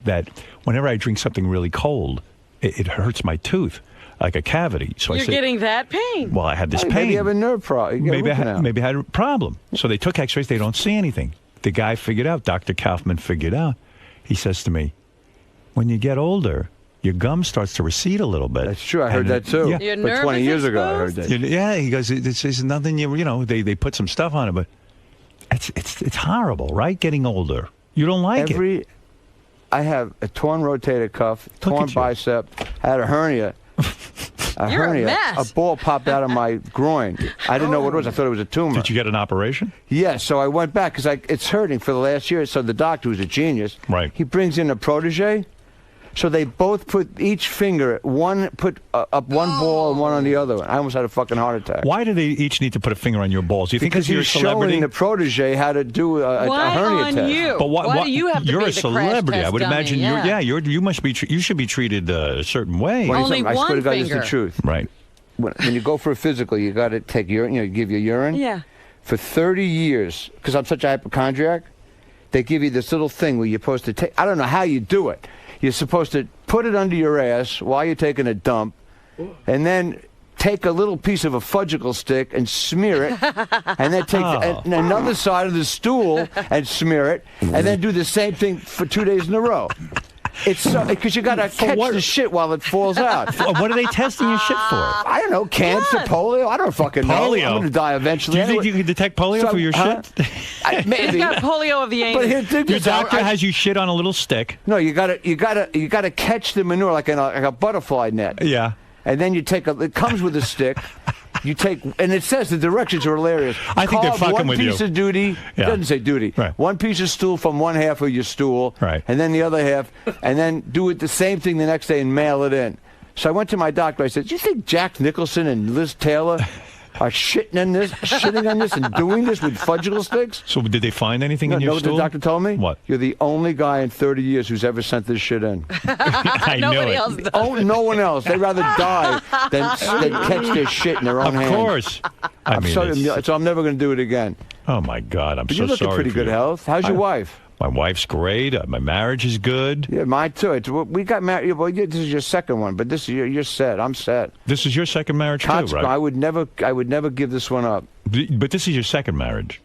that whenever I drink something really cold, it hurts my tooth, like a cavity. So You're getting that pain. Well, I had this pain. Maybe you have a nerve problem. Maybe I had a problem. So they took X-rays. They don't see anything. The guy figured out. Dr. Kaufman figured out. He says to me, "When you get older, your gum starts to recede a little bit." That's true. I heard that too. Yeah. But 20 years ago, I heard that. Yeah, he goes, "It's nothing. They put some stuff on it, but it's horrible, right? Getting older, you don't like it." I have a torn rotator cuff, torn bicep. I had a hernia. You're a mess. A ball popped out of my groin. I didn't know what it was. I thought it was a tumor. Did you get an operation? Yes. So I went back because it's hurting for the last year. So the doctor, who's a genius, he brings in a protege. So they both put each finger, one put up one ball and one on the other one. I almost had a fucking heart attack. Why do they each need to put a finger on your balls? Do you think because you're a celebrity? Showing the protege how to do a hernia test. You? But why do you have to you're be a the celebrity. crash I would test imagine dummy? you must be. You should be treated a certain way. Only I swear to God, it's the finger. truth. Right. When you go for a physical, you got to take urine. You give your urine. Yeah. For 30 years, because I'm such a hypochondriac, they give you this little thing where you're supposed to take. I don't know how you do it. You're supposed to put it under your ass while you're taking a dump, and then take a little piece of a fudgicle stick and smear it, and then take another side of the stool and smear it, and then do the same thing for 2 days in a row. It's because you got to catch the shit while it falls out. What are they testing your shit for? I don't know, cancer, polio. I don't fucking know. Polio. I'm going to die eventually. Do you think you can detect polio for your shit? Maybe. He's got polio of the anus. But your doctor has you shit on a little stick. No, you gotta catch the manure like a butterfly net. Yeah. And then you take it comes with a stick. You take, and it says the directions are hilarious. I think they're fucking with you. One piece of duty. It doesn't say duty. Right. One piece of stool from one half of your stool. Right. And then the other half. And then do it the same thing the next day and mail it in. So I went to my doctor. I said, "Do you think Jack Nicholson and Liz Taylor are shitting on this and doing this with fudgicle sticks?" So did they find anything in your know what stool? the doctor told me? What? You're the only guy in 30 years who's ever sent this shit in. I know Nobody it. else does. Oh, no one else. They'd rather die than catch their shit in their own hands. Of course. I mean, So I'm never going to do it again. oh my God, I'm But so you look sorry in pretty for good you. health. How's your wife? My wife's great. My marriage is good. Yeah, mine too. We got married. Well, this is your second one, but this is you're set. I'm set. This is your second marriage too, right? I would never give this one up. But this is your second marriage.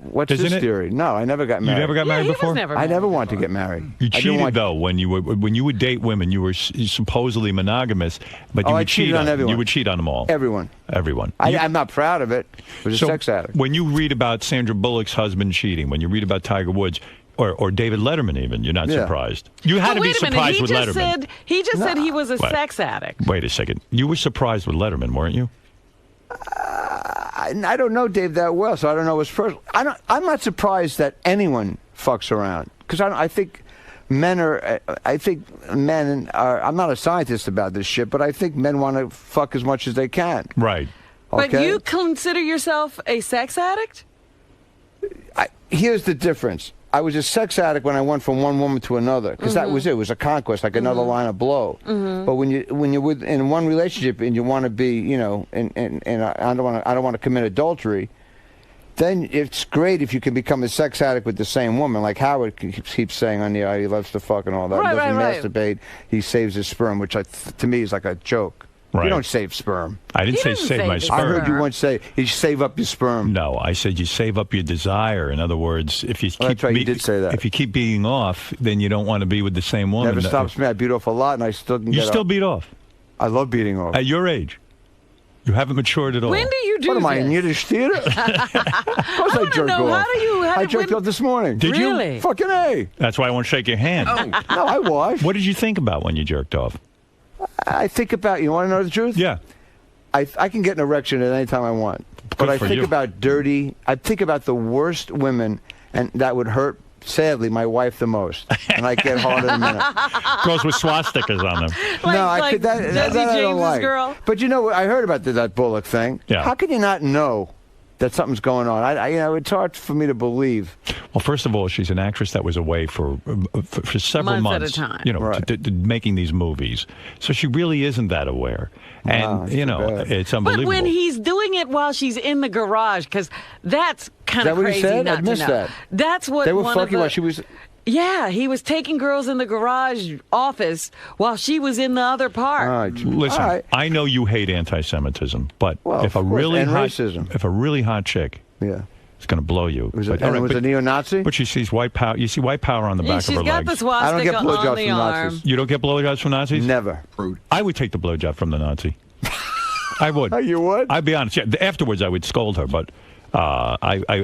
What's Isn't this it? theory? No, I never got married. You never got married he before? was never I married never before. wanted to get married. You I didn't cheated want- though when you would date women. You were supposedly monogamous, but you I would cheat cheated on everyone. You would cheat on them all. Everyone. Everyone. I'm not proud of it. I was a So sex addict. when you read about Sandra Bullock's husband cheating, when you read about Tiger Woods, or David Letterman even, you're not Yeah. surprised. You had But to be wait a minute. surprised with Letterman. He just said he was a Wait. sex addict. Wait a second. You were surprised with Letterman, weren't you? I don't know Dave that well, so I don't know his personal. I'm not surprised that anyone fucks around because I think men are. I think men are. I'm not a scientist about this shit, but I think men want to fuck as much as they can. Right. But Okay? you consider yourself a sex addict? Here's the difference. I was a sex addict when I went from one woman to another because that was it. It was a conquest, like another line of blow. But when you're in one relationship and you want to be, and I don't want to commit adultery, then it's great if you can become a sex addict with the same woman, like Howard keeps saying on the air. He loves to fuck and all that. Right, he doesn't right. masturbate. He saves his sperm, which to me is like a joke. Right. You don't save sperm. I didn't He say didn't save say my this. sperm. I heard you once say you save up your sperm. No, I said you save up your desire. In other words, if you keep that's right, you did say that. if you keep beating off, then you don't want to be with the same woman. Never stops me. I beat off a lot, and I still can You get still up. beat off I love beating off. at your age. You haven't matured at all. When do you do What am I in this? Yiddish theater? Of course I wanna jerk know, off. I jerked when- off this morning. Did you? Really? Fucking A. That's why I won't shake your hand. No, I was. What did you think about when you jerked off? I think about, you want to know the truth? Yeah. I can get an erection at any time I want. But I for think you. about dirty, I think about the worst women, and that would hurt, sadly, my wife the most. And I get hard in a minute. Girls with swastikas on them. Like that Desi I don't James's like. girl? But you know, I heard about that Bullock thing. Yeah. How can you not know that something's going on? It's hard for me to believe. Well, first of all, she's an actress that was away for several Months months. at a time. You know, Right. to making these movies. So she really isn't that aware. And, Wow, you too know, bad. it's But unbelievable. when he's doing it while she's in the garage, because that's kind Is that of what he crazy said? not I missed to know. that. That's what They were one fucking of while the, she was... Yeah, he was taking girls in the garage office while she was in the other part. All right. Listen, All right. I know you hate anti-Semitism, but Well, if a of course, really and hot, racism. if a really hot chick Yeah. is going to blow you, Was but, it, and it was a neo-Nazi? but she sees white power. You see white power on the Yeah, back of she's her got legs. the I don't get swastika blowjobs on the from arm. Nazis. You don't get blowjobs from Nazis? Never. I would take the blowjob from the Nazi. I would. Oh, you would? I'd be honest. Yeah, afterwards, I would scold her, but In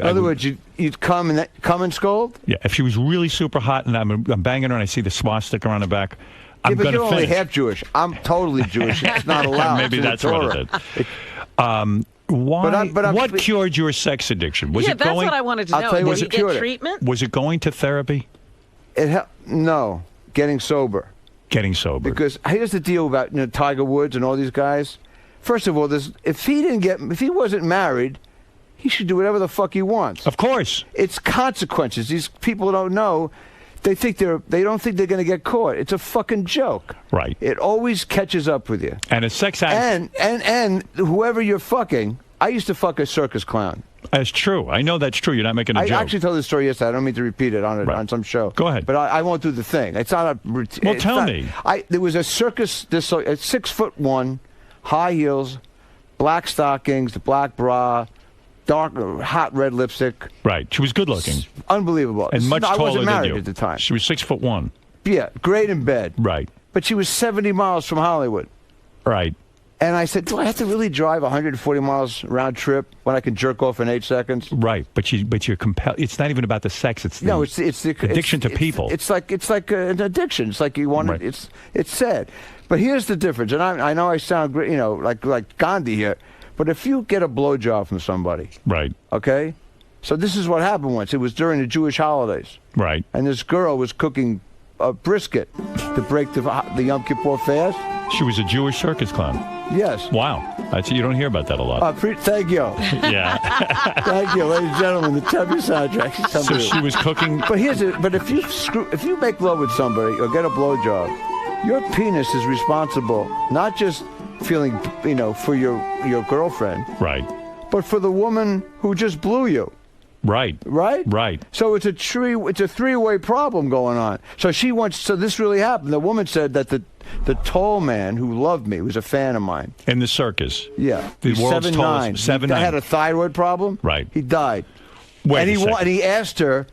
other words, you'd come and scold? yeah, if she was really super hot and I'm banging her and I see the swastika on her back, I'm Yeah, but going you're to only finish. half Jewish. I'm totally Jewish. It's not allowed. Maybe It's in the that's what Torah. it is. Why? but I'm- what cured your sex addiction? Was Yeah, it that's going? what I wanted to I'll know. tell you Did what he it cured get it. treatment? Was it going to therapy? No, getting sober. Getting sober. Because here's the deal about Tiger Woods and all these guys. First of all, if he wasn't married, he should do whatever the fuck he wants. Of course. It's consequences. These people don't know. They don't think they're going to get caught. It's a fucking joke. Right. It always catches up with you. And a sex addict. And whoever you're fucking, I used to fuck a circus clown. That's true. I know that's true. You're not making a I joke. actually told this story yesterday. I don't mean to repeat it Right. on some show. Go ahead. But I won't do the thing. It's not a routine. Well, tell me. There was a circus, a 6'1", high heels, black stockings, black bra, dark, hot red lipstick. Right. She was good looking Unbelievable. and much I taller wasn't than married you. at the time. She was 6'1". Yeah, great in bed. Right. But she was 70 miles from Hollywood. Right. And I said, do I have to really drive 140 miles round trip when I can jerk off in 8 seconds? Right. But you're compelled. It's not even about the sex. It's the No, it's the addiction to it's- people. It's like an addiction. It's like you want Right. it. It's sad. But here's the difference. And I know I sound great, like Gandhi here. But if you get a blowjob from somebody, right. okay? So this is what happened once. It was during the Jewish holidays, Right. and this girl was cooking a brisket to break the Yom Kippur fast. She was a Jewish circus clown. Yes. Wow. You don't hear about that a lot. Thank you. Yeah. Thank you, ladies and gentlemen. The Tubby soundtrack. So she was cooking. But if you make love with somebody or get a blowjob, your penis is responsible not just feeling for your girlfriend, Right. but for the woman who just blew you. Right. Right? Right. So it's a three-way problem going on. So this really happened. The woman said that the tall man who loved me was a fan of mine. In the circus. Yeah. The He's world's 7'9". tallest. 7'9". He had a thyroid problem. Right. He died. Wait and a second. and he asked her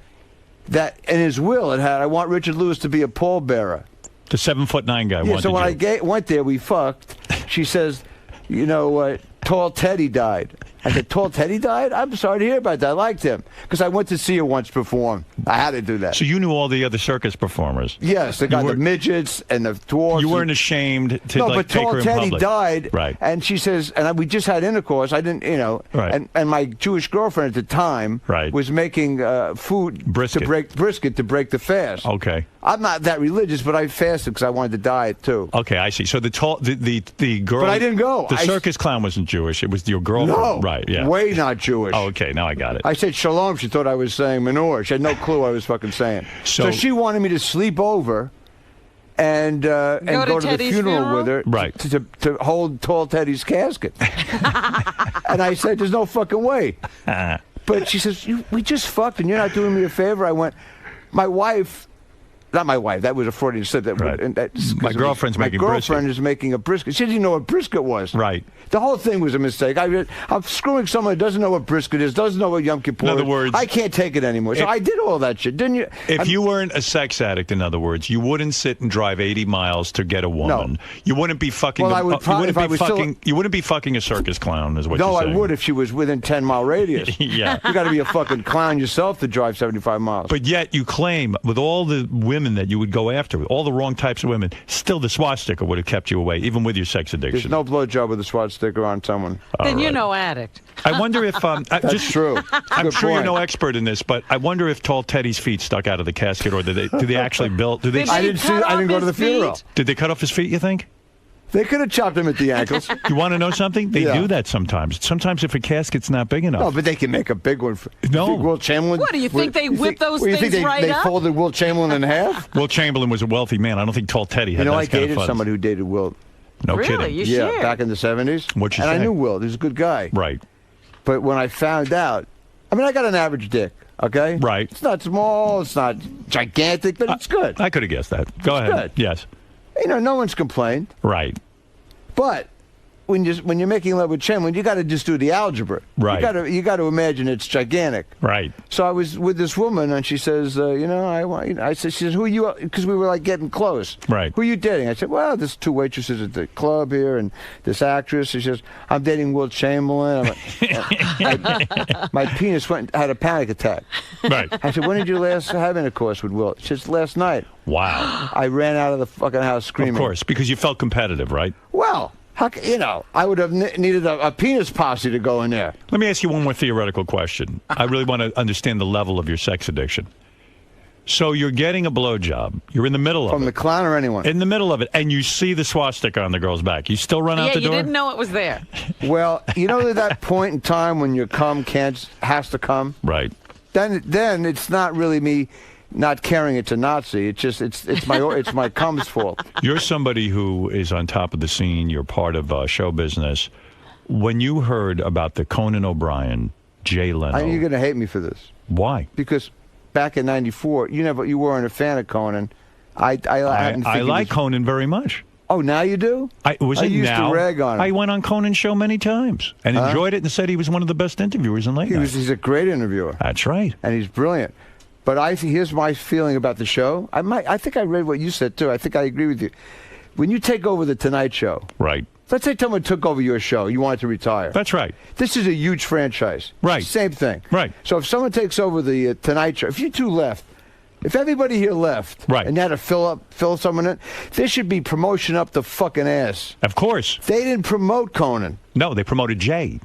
that in his will it had, I want Richard Lewis to be a pallbearer. The 7'9" guy Yeah, wanted so when you. I went there, we fucked. She says, Tall Teddy died. I said, Tall Teddy died? I'm sorry to hear about that. I liked him. Because I went to see her once perform. I had to do that. So you knew all the other circus performers. Yes, the midgets and the dwarfs. You weren't ashamed to No, but take Tall her in Teddy public. died. Right. And she says, and we just had intercourse. I didn't, Right. and my Jewish girlfriend at the time Right. was making food Brisket. to break the fast. Okay. I'm not that religious, but I fasted because I wanted to diet too. Okay, I see. So the girl. But I didn't go. The circus clown wasn't Jewish. It was your girlfriend. No, Right. Yeah. way not Jewish. Oh, okay. Now I got it. I said shalom. She thought I was saying menorah. She had no clue what I was fucking saying. So she wanted me to sleep over and go to the Teddy's funeral with her Right. to hold Tall Teddy's casket. And I said, there's no fucking way. But she says, we just fucked and you're not doing me a favor. I went, my wife... Not my wife. That was a Freudian slip. Right. My girlfriend's making My brisket. girlfriend is making a brisket. She didn't know what brisket was. Right. The whole thing was a mistake. I'm screwing someone who doesn't know what brisket is, doesn't know what Yom Kippur is. In other words, I can't take it anymore. So I did all that shit, didn't you? If you weren't a sex addict, in other words, you wouldn't sit and drive 80 miles to get a woman. No. You wouldn't be fucking. Well, I would probably, if I was you wouldn't be fucking a circus clown, is what No, you're I saying. would if she was within 10-mile radius. Yeah. You got to be a fucking clown yourself to drive 75 miles. But yet you claim, with all the women that you would go after, with all the wrong types of women, still the swastika would have kept you away, even with your sex There's addiction. no blowjob with a SWAT sticker on someone. Then you're right. no addict. I wonder if That's true. I'm Good sure you're point. no expert in this, but I wonder if Tall Teddy's feet stuck out of the casket, or do they actually build? Do they? Did I they didn't see. cut I didn't off go to the his feet? funeral. Did they cut off his feet? You think? They could have chopped him at the ankles. You want to know something? They Yeah. do that sometimes. Sometimes if a casket's not big enough. No, but they can make a big one. No. You think Will Chamberlain. What, do you think they whip those you things think right they up? folded Will Chamberlain in half? Will Chamberlain was a wealthy man. I don't think Tall Teddy had You know, I those kind of dated funds. somebody who dated Will. No Really? kidding. You Yeah, shared. back in the 70s. What'd she and say? I knew Will. He was a good guy. Right. But when I found out, I mean, I got an average dick. Okay? Right. It's not small, it's not gigantic, but it's good. I could have guessed that. Go ahead. good. Yes. You know, no one's complained. Right. But when you're making love with Chamberlain, you got to just do the algebra. Right. You got to imagine it's gigantic. Right. So I was with this woman, and she says, I said, she says, who are you? Because we were like getting close. Right. Who are you dating? I said, well, there's 2 waitresses at the club here, and this actress. She says, I'm dating Wilt Chamberlain. My penis had a panic attack. Right. I said, when did you last have intercourse with Wilt? She says, last night. Wow. I ran out of the fucking house screaming. Of course, because you felt competitive, right? Well, I would have needed a penis posse to go in there. Let me ask you one more theoretical question. I really want to understand the level of your sex addiction. So you're getting a blowjob. You're in the middle of From it. the clown or anyone? In the middle of it, and you see the swastika on the girl's back. You still run out the you door? didn't know it was there. Well, you know that point in time when your cum has to come? Right. Then it's not really me not caring it's a Nazi. It's just it's my cum's fault. You're somebody who is on top of the scene. You're part of show business. When you heard about the Conan O'Brien, Jay Leno, You're going to hate me for this. why? Because back in '94, you weren't a fan of Conan. I like Conan very much. Oh, now you do? Was I it used now? to rag on him. I went on Conan's show many times and enjoyed it and said he was one of the best interviewers in late night. He's a great interviewer. That's right. And he's brilliant. But here's my feeling about the show. I think I read what you said too. I think I agree with you. When you take over the Tonight Show, Right. let's say someone took over your show, you wanted to retire. That's right. This is a huge franchise. Right. Same thing. Right. So if someone takes over the Tonight Show, if you two left, if everybody here left, Right. and you had to fill someone in, there should be promotion up the fucking ass. Of course. They didn't promote Conan. No, they promoted Jay.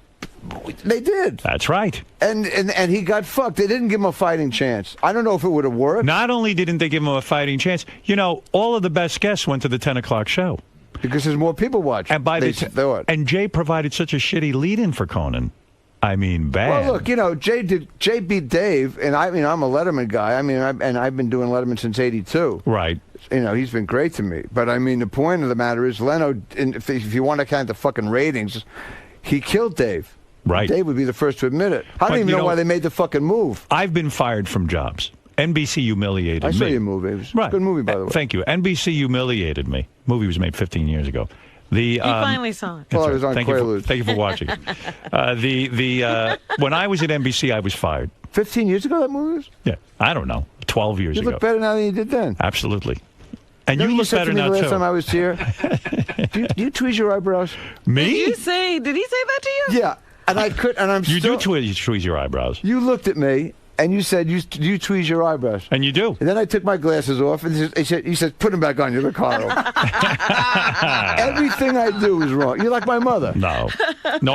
They did. That's right. And he got fucked. They didn't give him a fighting chance. I don't know if it would have worked. Not only didn't they give him a fighting chance, all of the best guests went to the 10 o'clock show. Because there's more people watching. And and Jay provided such a shitty lead-in for Conan. I mean, bad. Well, look, Jay beat Dave, and I'm a Letterman guy. I've been doing Letterman since '82. Right. He's been great to me. But the point of the matter is, Leno, if you want to count the fucking ratings, he killed Dave. Right. Dave would be the first to admit it. I don't even know why they made the fucking move. I've been fired from jobs. NBC humiliated me. I saw your movie. It was a good movie, by the way. Thank you. NBC humiliated me. Movie was made 15 years ago. You finally saw it. Well, I was on Quaaludes. Thank you for watching. When I was at NBC, I was fired. 15 years ago, that movie was? Yeah, I don't know, 12 years You ago. look better now than you did then. Absolutely. And You know you what look said better to me now, the last too. time I was here? do you tweeze your eyebrows? Me? Did he say that to you? Yeah. And I'm You still... do tweeze your eyebrows. You looked at me, and you said, you tweeze your eyebrows. And you do. And then I took my glasses off, and he said, put them back on. You look horrible. Everything I do is wrong. You're like my mother. No,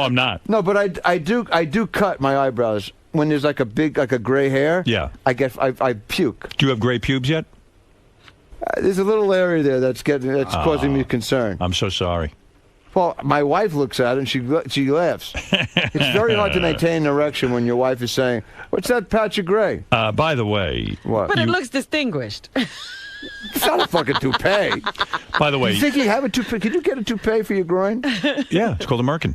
I'm not. No, but I do cut my eyebrows when there's like a gray hair. Yeah. I puke. Do you have gray pubes yet? There's a little area there that's causing me concern. I'm so sorry. Well, my wife looks at it and she laughs. It's very hard to maintain an erection when your wife is saying, "What's that patch of gray?" By the way, What? But it looks distinguished. It's not a fucking toupee. by the way, You think you have a toupee? Could you get a toupee for your groin? yeah, it's called a merkin.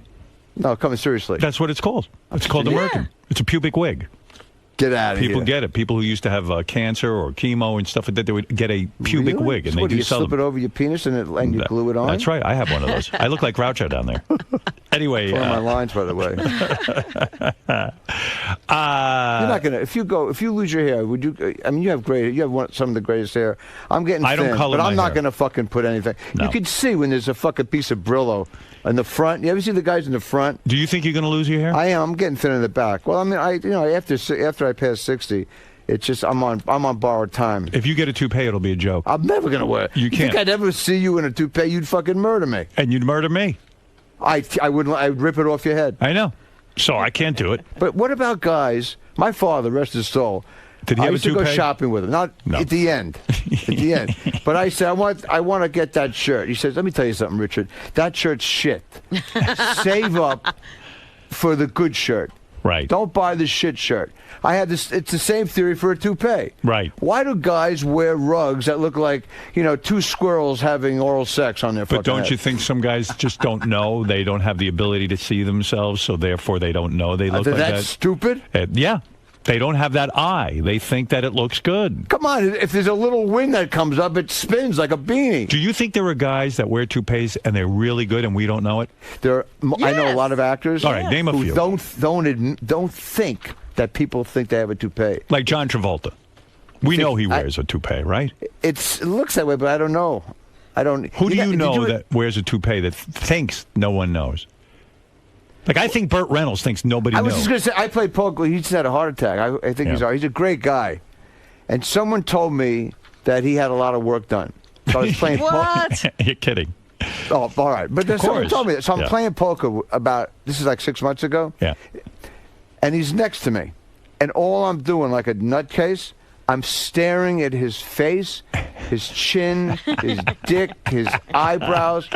No, come on, seriously. That's what it's called. It's called a Yeah. merkin. It's a pubic wig. Get out of here. People get it. People who used to have cancer or chemo and stuff like that, they would get a pubic Really? wig, and So they what, do you sell slip them. it over your penis and you glue it on? That's right. I have one of those. I look like Groucho down there. Anyway, One of my lines, by the way. You're not gonna. If you lose your hair, would you? I mean, you have great. You have some of the greatest hair. I'm getting I don't thin, color but I'm my not hair. gonna fucking put anything. No. You can see when there's a fucking piece of Brillo in the front. You ever see the guys in the front? do you think you're going to lose your hair? I am. I'm getting thin in the back. Well, I mean, after I pass 60, it's just I'm on borrowed time. If you get a toupee, it'll be a joke. I'm never gonna wear it. You think can't. I'd ever see you in a toupee? You'd fucking murder me. And you'd murder me. I wouldn't. I'd rip it off your head. I know. So I can't do it. But what about guys? My father, rest his soul. Did he I have a used to go toupee? shopping with him. Not No. at the end. At the end. But I said, I want to get that shirt. He says, let me tell you something, Richard. That shirt's shit. Save up for the good shirt. Right. Don't buy the shit shirt. I had this. It's the same theory for a toupee. Right. Why do guys wear rugs that look like, two squirrels having oral sex on their fucking But don't head? you think some guys just don't know? They don't have the ability to see themselves, so therefore they don't know they look like That's that. stupid? Yeah. They don't have that eye. They think that it looks good. Come on, if there's a little wind that comes up, it spins like a beanie. Do you think there are guys that wear toupees and they're really good and we don't know it? I know a lot of actors. All right, name a who few. Don't think that people think they have a toupee. Like John Travolta. We know he wears a toupee, right? It looks that way, but I don't know. I don't. Who do you know that wears a toupee that thinks no one knows? Like, I think Burt Reynolds thinks nobody knows. I was just going to say, I played poker. He just had a heart attack. I think he's a great guy. And someone told me that he had a lot of work done. So I was playing What? You're kidding. Oh, all right. But someone told me that. So I'm Yeah. playing poker this is like 6 months ago. Yeah. And he's next to me. And all I'm doing, like a nutcase, I'm staring at his face, his chin, his dick, his eyebrows.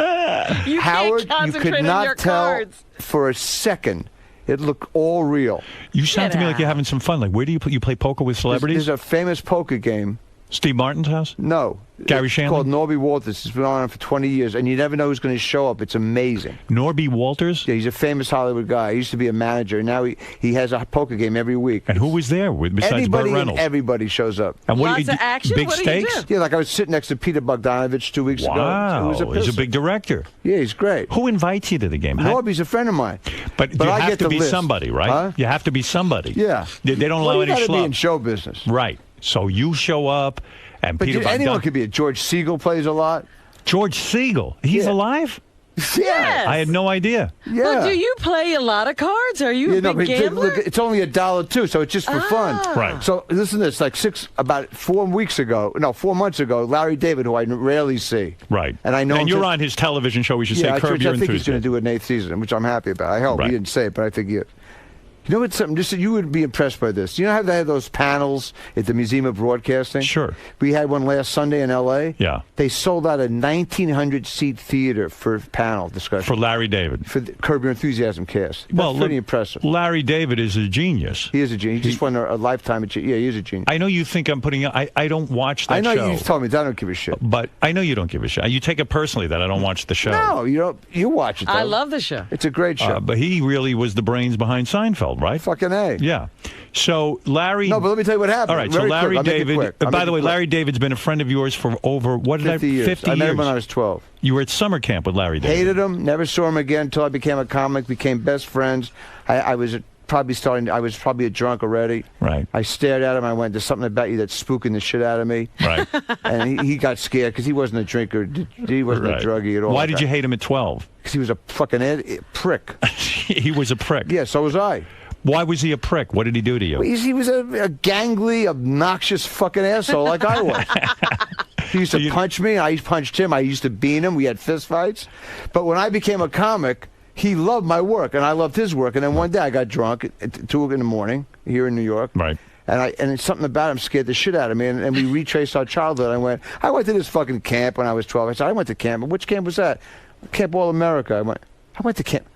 You Howard, can't you concentrate could on not your tell cards. for a second. It looked all real. You sound Get to me like you're out. having some fun. Like, where do you play poker with celebrities? There's a famous poker game. Steve Martin's house? No. Gary It's Shanley? called Norby Walters. It's been on for 20 years, and you never know who's going to show up. It's amazing. Norby Walters? Yeah, he's a famous Hollywood guy. He used to be a manager. Now he has a poker game every week. And who was there besides Anybody Burt and Reynolds? everybody shows up. And what do Lots you of action? Big What do you stakes? do? Yeah, like I was sitting next to Peter Bogdanovich 2 weeks ago. Wow. It was He's a pisser. big director. Yeah, he's great. Who invites you to the game? Norby's a friend of mine. But you I have get to the be list. somebody, right? Huh? You have to be somebody. Yeah. They don't allow you any gotta be in schlubs. show business. Right. So you show up, and But Peter anyone Bogdan- could be a George Siegel plays a lot. George Siegel. He's Yeah. alive? Yes. I had no idea. Yeah. Well, do you play a lot of cards? Are you a no, big but gambler? look, it's only $1 too, so it's just for fun. Right. So listen to this: about 4 months ago, Larry David, who I rarely see, Right. and I know. And him you're to- on his television show. We should Yeah, say Curb Your I think he's Enthusiasm. going to do an 8th season, which I'm happy about. I hope Right. he didn't say it, but I think he is. You know what's something? Just you would be impressed by this. You know how they have those panels at the Museum of Broadcasting? Sure. We had one last Sunday in L.A. Yeah. They sold out a 1,900-seat theater for panel discussion For Larry David. for the Curb Your Enthusiasm cast. That's pretty impressive. Larry David is a genius. He is a genius. He just won a lifetime achievement. Yeah, he is a genius. I know you think I'm putting. I don't watch that I know show. you've told me that. I don't give a shit. But I know you don't give a shit. You take it personally that I don't watch the show. No, you don't. You watch it. Though. I love the show. It's a great show. But he really was the brains behind Seinfeld, right? Fucking A. Yeah. So Larry. No, but let me tell you what happened. All right. Very So Larry quick. I'll make it David. quick. I'll By make the it way, quick. Larry David's been a friend of yours for over 50 years. 50 I met years. him when I was 12. You were at summer camp with Larry David. Hated him. Never saw him again until I became a comic. Became best friends. I was probably a drunk already. Right. I stared at him. I went, "There's something about you that's spooking the shit out of me." Right. And he got scared because he wasn't a drinker. He wasn't Right. a druggie at all. Why did you hate him at 12? Because he was a fucking prick. He was a prick. Yeah, so was I. Why was he a prick? What did he do to you? He was a gangly, obnoxious fucking asshole like I was. He used to punch me. I punched him. I used to beat him. We had fist fights. But when I became a comic, he loved my work, and I loved his work. And then one day I got drunk at 2 in the morning here in New York. Right. And it's something about him scared the shit out of me. And we retraced our childhood. I went to this fucking camp when I was 12. I said, I went to camp. Which camp was that? Camp All America. I went to camp.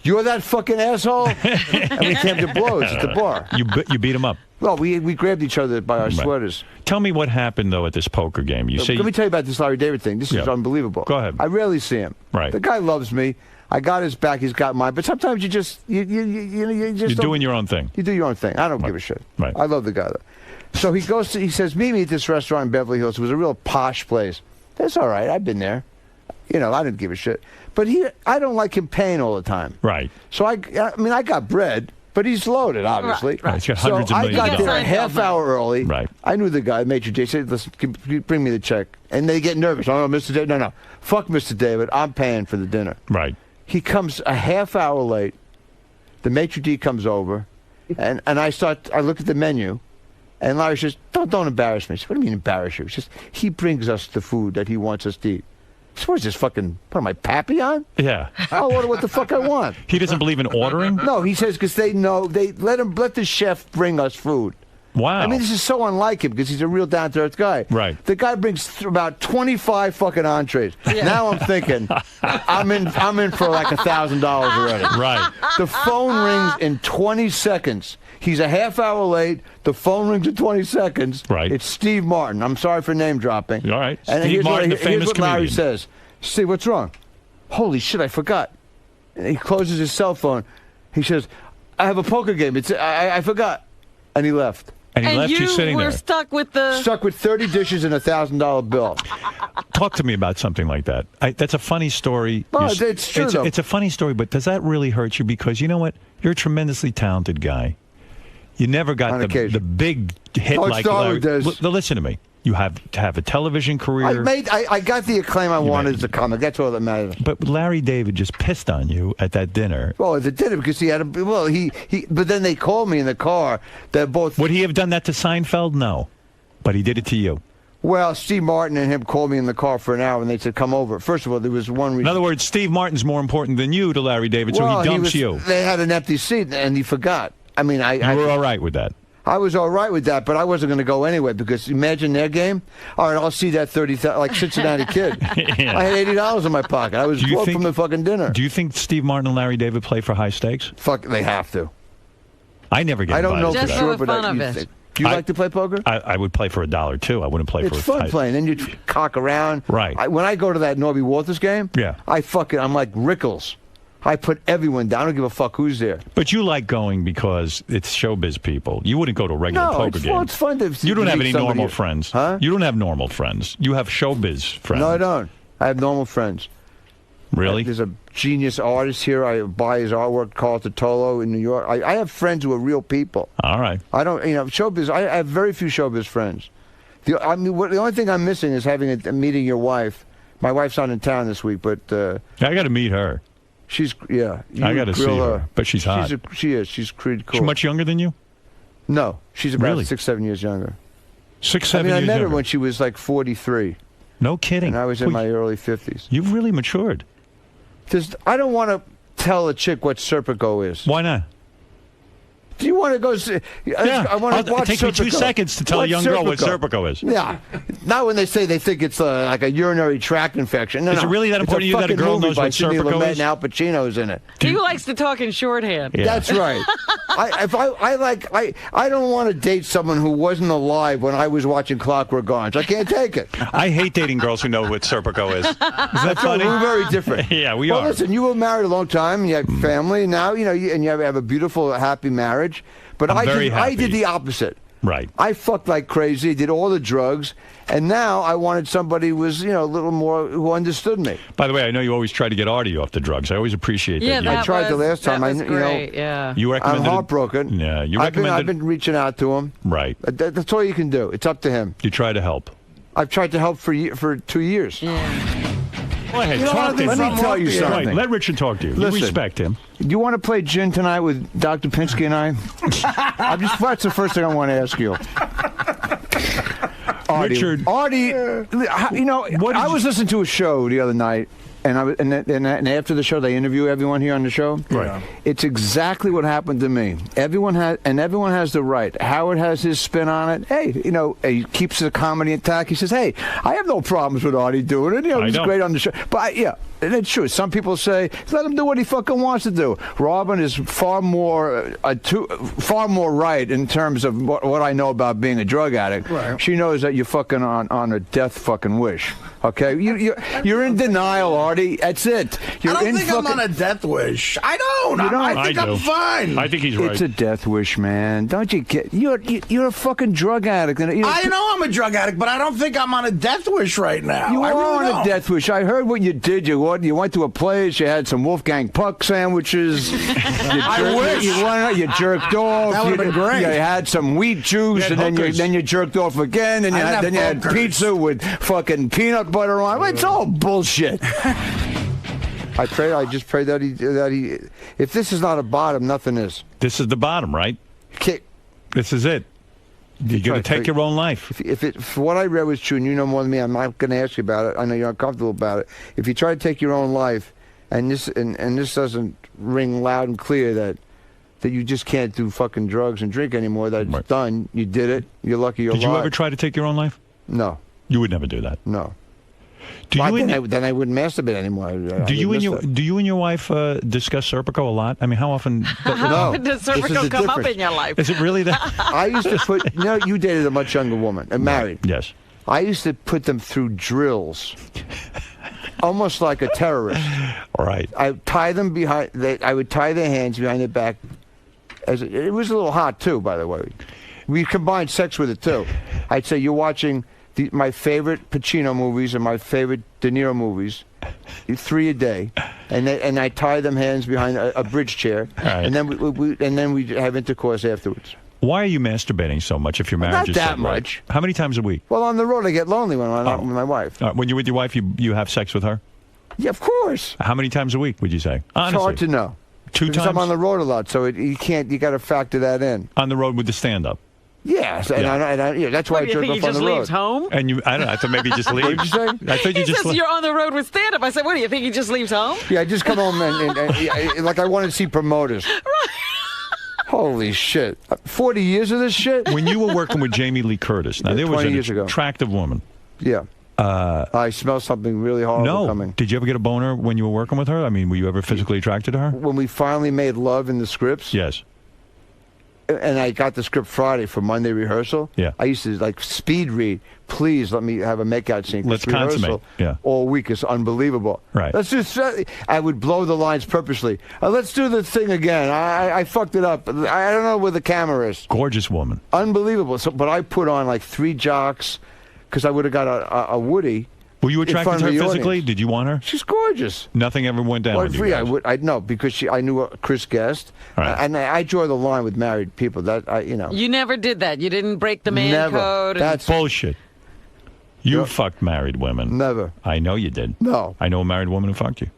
You're that fucking asshole? And we came to blows at the bar. You beat him up. Well, we grabbed each other by our sweaters. Tell me what happened, though, at this poker game. You say Let me tell you about this Larry David thing. This is unbelievable. Go ahead. I rarely see him. Right. The guy loves me. I got his back. He's got mine. But sometimes you just you you're don't- doing your own thing. You do your own thing. I don't give a shit. Right. I love the guy though. So he says, meet me at this restaurant in Beverly Hills. It was a real posh place. That's all right. I've been there. I didn't give a shit. But I don't like him paying all the time. Right. So I got bread, but he's loaded, obviously. Right. He's got hundreds so of millions I got of there dollars. a half hour early. Right. I knew the guy, Maitre D. Said, listen, can you bring me the check. And they get nervous. Oh, Mr. David. No. Fuck Mr. David. I'm paying for the dinner. Right. He comes a half hour late. The maitre d' comes over, and I look at the menu, and Larry says, don't embarrass me. I said, what do you mean embarrass you? He brings us the food that he wants us to eat. So what is this fucking, what am I, Papillon? Yeah. I'll order what the fuck I want. He doesn't believe in ordering? No, he says because they know, they let the chef bring us food. Wow. I mean, this is so unlike him because he's a real down-to-earth guy. Right. The guy brings about 25 fucking entrees. Now I'm thinking, I'm in for like $1,000 already. Right. The phone rings in 20 seconds. He's a half hour late. The phone rings in 20 seconds. Right. It's Steve Martin. I'm sorry for name dropping. All right. And Steve Martin, the famous here's what Larry comedian. says. Steve, what's wrong? Holy shit, I forgot. And he closes his cell phone. He says, I have a poker game. I forgot. and he left. And he left you sitting were there. stuck with the. Stuck with 30 dishes and a $1,000 bill. Talk to me about something like that. That's a funny story. Well, You're- it's true, though. It's a funny story, but does that really hurt you? Because you know what? You're a tremendously talented guy. You never got On the occasion. big hit Don't like start Larry. with this. Listen to me. You have to have a television career. I got the acclaim I wanted made- as a comic. That's all that matters. But Larry David just pissed on you at that dinner. Well, it did it because he had a. Well, he. But then they called me in the car. They're both. Would he have done that to Seinfeld? No. But he did it to you. Well, Steve Martin and him called me in the car for an hour, and they said, "Come over." First of all, there was one reason. In other words, Steve Martin's more important than you to Larry David, so he dumps you. They had an empty seat, and he forgot. I mean, You were all right with that. I was all right with that, but I wasn't going to go anyway because imagine their game. All right, I'll see that 30,000 like Cincinnati Kid. Yeah. I had $80 in my pocket. I was Do you broke think- from the fucking dinner. Do you think Steve Martin and Larry David play for high stakes? Fuck, they have to. I never get I don't know invited for to Just that. sure, for but fun of it. Do you I- like to play poker? I would play for $1 too. I wouldn't play It's for fun playing. Then you cock around. Right. When I go to that Norby Walters game, Yeah. I'm like Rickles. I put everyone down. I don't give a fuck who's there. But you like going because it's showbiz people. You wouldn't go to a regular No, poker it's game. fun. It's fun to. You don't have meet any somebody. normal friends. Huh? You don't have normal friends. You have showbiz friends. No, I don't. I have normal friends. Really? There's a genius artist here. I buy his artwork, Carl Totolo in New York. I have friends who are real people. All right. I don't, showbiz. I have very few showbiz friends. The only thing I'm missing is having meeting your wife. My wife's not in town this week, but I got to meet her. she's yeah. you I got to see grill her. But she's hot. She is. She's pretty cool. She's much younger than you? No, she's about Really? 6-7 years younger. 6, I 7 mean, I years met her younger. when she was like 43, No kidding. and I was in Well, my early 50s. You've really matured. I don't want to tell a chick what Serpico is. Why not? Do you want to go see? I want to watch Take me 2 Serpico. seconds to tell a Watch young girl what Serpico. Serpico is. Yeah, not when they say they think it's like a urinary tract infection. No, Is it really that It's important to you that a fucking girl movie knows by what Sidney Serpico Lumet is? and Al Pacino's in it. He likes to talk in shorthand. Yeah. That's right. I don't want to date someone who wasn't alive when I was watching Clockwork Orange. I can't take it. I hate dating girls who know what Serpico is. Isn't that funny? We're very different. Yeah, we well, are. listen, you were married a long time, and you have family, and now and you have a beautiful, happy marriage. But I'm very I happy. did the opposite. Right. I fucked like crazy, did all the drugs, and now I wanted somebody who was, a little more who understood me. By the way, I know you always try to get Artie off the drugs. I always appreciate Yeah, that. that I tried the was, last time. That was I- you know, great. Yeah. You I'm recommended. heartbroken. Yeah, you I've recommended. been reaching out to him. Right. That's all you can do. It's up to him. You try to help. I've tried to help for 2 years. Go ahead. You know talk what, to him. let me tell you something. Right, let Richard talk to you. Listen. You respect him. Do you want to play gin tonight with Dr. Pinsky and I? That's the first thing I want to ask you. Artie, Richard. Artie, What did I was you- listening to a show the other night, and after the show, they interview everyone here on the show. Right. It's exactly what happened to me. Everyone has the right. Howard has his spin on it. Hey, he keeps the comedy intact. He says, "Hey, I have no problems with Artie doing it. I He's don't. great on the show." But yeah, and it's true. Some people say, "Let him do what he fucking wants to do." Robin is far more right in terms of what I know about being a drug addict. Right. She knows that you're fucking on a death fucking wish. Okay, you're in denial, Artie. That's it. You're I don't in think I'm fucking- on a death wish. I don't. You don't? I think I I'm do. fine. I think he's right. It's a death wish, man. Don't you get? You're a fucking drug addict. And I know I'm a drug addict, but I don't think I'm on a death wish right now. You I are really on don't. a death wish. I heard what you did. You went to a place. You had some Wolfgang Puck sandwiches. I wish. You jerked off. That would've been great. You had some wheat juice, You had and hookers. then you jerked off again, and I didn't then you have had hookers. pizza with fucking peanut butter on. It's all bullshit. I just pray that he. If this is not a bottom, nothing is. This is the bottom, right? Kick. This is it. You're going right. to take your own life. If what I read was true, and you know more than me, I'm not going to ask you about it. I know you're uncomfortable about it. If you try to take your own life, and this doesn't ring loud and clear that you just can't do fucking drugs and drink anymore, that it's Right. done. You did it. You're lucky you're Did you alive. ever try to take your own life? No, You would never do that. no. Do Well, you then I wouldn't masturbate anymore. do you and your wife discuss Serpico a lot? I mean, how often? No. Does This is Serpico the come up difference. in your life? Is it really that? I used to put. You dated a much younger woman and married. Yes. I used to put them through drills, almost like a terrorist. All right. I tie them behind. I would tie their hands behind their back. It was a little hot too, by the way. We combined sex with it too. I'd say you're watching my favorite Pacino movies and my favorite De Niro movies, 3 a day, and I tie them hands behind a bridge chair, Right. and then we have intercourse afterwards. Why are you masturbating so much if your marriage Not is that so right? much. How many times a week? Well, on the road I get lonely when I'm not with my wife. When you're with your wife, you have sex with her? Yeah, of course. How many times a week would you say? Honestly. It's hard to know. 2 Because times? I'm on the road a lot, so you got to factor that in. On the road with the stand-up. Yes, and Yeah. that's why What, I do you jerk think he off on just the road. leaves home? And I thought maybe just leave. What did you say? I thought you He just says you're on the road with stand-up. I said, what do you think? He just leaves home? Yeah, I just come home and like I want to see promoters. Holy shit. 40 years of this shit? When you were working with Jamie Lee Curtis, now Yeah, there was 20 an years ago. attractive woman. Yeah. I smell something really horrible No. coming. Did you ever get a boner when you were working with her? I mean, were you ever physically attracted to her? When we finally made love in the scripts, Yes. and I got the script Friday for Monday rehearsal, Yeah. I used to like speed read. Please let me have a makeout scene. 'cause Let's rehearsal consummate. Yeah. all week is unbelievable. Right. Let's just. I would blow the lines purposely. Let's do the thing again. I fucked it up. I don't know where the camera is. Gorgeous woman. Unbelievable. So, but I put on like 3 jocks because I would have got a Woody. Were you in attracted front to of her the physically? audience. Did you want her? She's gorgeous. Nothing ever went down Well, with you free, guys. I know because I knew Chris Guest, Right. and I draw the line with married people. That You never did that. You didn't break the man never. code. That's Bullshit. You No. fucked married women. never. I know you did. No, I know a married woman who fucked you.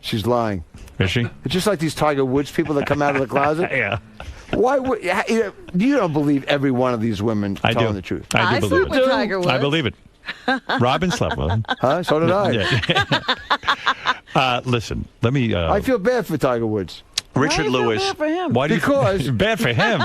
she's lying. Is she? It's just like these Tiger Woods people that come out of the closet. Yeah. Why would you don't believe every one of these women I telling do. the truth? I do believe slept it. with Tiger Woods. I believe it. Robin slept with him. Huh? So did I. Yeah. Listen, let me. I feel bad for Tiger Woods. Richard Why do you feel Lewis. bad for him? Why do Because- you bad for him?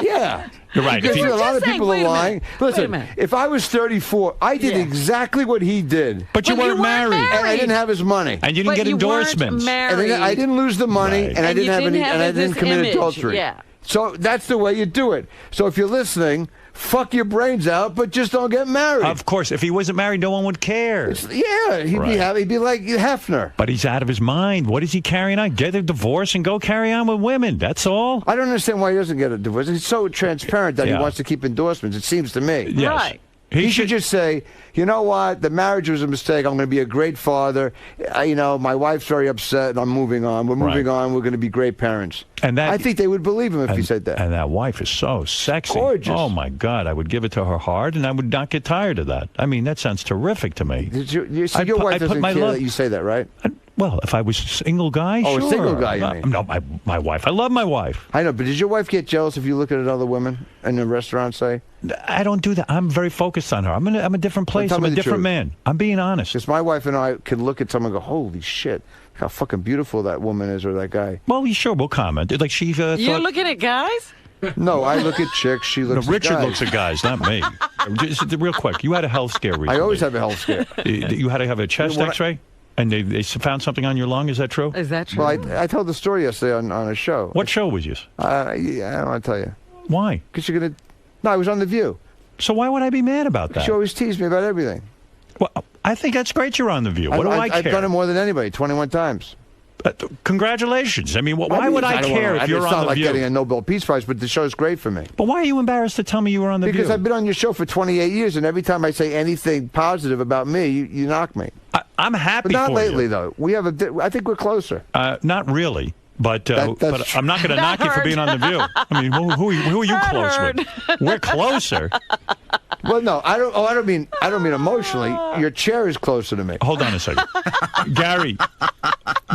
Yeah. You're right. Because If he- a lot of Just people saying, are wait a lying. minute. Wait a Listen, minute. if I was 34, I did Yeah. exactly what he did, but you But you weren't weren't married. and I didn't have his money. And you didn't But get you endorsements. weren't And married. then I didn't lose the money, Right. and I And you didn't have didn't any, have and I this didn't commit image, adultery. yeah. So that's the way you do it. So if you're listening, fuck your brains out, but just don't get married. Of course, if he wasn't married, no one would care. Yeah, he'd Right. be happy. He'd be like Hefner. But he's out of his mind. What is he carrying on? Get a divorce and go carry on with women. That's all. I don't understand why he doesn't get a divorce. He's so transparent that Yeah. he wants to keep endorsements. It seems to me. Yes. Right. He should just say, you know what, the marriage was a mistake. I'm going to be a great father. My wife's very upset, and I'm moving on. We're moving Right. on. We're going to be great parents. And that- I think they would believe him if he And- said that. And that wife is so sexy. Gorgeous. Oh, my God. I would give it to her hard, and I would not get tired of that. I mean, that sounds terrific to me. So I'd your put- wife I'd put doesn't my care love- that you say that, right? Well, if I was a single guy, Oh, a sure. single guy, you mean. No, my wife. I love my wife. I know, but did your wife get jealous if you look at another women in a restaurant, say? I don't do that. I'm very focused on her. I'm a different place. tell I'm me a the different truth. man. I'm being honest. Because my wife and I could look at someone and go, holy shit, look how fucking beautiful that woman is or that guy. Well, sure, we'll comment. Like she You're thought. looking at guys? No, I look at chicks, she No, looks Richard at guys. looks at guys, not me. Just real quick, you had a health scare recently. I always have a health scare. You had to have a chest When I- X-ray, and they found something on your lung. Is that true? Is that true? Well, I told the story yesterday on a show. What show was this? Yeah, I don't want to tell you. Why? Because you're going to... No, I was on The View. So why would I be mad about that? She always teased me about everything. Well, I think that's great. You're on the View. What do I care? I've done it more than anybody, 21 times. Congratulations. I mean, why would I care if you're it's on not the like View? getting a Nobel Peace Prize, but the show's great for me. But why are you embarrassed to tell me you were on the Because View? I've been on your show for 28 years, and every time I say anything positive about me, you knock me. I'm happy But not for lately, you. though. I think we're closer. Not really. But That's but I'm not going to knock you for hurt. being on the View. I mean, who are you That close hurt. with? We're closer. Well, no, I don't mean emotionally. Your chair is closer to me. Hold on a second, Gary.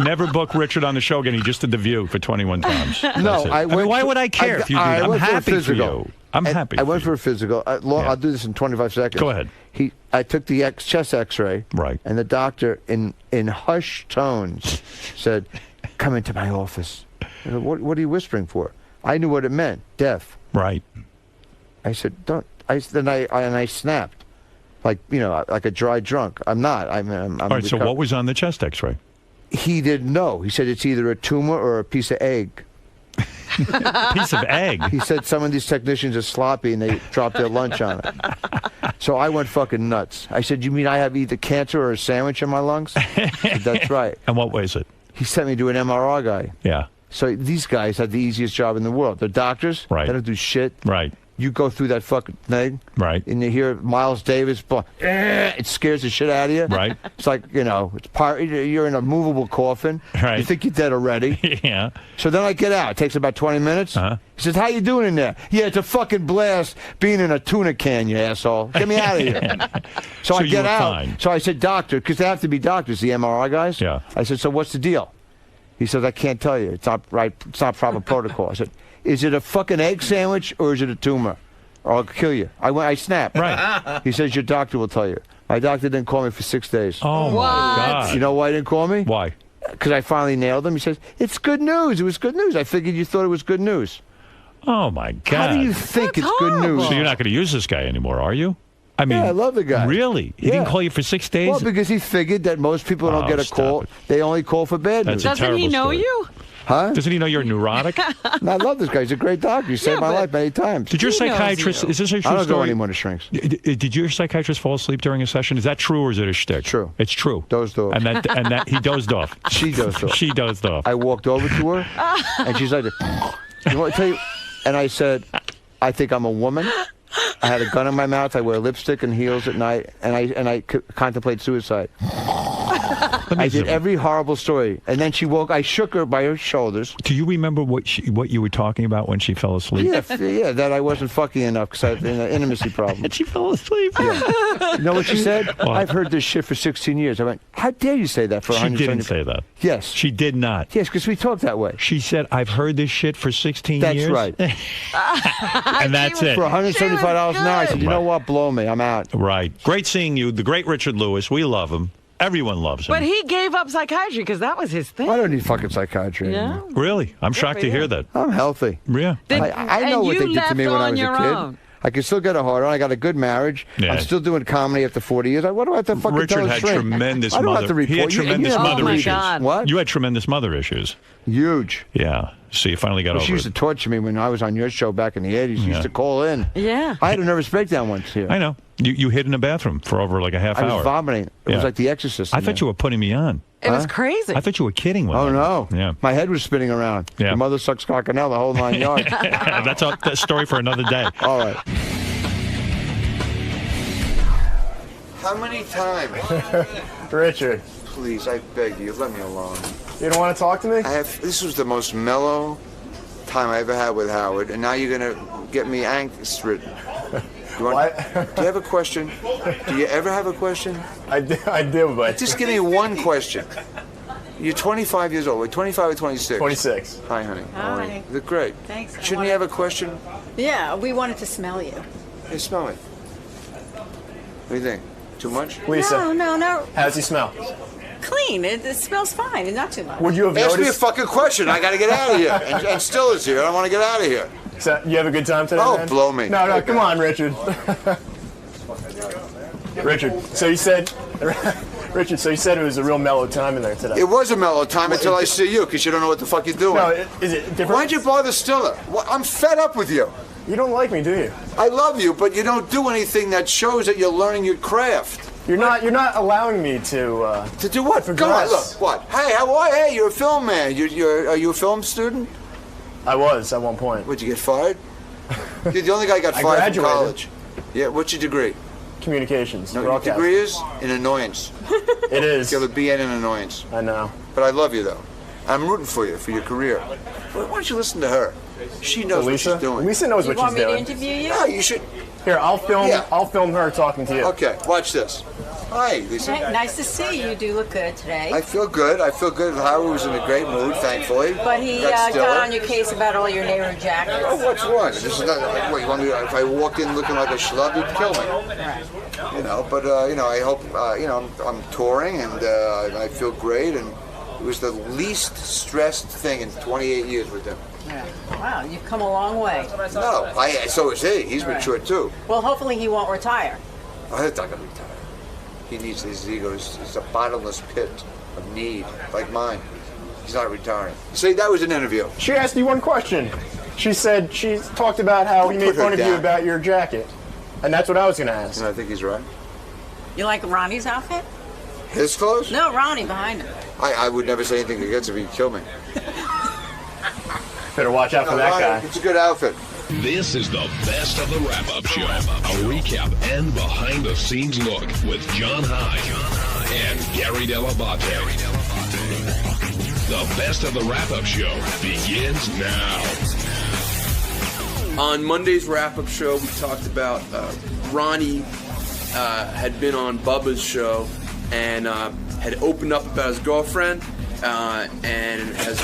Never book Richard on the show again. He just did the View for 21 times. No, That's it. I mean, went why to- would I care if you do I that? I'm went for a happy for physical. you. I'm happy. I went you. for a physical. I'll do this in 25 seconds. Go ahead. I took the chest X-ray. Right. And the doctor, in hushed tones, said, "Come into my office." I said, what are you whispering for? I knew what it meant. Deaf. Right. I said, "Don't." I snapped, like like a dry drunk. I'm not. I'm All right. So what was on the chest X-ray? He didn't know. He said it's either a tumor or a piece of egg. Piece of egg. He said some of these technicians are sloppy and they drop their lunch on it. So I went fucking nuts. I said, "You mean I have either cancer or a sandwich in my lungs?" He said, "That's right." And what was it? He sent me to an MRI guy. Yeah. So these guys had the easiest job in the world. They're doctors. Right. They don't do shit. Right. you go through that fucking thing, Right. and you hear Miles Davis, it scares the shit out of you. Right. It's like, you're in a movable coffin. Right. You think you're dead already. Yeah. So then I get out. It takes about 20 minutes. Uh-huh. He says, how you doing in there? Yeah, it's a fucking blast being in a tuna can, you asshole. Get me out of here. So I you get were out. fine. So I said, doctor, because they have to be doctors, the MRI guys. Yeah. I said, so what's the deal? He says, I can't tell you. It's not right. It's not proper protocol. I said, is it a fucking egg sandwich or is it a tumor? Or I'll kill you. I snapped. Right. He says, your doctor will tell you. My doctor didn't call me for 6 days. Oh, my What? God. You know why he didn't call me? Why? Because I finally nailed him. He says, it's good news. It was good news. I figured you thought it was good news. Oh, my God. How do you think That's it's good horrible. news? So you're not going to use this guy anymore, are you? I mean, Yeah, I love the guy. Really? He Yeah. didn't call you for 6 days? Well, because he figured that most people don't Oh, get a stop call. it. They only call for bad That's news. a Doesn't he terrible know story. you? Huh? Doesn't he know you're neurotic? I love this guy. He's a great doctor. He saved my but- life many times. Did your He knows psychiatrist, you. is this a I true don't go story? anymore to shrinks. Did your psychiatrist fall asleep during a session? Is that true or is it a shtick? True. It's true. Dozed off. And that he dozed off. She dozed off. She dozed off. I walked over to her, and she's like, you want to tell you? And I said, I think I'm a woman. I had a gun in my mouth. I wear lipstick and heels at night, and I contemplate suicide. I did every horrible story, and then she woke. I shook her by her shoulders. Do you remember what you were talking about when she fell asleep? Yeah, that I wasn't fucking enough because I had an intimacy problem. And she fell asleep. You know what she said? What? I've heard this shit for 16 years. I went, how dare you say that for She 170? didn't say that. Yes. She did not. Yes, because we talk that way. She said, I've heard this shit for 16 That's years. right. And that's it. For $175 an hour, I said, you know Right. what? Blow me. I'm out. Right. Great seeing you. The great Richard Lewis. We love him. Everyone loves him. But he gave up psychiatry because that was his thing. I don't need fucking psychiatry Yeah. anymore. Really? I'm shocked for to hear you. that. I'm healthy. Yeah. Then- I know and what you they did to me left when I on was a your kid. own. I can still get a hard on. I got a good marriage. Yeah. I'm still doing comedy after 40 years. What do I have to fucking Richard tell a had shrink? tremendous I don't mother. have to report. He had You- tremendous you know, mother Oh, my issues. God. What? You had tremendous mother issues. Huge. Yeah. So you finally got She over used to it. torture me when I was on your show back in the 80s. She Yeah. used to call in. Yeah. I had a nervous breakdown once here. I know. You hid in a bathroom for over like a half I was hour. vomiting. It Yeah. was like The Exorcist. I thought you were putting me on. It was Huh? crazy. I thought you were kidding with Oh, me. no. Yeah. My head was spinning around. Yeah. Your mother sucks cockinelle, the whole 9 yards. That's a story for another day. All right. How many times? Richard, Please, I beg you, let me alone. you don't want to talk to me? This was the most mellow time I ever had with Howard, and now you're gonna get me angst-ridden. Do you have a question? Do you ever have a question? I do, but Just give me one question. You're 25 years old. Wait, 25 or 26? 26. Hi, honey. How are you? Hi. They're great. Thanks. Shouldn't you have a question? Yeah, we wanted to smell you. Hey, smell me. What do you think? Too much? Lisa, No. how does he smell? Clean. It smells fine. It's not too much. Would you have Ask me a noticed? fucking question. I gotta get out of here. And Still is here. I want to get out of here. So, you have a good time today, Oh, man? blow me. No, come on, Richard. Richard, so you said... Richard, so you said it was a real mellow time in there today. It was a mellow time until I see you, because you don't know what the fuck you're doing. No, is it different? Why'd you bother Stiller? I'm fed up with you. You don't like me, do you? I love you, but you don't do anything that shows that you're learning your craft. You're not allowing me to... To do what? Come on, Progress. look, what? Hey, how are you? Hey, you're a film man. Are you a film student? I was at one point. Would you get fired? You're the only guy who got I fired from graduated. college. Yeah, what's your degree? Communications. No, your broadcast. degree is in annoyance. It is. You have a BN in annoyance. I know. But I love you, though. I'm rooting for you, for your career. Why don't you listen to her? She knows what Lisa? she's doing. Lisa knows You what want she's me to doing. interview you? Yeah, you should. Here, I'll film. Yeah. I'll film her talking to you. Okay, watch this. Hi, Lisa. Hey, nice to see you. You do look good today. I feel good. I feel good. Howard was in a great mood, thankfully. But he Got Stiller. got on your case about all your Nehru jackets. Oh, what's wrong? This is not. What, you want me? If I walked in looking like a schlub, you'd kill me. You know. But I hope. I'm touring, and I feel great. And it was the least stressed thing in 28 years with him. Wow, you've come a long way. No, so is he. He's matured too. Well, hopefully he won't retire. Oh, he's not gonna retire. He needs his ego. It's a bottomless pit of need, like mine. He's not retiring. See, that was an interview. She asked you one question. She said she talked about how he Don't made put her fun of you down. about your jacket, and that's what I was going to ask. And I think he's right. You like Ronnie's outfit? His clothes? No, Ronnie behind him. I would never say anything against him. He'd kill me. Better watch out for that Ronnie, guy. it's a good outfit. This is the best of the wrap-up show. A recap and behind-the-scenes look with John Hine and Gary Dell'Abate. The best of the wrap-up show begins now. On Monday's wrap-up show, we talked about Ronnie had been on Bubba's show and had opened up about his girlfriend and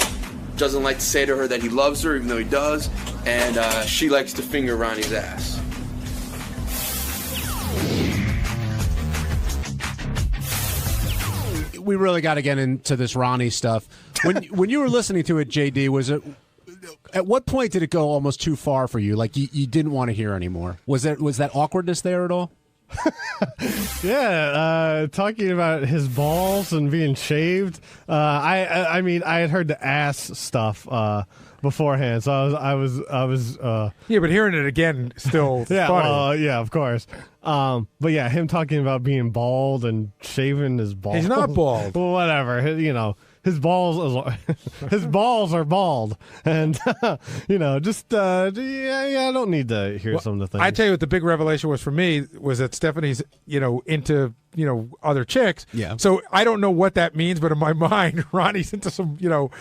doesn't like to say to her that he loves her, even though he does, and she likes to finger Ronnie's ass. We really got to get into this Ronnie stuff. When you were listening to it, JD, was it at what point did it go almost too far for you? Like you didn't want to hear anymore? Was that awkwardness there at all? Yeah, talking about his balls and being shaved. I mean, I had heard the ass stuff beforehand, so I was. Yeah, but hearing it again still yeah, funny. Yeah, of course. But yeah, him talking about being bald and shaving his balls. He's not bald. Well, whatever. His balls are bald, and just I don't need to hear some of the things. I tell you what, the big revelation was for me was that Stephanie's into other chicks. Yeah. So I don't know what that means, but in my mind, Ronnie's into some so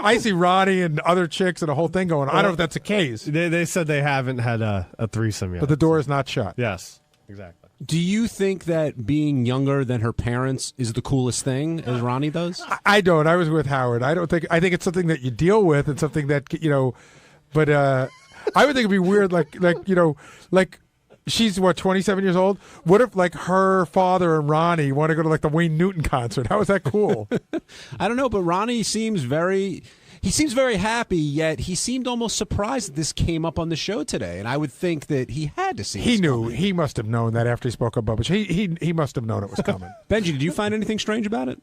I see Ronnie and other chicks and a whole thing going on. I don't know if that's the case. They said they haven't had a threesome yet, but the door is not shut. Yes, exactly. Do you think that being younger than her parents is the coolest thing, as Ronnie does? I don't. I was with Howard. I think it's something that you deal with and something that but I would think it'd be weird, like she's 27 years old. What if her father and Ronnie want to go to the Wayne Newton concert? How is that cool? I don't know, but Ronnie seems very happy, yet he seemed almost surprised that this came up on the show today. And I would think that he had to see it. He knew. He must have known that after he spoke up Bubba. He must have known it was coming. Benji, did you find anything strange about it?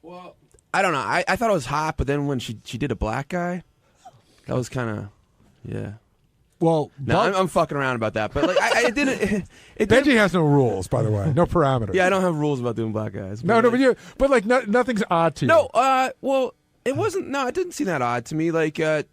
Well, I don't know. I thought it was hot, but then when she did a black guy, that was kind of, yeah. Well, no, I'm fucking around about that, but I didn't. Benji has no rules, by the way, no parameters. Yeah, I don't have rules about doing black guys. No, but nothing's odd to you. No, well, it wasn't. No, it didn't seem that odd to me. Like the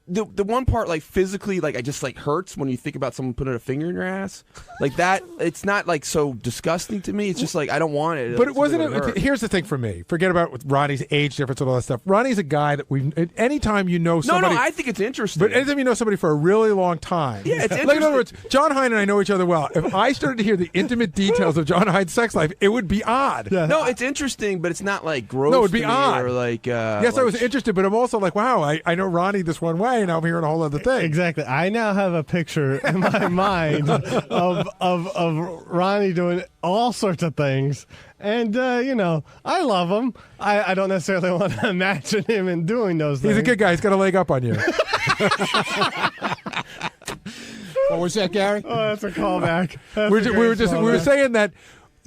one part, physically, I just hurts when you think about someone putting a finger in your ass, like that. It's not so disgusting to me. It's just I don't want it. But it wasn't. Here's the thing for me. Forget about Ronnie's age difference and all that stuff. Ronnie's a guy that anytime you know somebody. No, I think it's interesting. But anytime you know somebody for a really long time. Yeah, it's interesting. In other words, John Hine and I know each other well. If I started to hear the intimate details of John Hine's sex life, it would be odd. Yeah. No, it's interesting, but it's not gross. No, it'd be to me odd. Or yes, I was interested, but I'm also wow, I know Ronnie this one way, and now I'm hearing a whole other thing. Exactly. I now have a picture in my mind of Ronnie doing all sorts of things. And, I love him. I don't necessarily want to imagine him in doing those things. He's a good guy. He's got a leg up on you. What was that, Gary? Oh, that's a callback. We were saying that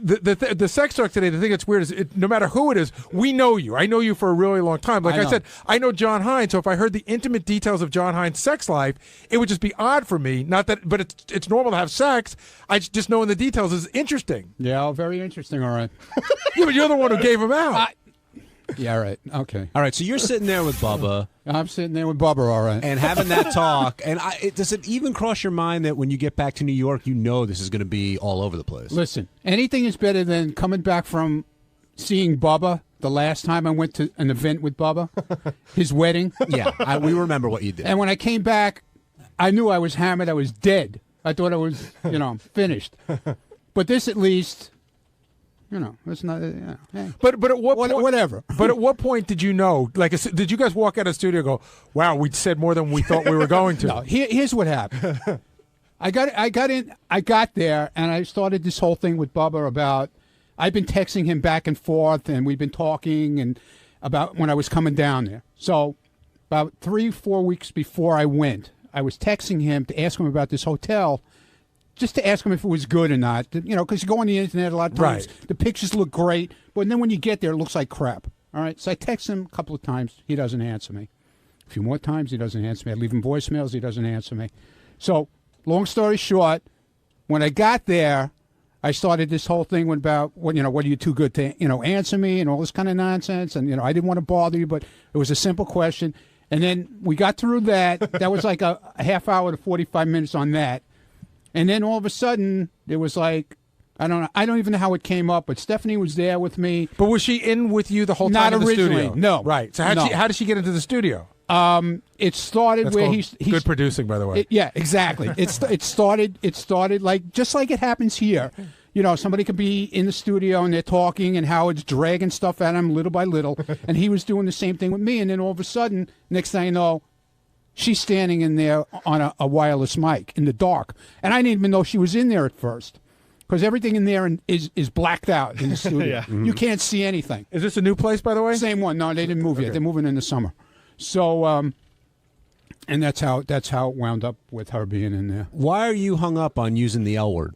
the sex talk today, the thing that's weird is no matter who it is, we know you. I know you for a really long time. Like I said, I know John Hine, so if I heard the intimate details of John Hine's sex life, it would just be odd for me. Not that, but it's normal to have sex. I just knowing the details is interesting. Yeah, very interesting, all right. Yeah, but you're the one who gave him out. Yeah, all right. Okay. All right, so you're sitting there with Bubba. I'm sitting there with Bubba, all right. And having that talk. And does it even cross your mind that when you get back to New York, this is going to be all over the place? Listen, anything is better than coming back from seeing Bubba the last time I went to an event with Bubba, his wedding. Yeah, we remember what you did. And when I came back, I knew I was hammered. I was dead. I thought I was, finished. But this at least... it's not. Hey. But at what point, whatever. But at what point did you know? Did you guys walk out of the studio and go, "Wow, we said more than we thought we were going to"? No. Here's what happened. I got there, and I started this whole thing with Bubba about. I've been texting him back and forth, and we've been talking and about when I was coming down there. So, about 3-4 weeks before I went, I was texting him to ask him about this hotel. Just to ask him if it was good or not, because you go on the internet a lot of times, the pictures look great, but then when you get there, it looks like crap. All right, so I text him a couple of times, he doesn't answer me. A few more times, he doesn't answer me. I leave him voicemails, he doesn't answer me. So, long story short, when I got there, I started this whole thing about, what are you too good to, answer me and all this kind of nonsense, and I didn't want to bother you, but it was a simple question. And then we got through that. That was like a half hour to 45 minutes on that. And then all of a sudden, there was like, I don't even know how it came up, but Stephanie was there with me. But was she in with you the whole time in the originally, studio? no. Right. So how did she get into the studio? It started That's where called he's good producing, by the way. Yeah, exactly. It started like just like it happens here. You know, somebody could be in the studio and they're talking, and Howard's dragging stuff at him little by little, and he was doing the same thing with me. And then all of a sudden, next thing I know, she's standing in there on a wireless mic in the dark, and I didn't even know she was in there at first, because everything in there is blacked out in the studio. Yeah. You can't see anything. Is this a new place, by the way? Same one. No, they didn't move yet. They're moving in the summer. So, and that's how it wound up with her being in there. Why are you hung up on using the L word?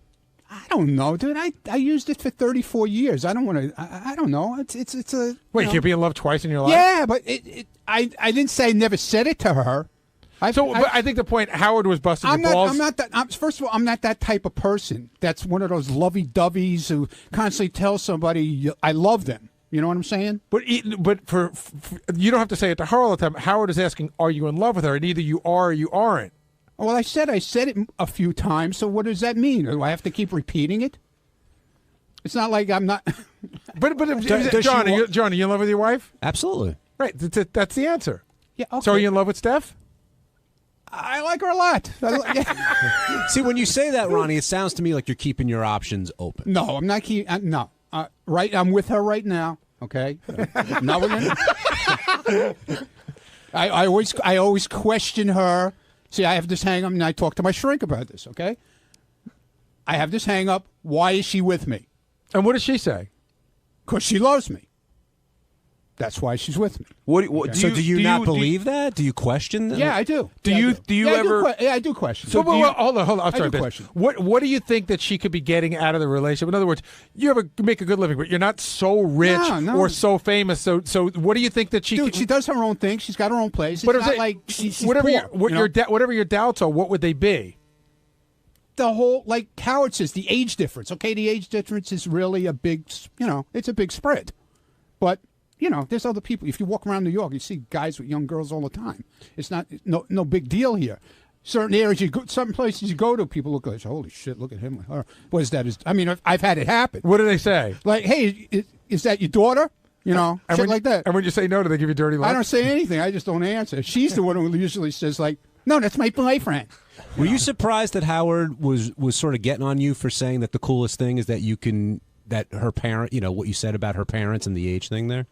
I don't know, dude. I used it for 34 years. I don't want to. I don't know. It's a. Wait, you can't be in love twice in your life? Yeah, but I didn't say I never said it to her. But I think the point, Howard was busting your balls. I'm not that. First of all, I'm not that type of person. That's one of those lovey-doveys who constantly tell somebody I love them. You know what I'm saying? But for you don't have to say it to her all the time. Howard is asking, "Are you in love with her?" And either you are or you aren't. Well, I said it a few times. So what does that mean? Do I have to keep repeating it? It's not like I'm not. But John, are you in love with your wife? Absolutely. Right. That's the answer. Yeah. Okay. So are you in love with Steph? I like her a lot. See, when you say that, Ronnie, it sounds to me like you're keeping your options open. No, I'm not keeping. No. Right. I'm with her right now. Okay. Now we're gonna. I always question her. See, I have this hang up, and I talk to my shrink about this. Okay. I have this hang up. Why is she with me? And what does she say? Because she loves me. That's why she's with me. Do you not believe that? Do you question that? Yeah, I do. Do you ever? I do question. So, hold on. I'm sorry. Question. What do you think that she could be getting out of the relationship? In other words, you make a good living, but you're not so rich or so famous. So what do you think that she? Dude, she does her own thing. She's got her own place. It's but not like she's whatever poor, whatever your doubts are, what would they be? The whole, like Howard says, the age difference. Okay, the age difference is really a big. It's a big spread, but. There's other people. If you walk around New York, you see guys with young girls all the time. It's not no big deal here. Certain areas certain places you go to, people look like, holy shit, look at him with her. What is that? I mean, I've had it happen. What do they say? Like, hey, is that your daughter? Shit like that. And when you say no, do they give you dirty looks? I don't say anything. I just don't answer. She's the one who usually says, like, no, that's my boyfriend. Were you surprised that Howard was sort of getting on you for saying that the coolest thing is that that her parent, what you said about her parents and the age thing there?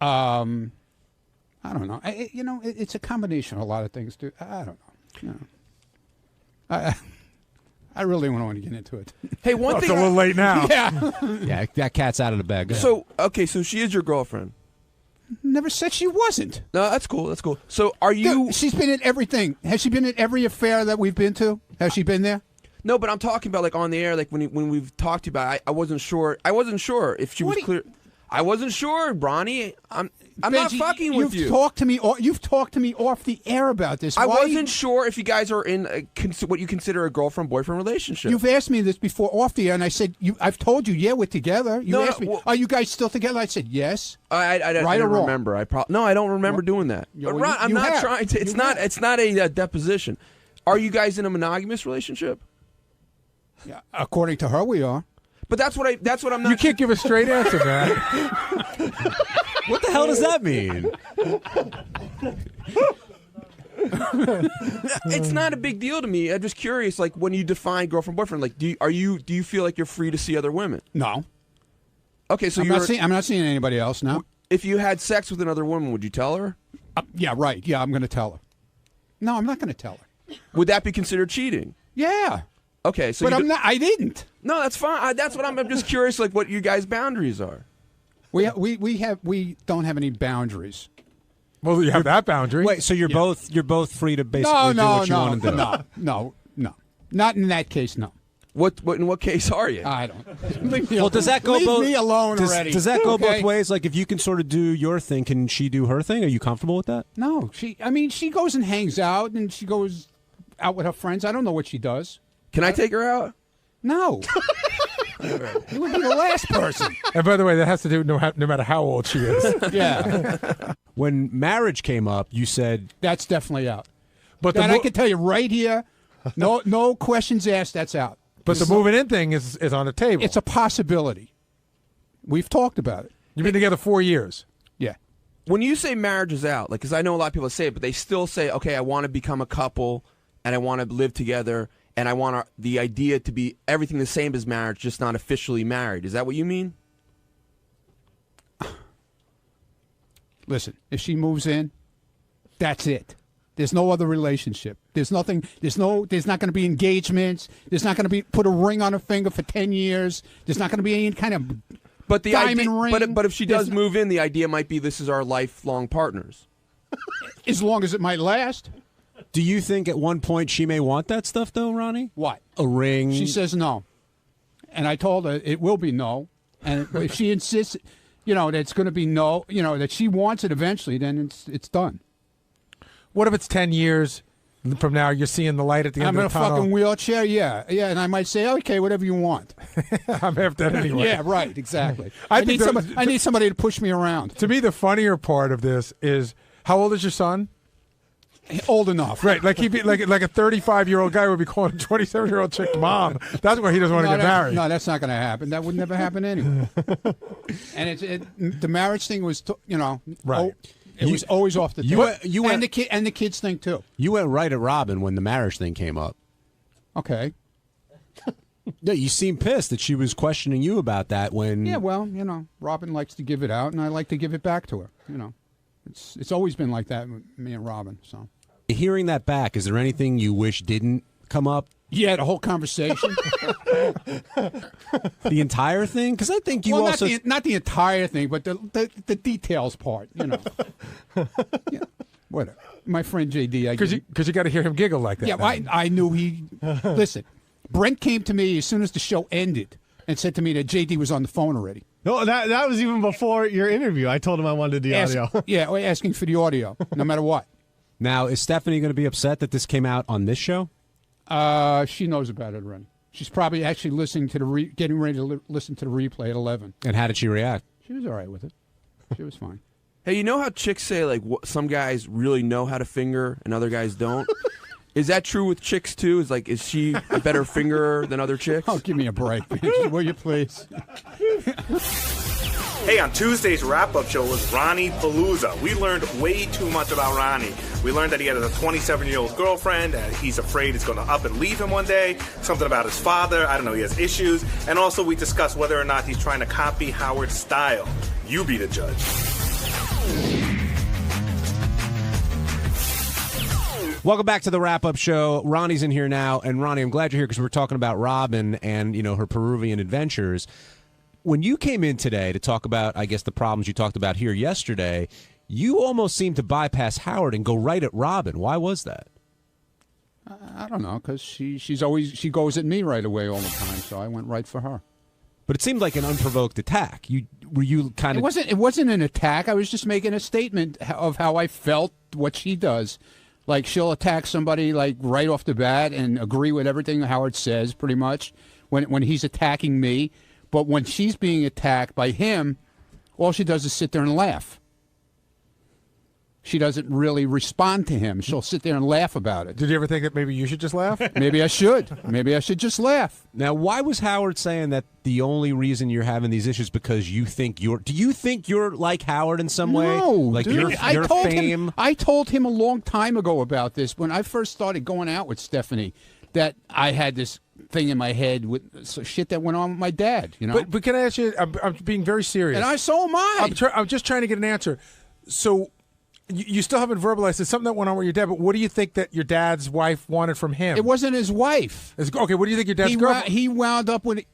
I don't know. It's a combination of a lot of things, dude. I don't know. I really don't want to get into it. Hey, one thing. It's a little late now. Yeah. Yeah, that cat's out of the bag. So she is your girlfriend. Never said she wasn't. No, that's cool. That's cool. So are you? Dude, she's been in everything. Has she been in every affair that we've been to? Has she been there? No, but I'm talking about like on the air, like when we've talked about it, I wasn't sure. I wasn't sure if she was clear. I wasn't sure, Ronnie. I'm not fucking with you. You've talked to me off the air about this. I wasn't sure if you guys are in what you consider a girlfriend-boyfriend relationship. You've asked me this before off the air, and I said, I've told you, yeah, we're together. You asked me, are you guys still together? I said, yes. I don't remember. I don't remember doing that. Well, Ron, I'm not have. trying to. It's not a deposition. Are you guys in a monogamous relationship? Yeah, according to her, we are. But that's what I'm not. You can't give a straight answer, man. What the hell does that mean? It's not a big deal to me. I'm just curious, like when you define girlfriend boyfriend, like do you feel like you're free to see other women? No. Okay, so I'm not seeing anybody else now. If you had sex with another woman, would you tell her? Yeah, right. Yeah, I'm going to tell her. No, I'm not going to tell her. Would that be considered cheating? Yeah. Okay, so but I'm not. I didn't. No, that's fine. That's what I'm just curious, like what you guys' boundaries are. We don't have any boundaries. Well, you have that boundary. Wait, so you're both free to basically do what you want to do. No, not in that case. No. What in what case are you? I don't. Well, does that go both? Leave me alone already. Does that go both ways? Like, if you can sort of do your thing, can she do her thing? Are you comfortable with that? No, she goes and hangs out, and she goes out with her friends. I don't know what she does. Can I take her out? No. You would be the last person. And by the way, that has to do no matter how old she is. Yeah. When marriage came up, you said That's definitely out. But I can tell you right here, no questions asked, that's out. But the moving in thing is on the table. It's a possibility. We've talked about it. You've been together 4 years. Yeah. When you say marriage is out, like, because I know a lot of people say it, but they still say, okay, I want to become a couple, and I want to live together, and I want the idea to be everything the same as marriage, just not officially married. Is that what you mean? Listen, if she moves in, that's it. There's no other relationship. There's nothing. There's not going to be engagements. There's not going to be put a ring on her finger for 10 years. There's not going to be any kind of diamond ring. But if she does move in, the idea might be this is our lifelong partners. As long as it might last. Do you think at one point she may want that stuff, though, Ronnie? What? A ring? She says no. And I told her it will be no. And if she insists, that it's going to be no, that she wants it eventually, then it's done. What if it's 10 years from now? You're seeing the light at the end of the tunnel. I'm in a fucking wheelchair, yeah, and I might say, okay, whatever you want. I'm after that anyway. Yeah, right, exactly. I need somebody to push me around. To me, the funnier part of this is, how old is your son? Old enough, right? Like he'd be like a 35-year-old guy would be calling a 27-year-old chick mom. That's why he doesn't want to get married. No, that's not going to happen. That would never happen anyway. And the marriage thing was, right. It was always off the table. And the kids think too. You went right at Robin when the marriage thing came up. Okay. Yeah, you seemed pissed that she was questioning you about that when. Yeah, well, Robin likes to give it out, and I like to give it back to her. It's always been like that with me and Robin. So. Hearing that back, is there anything you wish didn't come up? Yeah, the whole conversation. The entire thing? Because I think you also... Not the entire thing, but the details part, Yeah, whatever. My friend JD. Because you got to hear him giggle like that. Yeah, well, I knew he... Listen, Brent came to me as soon as the show ended and said to me that JD was on the phone already. No, that was even before your interview. I told him I wanted the audio. Yeah, asking for the audio, no matter what. Now, is Stephanie going to be upset that this came out on this show? She knows about it already. She's probably actually listening to getting ready to listen to the replay at 11. And how did she react? She was all right with it. She was fine. Hey, you know how chicks say like some guys really know how to finger and other guys don't? Is that true with chicks too? Is she a better fingerer than other chicks? Oh, give me a break, bitch. Will you please? Hey, on Tuesday's wrap-up show was Ronnie Palooza. We learned way too much about Ronnie. We learned that he has a 27-year-old girlfriend, and he's afraid he's going to up and leave him one day. Something about his father. I don't know, he has issues. And also we discussed whether or not he's trying to copy Howard's style. You be the judge. Welcome back to the wrap-up show. Ronnie's in here now. And Ronnie, I'm glad you're here because we're talking about Robin and, her Peruvian adventures. When you came in today to talk about, I guess, the problems you talked about here yesterday, you almost seemed to bypass Howard and go right at Robin. Why was that? I don't know, because she goes at me right away all the time, so I went right for her. But it seemed like an unprovoked attack. Were you kind of? It wasn't an attack. I was just making a statement of how I felt. What she does, like she'll attack somebody like right off the bat and agree with everything Howard says, pretty much when he's attacking me. But when she's being attacked by him, all she does is sit there and laugh. She doesn't really respond to him. She'll sit there and laugh about it. Did you ever think that maybe you should just laugh? Maybe I should. Maybe I should just laugh. Now, why was Howard saying that the only reason you're having these issues because you think you're... Do you think you're like Howard in some way? No, like dude, your fame? I told him a long time ago about this when I first started going out with Stephanie, that I had this thing in my head with shit that went on with my dad, But can I ask you, I'm being very serious. And so am I. I'm just trying to get an answer. So you still haven't verbalized it. Something that went on with your dad, but what do you think that your dad's wife wanted from him? It wasn't his wife. Okay, what do you think your dad's girlfriend... He wound up when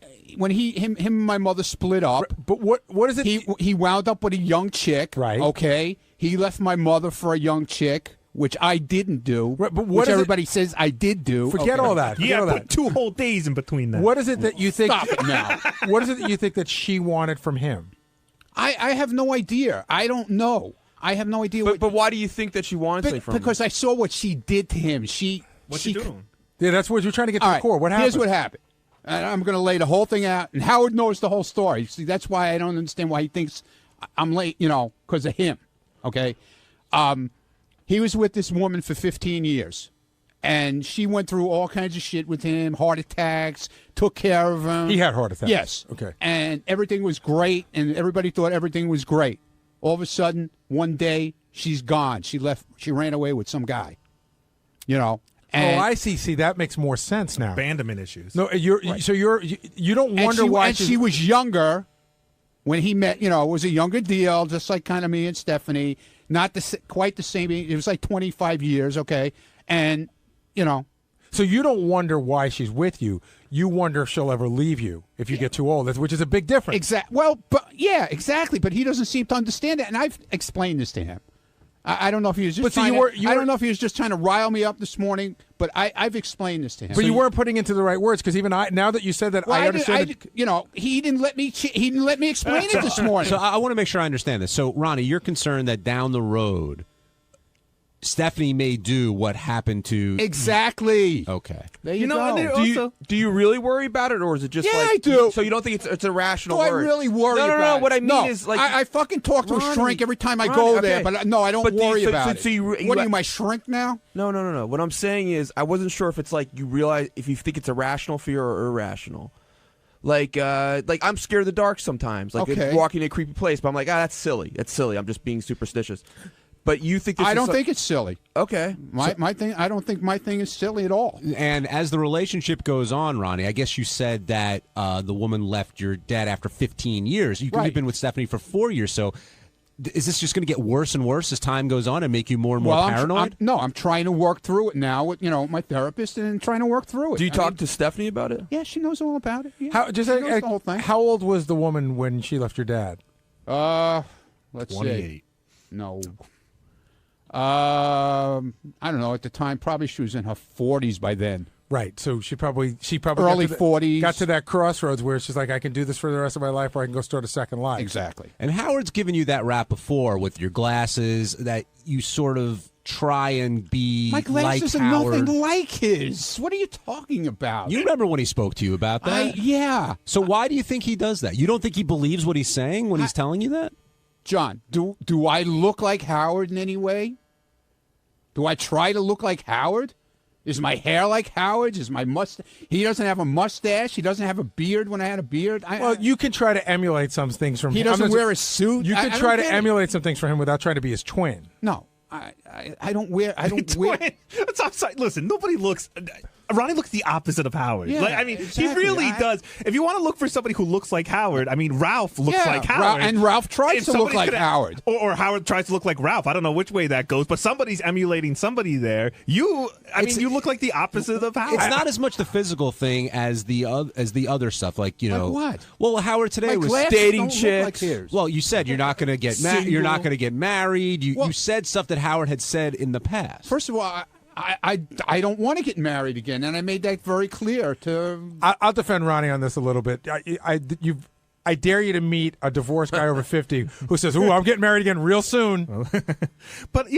him and my mother split up. But what is it? He wound up with a young chick. Right. Okay. He left my mother for a young chick, which I didn't do. Right, but which everybody says I did do. Forget all that. Yeah, put 2 whole days in between that. What is it that you think? Stop it now. What is it that you think that she wanted from him? I have no idea. I don't know. I have no idea. But why do you think that she wanted something from him? Because I saw what she did to him. What's she doing? Yeah, that's what you're trying to get to the core. What happened? Here's what happened. And I'm going to lay the whole thing out. And Howard knows the whole story. See, that's why I don't understand why he thinks I'm late, because of him. Okay, he was with this woman for 15 years, and she went through all kinds of shit with him, heart attacks, took care of him. He had heart attacks. Yes. Okay. And everything was great, and everybody thought everything was great. All of a sudden, one day, she's gone. She left. She ran away with some guy. You know. And I see. See, that makes more sense now. Abandonment issues. No, you don't wonder and why she was younger when he met. You know, it was a younger deal, just like kind of me and Stephanie. Not quite the same. It was like 25 years. Okay, and you know. So you don't wonder why she's with you. You wonder if she'll ever leave you if you get too old, which is a big difference. Exactly. Well, but yeah, exactly. But he doesn't seem to understand it, and I've explained this to him. I don't know if he was just. I don't know if he was just trying to rile me up this morning, but I've explained this to him. But you weren't putting into the right words because even now that you said that, I understand. You know, he didn't let me. He didn't let me explain it this morning. So I want to make sure I understand this. So Ronnie, you're concerned that down the road, Stephanie may do what happened to exactly. Okay. There you go. Do you really worry about it, or is it just Yeah, like I do. So you don't think it's a rational Do I worry? really worry No, about it? What I mean No, is like I fucking talk to a Ronnie, shrink every time I Ronnie, go okay. there, but no, I don't But do you- worry so- about so it. you- What are you, my shrink now? No. What I'm saying is, I wasn't sure if it's like you realize if you think it's a rational fear or irrational. Like I'm scared of the dark sometimes. Like Okay. walking in a creepy place, but I'm like, that's silly. That's silly. I'm just being superstitious. But you think this I is don't so- think it's silly. Okay. My thing. I don't think my thing is silly at all. And as the relationship goes on, Ronnie, I guess you said that the woman left your dad after 15 years. You've Right. been with Stephanie for 4 years. So is this just going to get worse and worse as time goes on and make you more and more paranoid? I'm trying to work through it now with my therapist and trying to work through it. Do you talk to Stephanie about it? Yeah, she knows all about it. Yeah, How she knows the whole thing. How old was the woman when she left your dad? Let's 28. see. No. I don't know. At the time, probably she was in her 40s by then. Right. So she probably Early got to 40s. got to that crossroads where she's like, I can do this for the rest of my life, or I can go start a second life. Exactly. And Howard's given you that rap before with your glasses that you sort of try and be My glasses like are Howard. nothing like his. What are you talking about? You remember when he spoke to you about that? Yeah. So why do you think he does that? You don't think he believes what he's saying when he's telling you that? John, do I look like Howard in any way? Do I try to look like Howard? Is my hair like Howard's? Is my mustache? He doesn't have a mustache. He doesn't have a beard when I had a beard. Well, you can try to emulate some things from He him. doesn't wear a suit. You I can don't try to get it. emulate some things for him without trying to be his twin. No, I don't wear. I don't wear. I'm sorry. Listen, nobody looks. Ronnie looks the opposite of Howard. Yeah, Like, I mean, exactly. he really does. If you want to look for somebody who looks like Howard, I mean, Ralph looks Yeah, like Howard. and Ralph tries If to look somebody's like gonna- Howard. or Howard tries to look like Ralph. I don't know which way that goes, but somebody's emulating somebody there. You look like the opposite of Howard. It's not as much the physical thing as the other stuff, like Like what? Well, Howard today My was glasses dating don't look like chicks. his. Well, you said you're not going to get you're not going to get married. You said stuff that Howard had said in the past. First of all, I don't want to get married again, and I made that very clear to. I'll defend Ronnie on this a little bit. I dare you to meet a divorced guy over 50 who says, "Ooh, I'm getting married again real soon." But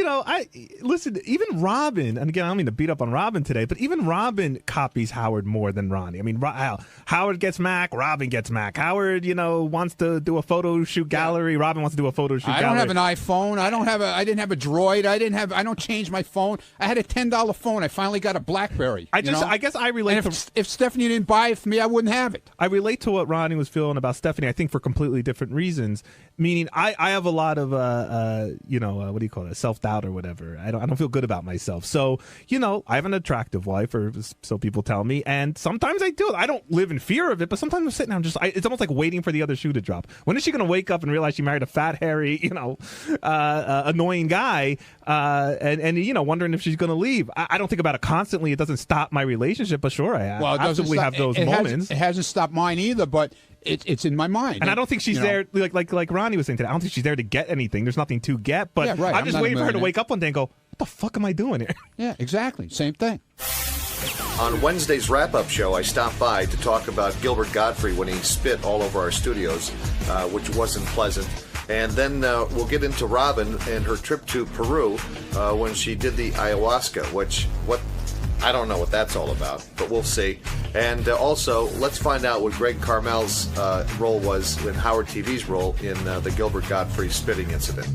listen. Even Robin, and again, I don't mean to beat up on Robin today, but even Robin copies Howard more than Ronnie. I mean, Howard gets Mac, Robin gets Mac. Howard, wants to do a photo shoot gallery. Robin wants to do a photo shoot gallery. I don't have an iPhone. I didn't have a Droid. I don't change my phone. I had a $10 phone. I finally got a BlackBerry. I guess I relate. And if Stephanie didn't buy it for me, I wouldn't have it. I relate to what Ronnie was feeling about Stephanie. I think for completely different reasons. Meaning, I have a lot of what do you call it, self-doubt or whatever. I don't feel good about myself. So I have an attractive wife, or so people tell me, and sometimes I do. I don't live in fear of it, but sometimes I'm sitting there, it's almost like waiting for the other shoe to drop. When is she going to wake up and realize she married a fat, hairy, annoying guy, and wondering if she's going to leave? I don't think about it constantly. It doesn't stop my relationship, but sure, I absolutely have those moments. It hasn't stopped mine either, but it's in my mind. And I don't think she's there, like Ronnie was saying today. I don't think she's there to get anything. There's nothing to get. But Yeah, right. I'm just not waiting a for her to millionaire. wake up one day and go, what the fuck am I doing here? Yeah, exactly. Same thing. On Wednesday's wrap-up show, I stopped by to talk about Gilbert Gottfried when he spit all over our studios, which wasn't pleasant. And then we'll get into Robin and her trip to Peru when she did the ayahuasca, I don't know what that's all about, but we'll see. And also, let's find out what Greg Carmel's role was in Howard TV's role in the Gilbert Gottfried spitting incident.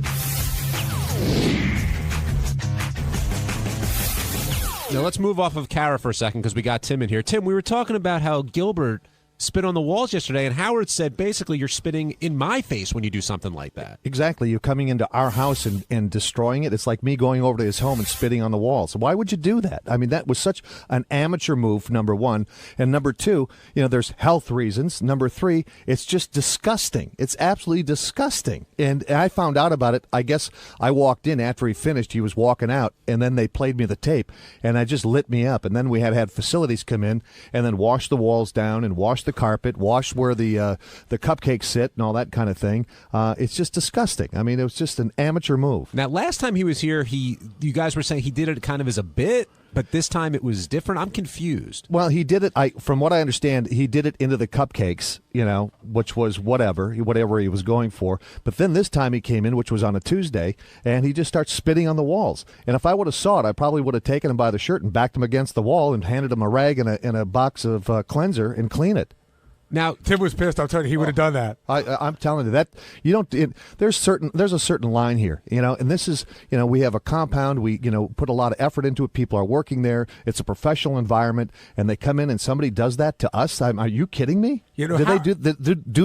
Now let's move off of Kara for a second because we got Tim in here. Tim, we were talking about how Gilbert spit on the walls yesterday, and Howard said basically you're spitting in my face when you do something like that. Exactly. You're coming into our house and destroying it. It's like me going over to his home and spitting on the walls. Why would you do that? I mean, that was such an amateur move, number one. And number two, there's health reasons. Number three, it's just disgusting. It's absolutely disgusting. And I found out about it. I guess I walked in after he finished. He was walking out, and then they played me the tape, and it just lit me up. And then we had facilities come in and then wash the walls down and wash the carpet, wash where the cupcakes sit and all that kind of thing. It's just disgusting. I mean, it was just an amateur move. Now, last time he was here, you guys were saying he did it kind of as a bit, but this time it was different. I'm confused. Well, he did it. From what I understand, he did it into the cupcakes, which was whatever he was going for. But then this time he came in, which was on a Tuesday, and he just starts spitting on the walls. And if I would have saw it, I probably would have taken him by the shirt and backed him against the wall and handed him a rag and a box of cleanser and clean it. Now Tim was pissed. I'm telling you, he would have done that. I'm telling you that you don't. There's a certain line here, and this is, we have a compound. We, put a lot of effort into it. People are working there. It's a professional environment, and they come in and somebody does that to us. Are you kidding me? Do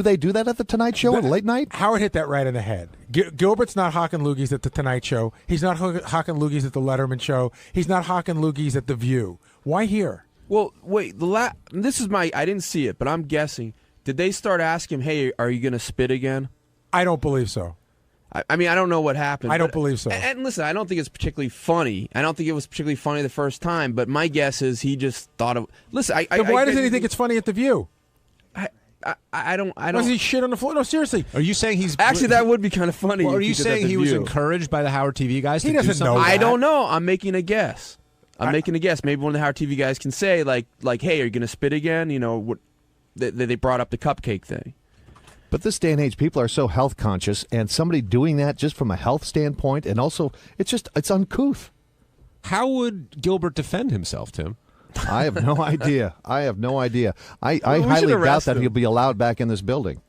they do that at the Tonight Show at late night? Howard hit that right in the head. Gilbert's not hawking loogies at the Tonight Show. He's not hawking loogies at the Letterman Show. He's not hawking loogies at the View. Why here? Well, wait. This is I didn't see it, but I'm guessing. Did they start asking him, "Hey, are you going to spit again?" I don't believe so. I mean, I don't know what happened. I don't believe so. And listen, I don't think it's particularly funny. I don't think it was particularly funny the first time. But my guess is he just thought of. Listen, why doesn't he think it's funny at the View? I don't. Was he shit on the floor? No, seriously. Are you saying he's actually that would be kind of funny? Well, are you saying he was encouraged by the Howard TV guys? He doesn't know. I don't know. I'm making a guess. Making a guess. Maybe one of the Howard TV guys can say, like, hey, are you going to spit again? What they brought up the cupcake thing. But this day and age, people are so health conscious, and somebody doing that just from a health standpoint, and also it's uncouth. How would Gilbert defend himself, Tim? I have no idea. I highly doubt that he'll be allowed back in this building.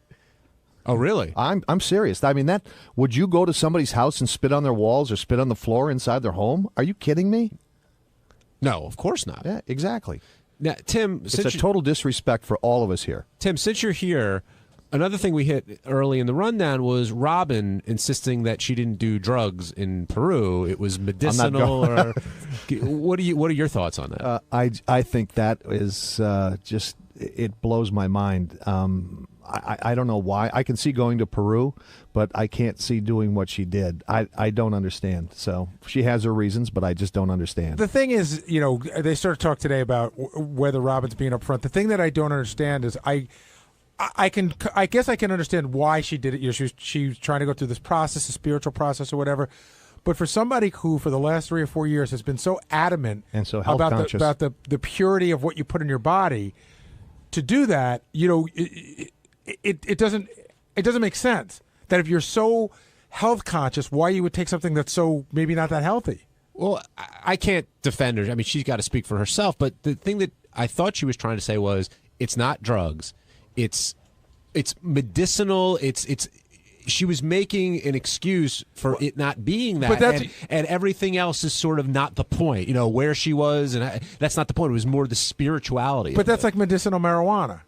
Oh, really? I'm serious. I mean, would you go to somebody's house and spit on their walls or spit on the floor inside their home? Are you kidding me? No, of course not. Yeah, exactly. Now, Tim, it's a total disrespect for all of us here. Tim, since you're here, another thing we hit early in the rundown was Robin insisting that she didn't do drugs in Peru. It was medicinal. What are your thoughts on that? I think that is just it blows my mind. I don't know why. I can see going to Peru, but I can't see doing what she did. I don't understand. So she has her reasons, but I just don't understand. The thing is, they started to talk today about whether Robin's being upfront. The thing that I don't understand is I guess I can understand why she did it. She was trying to go through this process, a spiritual process or whatever. But for somebody who, for the last 3 or 4 years, has been so adamant and so health conscious about the purity of what you put in your body, to do that, it doesn't make sense that if you're so health conscious, why you would take something that's so maybe not that healthy. Well, I can't defend her. I mean, she's got to speak for herself. But the thing that I thought she was trying to say was, it's not drugs. It's medicinal. She was making an excuse for it not being that, and everything else is sort of not the point. Where she was, and that's not the point. It was more the spirituality. But that's like medicinal marijuana,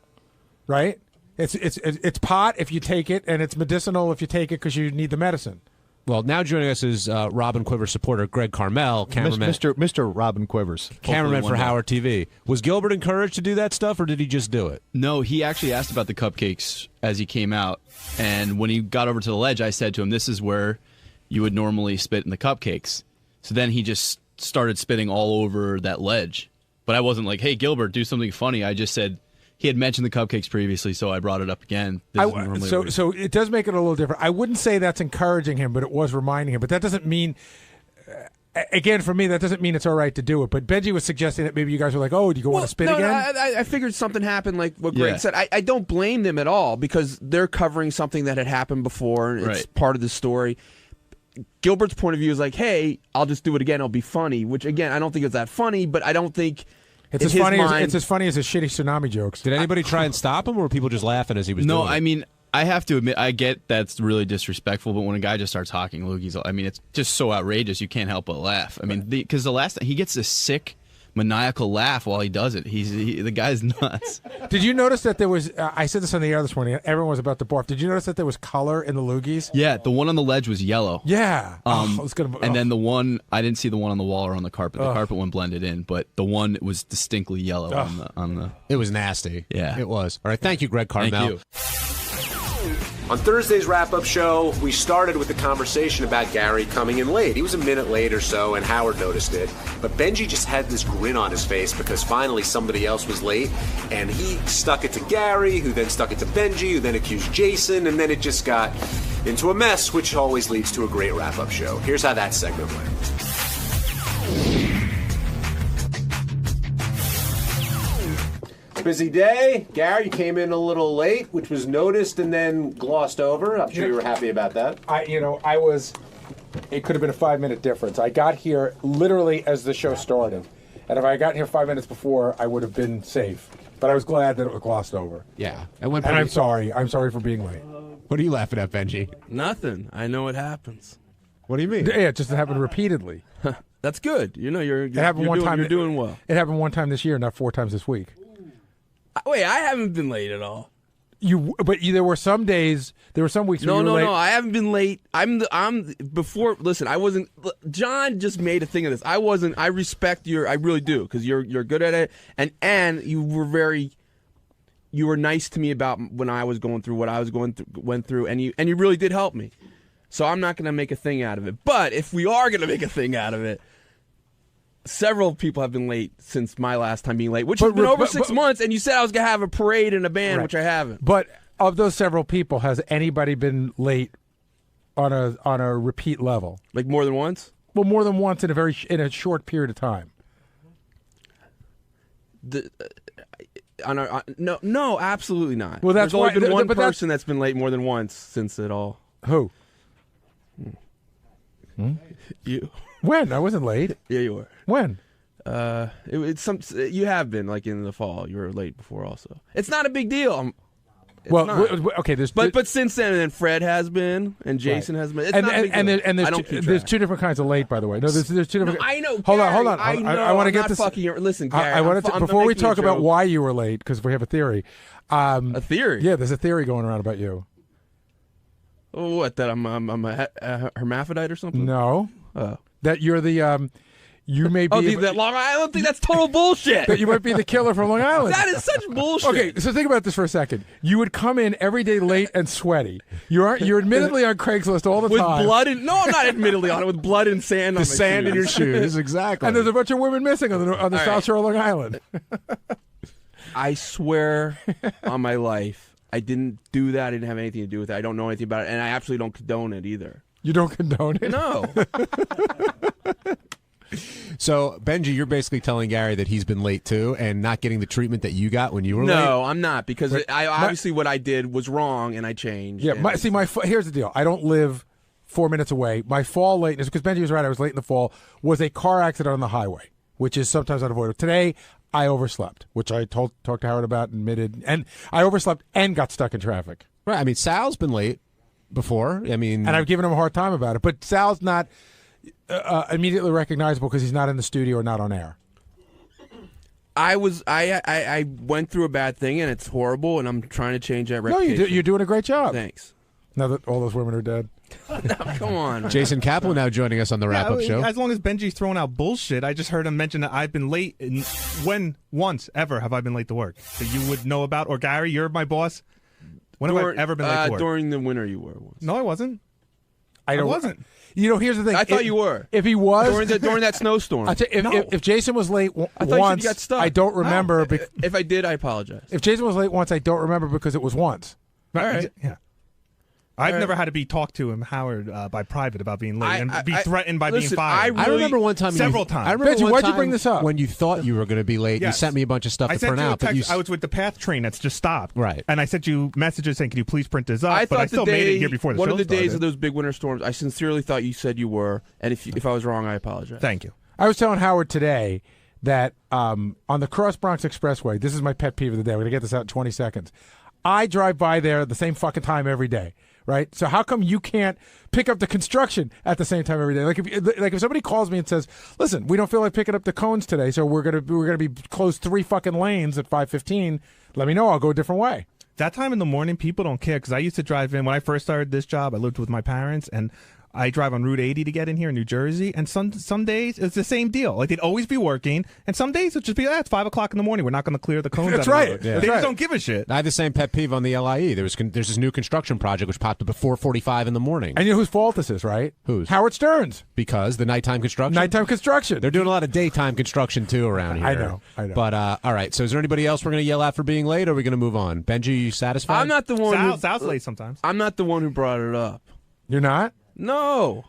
right? It's pot if you take it, and it's medicinal if you take it because you need the medicine. Well, now joining us is Robin Quivers supporter Greg Carmel, cameraman, Mr. Robin Quivers, cameraman for Howard TV. Was Gilbert encouraged to do that stuff, or did he just do it? No, he actually asked about the cupcakes as he came out, and when he got over to the ledge, I said to him, "This is where you would normally spit in the cupcakes." So then he just started spitting all over that ledge. But I wasn't like, "Hey, Gilbert, do something funny." I just said. He had mentioned the cupcakes previously, so I brought it up again. So it does make it a little different. I wouldn't say that's encouraging him, but it was reminding him. But that doesn't mean, again, for me, that doesn't mean it's all right to do it. But Benji was suggesting that maybe you guys were like, oh, do you want to spit again? I figured something happened like what Greg said. I don't blame them at all because they're covering something that had happened before. And it's part of the story. Gilbert's point of view is like, hey, I'll just do it again. It'll be funny, which, again, I don't think it's that funny, but I don't think... It's as funny as his shitty tsunami jokes. Did anybody try and stop him, or were people just laughing as he was doing it? No, I mean, I have to admit, I get that's really disrespectful, but when a guy just starts hawking loogies, I mean, it's just so outrageous. You can't help but laugh. I mean, because the last time he gets this sick, maniacal laugh while he does it. The guy's nuts. Did you notice that there was? I said this on the air this morning. Everyone was about to barf. Did you notice that there was color in the loogies? Yeah, the one on the ledge was yellow. Yeah. And then the one I didn't see the one on the wall or on the carpet. The carpet one blended in, but the one was distinctly yellow on the. It was nasty. Yeah, it was. All right, thank you, Greg Carmel. Thank you. On Thursday's wrap-up show, we started with the conversation about Gary coming in late. He was a minute late or so, and Howard noticed it. But Benji just had this grin on his face because finally somebody else was late, and he stuck it to Gary, who then stuck it to Benji, who then accused Jason, and then it just got into a mess, which always leads to a great wrap-up show. Here's how that segment went. Busy day. Gary, you came in a little late, which was noticed and then glossed over. I'm sure you were happy about that. I was. It could have been a 5-minute difference. I got here literally as the show started, and if I got here 5 minutes before, I would have been safe. But I was glad that it was glossed over. Yeah, and I'm sorry. I'm sorry for being late. What are you laughing at, Benji? Nothing. I know it happens. What do you mean? Yeah, it just happened repeatedly. That's good. You're it happened one time. You're doing well. It happened one time this year, not 4 times this week. Wait, I haven't been late at all. There were some days. There were some weeks. No, when you were late. no. I haven't been late. Before. Listen, I wasn't. John just made a thing of this. I wasn't. I respect your. I really do because you're good at it, and you were very. You were nice to me about when I was going through what I was went through, and you really did help me. So I'm not going to make a thing out of it. But if we are going to make a thing out of it. Several people have been late since my last time being late, which has been over 6 months, and you said I was going to have a parade and a band, which I haven't. But of those several people, has anybody been late on a repeat level? Like more than once? Well, more than once in a short period of time. No, absolutely not. Well, there's only been one person that's been late more than once since it all. Who? You. When? I wasn't late. Yeah, you were. When? You have been, like in the fall. You were late before also. It's not a big deal. Okay. But since then, Fred has been, and Jason has been. It's not a big deal. There's two different kinds of late, by the way. No, there's two different. No, I know. Hold Gary, on. I want to get this. Listen, Gary. I want to before we talk about why you were late, because we have a theory. A theory? Yeah, there's a theory going around about you. What? That I'm a hermaphrodite or something? No. Oh. That you're the you may be that Long Island thing. That's total bullshit. That you might be the killer from Long Island. That is such bullshit. Okay, so think about this for a second. You would come in every day late and sweaty. You're admittedly on Craigslist all the time with blood. No, I'm not admittedly on it with blood and sand. The on my sand shoes. in your shoes, exactly. And there's a bunch of women missing on the South Shore of Long Island. I swear on my life, I didn't do that. I didn't have anything to do with it. I don't know anything about it, and I absolutely don't condone it either. You don't condone it? No. So, Benji, you're basically telling Gary that he's been late too and not getting the treatment that you got when you were late? No, I'm not, because obviously what I did was wrong and I changed. Yeah, here's the deal. I don't live 4 minutes away. My fall lateness, because Benji was right, I was late in the fall, was a car accident on the highway, which is sometimes unavoidable. Today, I overslept, which I talked to Howard about and admitted, and I overslept and got stuck in traffic. Right. I mean, Sal's been late before. And I've given him a hard time about it, but Sal's not immediately recognizable because he's not in the studio or not on air. I went through a bad thing and it's horrible, and I'm trying to change that reputation. No, you're doing a great job. Thanks. Now that all those women are dead. No, come on. Jason Kaplan now joining us on the wrap-up show. As long as Benji's throwing out bullshit, I just heard him mention that I've been late. When once ever have I been late to work that you would know about? Or Gary, you're my boss. When have I ever been late to work? During the winter, you were once. No, I wasn't. I wasn't. You know, here's the thing. I thought you were. If he was during that snowstorm. If Jason was late once, you got stuck. I don't remember. No. If I did, I apologize. If Jason was late once, I don't remember because it was once. All right. Yeah. I've never had to be talked to in Howard by private about being late and be threatened by being fired. I remember one time. Several times. I remember Benji, why'd you bring this up? When you thought you were going to be late, you sent me a bunch of stuff to print out. I was with the PATH train that's just stopped. Right. And I sent you messages saying, can you please print this up? I but I still made it here before the show one of the started. days of those big winter storms, I sincerely thought you said you were, and if I was wrong, I apologize. Thank you. I was telling Howard today that on the Cross Bronx Expressway, this is my pet peeve of the day. We're going to get this out in 20 seconds. I drive by there at the same fucking time every day, right? So how come you can't pick up the construction at the same time every day? Like if somebody calls me and says, "Listen, we don't feel like picking up the cones today, so we're gonna be closed 3 fucking lanes at 5:15," let me know. I'll go a different way. That time in the morning, people don't care because I used to drive in. When I first started this job, I lived with my parents, and I drive on Route 80 to get in here in New Jersey, and some days it's the same deal. Like, they'd always be working, and some days it'd just be, it's 5 o'clock in the morning. We're not going to clear the cones. That's out of right. the road. Yeah. They just don't give a shit. I have the same pet peeve on the LIE. There's this new construction project which popped up at 4:45 in the morning. And you know whose fault this is, right? Whose? Howard Stern's. Because the nighttime construction? Nighttime construction. They're doing a lot of daytime construction, too, around here. I know. But, all right, so is there anybody else we're going to yell at for being late, or are we going to move on? Benji, you satisfied? I'm not the one. Sal's late sometimes. I'm not the one who brought it up. You're not? No.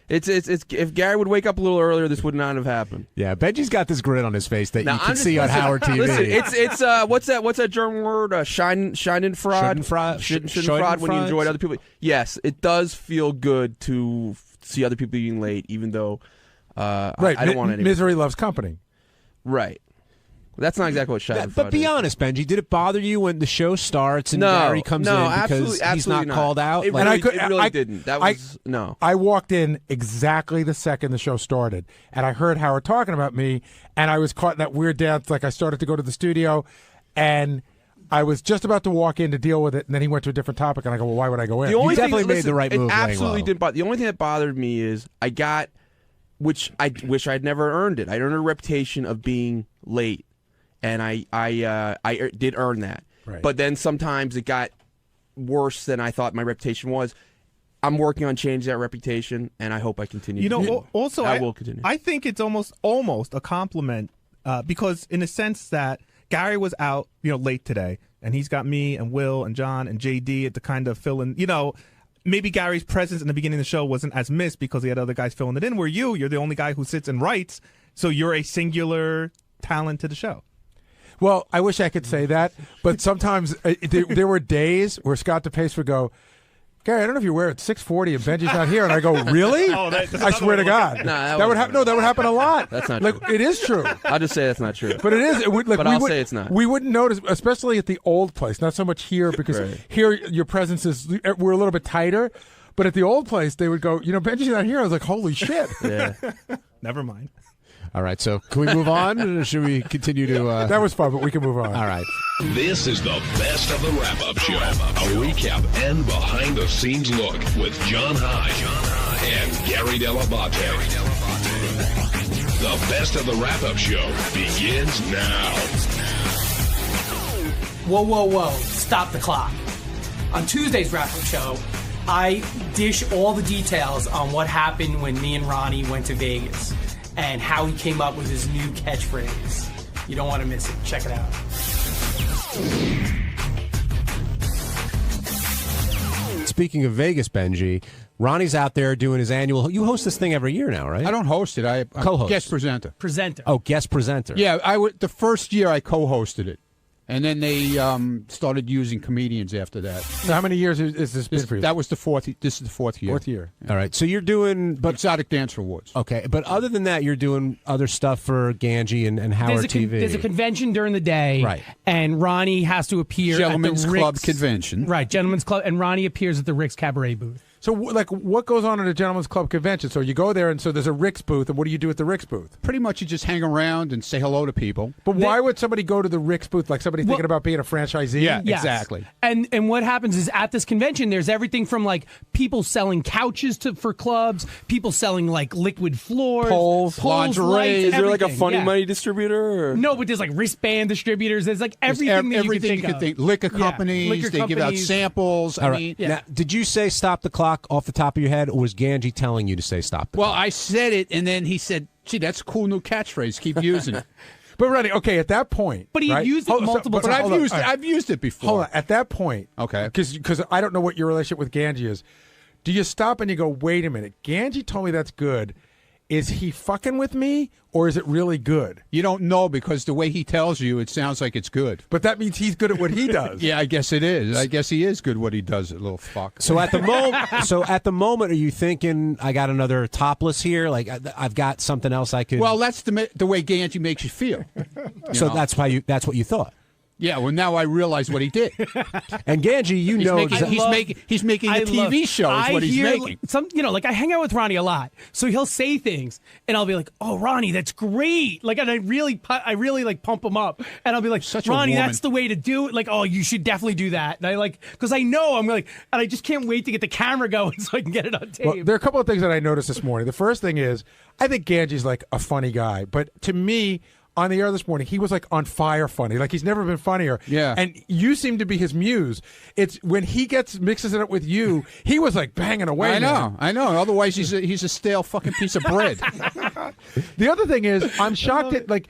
It's if Gary would wake up a little earlier, this would not have happened. Yeah, Benji's got this grin on his face that Now, you can I'm just- see on listen, Howard TV. Listen, it's what's that German word? Schadenfreude. Schadenfreude when you enjoy other people. Yes, it does feel good to see other people being late, even though Right. I don't want any misery loves company. Right. That's not exactly what Schadenfreude But be is. honest, Benji, did it bother you when the show starts and Gary comes in because he's not called out? It really didn't. That was no. I walked in exactly the second the show started, and I heard Howard talking about me, and I was caught in that weird dance. Like, I started to go to the studio, and I was just about to walk in to deal with it, and then he went to a different topic, and I go, well, why would I go in? The only You definitely thing, made listen, the right move. It absolutely well. didn't bother. The only thing that bothered me is I got, which I wish I'd never earned it. I earned a reputation of being late, and I did earn that. Right. But then sometimes it got worse than I thought my reputation was. I'm working on changing that reputation, and I hope I continue. You know, also I will continue. I think it's almost a compliment because in a sense that Gary was out, late today, and he's got me and Will and John and JD to kind of fill in. Maybe Gary's presence in the beginning of the show wasn't as missed because he had other guys filling it in. Where you're the only guy who sits and writes, so you're a singular talent to the show. Well, I wish I could say that, but sometimes there were days where Scott DePace would go, Gary, I don't know if you're aware it's 6:40 and Benji's not here, and I go, really? I swear to God, that would happen. No, that would happen a lot. That's not like true. it is true. I'll just say that's not true. But it is. But I'll say it's not. We wouldn't notice, especially at the old place. Not so much here because Right. here your presence is. We're a little bit tighter. But at the old place, they would go, Benji's not here. I was like, holy shit. Yeah. Never mind. All right, so can we move on, or should we continue to... That was fun, but we can move on. All right. This is the best of the wrap-up show. A recap and behind-the-scenes look with John High and Gary Dell'Abate. The best of the wrap-up show begins now. Whoa. Stop the clock. On Tuesday's wrap-up show, I dish all the details on what happened when me and Ronnie went to Vegas and how he came up with his new catchphrase. You don't want to miss it. Check it out. Speaking of Vegas, Benji, Ronnie's out there doing his annual... You host this thing every year now, right? I don't host it. I'm co-host. guest presenter. Oh, guest presenter. Yeah, the first year I co-hosted it. And then they started using comedians after that. Now, how many years is this been for you? That was the fourth. This is the fourth year. Fourth year. All right, so you're doing... Exotic Dance Awards. Okay, but other than that, you're doing other stuff for Ganji and Howard TV. There's a convention during the day, Right. And Ronnie has to appear Gentlemen's at the Club Rick's, convention. Right, Gentlemen's Club, and Ronnie appears at the Rick's Cabaret booth. So, what goes on at a Gentleman's Club convention? So you go there, and so there's a Rick's booth, and what do you do at the Rick's booth? Pretty much you just hang around and say hello to people. But why would somebody go to the Rick's booth? Like somebody thinking about being a franchisee? Yeah, Yes. exactly. And what happens is at this convention, there's everything from like people selling couches for clubs, people selling like liquid floors, Poles, lingerie. lights, Is there like a everything, funny yeah. money distributor? Or? No, but there's like wristband distributors. There's like There's everything that you can think of. Liquor Yeah, companies, liquor they give out companies. samples. All I right. mean, Now, did you say stop the clock off the top of your head, or was Ganji telling you to say stop the well, I said it, and then he said, gee, that's a cool new catchphrase. Keep using it. But Ronnie, okay, at that point, But he right? used it multiple But hold on. I've used it before. Hold on. At that point, Okay. because I don't know what your relationship with Ganji is. Do you stop and you go, wait a minute? Ganji told me that's good. Is he fucking with me, or is it really good? You don't know because the way he tells you, it sounds like it's good. But that means he's good at what he does. Yeah, I guess it is. I guess he is good what he does, that little fuck. So at the moment, are you thinking I got another topless here? Like I've got something else I could. Well, that's the way Ganji makes you feel. So know? that's what you thought. Yeah, well, now I realize what he did. And Ganji, you know, he's making a TV show. Is what he's making. Some, like I hang out with Ronnie a lot, so he'll say things, and I'll be like, "Oh, Ronnie, that's great!" Like, and I really like pump him up, and I'll be like, "Ronnie, that's the way to do it." Like, "Oh, you should definitely do that." And I because I know I'm like, and I just can't wait to get the camera going so I can get it on tape. Well, there are a couple of things that I noticed this morning. The first thing is, I think Ganji's like a funny guy, but to me, on the air this morning, he was like on fire funny. Like he's never been funnier. Yeah. And you seem to be his muse. It's when he mixes it up with you, he was like banging away. I know. Otherwise, he's a stale fucking piece of bread. The other thing is, I'm shocked that like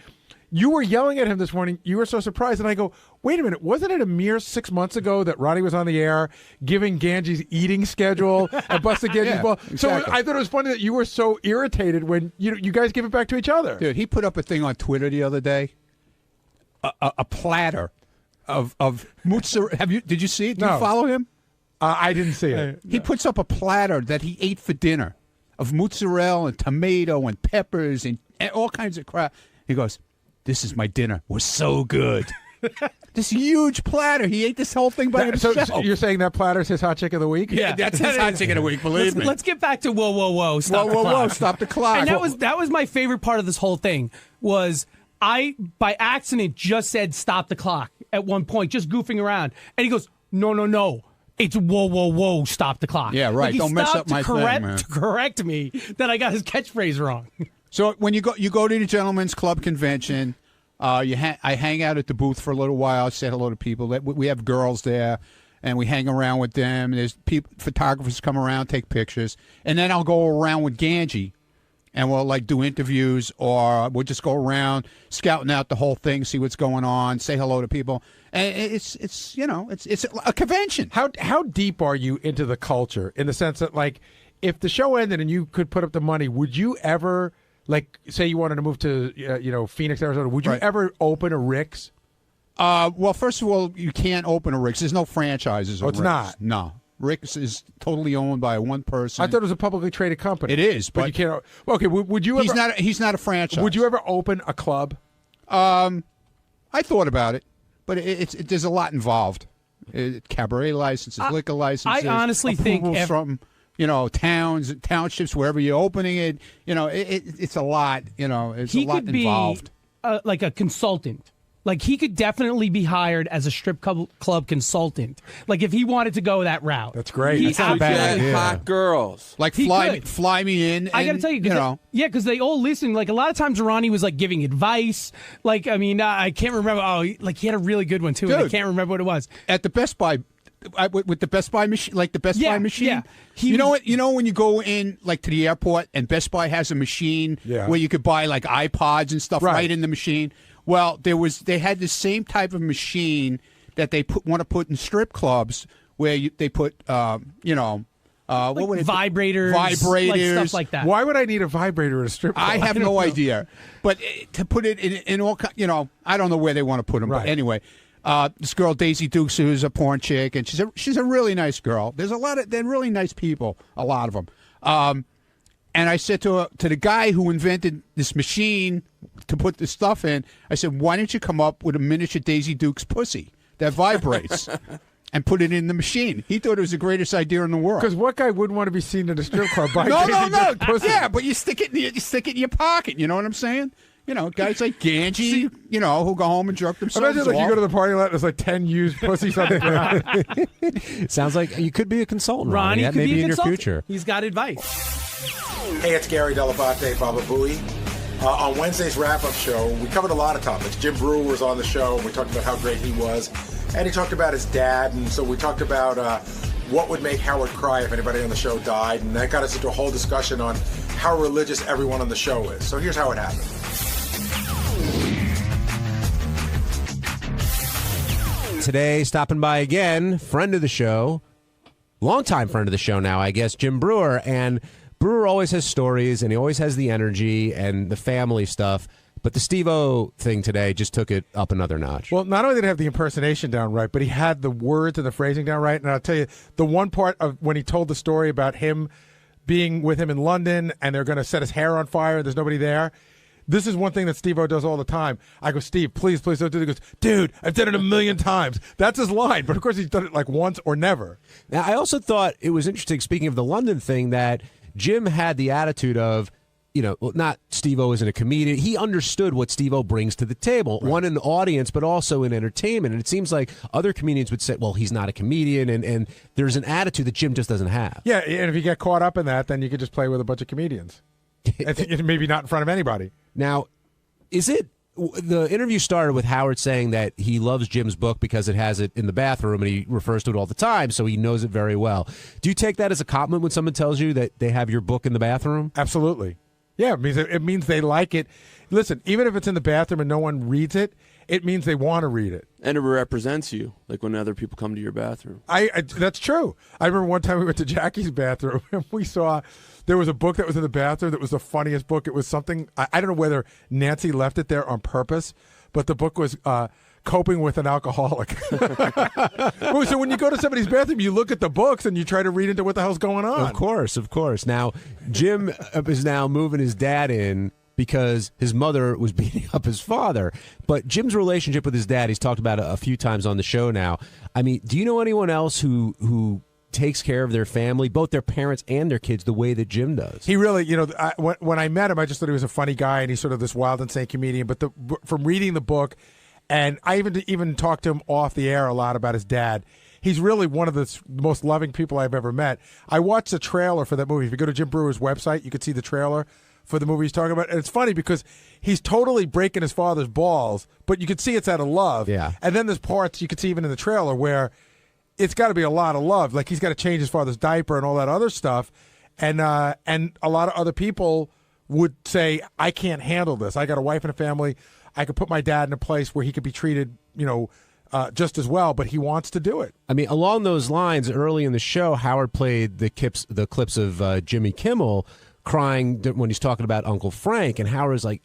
you were yelling at him this morning. You were so surprised, and I go, wait a minute, wasn't it a mere 6 months ago that Ronnie was on the air giving Ganji's eating schedule and busting Ganji's ball? Exactly. So I thought it was funny that you were so irritated when you guys give it back to each other. Dude, he put up a thing on Twitter the other day. A platter of mozzarella. Did you see it? Did you follow him? I didn't see it. He puts up a platter that he ate for dinner of mozzarella and tomato and peppers and all kinds of crap. He goes, "This is my dinner. It was so good." This huge platter. He ate this whole thing by himself. So you're saying that platter's his hot chick of the week? Yeah, that's his hot chick of the week. Believe me. Let's get back to whoa, whoa, whoa, stop the clock. Whoa, stop the clock. And that was my favorite part of this whole thing was I by accident just said stop the clock at one point, just goofing around, and he goes, no. It's whoa, whoa, whoa, stop the clock. Yeah, right. Like he Don't mess up my thing, man. To correct me that I got his catchphrase wrong. So when you go to the Gentlemen's Club convention, I hang out at the booth for a little while, say hello to people. We have girls there, and we hang around with them. There's photographers come around, take pictures, and then I'll go around with Ganji, and we'll like do interviews, or we'll just go around scouting out the whole thing, see what's going on, say hello to people. And it's a convention. How deep are you into the culture in the sense that like if the show ended and you could put up the money, would you ever like say you wanted to move to Phoenix, Arizona? Would you ever open a Rick's? Well, first of all, you can't open a Rick's. There's no franchises. Oh, it's Rick's. not? No. Rick's is totally owned by one person. I thought it was a publicly traded company. It is, but you can't. Okay, would you? He's not a franchise. Would you ever open a club? I thought about it, but there's a lot involved. Cabaret licenses, liquor licenses. I honestly think from towns, townships, wherever you're opening it. It's a lot. It's a lot involved. Like a consultant. Like he could definitely be hired as a strip club consultant. Like if he wanted to go that route. That's great. That's not a bad idea. Hot girls. Like fly me in. I got to tell you, because they all listen. Like a lot of times, Ronnie was like giving advice. Like I can't remember. Oh, like he had a really good one too. Dude, and I can't remember what it was at the Best Buy. With the Best Buy machine, like the Best Buy machine. Yeah. You know what? You know when you go in like to the airport and Best Buy has a machine where you could buy like iPods and stuff right in the machine. Well, they had the same type of machine that they want to put in strip clubs where they put what would it vibrators, like stuff like that. Why would I need a vibrator at a strip club? I have no idea, but to put it in all, I don't know where they want to put them. But anyway. This girl Daisy Dukes, who's a porn chick, and she's a really nice girl. They're really nice people, a lot of them. And I said to the guy who invented this machine to put this stuff in, I said, "Why don't you come up with a miniature Daisy Dukes pussy that vibrates and put it in the machine?" He thought it was the greatest idea in the world. Because what guy wouldn't want to be seen at a strip club by no, Daisy Dukes pussy? Yeah, but you stick it in your pocket. You know what I'm saying? Guys like Ganji, who go home and jerk themselves Imagine off. You go to the party lot, there's like 10 used pussies on the ground. Sounds like you could be a consultant, Ronnie. That could may be be a in your consultant. future. He's got advice. Hey, it's Gary Dell'Abate, Baba Booey. On Wednesday's wrap-up show, we covered a lot of topics. Jim Brewer was on the show, and we talked about how great he was. And he talked about his dad, and so we talked about what would make Howard cry if anybody on the show died. And that got us into a whole discussion on how religious everyone on the show is. So here's how it happened. Today, stopping by again, friend of the show, longtime friend of the show now, I guess, Jim Brewer. And Brewer always has stories, and he always has the energy and the family stuff. But the Steve-O thing today just took it up another notch. Well, not only did he have the impersonation down right, but he had the words and the phrasing down right. And I'll tell you, the one part of when he told the story about him being with him in London and they're going to set his hair on fire and there's nobody there, This is one thing that Steve-O does all the time. I go, Steve, please don't do it. He goes, dude, I've done it 1,000,000 times. That's his line. But, of course, he's done it like once or never. Now, I also thought it was interesting, speaking of the London thing, that Jim had the attitude of, not Steve-O isn't a comedian. He understood what Steve-O brings to the table, one in the audience, but also in entertainment. And it seems like other comedians would say, well, he's not a comedian, and there's an attitude that Jim just doesn't have. Yeah, and if you get caught up in that, then you could just play with a bunch of comedians. Maybe not in front of anybody. Now, the interview started with Howard saying that he loves Jim's book because it has it in the bathroom and he refers to it all the time, so he knows it very well. Do you take that as a compliment when someone tells you that they have your book in the bathroom? Absolutely. Yeah, it means they like it. Listen, even if it's in the bathroom and no one reads it, it means they want to read it. And it represents you, like when other people come to your bathroom. That's true. I remember one time we went to Jackie's bathroom and we saw there was a book that was in the bathroom that was the funniest book. It was something, I don't know whether Nancy left it there on purpose, but the book was Coping with an Alcoholic. So when you go to somebody's bathroom, you look at the books and you try to read into what the hell's going on. Of course. Now, Jim is now moving his dad in because his mother was beating up his father. But Jim's relationship with his dad, he's talked about a few times on the show now. I mean, do you know anyone else who takes care of their family, both their parents and their kids, the way that Jim does? He really, when I met him, I just thought he was a funny guy and he's sort of this wild, insane comedian. But from reading the book, and I even talked to him off the air a lot about his dad. He's really one of the most loving people I've ever met. I watched the trailer for that movie. If you go to Jim Brewer's website, you could see the trailer for the movie he's talking about. And it's funny because he's totally breaking his father's balls, but you can see it's out of love. Yeah. And then there's parts you can see even in the trailer where it's got to be a lot of love. Like he's got to change his father's diaper and all that other stuff. And a lot of other people would say, I can't handle this. I got a wife and a family. I could put my dad in a place where he could be treated, just as well, but he wants to do it. I mean, along those lines, early in the show, Howard played the clips of Jimmy Kimmel crying when he's talking about Uncle Frank, and Howard's like,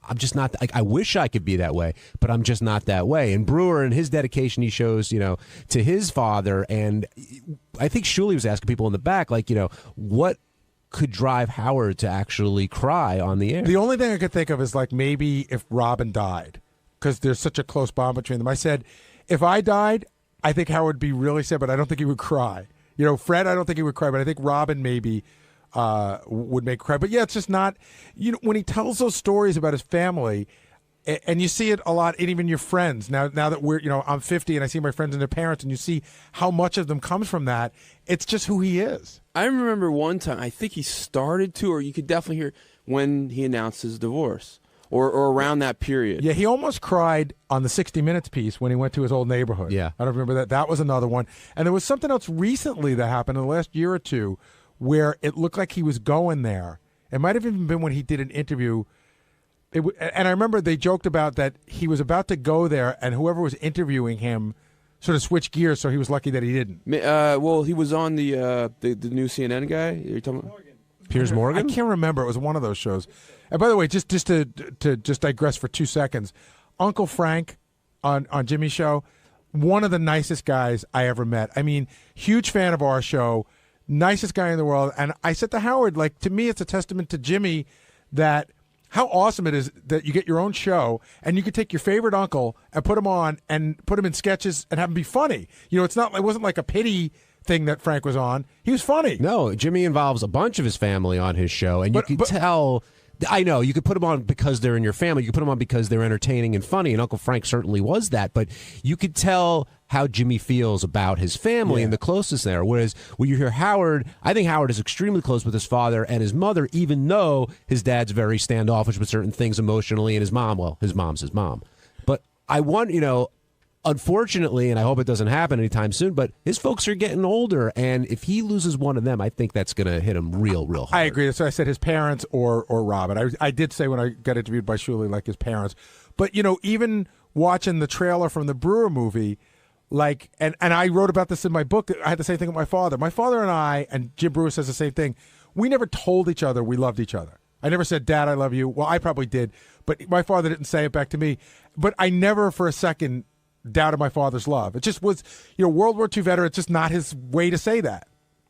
I'm just not, I wish I could be that way, but I'm just not that way. And Brewer and his dedication he shows, to his father, and I think Shuley was asking people in the back, like, what could drive Howard to actually cry on the air? The only thing I could think of is like maybe if Robin died, because there's such a close bond between them. I said, if I died, I think Howard would be really sad, but I don't think he would cry. Fred, I don't think he would cry, but I think Robin maybe would make cry. But yeah, it's just not, when he tells those stories about his family, and you see it a lot in even your friends. Now that we're, I'm 50 and I see my friends and their parents, and you see how much of them comes from that. It's just who he is. I remember one time, I think he started to, or you could definitely hear when he announced his divorce, or around that period. Yeah, he almost cried on the 60 Minutes piece when he went to his old neighborhood. Yeah. I don't remember that. That was another one. And there was something else recently that happened in the last year or two where it looked like he was going there. It might have even been when he did an interview. And I remember they joked about that he was about to go there, and whoever was interviewing him sort of switched gears, so he was lucky that he didn't. Well, he was on the new CNN guy. Are you talking about? Piers Morgan? I can't remember. It was one of those shows. And by the way, just to just digress for 2 seconds, Uncle Frank on Jimmy's show, one of the nicest guys I ever met. I mean, huge fan of our show, nicest guy in the world. And I said to Howard, like, to me, it's a testament to Jimmy that how awesome it is that you get your own show and you could take your favorite uncle and put him on and put him in sketches and have him be funny. It wasn't like a pity thing that Frank was on. He was funny. No, Jimmy involves a bunch of his family on his show, and you could tell. I know you could put them on because they're in your family. You could put them on because they're entertaining and funny, and Uncle Frank certainly was that. But you could tell how Jimmy feels about his family and the closest there. Whereas when you hear Howard, I think Howard is extremely close with his father and his mother, even though his dad's very standoffish with certain things emotionally, and his mom's his mom. But I want, unfortunately, and I hope it doesn't happen anytime soon, but his folks are getting older, and if he loses one of them, I think that's going to hit him real hard. I agree. So I said his parents or Robin. I did say when I got interviewed by Shuley, like his parents. But, even watching the trailer from the Brewer movie, like, and I wrote about this in my book. I had the same thing with my father. My father and I, and Jim Brewer says the same thing, we never told each other we loved each other. I never said, Dad, I love you. Well, I probably did, but my father didn't say it back to me. But I never for a second doubted my father's love. It just was, World War II veteran, it's just not his way to say that.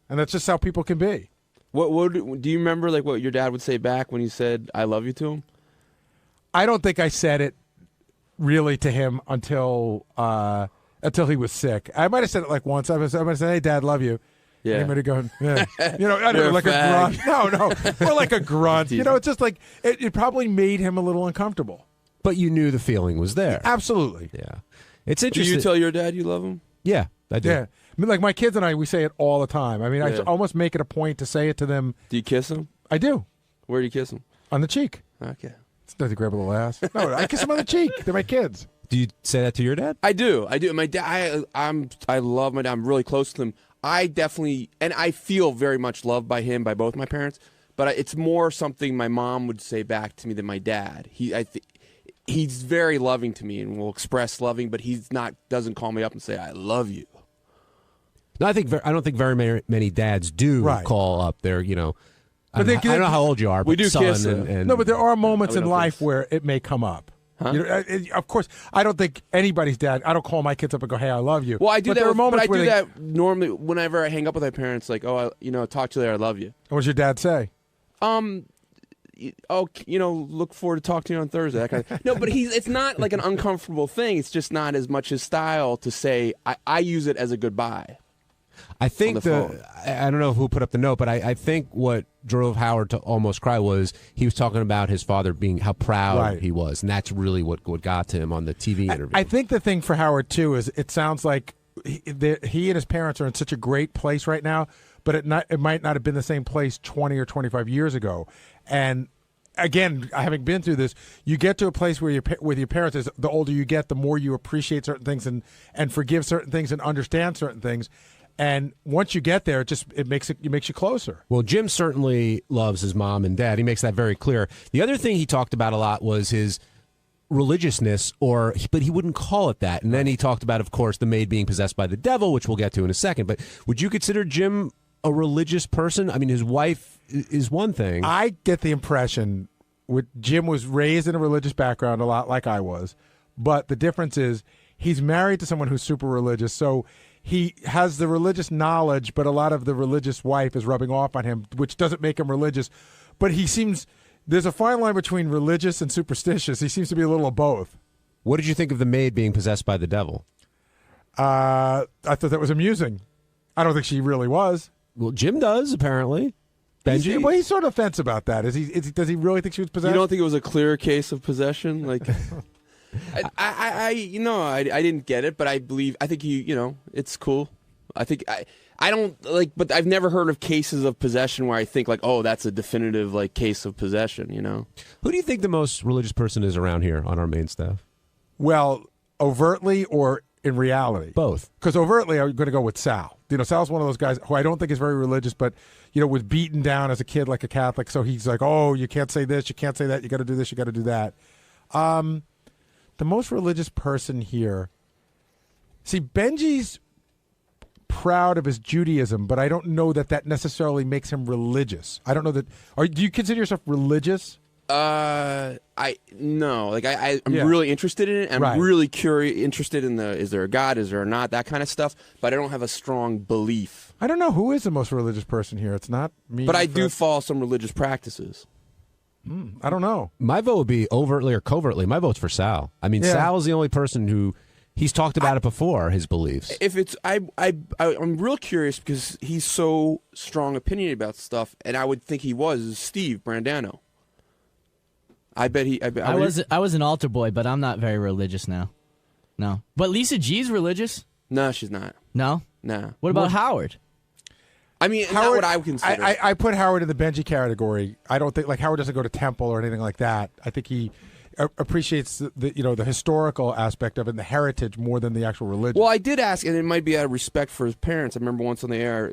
And that's just how people can be. What do you remember, like, what your dad would say back when he said, I love you to him? I don't think I said it really to him until he was sick. I might have said it like once. I might have said, "Hey, Dad, love you." Yeah. And he might have gone, yeah. You know, I don't You're know, a like a fag. grunt. No, or like a grunt. You know, it's just like it probably made him a little uncomfortable. But you knew the feeling was there. Absolutely. Yeah. It's Do interesting. you tell your dad you love him? Yeah, I do. Yeah. I mean, like my kids and I, we say it all the time. I mean, I Yeah. almost make it a point to say it to them. Do you kiss him? I do. Where do you kiss him? On the cheek. Okay. It's not to grab a little ass. No, I kiss them on the cheek. They're my kids. Do you say that to your dad? I do. My dad. I love my dad. I'm really close to him. I definitely, and I feel very much loved by him, by both my parents. But it's more something my mom would say back to me than my dad. He's very loving to me and will express loving, but doesn't call me up and say I love you. No, I don't think very many dads do call up their, I don't know how old you are, but we do son kiss. and No, but there are moments we in don't life kiss. where it may come up. Huh? You know, of course, I don't think anybody's dad. I don't call my kids up and go, "Hey, I love you." Well, I do but that. There are But moments I do where that normally whenever I hang up with my parents. Like, talk to you later. I love you. What does your dad say? Look forward to talking to you on Thursday. That kind of. No, but it's not like an uncomfortable thing. It's just not as much his style to say. I use it as a goodbye. I think on I don't know who put up the note, but I think what drove Howard to almost cry was he was talking about his father being how proud he was, and that's really what got to him on the TV interview. I think the thing for Howard too is it sounds like he and his parents are in such a great place right now, but it might not have been the same place 20 or 25 years ago. And again, having been through this, you get to a place where with your parents, is the older you get, the more you appreciate certain things and forgive certain things and understand certain things. And once you get there, it makes you closer. Well, Jim certainly loves his mom and dad. He makes that very clear. The other thing he talked about a lot was his religiousness, but he wouldn't call it that. And then he talked about, of course, the maid being possessed by the devil, which we'll get to in a second. But would you consider Jim a religious person? I mean, his wife is one thing. I get the impression Jim was raised in a religious background a lot like I was, but the difference is he's married to someone who's super religious, so he has the religious knowledge, but a lot of the religious wife is rubbing off on him, which doesn't make him religious. But there's a fine line between religious and superstitious. He seems to be a little of both. What did you think of the maid being possessed by the devil? I thought that was amusing. I don't think she really was. Well, Jim does, apparently. Benji? He's sort of fence about that. Does he really think she was possessed? You don't think it was a clear case of possession? Like, I didn't get it, but I think it's cool. I don't but I've never heard of cases of possession where I think like, oh, that's a definitive like case of possession. Who do you think the most religious person is around here on our main staff? Well, overtly or in reality? Both. Because overtly, I'm going to go with Sal. Sal's one of those guys who I don't think is very religious, but, was beaten down as a kid like a Catholic. So he's like, oh, you can't say this, you can't say that, you got to do this, you got to do that. The most religious person here, see, Benji's proud of his Judaism, but I don't know that necessarily makes him religious. I don't know that. Do you consider yourself religious? I'm really interested in it. I'm really interested in is there a God, is there not, that kind of stuff. But I don't have a strong belief. I don't know who is the most religious person here. It's not me. But I do follow some religious practices. I don't know. My vote would be overtly or covertly. My vote's for Sal. I mean, Sal is the only person who he's talked about it before, his beliefs. If it's, I'm real curious because he's so strong opinion about stuff, and I would think he was Steve Brandano. I was an altar boy, but I'm not very religious now. No. But Lisa G's religious? No, she's not. No? No. What about Howard? I mean, not what I would consider. I put Howard in the Benji category. I don't think Howard doesn't go to temple or anything like that. I think he appreciates the historical aspect of it and the heritage more than the actual religion. Well, I did ask, and it might be out of respect for his parents. I remember once on the air,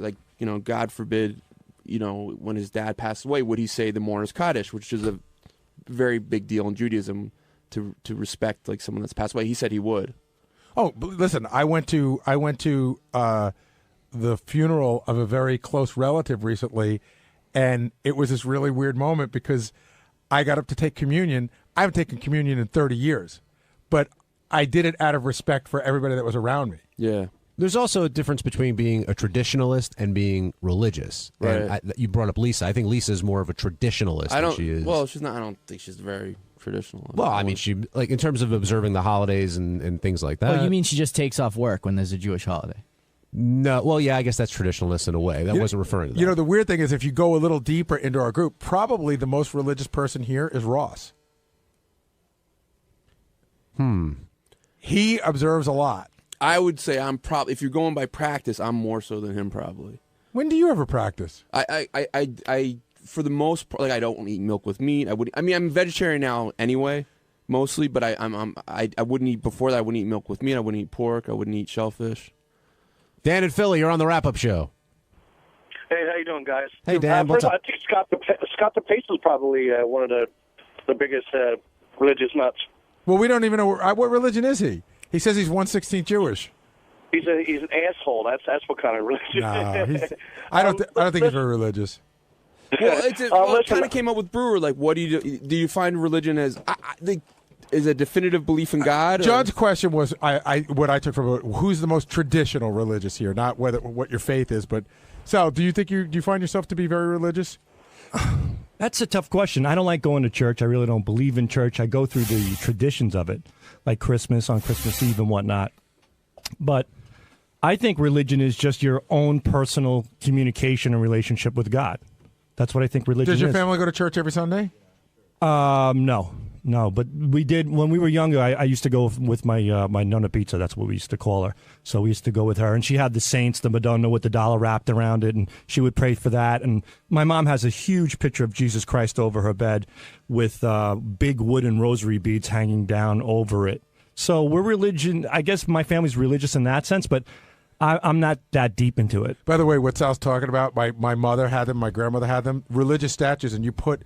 God forbid, when his dad passed away, would he say the Mourner's Kaddish, which is a very big deal in Judaism to respect someone that's passed away. He said he would. Oh, listen, I went to the funeral of a very close relative recently, and it was this really weird moment because I got up to take communion. I haven't taken communion in 30 years, but I did it out of respect for everybody that was around me. Yeah. There's also a difference between being a traditionalist and being religious. Right. And you brought up Lisa. I think Lisa is more of a traditionalist than she is. Well, she's not. I don't think she's very traditional. Well, I mean, she like in terms of observing the holidays and things like that. Oh, you mean she just takes off work when there's a Jewish holiday? No, well, yeah, I guess that's traditionalist in a way. That wasn't referring to that. You know, the weird thing is if you go a little deeper into our group, probably the most religious person here is Ross. He observes a lot. I would say I'm probably, if you're going by practice, I'm more so than him probably. When do you ever practice? I for the most part, like I don't eat milk with meat. I'm vegetarian now anyway, mostly. But I wouldn't eat before that. I wouldn't eat milk with meat. I wouldn't eat pork. I wouldn't eat shellfish. Dan and Philly, you're on the wrap-up show. Hey, how you doing, guys? Hey, Dan, what's up? I think Scott DePace is probably one of the biggest religious nuts. Well, we don't even know what religion is he. He says he's 1/16 Jewish. He's an asshole. That's what kind of religion. No, I don't think he's very religious. Well, it kind of came up with Brewer. Like, what do you do? Do you find religion as is a definitive belief in God? Or? John's question was, what I took from it, who's the most traditional religious here? Not what your faith is, but Sal, do you think do you find yourself to be very religious? That's a tough question. I don't like going to church. I really don't believe in church. I go through the traditions of it, like Christmas on Christmas Eve and whatnot. But I think religion is just your own personal communication and relationship with God. That's what I think religion is. Does your family go to church every Sunday? No, but we did when we were younger. I used to go with my my Nonna Pizza. That's what we used to call her. So we used to go with her, and she had the saints, the Madonna with the dollar wrapped around it, and she would pray for that. And my mom has a huge picture of Jesus Christ over her bed with big wooden rosary beads hanging down over it. So we're religion. I guess my family's religious in that sense, but I'm not that deep into it. By the way, what Sal's talking about, my mother had them, my grandmother had them, religious statues, and you put.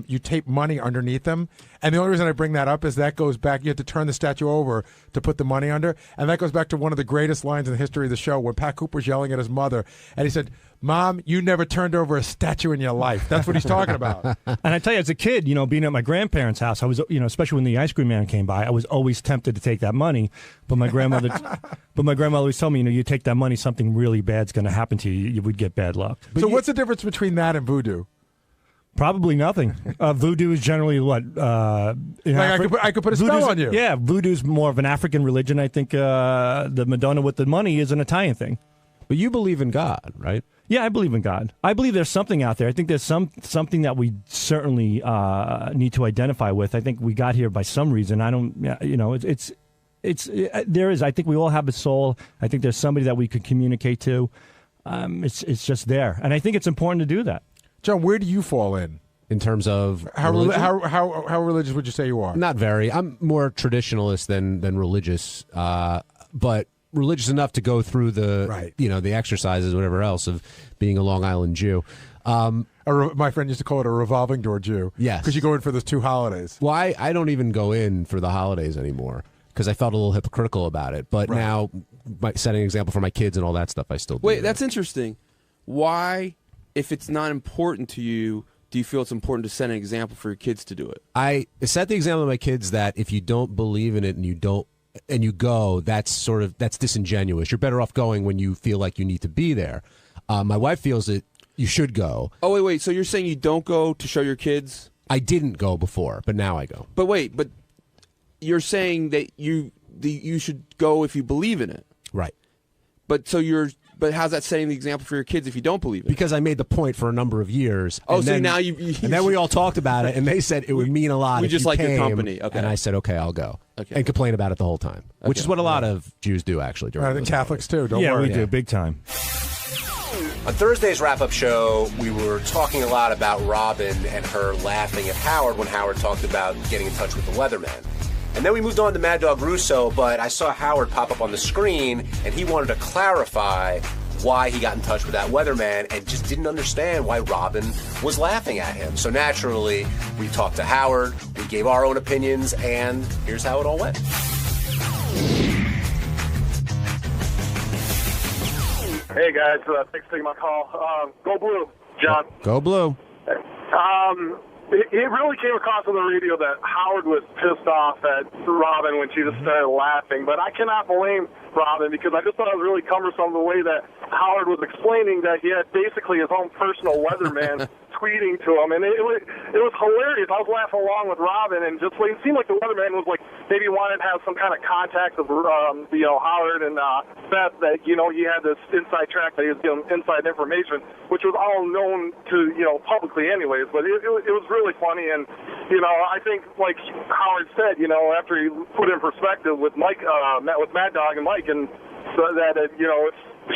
You tape money underneath them. And the only reason I bring that up is that goes back, you have to turn the statue over to put the money under. And that goes back to one of the greatest lines in the history of the show when Pat Cooper's yelling at his mother. And he said, "Mom, you never turned over a statue in your life." That's what he's talking about. And I tell you, as a kid, being at my grandparents' house, I was, especially when the ice cream man came by, I was always tempted to take that money. But my grandmother always told me, you take that money, something really bad's going to happen to you. You would get bad luck. So what's the difference between that and voodoo? Probably nothing. Voodoo is generally what? I could put a spell on you. Yeah, voodoo's more of an African religion. I think the Madonna with the money is an Italian thing. But you believe in God, right? Yeah, I believe in God. I believe there's something out there. I think there's something that we certainly need to identify with. I think we got here by some reason. I don't, there is. I think we all have a soul. I think there's somebody that we could communicate to. It's just there, and I think it's important to do that. John, where do you fall in terms of how religious would you say you are? Not very. I'm more traditionalist than religious, but religious enough to go through the the exercises, whatever else of being a Long Island Jew. My friend used to call it a revolving door Jew. Yes, because you go in for those 2 holidays. Well, I don't even go in for the holidays anymore because I felt a little hypocritical about it. But now, setting an example for my kids and all that stuff, I still do. Wait, that's interesting. Why? If it's not important to you, do you feel it's important to set an example for your kids to do it? I set the example to my kids that if you don't believe in it and you go, that's disingenuous. You're better off going when you feel like you need to be there. My wife feels that you should go. Oh, wait. So you're saying you don't go to show your kids? I didn't go before, but now I go. But wait, but you're saying that you should go if you believe in it. Right. But how's that setting the example for your kids if you don't believe it? Because I made the point for a number of years. Oh, so then, now you and then we all talked about it, and they said it would mean a lot. We if just you like your came, company. Okay. And I said, okay, I'll go. Okay. And complain about it the whole time, which is what a lot of Jews do, actually. I think Catholics too. Don't worry. Yeah, we do big time. On Thursday's wrap-up show, we were talking a lot about Robin and her laughing at Howard when Howard talked about getting in touch with the weatherman. And then we moved on to Mad Dog Russo, but I saw Howard pop up on the screen, and he wanted to clarify why he got in touch with that weatherman and just didn't understand why Robin was laughing at him. So naturally, we talked to Howard, we gave our own opinions, and here's how it all went. Hey guys, thanks for taking my call. Go Blue, John. Go Blue. It really came across on the radio that Howard was pissed off at Robin when she just started laughing. But I cannot blame Robin because I just thought it was really cumbersome the way that Howard was explaining that he had basically his own personal weatherman tweeting to him, and it was hilarious. I was laughing along with Robin, and just it seemed like the weatherman was like maybe wanted to have some kind of contact with Howard and Beth, that he had this inside track that he was giving inside information, which was all known to publicly anyways. But it was really funny, and I think like Howard said, after he put in perspective with Mike, met with Mad Dog and Mike, and so that it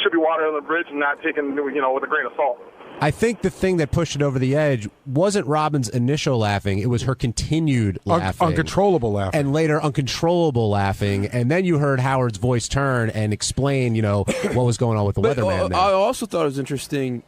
should be water on the bridge and not taken with a grain of salt. I think the thing that pushed it over the edge wasn't Robin's initial laughing. It was her continued laughing. Uncontrollable laughing. And later, uncontrollable laughing. And then you heard Howard's voice turn and explain, what was going on with the weatherman there. I also thought it was interesting.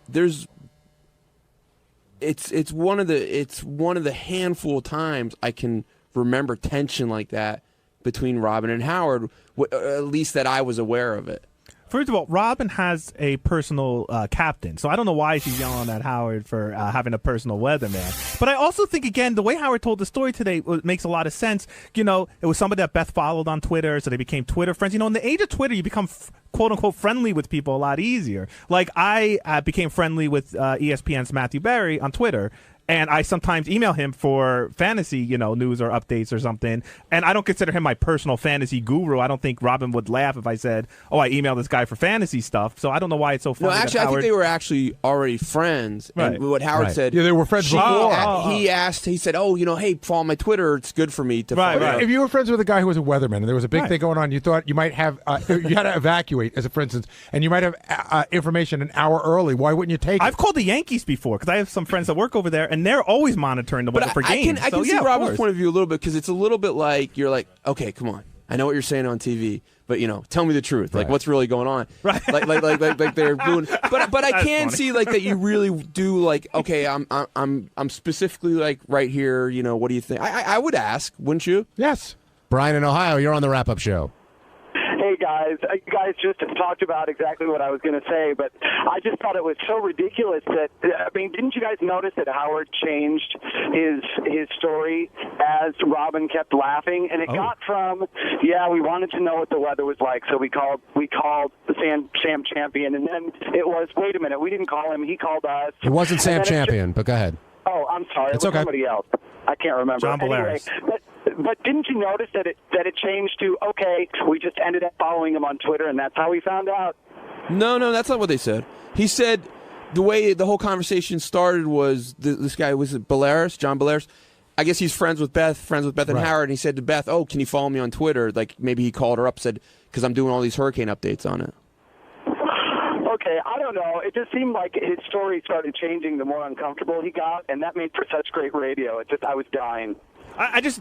It's one of the handful of times I can remember tension like that between Robin and Howard, at least that I was aware of it. First of all, Robin has a personal captain, so I don't know why she's yelling at Howard for having a personal weatherman. But I also think, again, the way Howard told the story today makes a lot of sense. It was somebody that Beth followed on Twitter, so they became Twitter friends. In the age of Twitter, you become quote-unquote friendly with people a lot easier. Like, I became friendly with ESPN's Matthew Berry on Twitter, and I sometimes email him for fantasy, news or updates or something. And I don't consider him my personal fantasy guru. I don't think Robin would laugh if I said, "Oh, I emailed this guy for fantasy stuff." So I don't know why it's so funny. No, actually, I think they were actually already friends. Right. And what Howard said, yeah, they were friends before. He said, "Oh, hey, follow my Twitter. It's good for me to." Right. If you were friends with a guy who was a weatherman and there was a big thing going on, you thought you might have you had to evacuate, as for instance, and you might have information an hour early. Why wouldn't you take it? I've called the Yankees before because I have some friends that work over there, and they're always monitoring the weather for games. I can see Robin's point of view a little bit, because it's a little bit like you're like, okay, come on, I know what you're saying on TV, but tell me the truth. Like, what's really going on? Right. Like they're doing. But I can see like that you really do like, okay, I'm specifically like right here. What do you think? I would ask, wouldn't you? Yes. Brian in Ohio, you're on the wrap-up show. Hey, guys. You guys just talked about exactly what I was going to say, but I just thought it was so ridiculous that, didn't you guys notice that Howard changed his story as Robin kept laughing? And it got from, we wanted to know what the weather was like, so we called the Sam Champion, and then it was, wait a minute, we didn't call him, he called us. It wasn't Sam Champion, but go ahead. Oh, I'm sorry. It's it was okay. Somebody else. I can't remember. John Bolaris. Anyway, but didn't you notice that it changed to, okay, we just ended up following him on Twitter, and that's how we found out? No, that's not what they said. He said the way the whole conversation started was this guy, was it Bolaris, John Bolaris? I guess he's friends with Beth and Howard, and he said to Beth, "Oh, can you follow me on Twitter?" Like, maybe he called her up, said, because I'm doing all these hurricane updates on it. Okay, I don't know. It just seemed like his story started changing the more uncomfortable he got, and that made for such great radio. I was dying.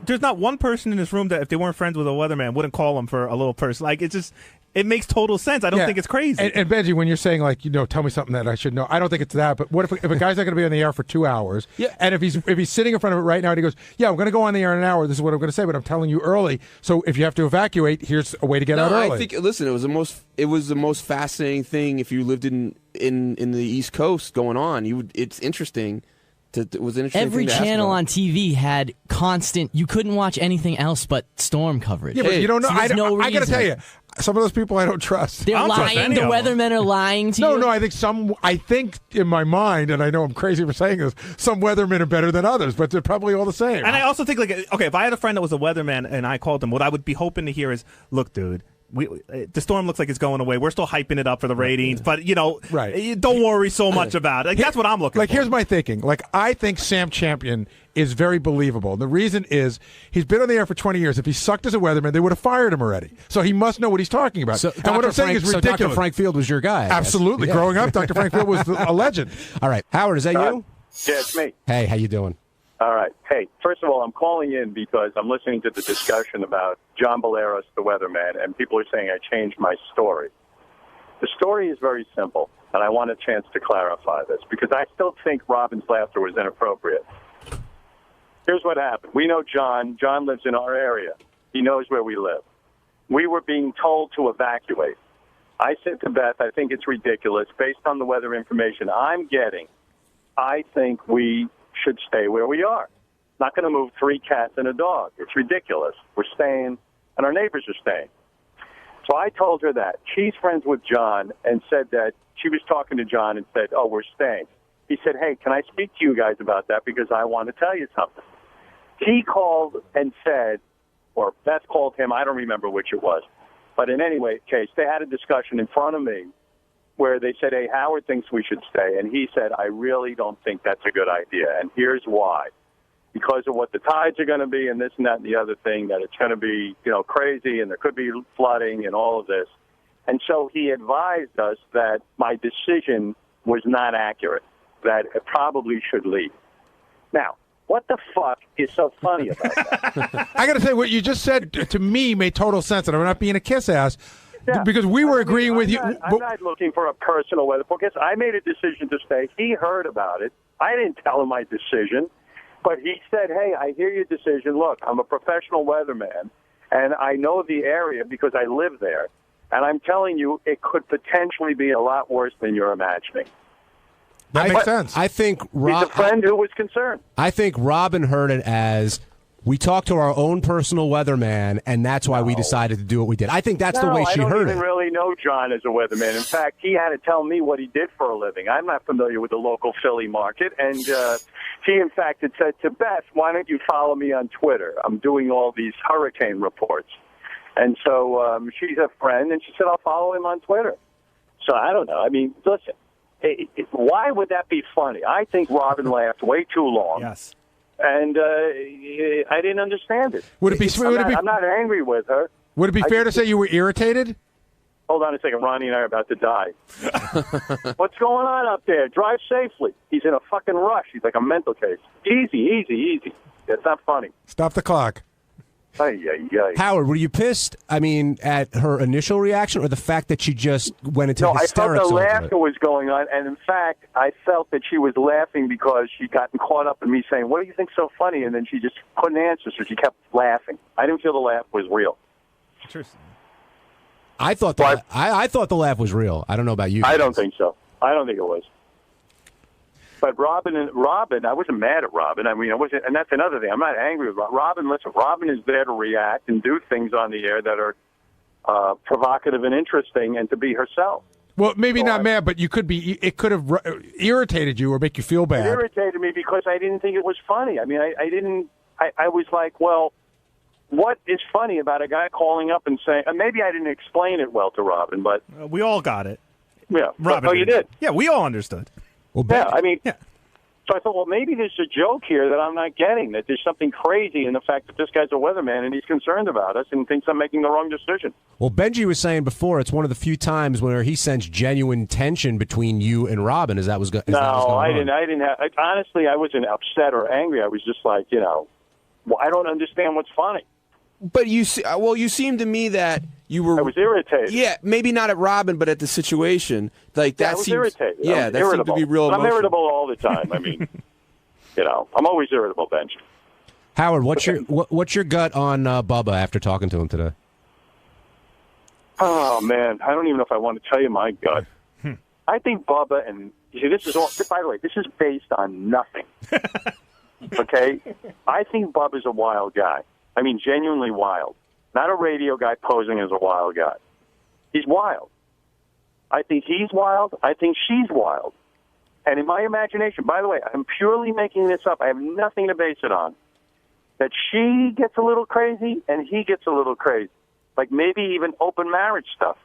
There's not one person in this room that if they weren't friends with a weatherman wouldn't call him for a little person. Like, it makes total sense. I don't think it's crazy. And Benji, when you're saying like, tell me something that I should know, I don't think it's that. But what if a guy's not going to be on the air for 2 hours? Yeah. And if he's sitting in front of it right now and he goes, "Yeah, I'm going to go on the air in an hour. This is what I'm going to say, but I'm telling you early. So if you have to evacuate, here's a way to get out early." I think. Listen, it was the most fascinating thing. If you lived in the East Coast going on, it's interesting. It was an interesting Every thing to channel ask on TV had constant. You couldn't watch anything else but storm coverage. Yeah, but you don't know. So there's no reason. I got to tell you, some of those people I don't trust. They're lying. The weathermen are lying to you. No, I think in my mind, and I know I'm crazy for saying this, some weathermen are better than others, but they're probably all the same. And I also think, like, okay, if I had a friend that was a weatherman and I called him, what I would be hoping to hear is, "Look, dude, the storm looks like it's going away. We're still hyping it up for the ratings, but don't worry so much about it." Like, that's what I'm looking for. Here's my thinking. Like, I think Sam Champion is very believable. The reason is he's been on the air for 20 years. If he sucked as a weatherman, they would have fired him already. So he must know what he's talking about. So and what I'm saying is ridiculous. So Dr. Frank Field was your guy. Absolutely. Yeah. Growing up, Dr. Frank Field was a legend. All right. Howard, is that you? Yeah, it's me. Hey, how you doing? All right. Hey, first of all, I'm calling in because I'm listening to the discussion about John Bolaris, the weatherman, and people are saying I changed my story. The story is very simple, and I want a chance to clarify this because I still think Robin's laughter was inappropriate. Here's what happened. We know John. John lives in our area. He knows where we live. We were being told to evacuate. I said to Beth, I think it's ridiculous. Based on the weather information I'm getting, I think we should stay where we are. Not going to move 3 cats and a dog. It's ridiculous. We're staying, and our neighbors are staying. So I told her that. She's friends with John and said that she was talking to John and said, "Oh, we're staying." He said, hey, can I speak to you guys about that because I want to tell you something. He called and said, or Beth called him, I don't remember which it was. But in any case, they had a discussion in front of me where they said, hey, Howard thinks we should stay. And he said, I really don't think that's a good idea. And here's why. Because of what the tides are going to be and this and that and the other thing, that it's going to be, crazy and there could be flooding and all of this. And so he advised us that my decision was not accurate, that it probably should leave. Now, what the fuck is so funny about that? I got to say, what you just said to me made total sense, and I'm not being a kiss ass, because we were agreeing with you. I'm not looking for a personal weather forecast. I made a decision to stay. He heard about it. I didn't tell him my decision, but he said, hey, I hear your decision. Look, I'm a professional weatherman, and I know the area because I live there. And I'm telling you, it could potentially be a lot worse than you're imagining. That makes sense. I think He's a friend who was concerned. I think Robin heard it as we talked to our own personal weatherman, and that's why we decided to do what we did. I think that's the way she heard I don't even really know John as a weatherman. In fact, he had to tell me what he did for a living. I'm not familiar with the local Philly market, and he, in fact, had said to Beth, why don't you follow me on Twitter? I'm doing all these hurricane reports. And so she's a friend, and she said, I'll follow him on Twitter. So I don't know. I mean, listen. Why would that be funny? I think Robin laughed way too long. Yes. And I didn't understand it. I'm not angry with her. Would it be fair to say you were irritated? Hold on a second. Ronnie and I are about to die. What's going on up there? Drive safely. He's in a fucking rush. He's like a mental case. Easy. It's not funny. Stop the clock. Howard, were you pissed? I mean, at her initial reaction, or the fact that she just went into hysterics? I felt the over laughter was going on, and in fact, I felt that she was laughing because she'd gotten caught up in me saying, "What do you think so funny?" And then she just couldn't answer, so she kept laughing. I didn't feel the laugh was real. Interesting. I thought I thought the laugh was real. I don't know about you. I don't think so. I don't think it was. But Robin, I wasn't mad at Robin. I mean, I wasn't, and that's another thing. I'm not angry with Robin. Listen, Robin is there to react and do things on the air that are provocative and interesting, and to be herself. Well, maybe not mad, but you could be. It could have irritated you or make you feel bad. It irritated me because I didn't think it was funny. I mean, I didn't. I was like, well, what is funny about a guy calling up and saying? Maybe I didn't explain it well to Robin, but we all got it. Yeah, Robin. Oh, you did. Yeah, we all understood. Well, So I thought, well, maybe there's a joke here that I'm not getting, that there's something crazy in the fact that this guy's a weatherman and he's concerned about us and thinks I'm making the wrong decision. Well, Benji was saying before, it's one of the few times where he sensed genuine tension between you and Robin. As that was going I didn't have. Honestly, I wasn't upset or angry. I was just like, well, I don't understand what's funny. But you seemed to me that you were. I was irritated. Yeah, maybe not at Robin, but at the situation. Like that I was seems. irritated. Yeah, that seemed to be real. I'm emotional. irritable all the time. I mean, I'm always irritable, Benji. Howard, what's your gut on Bubba after talking to him today? Oh man, I don't even know if I want to tell you my gut. I think Bubba, and you see, this is all. By the way, this is based on nothing. Okay, I think Bubba's a wild guy. I mean, genuinely wild. Not a radio guy posing as a wild guy. He's wild. I think he's wild. I think she's wild. And in my imagination, by the way, I'm purely making this up. I have nothing to base it on. That she gets a little crazy and he gets a little crazy. Like maybe even open marriage stuff.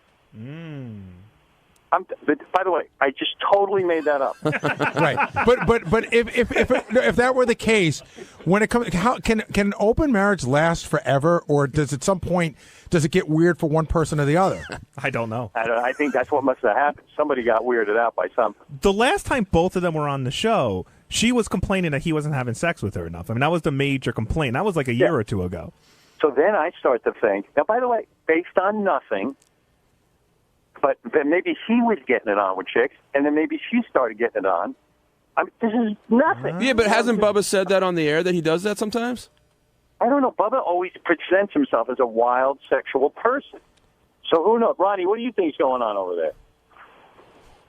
By the way, I just totally made that up. Right, but if that were the case, when it comes, can an open marriage last forever, or does at some point it get weird for one person or the other? I don't know. I think that's what must have happened. Somebody got weirded out by something. The last time both of them were on the show, she was complaining that he wasn't having sex with her enough. I mean, that was the major complaint. That was like a year or two ago. So then I start to think. Now, by the way, based on nothing. But then maybe he was getting it on with chicks, and then maybe she started getting it on. This is nothing. Yeah, but hasn't Bubba said that on the air, that he does that sometimes? I don't know. Bubba always presents himself as a wild sexual person. So who knows? Ronnie, what do you think's going on over there?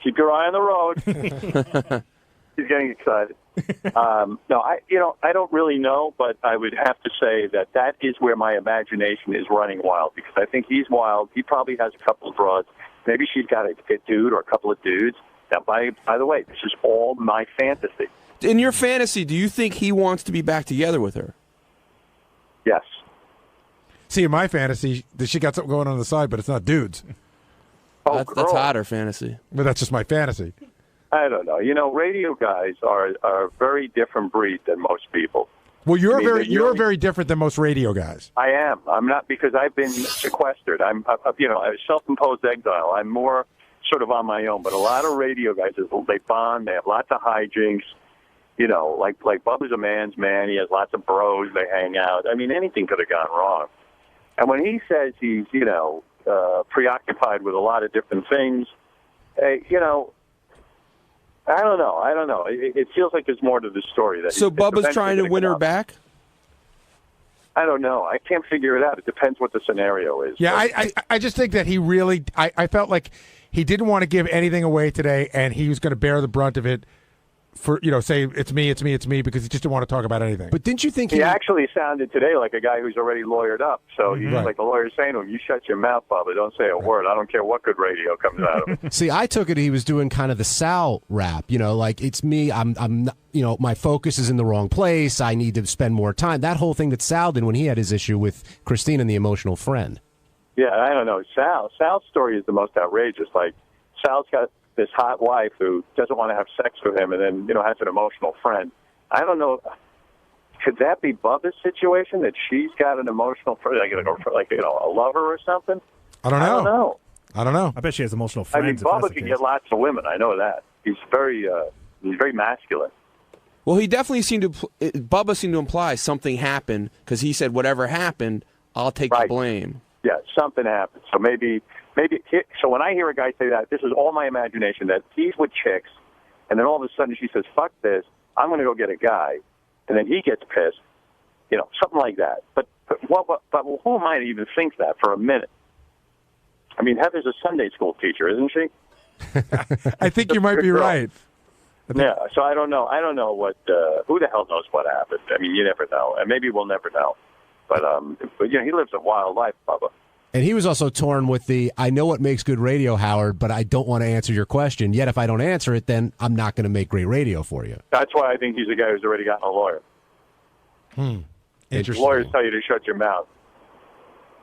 Keep your eye on the road. He's getting excited. No, I don't really know, but I would have to say that is where my imagination is running wild, because I think he's wild. He probably has a couple of broads. Maybe she's got a dude or a couple of dudes, Now, by the way, this is all my fantasy. In your fantasy, do you think he wants to be back together with her? Yes. See, in my fantasy, she got something going on the side, but it's not dudes. That's hotter fantasy. But that's just my fantasy. I don't know. You know, radio guys are a very different breed than most people. Well, you're I mean, you're very different than most radio guys. I am. I'm not, because I've been sequestered. I'm a self-imposed exile. I'm more sort of on my own. But a lot of radio guys, they bond. They have lots of hijinks. You know, like Bubba's a man's man. He has lots of bros. They hang out. I mean, anything could have gone wrong. And when he says he's, preoccupied with a lot of different things, I don't know. It feels like there's more to the story. So Bubba's trying to win her back? I don't know. I can't figure it out. It depends what the scenario is. Yeah, I just think that he really – I felt like he didn't want to give anything away today, and he was going to bear the brunt of it for, say, it's me, because he just didn't want to talk about anything. But didn't you think he actually sounded today like a guy who's already lawyered up. So he's Right. like the lawyer saying to him, you shut your mouth, Bubba. Don't say a word. I don't care what good radio comes out of it. See, I took it he was doing kind of the Sal rap, like it's me. I'm not, my focus is in the wrong place. I need to spend more time. That whole thing that Sal did when he had his issue with Christine and the emotional friend. Yeah, I don't know. Sal's story is the most outrageous. Like, Sal's got this hot wife who doesn't want to have sex with him and then, has an emotional friend. I don't know. Could that be Bubba's situation, that she's got an emotional friend, like a lover or something? I don't know. I don't know. I bet she has emotional I friends. mean, Bubba can get lots of women. I know that. He's very masculine. Well, he definitely Bubba seemed to imply something happened because he said, whatever happened, I'll take the blame. Yeah, something happened. So maybe. So when I hear a guy say that, this is all my imagination, that he's with chicks, and then all of a sudden she says, fuck this, I'm going to go get a guy, and then he gets pissed, something like that. But who am I to even think that for a minute? I mean, Heather's a Sunday school teacher, isn't she? I think you might be right. Yeah, so I don't know. I don't know who the hell knows what happened. I mean, you never know, and maybe we'll never know. But he lives a wild life, Bubba. And he was also torn with I know what makes good radio, Howard, but I don't want to answer your question. Yet if I don't answer it, then I'm not going to make great radio for you. That's why I think he's a guy who's already gotten a lawyer. Interesting. Lawyers tell you to shut your mouth,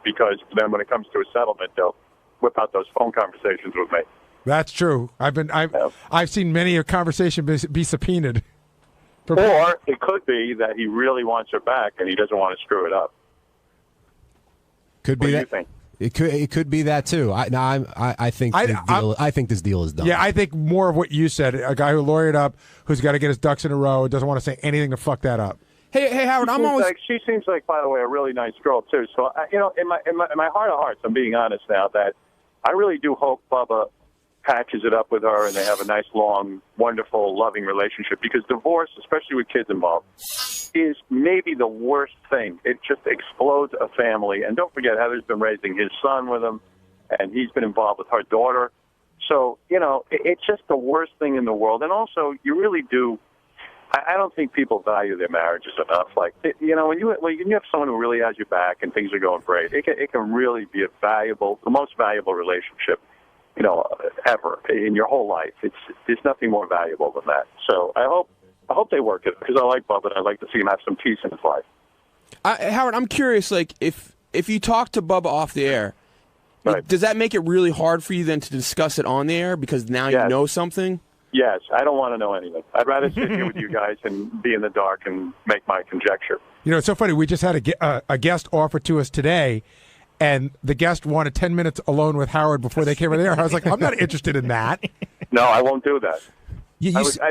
because then when it comes to a settlement, they'll whip out those phone conversations with me. That's true. I've seen many a conversation be subpoenaed. Or it could be that he really wants her back and he doesn't want to screw it up. Could be What do that. you think? It could be that too. I think this deal is done. Yeah, I think more of what you said. A guy who lawyered up, who's got to get his ducks in a row, and doesn't want to say anything to fuck that up. Hey, Howard, She seems like, by the way, a really nice girl too. So, in my heart of hearts, I'm being honest now, that I really do hope Bubba patches it up with her and they have a nice, long, wonderful, loving relationship. Because divorce, especially with kids involved, is maybe the worst thing. It just explodes a family. And don't forget, Heather's been raising his son with him, and he's been involved with her daughter. So, it's just the worst thing in the world. And also, you really do. I don't think people value their marriages enough. Like, when you have someone who really has your back and things are going great, it can really be the most valuable relationship, ever in your whole life. There's nothing more valuable than that. So I hope they work it, because I like Bubba and I'd like to see him have some peace in his life. Howard, I'm curious, like, if you talk to Bubba off the air, does that make it really hard for you then to discuss it on the air because now you know something? Yes, I don't want to know anything. I'd rather sit here with you guys and be in the dark and make my conjecture. It's so funny. We just had a guest offer to us today, and the guest wanted 10 minutes alone with Howard before they came on the air. I was like, I'm not interested in that. No, I won't do that.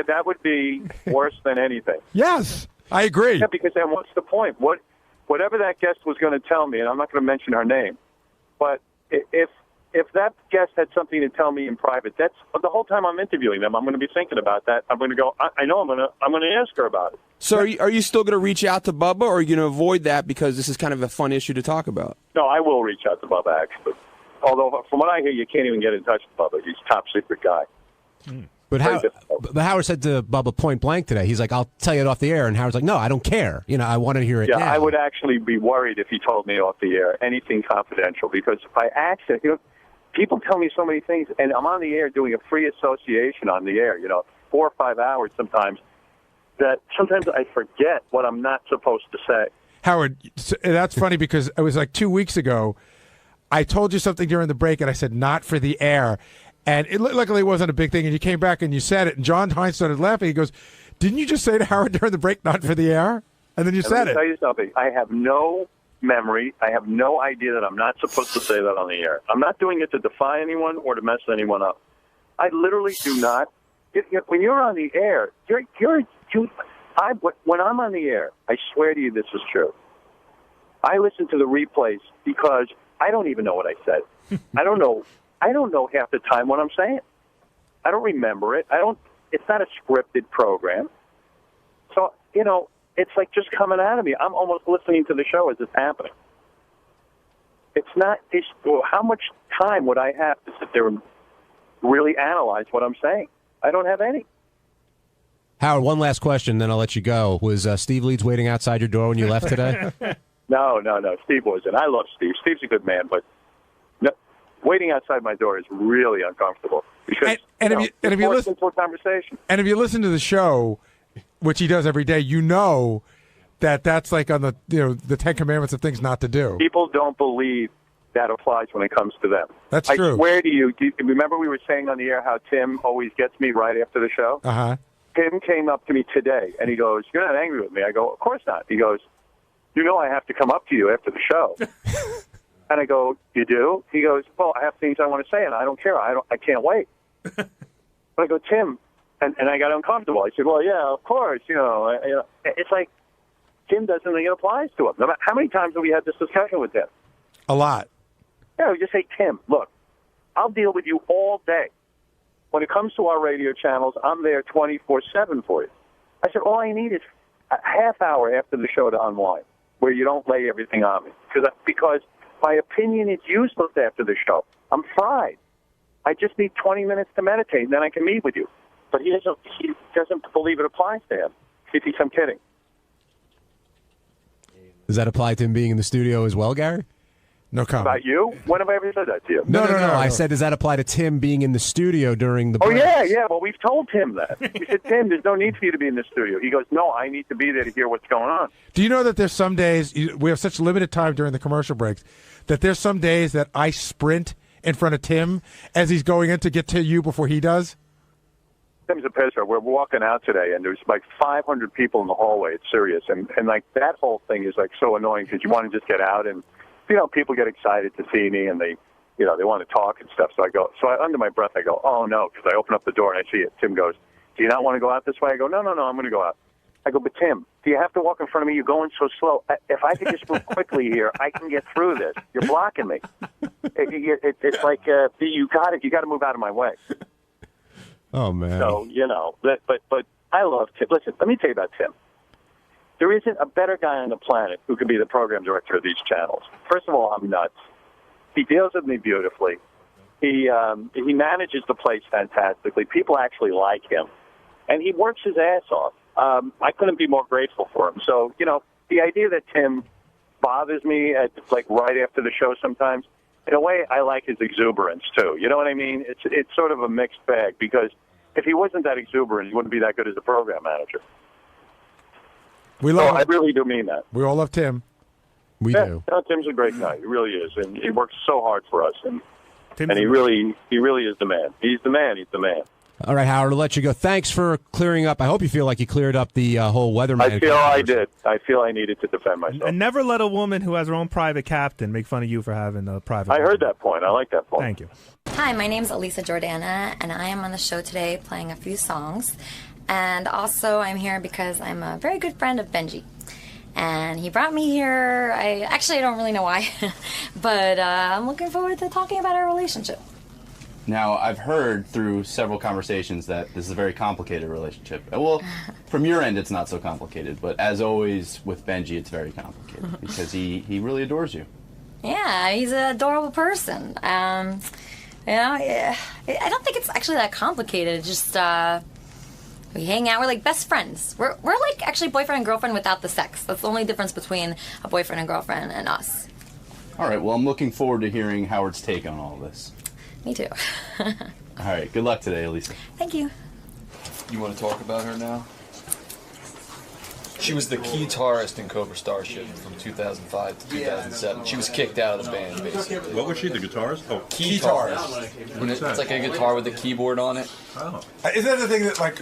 That would be worse than anything. Yes, I agree. Yeah, because then what's the point? Whatever that guest was going to tell me, and I'm not going to mention her name, but if that guest had something to tell me in private, that's the whole time I'm interviewing them. I'm going to be thinking about that. I'm going to go. I know I'm going to ask her about it. So are you still going to reach out to Bubba, or are you going to avoid that because this is kind of a fun issue to talk about? No, I will reach out to Bubba, actually. Although from what I hear, you can't even get in touch with Bubba. He's a top secret guy. But Howard said to Bubba point blank today, he's like, I'll tell you it off the air. And Howard's like, no, I don't care. I want to hear it now. I would actually be worried if he told me off the air anything confidential, because if I accidentally, people tell me so many things, and I'm on the air doing a free association on the air, 4 or 5 hours sometimes, that sometimes I forget what I'm not supposed to say. Howard, that's funny because it was like 2 weeks ago. I told you something during the break, and I said, not for the air. And it luckily wasn't a big thing, and you came back and you said it, and John Hines started laughing. He goes, didn't you just say to Howard during the break, not for the air? And then you said Let me it. tell you something. I have no memory. I have no idea that I'm not supposed to say that on the air. I'm not doing it to defy anyone or to mess anyone up. I literally do not. When you're on the air, when I'm on the air, I swear to you this is true. I listen to the replays because I don't even know what I said. I don't know half the time what I'm saying. I don't remember it. It's not a scripted program. So, it's like just coming out of me. I'm almost listening to the show as it's happening. It's not, how much time would I have to sit there and really analyze what I'm saying? I don't have any. Howard, one last question, then I'll let you go. Was Steve Leeds waiting outside your door when you left today? No. Steve wasn't. I love Steve. Steve's a good man, but waiting outside my door is really uncomfortable because if you listen to a conversation. And if you listen to the show, which he does every day, that's like on the the 10 Commandments of things not to do. People don't believe that applies when it comes to them. That's I true. I swear to you, remember we were saying on the air how Tim always gets me right after the show? Uh-huh. Tim came up to me today, and he goes, "You're not angry with me?" I go, "Of course not." He goes, I have to come up to you after the show. And I go, "You do?" He goes, "Well, I have things I want to say, and I don't care. I can't wait." But I go, "Tim," and I got uncomfortable. I said, "Well, yeah, of course, It's like Tim doesn't think it applies to him. No matter how many times have we had this discussion with Tim? A lot. Yeah, we just say, "Tim, look, I'll deal with you all day. When it comes to our radio channels, I'm there 24/7 for you." I said, "All I need is a half hour after the show to unwind, where you don't lay everything on me. Because my opinion is useless after the show. I'm fried. I just need 20 minutes to meditate, and then I can meet with you." But he doesn't believe it applies to him. He thinks I'm kidding. Does that apply to him being in the studio as well, Gary? No comment. About you? When have I ever said that to you? No. I said, does that apply to Tim being in the studio during the Oh, breaks? yeah. Well, we've told Tim that. We said, "Tim, there's no need for you to be in the studio." He goes, "No, I need to be there to hear what's going on." Do you know that there's some days, we have such limited time during the commercial breaks, that there's some days that I sprint in front of Tim as he's going in to get to you before he does? Tim's a pisser. We're walking out today, and there's like 500 people in the hallway. It's serious. And like that whole thing is like so annoying because you want to just get out and, people get excited to see me and they want to talk and stuff. So under my breath, I go, "Oh, no," because I open up the door and I see it. Tim goes, "Do you not want to go out this way?" I go, No, I'm going to go out. I go, "But Tim, do you have to walk in front of me? You're going so slow. If I could just move quickly here, I can get through this. You're blocking me." It's like you got to move out of my way. Oh, man. So, but I love Tim. Listen, let me tell you about Tim. There isn't a better guy on the planet who could be the program director of these channels. First of all, I'm nuts. He deals with me beautifully. He manages the place fantastically. People actually like him. And he works his ass off. I couldn't be more grateful for him. So, the idea that Tim bothers me right after the show sometimes, in a way, I like his exuberance, too. You know what I mean? It's sort of a mixed bag because if he wasn't that exuberant, he wouldn't be that good as a program manager. I really do mean that. We all love Tim. We do. No, Tim's a great guy. He really is. And he works so hard for us. And he really is the man. He's the man. All right, Howard, I'll let you go. Thanks for clearing up. I hope you feel like you cleared up the whole weatherman. I feel I did. I feel I needed to defend myself. And never let a woman who has her own private captain make fun of you for having a private I heard that point. I like that point. Thank you. Hi, my name's Elisa Jordana, and I am on the show today playing a few songs. And also, I'm here because I'm a very good friend of Benji. And he brought me here. I don't really know why, but I'm looking forward to talking about our relationship. Now, I've heard through several conversations that this is a very complicated relationship. Well, from your end, it's not so complicated, but as always with Benji, it's very complicated because he really adores you. Yeah, he's an adorable person. I don't think it's actually that complicated. It's just we hang out. We're like best friends. We're like actually boyfriend and girlfriend without the sex. That's the only difference between a boyfriend and girlfriend and us. All right, well, I'm looking forward to hearing Howard's take on all of this. Me too. All right. Good luck today, Elisa. Thank you. You want to talk about her now? She was the guitarist in Cobra Starship from 2005 to 2007. She was kicked out of the band, basically. What was she, the guitarist? Oh, Guitarist. It's like a guitar with a keyboard on it. Oh. Isn't that the thing that, like,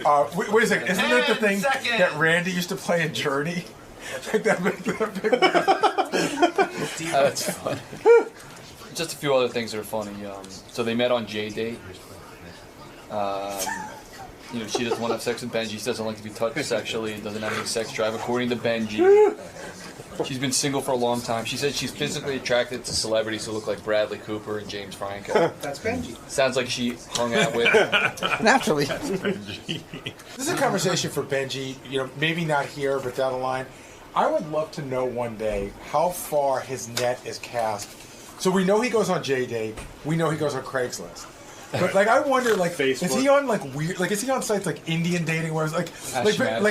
wait a second, isn't that the thing that Randy used to play in Journey? Like that big That's funny. Just a few other things that are funny. So they met on J-Date. You know, she doesn't want to have sex with Benji. She doesn't like to be touched sexually. Doesn't have any sex drive, according to Benji. She's been single for a long time. She said she's physically attracted to celebrities who look like Bradley Cooper and James Franco. That's Benji. Sounds like she hung out with. Naturally. This is a conversation for Benji, you know, maybe not here, but down the line. I would love to know one day how far his net is cast. So we know he goes on J-Date. We know he goes on Craigslist. But like, I wonder, like, is he on like weird? Like, is he on sites like Indian dating, where it's like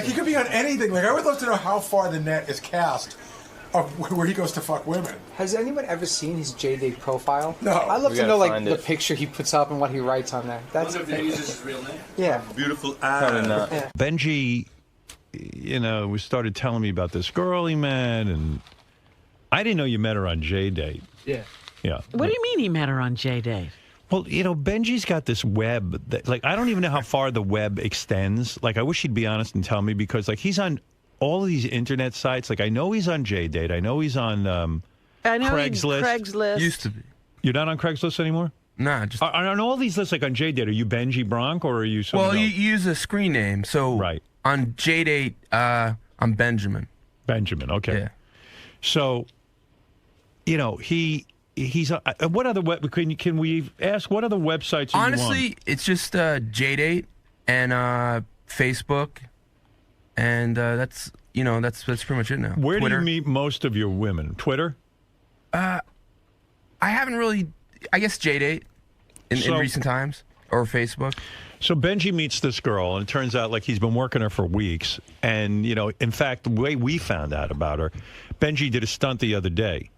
he could be on anything? Like, I would love to know how far the net is cast of where he goes to fuck women. Has anyone ever seen his J-Date profile? No. I'd love to know like the picture he puts up and what he writes on there. That's if he uses his real name. Yeah. Beautiful eyes. Yeah. Benji, you know, started telling me about this girl he met, and I didn't know you met her on J-Date. Yeah. Yeah. What do you mean he met her on J-Date? Well, you know, Benji's got this web that, like, I don't even know how far the web extends. Like, I wish he'd be honest and tell me, because, like, he's on all of these internet sites. Like, I know he's on J-Date. I know he's on I know Craigslist. Craigslist. Used to be. You're not on Craigslist anymore? Nah, just... On all these lists, like on J-Date, are you Benji Bronk or are you someone Well, you else? use a screen name. So right. On J-Date, I'm Benjamin. Benjamin, okay. Yeah. So, you know, he's what other web can we ask? What other websites? Are Honestly, you on? it's just J-Date and Facebook, and that's pretty much it now. Where Twitter. do you meet most of your women? Twitter? I haven't really. I guess J-Date in recent times, or Facebook. So Benji meets this girl, and it turns out like he's been working her for weeks. And, you know, in fact, the way we found out about her, Benji did a stunt the other day.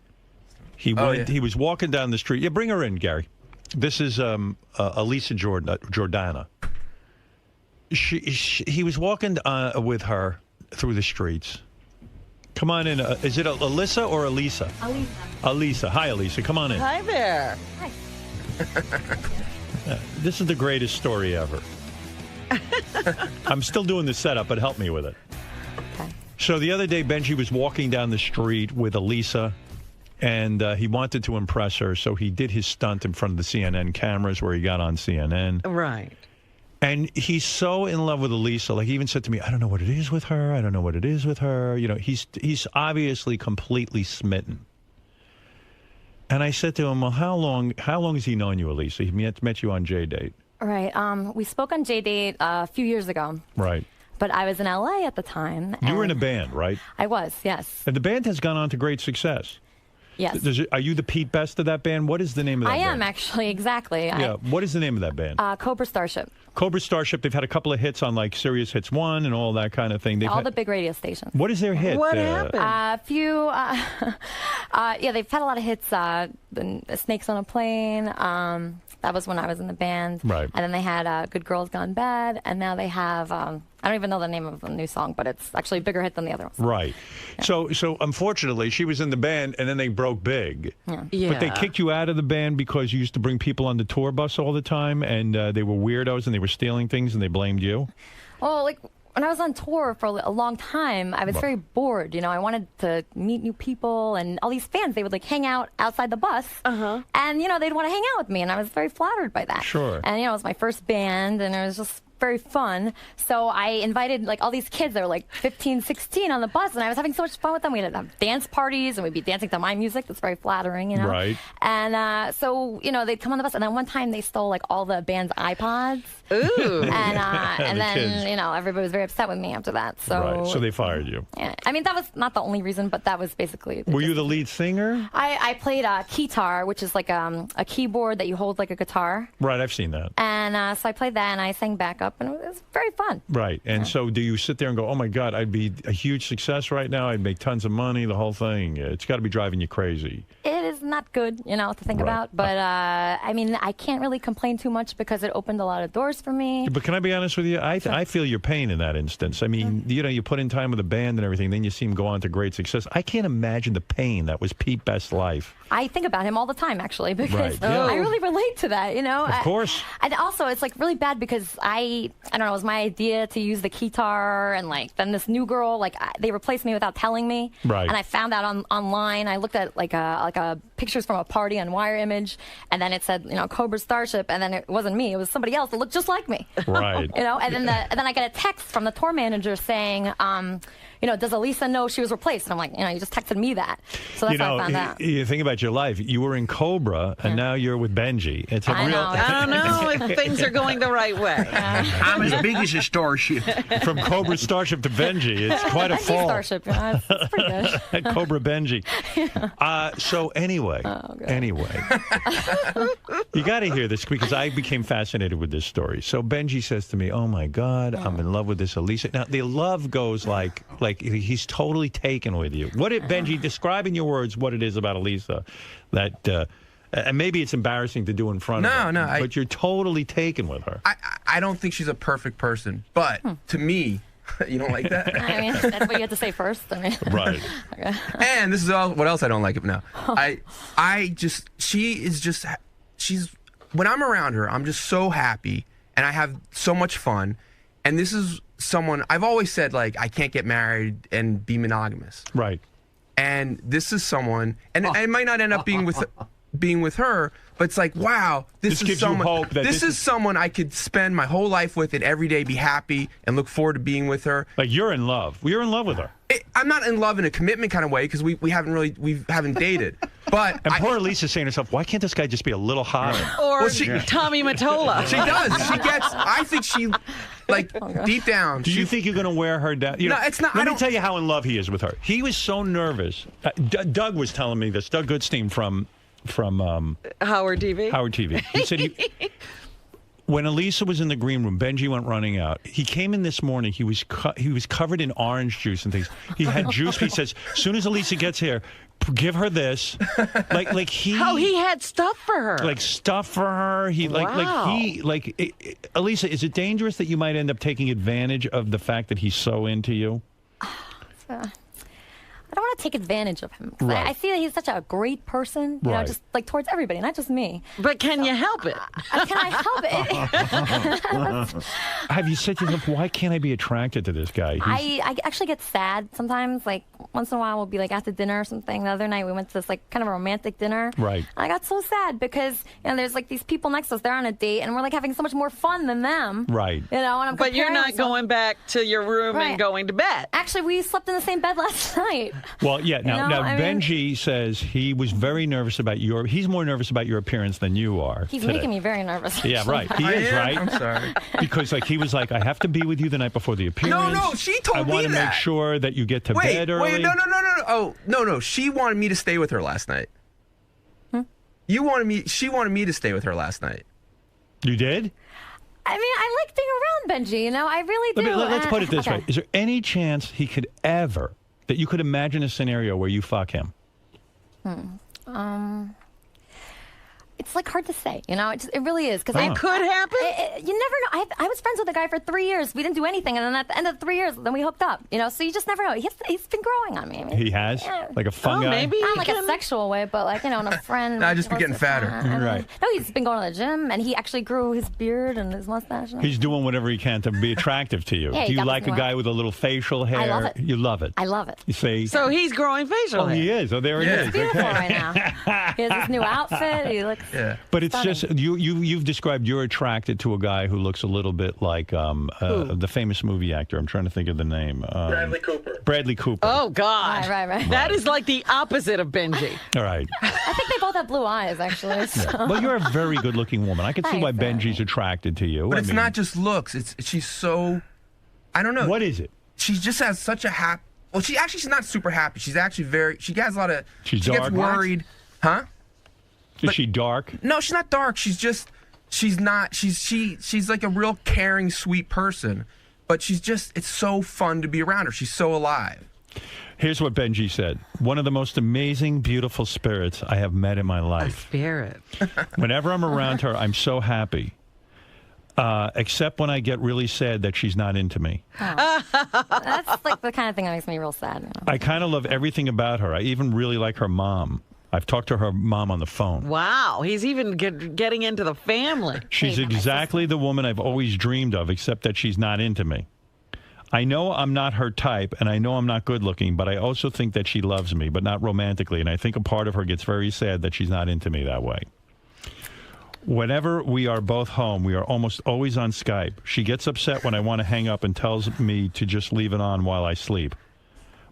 He was walking down the street. Yeah, bring her in, Gary. This is Elisa Jordana. He was walking with her through the streets. Come on in. Is it Alyssa or Elisa? Elisa. Elisa. Hi, Elisa. Come on in. Hi there. Hi. This is the greatest story ever. I'm still doing the setup, but help me with it. Okay. So the other day, Benji was walking down the street with Elisa, and he wanted to impress her, so he did his stunt in front of the CNN cameras where he got on CNN. Right. And he's so in love with Elisa. Like, he even said to me, I don't know what it is with her. I don't know what it is with her. You know, he's obviously completely smitten. And I said to him, well, how long has he known you, Elisa? He met you on J-Date. Right. We spoke on J-Date a few years ago. Right. But I was in LA at the time. You were in a band, right? I was, yes. And the band has gone on to great success. Yes. Are you the Pete Best of that band? What is the name of that band? I am, actually, exactly. Yeah. What is the name of that band? Cobra Starship. Cobra Starship. They've had a couple of hits on, like, Sirius Hits 1 and all that kind of thing. All the big radio stations. What is their hit? What happened? A few, they've had a lot of hits. Snakes on a Plane. That was when I was in the band. Right. And then they had Good Girls Gone Bad. And now they have, I don't even know the name of the new song, but it's actually a bigger hit than the other ones. Right. Yeah. So unfortunately, she was in the band, and then they broke big. Yeah. But they kicked you out of the band because you used to bring people on the tour bus all the time, and they were weirdos, and they were stealing things, and they blamed you? Well, like, when I was on tour for a long time, I was very bored. You know, I wanted to meet new people, and all these fans, they would like hang out outside the bus, and you know, they'd want to hang out with me, and I was very flattered by that. Sure. And you know, it was my first band, and it was just very fun. So I invited like all these kids that were like 15, 16 on the bus, and I was having so much fun with them. We'd have dance parties, and we'd be dancing to my music. That's very flattering, you know. Right. And so you know, they'd come on the bus, and then one time they stole like all the band's iPods. Ooh. And then kids. you know, everybody was very upset with me after that. So Right. So they fired you. yeah, I mean, that was not the only reason, but that was basically. Were you the lead singer? I played a keytar, which is like a keyboard that you hold like a guitar. Right, I've seen that. And so I played that, and I sang backup, and it was very fun. Right. And so do you sit there and go, oh, my God, I'd be a huge success right now. I'd make tons of money, the whole thing. It's got to be driving you crazy. It is not good, to think about. But I mean, I can't really complain too much because it opened a lot of doors for me. But can I be honest with you? I feel your pain in that instance. I mean, you put in time with the band and everything, then you see him go on to great success. I can't imagine the pain that was Pete Best's life. I think about him all the time, actually, because Yeah. I really relate to that, Of course. And also, it's like really bad because I don't know, it was my idea to use the guitar, and like then this new girl, they replaced me without telling me. Right. And I found out online. I looked at like a pictures from a party on Wire Image, and then it said Cobra Starship, and then it wasn't me. It was somebody else that looked just like me. Right. And then I get a text from the tour manager saying, does Elisa know she was replaced? And I'm like, you just texted me that. So that's how I found out. You think about your life. You were in Cobra, and now you're with Benji. It's a real. I don't know if things are going the right way. I'm as big as a starship. From Cobra Starship to Benji, it's quite a Benji fall. Starship, it's pretty good. Cobra Benji. So anyway, you got to hear this because I became fascinated with this story. So Benji says to me, "Oh my God, I'm in love with this Elisa." Now the love goes like he's totally taken with you. What did Benji describe in your words? What it is about Elisa that? And maybe it's embarrassing to do in front of her. But you're totally taken with her. I don't think she's a perfect person, but to me, you don't like that? I mean, that's what you had to say first. I mean. Right. Okay. And this is what else I don't like it now. She's when I'm around her, I'm just so happy and I have so much fun. And this is someone I've always said, like, I can't get married and be monogamous. Right. And this is someone, and it might not end up being with her, but it's like, wow, this is gives you someone. hope that this is someone I could spend my whole life with and every day be happy and look forward to being with her. Like you're in love. You're in love with her. I'm not in love in a commitment kind of way because we haven't dated. But poor Lisa's saying to herself, why can't this guy just be a little hotter? Or Tommy Mottola. She does. I think she, deep down. Do you think you're going to wear her down? No, it's not. Let me tell you how in love he is with her. He was so nervous. Doug was telling me this. Doug Goodstein from Howard TV. Howard TV. He said when Elisa was in the green room, Benji went running out. He came in this morning. He was covered in orange juice and things. He had juice. He says, as soon as Elisa gets here, give her this. He had stuff for her. Like stuff for her. Elisa, is it dangerous that you might end up taking advantage of the fact that he's so into you? I don't want to take advantage of him. Right. I see that he's such a great person, just like towards everybody, not just me. But can you help it? Can I help it? Have you said to yourself, why can't I be attracted to this guy? I actually get sad sometimes. Like once in a while, we'll be like at the dinner or something. The other night, we went to this like kind of a romantic dinner. Right. And I got so sad because there's like these people next to us. They're on a date, and we're like having so much more fun than them. Right. And I'm but you're not going back to your room and going to bed. Actually, we slept in the same bed last night. Well, yeah. Now Benji says he was very nervous about he's more nervous about your appearance than you are. He's today. making me very nervous. Yeah, right. He is, right? I'm sorry. Because he was like, I have to be with you the night before the appearance. No, she told me that. I want to make sure that you get to bed early. Wait, no. Oh, no. She wanted me to stay with her last night. She wanted me to stay with her last night. You did? I mean, I like being around Benji, I really do. Let's put it this way. Is there any chance he could ever, that you could imagine a scenario where you fuck him? It's like hard to say, it really is. Because it could happen. You never know. I was friends with a guy for 3 years. We didn't do anything, and then at the end of 3 years, then we hooked up. So you just never know. He's been growing on me. I mean, He has? Yeah. Like a fungi? Maybe not like a sexual way, but in a friend. Nah, just be getting fatter. Right. No, he's been going to the gym, and he actually grew his beard and his mustache. He's doing whatever he can to be attractive to you. Yeah, Do you he like a definitely guy with a little facial hair? I love it. You love it. I love it. You see? So he's growing facial hair. He is. Oh, there it is. He's beautiful Okay. right now. He has this new outfit. He looks. Yeah. But it's stunning. just you've described you're attracted to a guy who looks a little bit like the famous movie actor. I'm trying to think of the name. Bradley Cooper. Bradley Cooper. Oh God! Right. That is like the opposite of Benji. All right. I think they both have blue eyes, actually. So. Well, you're a very good-looking woman. I can see why Thanks, Benji's attracted to you. But it's not just looks. She's so, I don't know. What is it? She just has such a happy. Well, she's not super happy. She's actually she has a lot of. She's she dark. gets worried, huh? Is she dark? No, she's not dark. She's not. She's like a real caring, sweet person. But it's so fun to be around her. She's so alive. Here's what Benji said. One of the most amazing, beautiful spirits I have met in my life. Spirit. Whenever I'm around her, I'm so happy. Except when I get really sad that she's not into me. That's like the kind of thing that makes me real sad. You know? I kind of love everything about her. I even really like her mom. I've talked to her mom on the phone. Wow, he's even getting into the family. She's exactly the woman I've always dreamed of, except that she's not into me. I know I'm not her type, and I know I'm not good looking, but I also think that she loves me, but not romantically, and I think a part of her gets very sad that she's not into me that way. Whenever we are both home, we are almost always on Skype. She gets upset when I want to hang up and tells me to just leave it on while I sleep.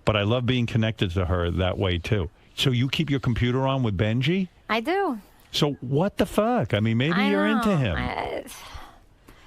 But I love being connected to her that way, too. So you keep your computer on with Benji? I do. So what the fuck? I mean, maybe you're into him.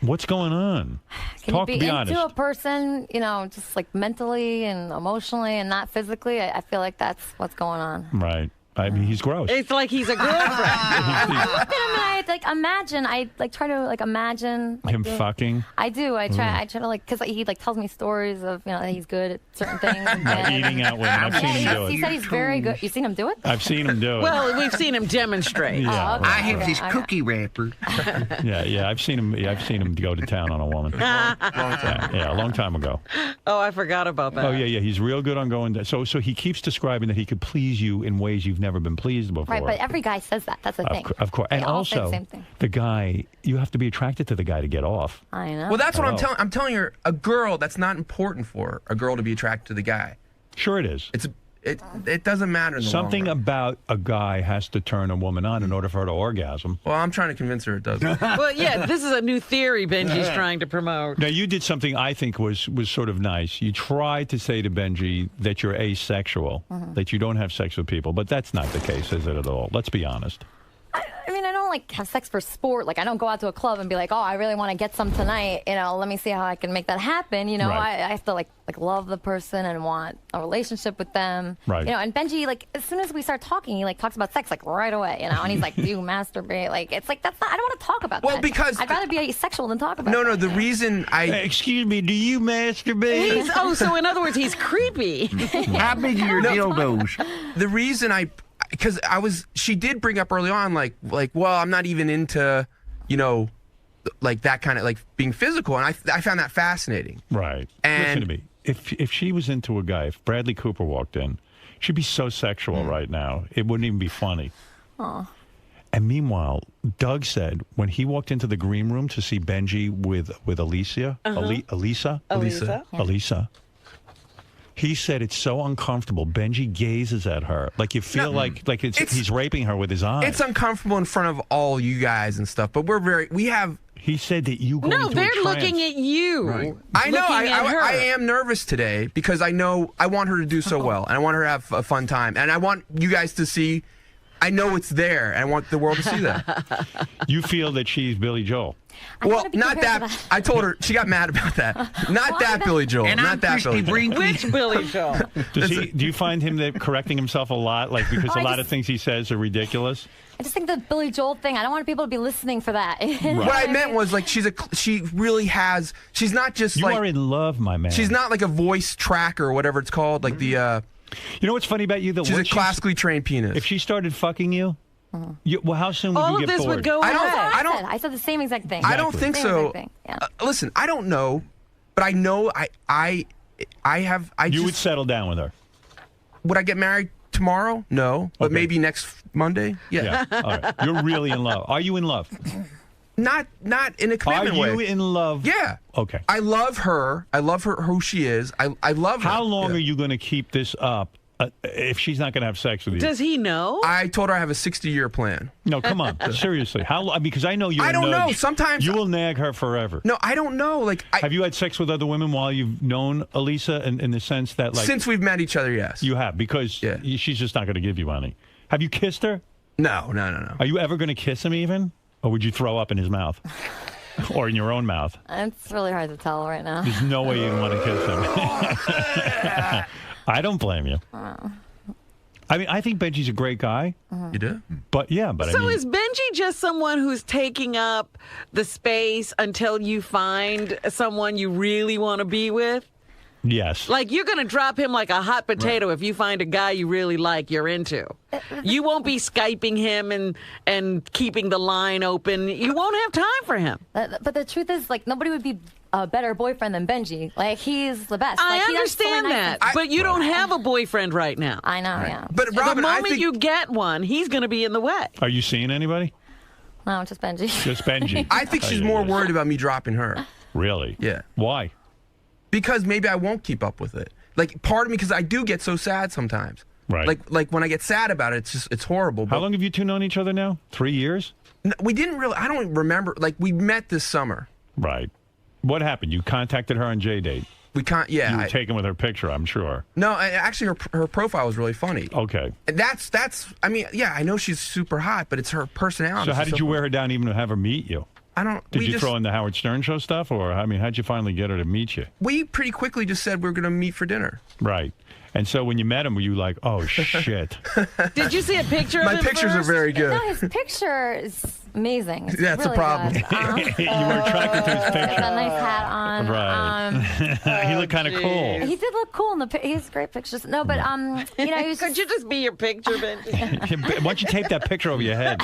What's going on? Can you be into a person, you know, just like mentally and emotionally and not physically? I feel like that's what's going on. Right. I mean, he's gross. It's like he's a girlfriend. I look at him and I like imagine. I like try to like imagine like, him fucking. I do. I try to like because he like tells me stories of that he's good at certain things. Eating out women. I've seen him do it. He said he's very good. You seen him do it? I've seen him do it. Well, we've seen him demonstrate. Yeah, okay. I have this cookie wrapper. Yeah. I've seen him. I've seen him go to town on a woman. Yeah, a long time ago. Oh, I forgot about that. Oh yeah. He's real good on going. So he keeps describing that he could please you in ways you've never been pleased before. Right, but every guy says that. That's the thing. Of course. And They all say also, the same thing. the guy, you have to be attracted to the guy to get off. I know. Well, that's what I'm Hello. telling. I'm telling her, a girl. That's not important for her. A girl to be attracted to the guy. Sure, it is. It doesn't matter. In the Something long run. about a guy has to turn a woman on in order for her to orgasm. Well, I'm trying to convince her it doesn't. Well, yeah, this is a new theory Benji's trying to promote. Now, you did something I think was sort of nice. You tried to say to Benji that you're asexual, that you don't have sex with people, but that's not the case, is it at all? Let's be honest. I mean, I don't like have sex for sport. Like, I don't go out to a club and be like, oh, I really want to get some tonight. Let me see how I can make that happen. Right. I have to like love the person and want a relationship with them. Right. And Benji, like, as soon as we start talking, he like talks about sex like right away. And he's like, do you masturbate? Like, it's like that's not. I don't want to talk about that. Well, because I'd rather be asexual than talk about. No. The reason I excuse me, do you masturbate? So in other words, he's creepy. How big are your dildos? The reason because she did bring up early on, like, well, I'm not even into, like that kind of like being physical, and I found that fascinating. Right. And listen to me. If she was into a guy, if Bradley Cooper walked in, she'd be so sexual right now. It wouldn't even be funny. Aw. And meanwhile, Doug said when he walked into the green room to see Benji with Alicia, Elisa. He said it's so uncomfortable. Benji gazes at her like you feel like he's raping her with his eyes. It's uncomfortable in front of all you guys and stuff, but we have. He said that you go No, into they're a trance. looking at you. Right. I know. I am nervous today because I know I want her to do so well, and I want her to have a fun time, and I want you guys to see. I know it's there, and I want the world to see that. You feel that she's Billy Joel. Well, not that. I told her. She got mad about that. Not that Billy Joel. And not I'm that Christy Billy Joel. Which Billy Joel? Do you find him that correcting himself a lot, like because No, a I lot of things he says are ridiculous? I just think the Billy Joel thing. I don't want people to be listening for that. What I meant was like she really has. She's not just You like. are in love, my man. She's not like a voice tracker or whatever it's called. Like the. You know what's funny about you? That She's a once classically trained pianist. If she started fucking you, well, how soon would All you of get this bored? would go away. I said the same exact thing. I don't think Same so. exact thing. Yeah. Listen, I don't know, but I know I have. You would settle down with her. Would I get married tomorrow? No, but Okay. maybe next Monday. Yeah. All right. You're really in love. Are you in love? Not in a commitment way. Are you in love? Yeah. Okay. I love her. I love her who she is. I love her. How long Yeah. are you going to keep this up if she's not going to have sex with you? Does he know? I told her I have a 60-year plan. No, come on. Seriously. How? Because I know you. I don't know. Sometimes you will nag her forever. No, I don't know. Like, have you had sex with other women while you've known Elisa? In the sense that, like, since we've met each other, yes. You have, because she's just not going to give you any. Have you kissed her? No. Are you ever going to kiss him even, or would you throw up in his mouth, or in your own mouth? It's really hard to tell right now. There's no way you'd want to kiss him. I don't blame you. I mean, I think Benji's a great guy. You do? But yeah, but So I mean, is Benji just someone who's taking up the space until you find someone you really want to be with? Yes. Like, you're going to drop him like a hot potato if you find a guy you really like you're into. You won't be Skyping him and keeping the line open. You won't have time for him. But the truth is, like, nobody would be a better boyfriend than Benji. Like, he's the best. I Like, he does so understand many nice that, things. but you don't have a boyfriend right now. I know, yeah. But Robin, the I moment think- you get one, he's going to be in the way. Are you seeing anybody? No, just Benji. Just Benji. I think she's more worried about me dropping her. Really? Yeah. Why? Because maybe I won't keep up with it. Like, part of me, because I do get so sad sometimes. Right. Like when I get sad about it, it's horrible. How long have you two known each other now? 3 years? We didn't really. I don't remember. Like, we met this summer. Right. What happened? You contacted her on J-Date. We can't. Yeah. You were taken with her picture, I'm sure. No, actually, her profile was really funny. Okay. And that's. I mean, yeah, I know she's super hot, but it's her personality. So how did you wear her down even to have her meet you? I don't. Did we you just, throw in the Howard Stern show stuff, or I mean, how'd you finally get her to meet you? We pretty quickly just said we were going to meet for dinner. Right. And so when you met him, were you like, oh shit? Did you see a picture of My him pictures first? are very good. No, his picture is amazing. It's That's really a problem. Good. You were attracted to his Got picture. a nice hat on. Right. He looked kind of cool. He did look cool in the. He has great pictures. No, but you know, he was Could you just be your picture, Benji? Why don't you tape that picture over your head?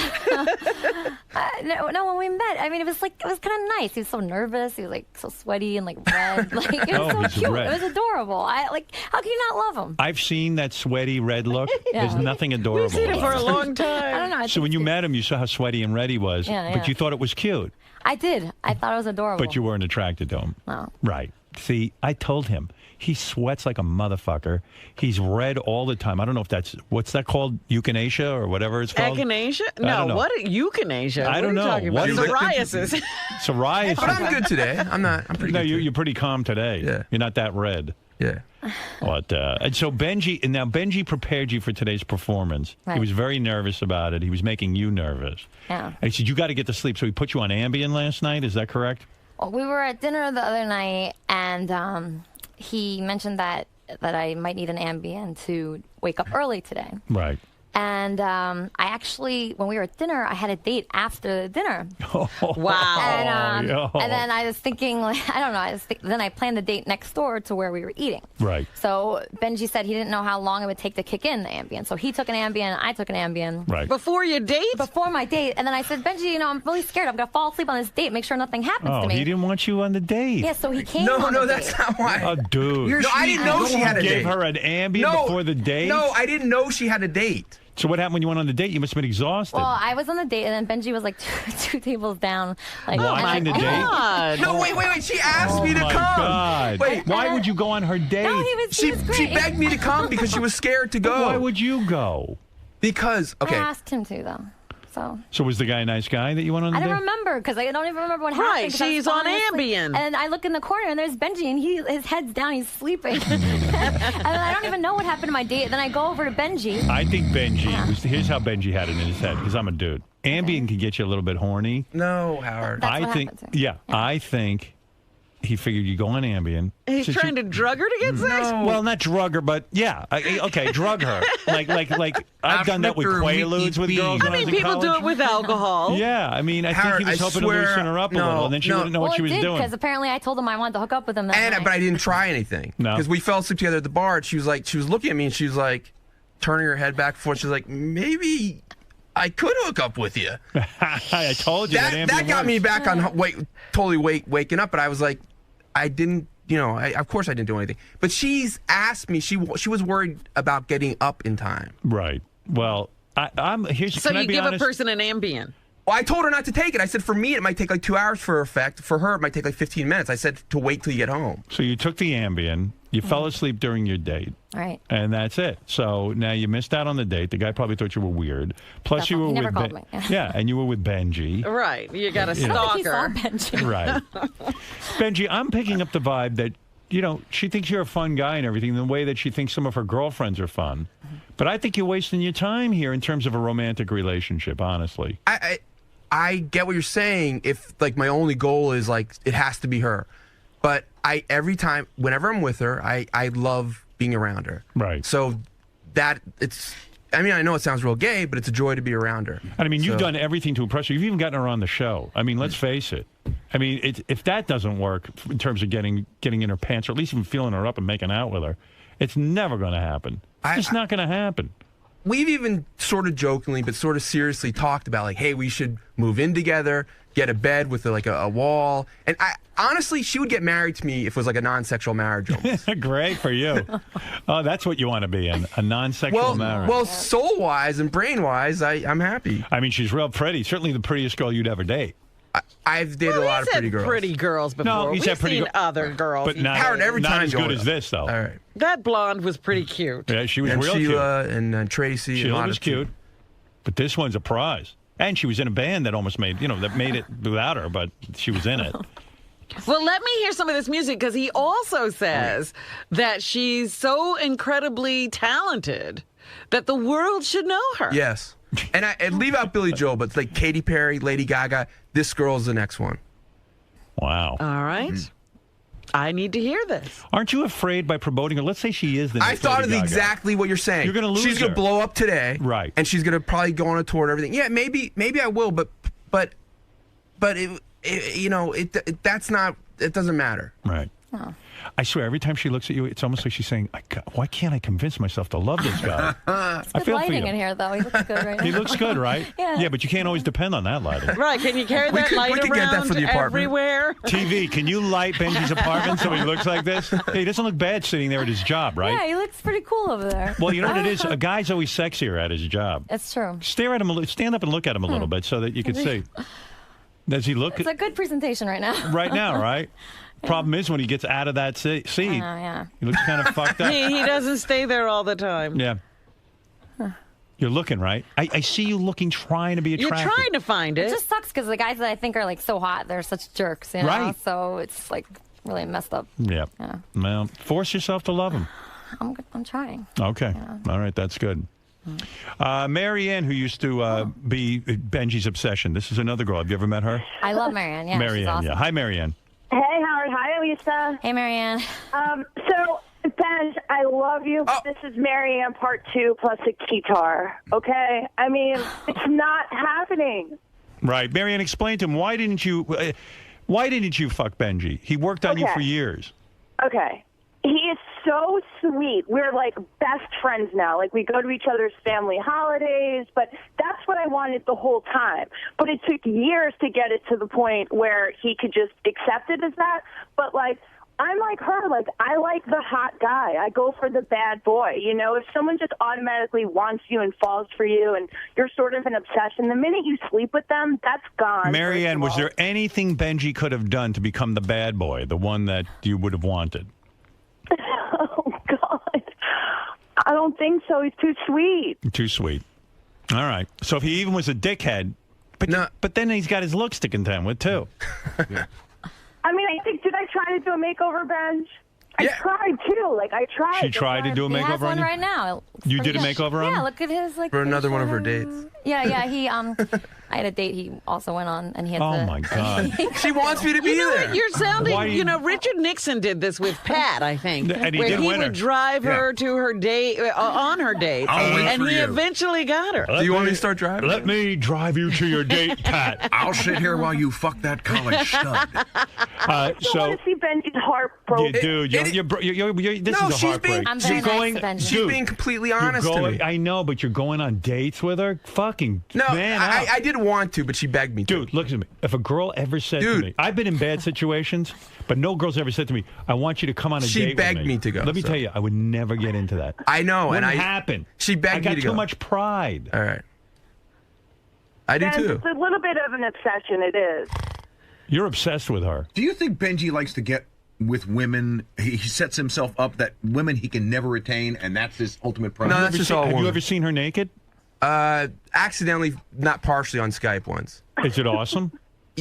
no, when we met, I mean, it was kind of nice. He was so nervous. He was like so sweaty and like red. Like it was so he's cute. red. It was adorable. How can you not love him? I've seen that sweaty red look. Yeah. There's nothing adorable. We've seen it for about a long time. I don't know. So when you met him, you saw how sweaty and red he was, Yeah, but yeah. you thought it was cute. I did. I thought it was adorable. But you weren't attracted to him. No. Right. See, I told him. He sweats like a motherfucker. He's red all the time. I don't know if what's that called? Euthanasia or whatever it's called? Echinacea? I don't know. No, what? Euthanasia? I don't know. What are you talking about? What Psoriasis. Psoriasis. But I'm good today. I'm pretty No, good. you're pretty calm today. Yeah. You're not that red. Yeah. But and so Benji prepared you for today's performance. He Right. was very nervous about it. He was making you nervous. Yeah. And he said, you got to get to sleep. So he put you on Ambien last night. Is that correct? Well, we were at dinner the other night, and he mentioned that I might need an Ambien to wake up early today. Right. And I actually, when we were at dinner, I had a date after the dinner. Wow. And then I was thinking, like, I don't know. Then I planned the date next door to where we were eating. Right. So Benji said he didn't know how long it would take to kick in the Ambien. So he took an Ambien, I took an Ambien. Right. Before your date? Before my date. And then I said, Benji, I'm really scared. I'm going to fall asleep on this date. Make sure nothing happens Oh, to me. he didn't want you on the date. Yeah, so he came No, on no, the that's date. not why. Oh, dude. No, I didn't know she had a Gave date. her an Ambien before the date? No, I didn't know she had a date. So what happened when you went on the date? You must have been exhausted. Well, I was on the date, and then Benji was like two tables down. Like, Watching the date? God. No, wait. She asked me to my come. God. Wait. Why would you go on her date? No, he was She great. begged me to come because she was scared to go. Why would you go? Because I okay. asked him to, though. So was the guy a nice guy that you went on the I date? don't remember because I don't even remember what happened. Right, 'cause I was she's on falling asleep. Ambien. And I look in the corner and there's Benji and his head's down, he's sleeping. And then I don't even know what happened to my date. Then I go over to Benji. I think Benji, here's how Benji had it in his head, because I'm a dude. Ambien can get you a little bit horny. No, Howard. That's I what think, happened to me. yeah, I think he figured you go on Ambien. He's Since trying to drug her to get sex? Well, not drug her, but yeah, okay, drug her. Like I've done that with After Quaaludes with girls. I when mean, was in people do college. it with alcohol. Yeah, I mean, I Howard, think he was I hoping swear- to loosen her up a no, little, and then she no. wouldn't know what she was doing. Because apparently I told him I wanted to hook up with him that night. But I didn't try anything. No. Because we fell asleep together at the bar. And she was looking at me, and she was like, turning her head back and forth. She was like, maybe I could hook up with you. I told you that Ambien that got works. me back on waking up. But I was like, I didn't. Of course I didn't do anything. But she's asked me. She was worried about getting up in time. Right. Well, I'm here's. So can I you be give honest? a person an Ambien. Well, I told her not to take it. I said for me it might take like 2 hours for effect. For her it might take like 15 minutes. I said to wait till you get home. So you took the Ambien. You fell asleep during your date. Right. And that's it. So now you missed out on the date. The guy probably thought you were weird. Plus Definitely. you He were never with called me. Yeah, and you were with Benji. Right. You got a Yeah. I don't think he saw stalker. Benji. Right. Benji, I'm picking up the vibe that, she thinks you're a fun guy and everything, the way that she thinks some of her girlfriends are fun. But I think you're wasting your time here in terms of a romantic relationship, honestly. I get what you're saying. If like my only goal is like it has to be her, but every time whenever I'm with her, I love being around her. Right. So that it's I mean, I know it sounds real gay, but it's a joy to be around her. And I mean, you've done everything to impress her. You've even gotten her on the show. I mean, let's face it. I mean, if that doesn't work in terms of getting in her pants, or at least even feeling her up and making out with her, it's never going to happen. It's just not going to happen. We've even sort of jokingly, but sort of seriously talked about, like, hey, we should move in together, get a bed with like a wall. And honestly, she would get married to me if it was like a non-sexual marriage almost. Great for you. Oh, that's what you want to be in, a non-sexual marriage. Well, soul-wise and brain-wise, I'm happy. I mean, she's real pretty. Certainly the prettiest girl you'd ever date. I've dated a lot of pretty girls. Pretty girls before. No, We've seen other girls. But not, Howard, every not time as good as this, though. All right. That blonde was pretty cute. Yeah, she was and real Sheila cute. And Tracy. Sheila and a lot was of cute. But this one's a prize. And she was in a band that almost made it without her, but she was in it. Well, let me hear some of this music, because he also says that she's so incredibly talented that the world should know her. Yes. And leave out Billy Joel, but it's like Katy Perry, Lady Gaga. This girl's the next one. Wow. All right. I need to hear this. Aren't you afraid by promoting her? Let's say she is the next I thought of Lady Gaga. exactly what you're saying. You're going to lose She's going her. to blow up today. Right. And she's going to probably go on a tour and everything. Yeah, maybe I will, but that's not, it doesn't matter. Right. Oh. I swear, every time she looks at you, it's almost like she's saying, why can't I convince myself to love this guy? It's I good feel for lighting you. in here, though. He looks good right now. He looks good, right? Yeah. But you can't always depend on that lighting. Right, can you carry that light we could get that around for the apartment. everywhere? TV, can you light Benji's apartment so he looks like this? Hey, he doesn't look bad sitting there at his job, right? Yeah, he looks pretty cool over there. Well, you know what it is? A guy's always sexier at his job. It's true. Stare at him, stand up and look at him a little bit so that you can see. Does he look It's a good presentation right now. right now, right? Problem is when he gets out of that seat, yeah. he looks kind of fucked up. He doesn't stay there all the time. Yeah. You're looking, right? I see you looking, trying to be You're attractive. trying to find It it. just sucks because the guys that I think are like so hot, they're such jerks, you know? Right. So it's like really messed up. Yeah. Yeah. Well, force yourself to love him. I'm trying. Okay. All right. That's good. Mary Ann, who used to be Benji's obsession. This is another girl. Have you ever met her? I love Marianne. Yeah, Mary she's Ann, awesome. yeah. Hi, Mary Ann. Hey, Howard. Hi, Elisa. Hey, Marianne. So, Benj, I love you. Oh. This is Marianne part 2 plus a guitar, okay? I mean, it's not happening. Right. Mary Ann, explain to him, why didn't you fuck Benji? He worked on you Okay. for years. Okay. He is so sweet. We're like best friends now. Like we go to each other's family holidays, but that's what I wanted the whole time. But it took years to get it to the point where he could just accept it as that. But like, I'm like her. Like, I like the hot guy. I go for the bad boy. You know, if someone just automatically wants you and falls for you and you're sort of an obsession, the minute you sleep with them, that's gone. Mary Ann, was first of there anything Benji could have done to become the bad boy, the one that you would have wanted? all. Oh, God. I don't think so. He's too sweet. Too sweet. All right. So if he even was a dickhead, but then he's got his looks to contend with, too. I mean, I think, did I try to do a makeover, Benj? I tried, too. Like, I tried. She tried to do a He has makeover on one you? right now. It looks You pretty did a good. makeover on Yeah, him? look at his like. For another one of her facial- dates. Yeah. He I had a date he also went on, and he had. Oh, my God. She wants me to be You know there. what? You're sounding, Why do you know, Richard Nixon did this with Pat, I think. And he where did he win would her. drive her to her date, on her date. I'll wait And for he you. eventually got her. Do you want me to start driving? Let me drive you to your date, Pat. I'll sit here while you fuck that college stud. I want to see Benji's heart broken. Dude, this No, is a she's heartbreak. being- I'm very You're nice going, to Benji. She's dude, being completely you're honest to going- me. I know, but you're going on dates with her? Fucking No, man out. I didn't want to, but she begged me to. Dude, look at me. If a girl ever said to me, I've been in bad situations, but no girl's ever said to me, I want you to come on a She date begged with me. me to go, Let me so. tell you, I would never get into that. I know, and Wouldn't I happen. She begged I got me to too go. much pride. All right. I do Benj, too. It's a little bit of an obsession. It is. You're obsessed with her. Do you think Benji likes to get with women? He sets himself up that women he can never attain, and that's his ultimate prize. No, that's just all Have you woman. ever seen her naked? Accidentally, not partially on Skype once. Is it awesome?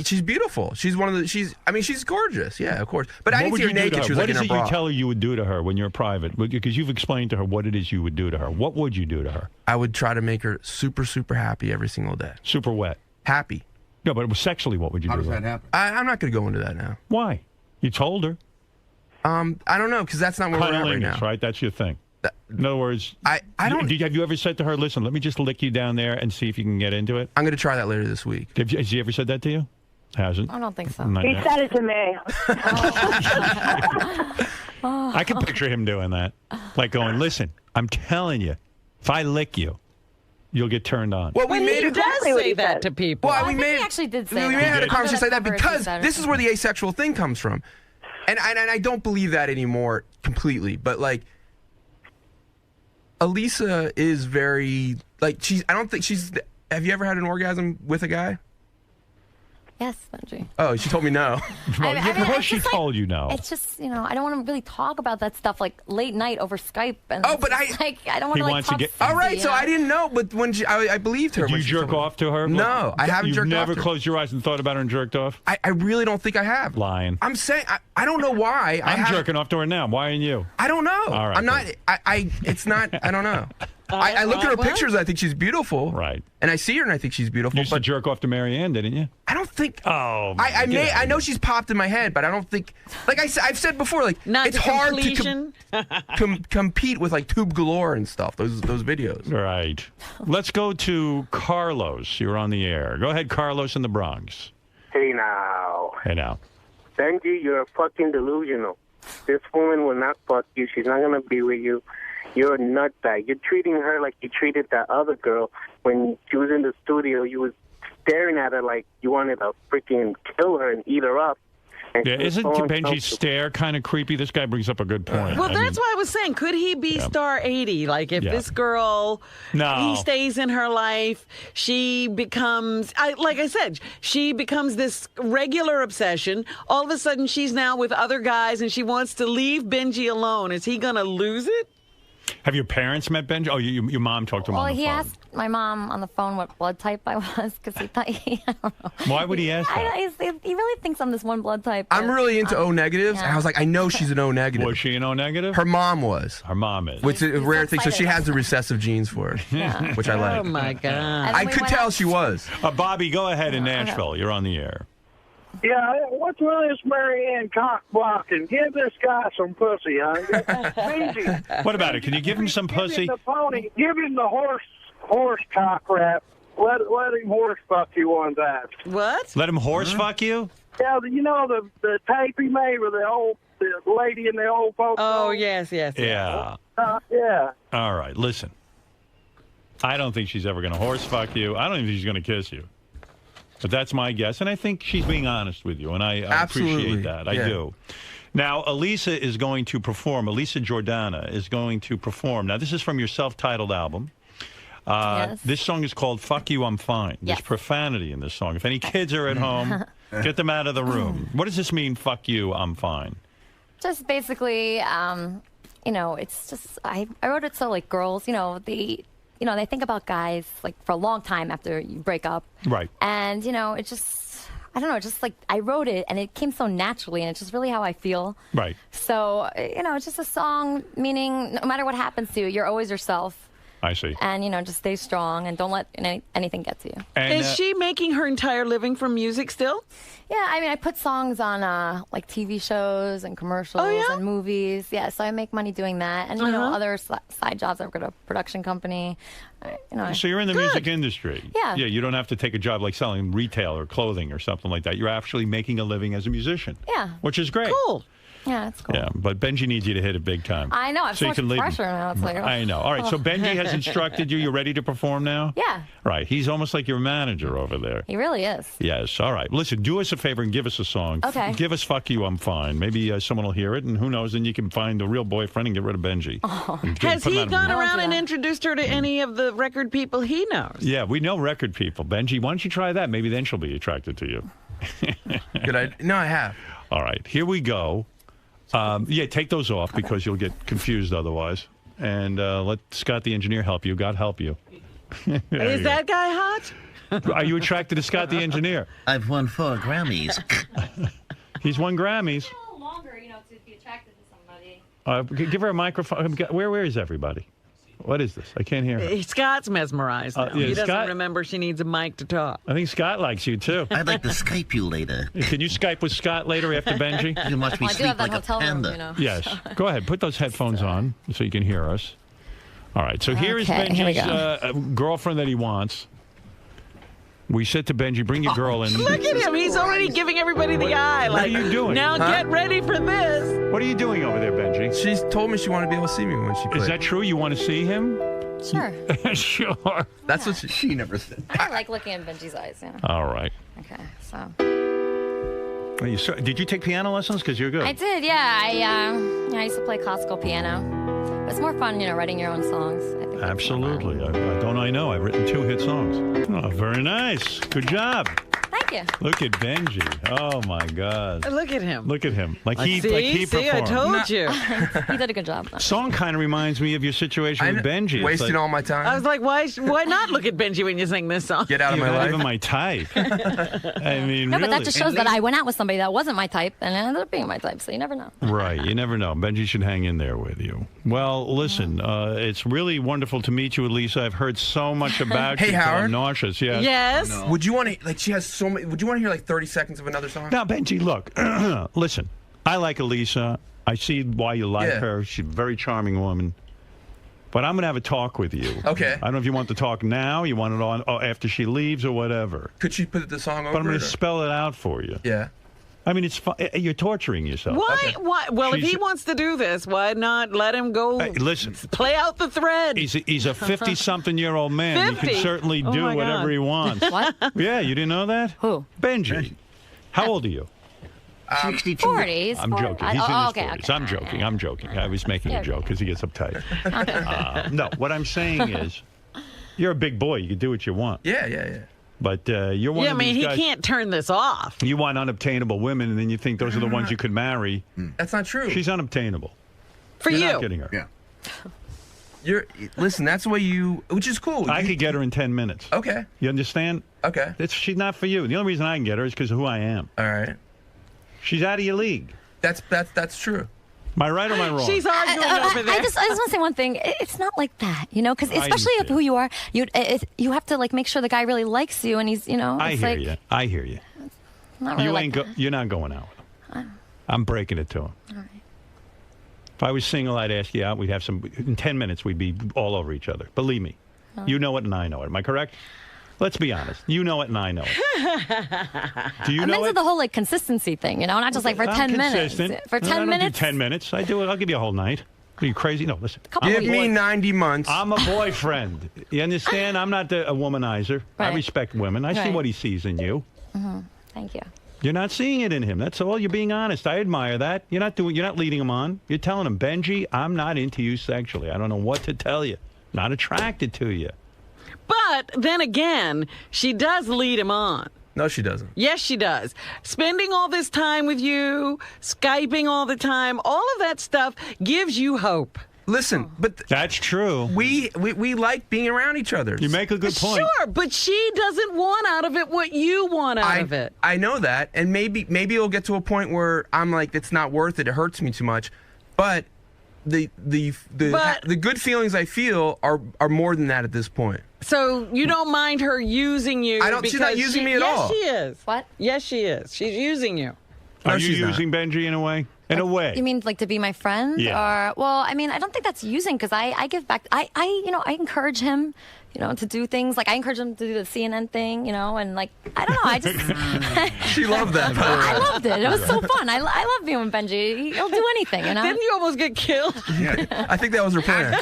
She's beautiful. She's one of the. She's gorgeous. Yeah, of course. But I What didn't would see her you do to naked. her? She was What like in is her it bra. you tell her you would do to her when you're private? Because you've explained to her what it is you would do to her. What would you do to her? I would try to make her super, super happy every single day. Super wet. Happy. No, but sexually, what would you How do? does to her? that happen? I'm not going to go into that now. Why? You told her. I don't know, because that's not where we're at right now. Cunnilingus, right? That's your thing. In other words, I don't. Have you ever said to her, "Listen, let me just lick you down there and see if you can get into it"? I'm going to try that later this week. Has he ever said that to you? Hasn't. I don't think so. Not He yet. said it to me. I can picture him doing that, like going, "Listen, I'm telling you, if I lick you, you'll get turned on." Well, we made He it. does say that to people. Well, I we think made he actually did say we that. had a I'm conversation like gonna that cover if he because said it. this is where the asexual thing comes from, and I don't believe that anymore completely. But like, Elisa is very like she's. I don't think she's. Have you ever had an orgasm with a guy? Yes, Benji. Oh, she told me no. Well, I mean, of course it's she just like- told you no. It's just, I don't want to really talk about that stuff like late night over Skype. And Oh, but it's like, I don't want He to like wants to talk get- sexy, All right, so you know? I didn't know, but when I believed her. Did when you she jerk told me. off to her? No, I haven't You've jerked never off to her. closed your eyes and thought about her and jerked off? I really don't think I have. Lying. I'm saying I don't know why. I'm jerking off to her now. Why ain't you? I don't know. All right, I'm not. It's not. I don't know. I look at her pictures. I think she's beautiful. Right. And I see her and I think she's beautiful. You used to jerk off to Marianne, didn't you? I don't think. Oh, I know she's popped in my head, but I don't think. Like I've said before, like Not it's to hard completion. to compete with like Tube Galore and stuff. Those videos. Right. Let's go to Carlos. You're on the air. Go ahead, Carlos in the Bronx. Hey now. Hey now. Benji, you're fucking delusional. This woman will not fuck you. She's not going to be with you. You're a nutbag. You're treating her like you treated that other girl when she was in the studio. You was staring at her like you wanted to freaking kill her and eat her up. And Yeah, she was isn't so Benji's uncomfortable. stare kind of creepy? This guy brings up a good point. Well, I that's mean, why I was saying, could he be star 80? Like, if Yeah. this girl, No. he stays in her life, she becomes, like I said, she becomes this regular obsession. All of a sudden, she's now with other guys and she wants to leave Benji alone. Is he going to lose it? have your parents met Benji? Oh, your mom talked to him Well, on the he phone. asked my mom on the phone what blood type I was because he thought I don't know. Why would he ask that? He really thinks I'm this one blood type. I'm really into O negatives. yeah. I was like, I know she's an O negative. Was she an O negative? Her mom was. Her mom is. Which is a rare thing. So she has the recessive genes for it, Yeah. which I like. Oh, my God. I could tell she was. Bobby, go ahead in Nashville. You're on the air. Yeah, what's with this Marianne cock blocking? Give this guy some pussy, huh? Benji, What about it? Can you give him some give him pussy? the pony. Give him the horse cock rap. Let him horse fuck you one time. What? Let him horse fuck you? Yeah, you know the tape he made with the lady in the old folks. Oh, yes. Yeah. Yeah. All right, listen. I don't think she's ever going to horse fuck you. I don't even think she's going to kiss you. But that's my guess, and I think she's being honest with you, and I appreciate that. I do. Now, Elisa is going to perform. Elisa Jordana is going to perform. Now, this is from your self-titled album. Yes. This song is called Fuck You, I'm Fine. There's Yes. profanity in this song. If any kids are at home, get them out of the room. What does this mean, fuck you, I'm fine? Just basically, it's just I wrote it so like girls, they think about guys like for a long time after you break up. Right. And, it just, I don't know, just like I wrote it and it came so naturally and it's just really how I feel. Right. So, it's just a song meaning no matter what happens to you, you're always yourself. I see. And, just stay strong and don't let anything get to you. And, Is she making her entire living from music still? Yeah, I mean, I put songs on like TV shows and commercials and movies. Yeah, so I make money doing that. And, other side jobs. I've got a production company. So you're in the music industry. Yeah. Yeah, you don't have to take a job like selling retail or clothing or something like that. You're actually making a living as a musician. Yeah. Which is great. Cool. Yeah, that's cool. Yeah, but Benji needs you to hit it big time. I know. I have so you much can leave. pressure now. It's like, I know. All right, so Benji has instructed you. You're ready to perform now? Yeah. Right. He's almost like your manager over there. He really is. Yes. All right. Listen, do us a favor and give us a song. Okay. Give us Fuck You, I'm Fine. Maybe someone will hear it, and who knows, then you can find a real boyfriend and get rid of Benji. Oh. Has he gone around and introduced her to any of the record people he knows? Yeah, we know record people. Benji, why don't you try that? Maybe then she'll be attracted to you. No, I have. All right, here we go. Take those off because you'll get confused otherwise. And let Scott the engineer help you. God help you. Is that guy hot? Are you attracted to Scott the engineer? I've won 4 Grammys. He's won Grammys. A little longer, to be attracted to somebody. Give her a microphone. Where is everybody? What is this? I can't hear her. Scott's mesmerized now. Yeah, He doesn't Scott- remember she needs a mic to talk. I think Scott likes you, too. I'd like to Skype you later. Can you Skype with Scott later after Benji? You can watch me Well, I do sleep have that like a hotel room, panda. you know. Yes. Go ahead. Put those headphones on so you can hear us. All right. So here is Okay, here we Benji's girlfriend that he wants. We said to Benji, bring your girl in. Look at him. He's already giving everybody the eye. What Like, are you doing? Now Huh? get ready for this. What are you doing over there, Benji? She's told me she wanted to be able to see me when she played. Is that true? You want to see him? Sure. Sure. That's what she never said. I like looking in Benji's eyes. Yeah. All right. Okay. So. Did you take piano lessons? Because you're good. I did. Yeah. I used to play classical piano. It's more fun, writing your own songs. I think. Absolutely. I know. I've written 2 hit songs. Oh, very nice. Good job. Thank you. Look at Benji. Oh, my God. Look at him. Look at him. Like he See, I performed. told you. He did a good job. Song kind of reminds me of your situation with Benji. It's Wasting like, all my time. I was like, why not look at Benji when you sing this song? Get out of You're my not life. even my type. I mean, No, really. but that just shows that I went out with somebody that wasn't my type, and it ended up being my type. So you never know. Right, you never know. Benji should hang in there with you. Well, listen, it's really wonderful to meet you, Elisa. I've heard so much about Hey, you. till Howard. I'm nauseous. Yeah. Yes. Would you want to, like, she has so many, would you want to hear, like, 30 seconds of another song? Now, Benji, look, listen. I like Elisa. I see why you like Yeah. her. She's a very charming woman. But I'm going to have a talk with you. Okay. I don't know if you want to talk now, you want it on after she leaves or whatever. Could she put the song over But I'm going it, to or- spell it out for you. Yeah. I mean, it's you're torturing yourself. Why? Why? Well, if She's- he wants to do this, why not let him go? Hey, listen. Play out the thread. He's a 50-something-year-old man. He 50? can certainly Oh do my whatever God. he wants. What? Yeah, you didn't know that? Who? Benji. How old are you? 62. 40s. I'm joking. He's in his okay, 40s. okay. I'm joking. I'm joking. I was making Yeah, a joke because he gets uptight. No, what I'm saying is, you're a big boy. You can do what you want. Yeah, yeah, yeah. But you're one Yeah, I of mean, these he guys. can't turn this off. You want unobtainable women, and then you think those are the ones you could marry. That's not true. She's unobtainable. For You're you. not getting her. Yeah. Listen, that's the way you, which is cool. I You- could get her in 10 minutes. Okay. You understand? Okay. She's not for you. The only reason I can get her is because of who I am. All right. She's out of your league. That's true. Am I right or am I wrong? She's arguing over there. I just want to say one thing. It's not like that, because I especially understand. of who you are, you have to like make sure the guy really likes you, and he's, I it's hear like you. I hear you. not really You like ain't that. you're not going out with him. I'm breaking it to him. All right. If I was single, I'd ask you out. We'd have some. In 10 minutes, we'd be all over each other. Believe me. You know it and I know it. Am I correct? Let's be honest. You know it and I know it. Do you I'm know into it? the whole like consistency thing, not just like for I'm 10 minutes. consistent. For 10 I don't minutes. do 10 minutes. I do it. I'll give you a whole night. Are you crazy? No, listen. Couple Give weeks. me 90 months. I'm a boyfriend. You understand? I'm not a womanizer. I Right. respect women. I see Right. what he sees in you. Thank you. You're not seeing it in him. That's all. You're being honest. I admire that. You're not leading him on. You're telling him, Benji, I'm not into you sexually. I don't know what to tell you. Not attracted to you. But then again, she does lead him on. No, she doesn't. Yes, she does. Spending all this time with you, Skyping all the time, all of that stuff gives you hope. Listen, but That's true. we like being around each other. You make a good point. Sure, but she doesn't want out of it what you want out of it. I know that, and maybe it'll get to a point where I'm like, it's not worth it. It hurts me too much. But the good feelings I feel are more than that at this point. So you don't mind her using you? I don't- she's not because using me at all. Yes, she is. What? Yes, she is. She's using you. No, Are you she's not. using Benji in a way? In a way. You mean like to be my friend? Yeah. Or well, I mean, I don't think that's using because I give back. I encourage him, to do things like I encourage him to do the CNN thing, and like I don't know. I just She loved that. by the way. I loved it. It was so fun. I love being with Benji. He'll do anything, Didn't you almost get killed? I think that was her plan.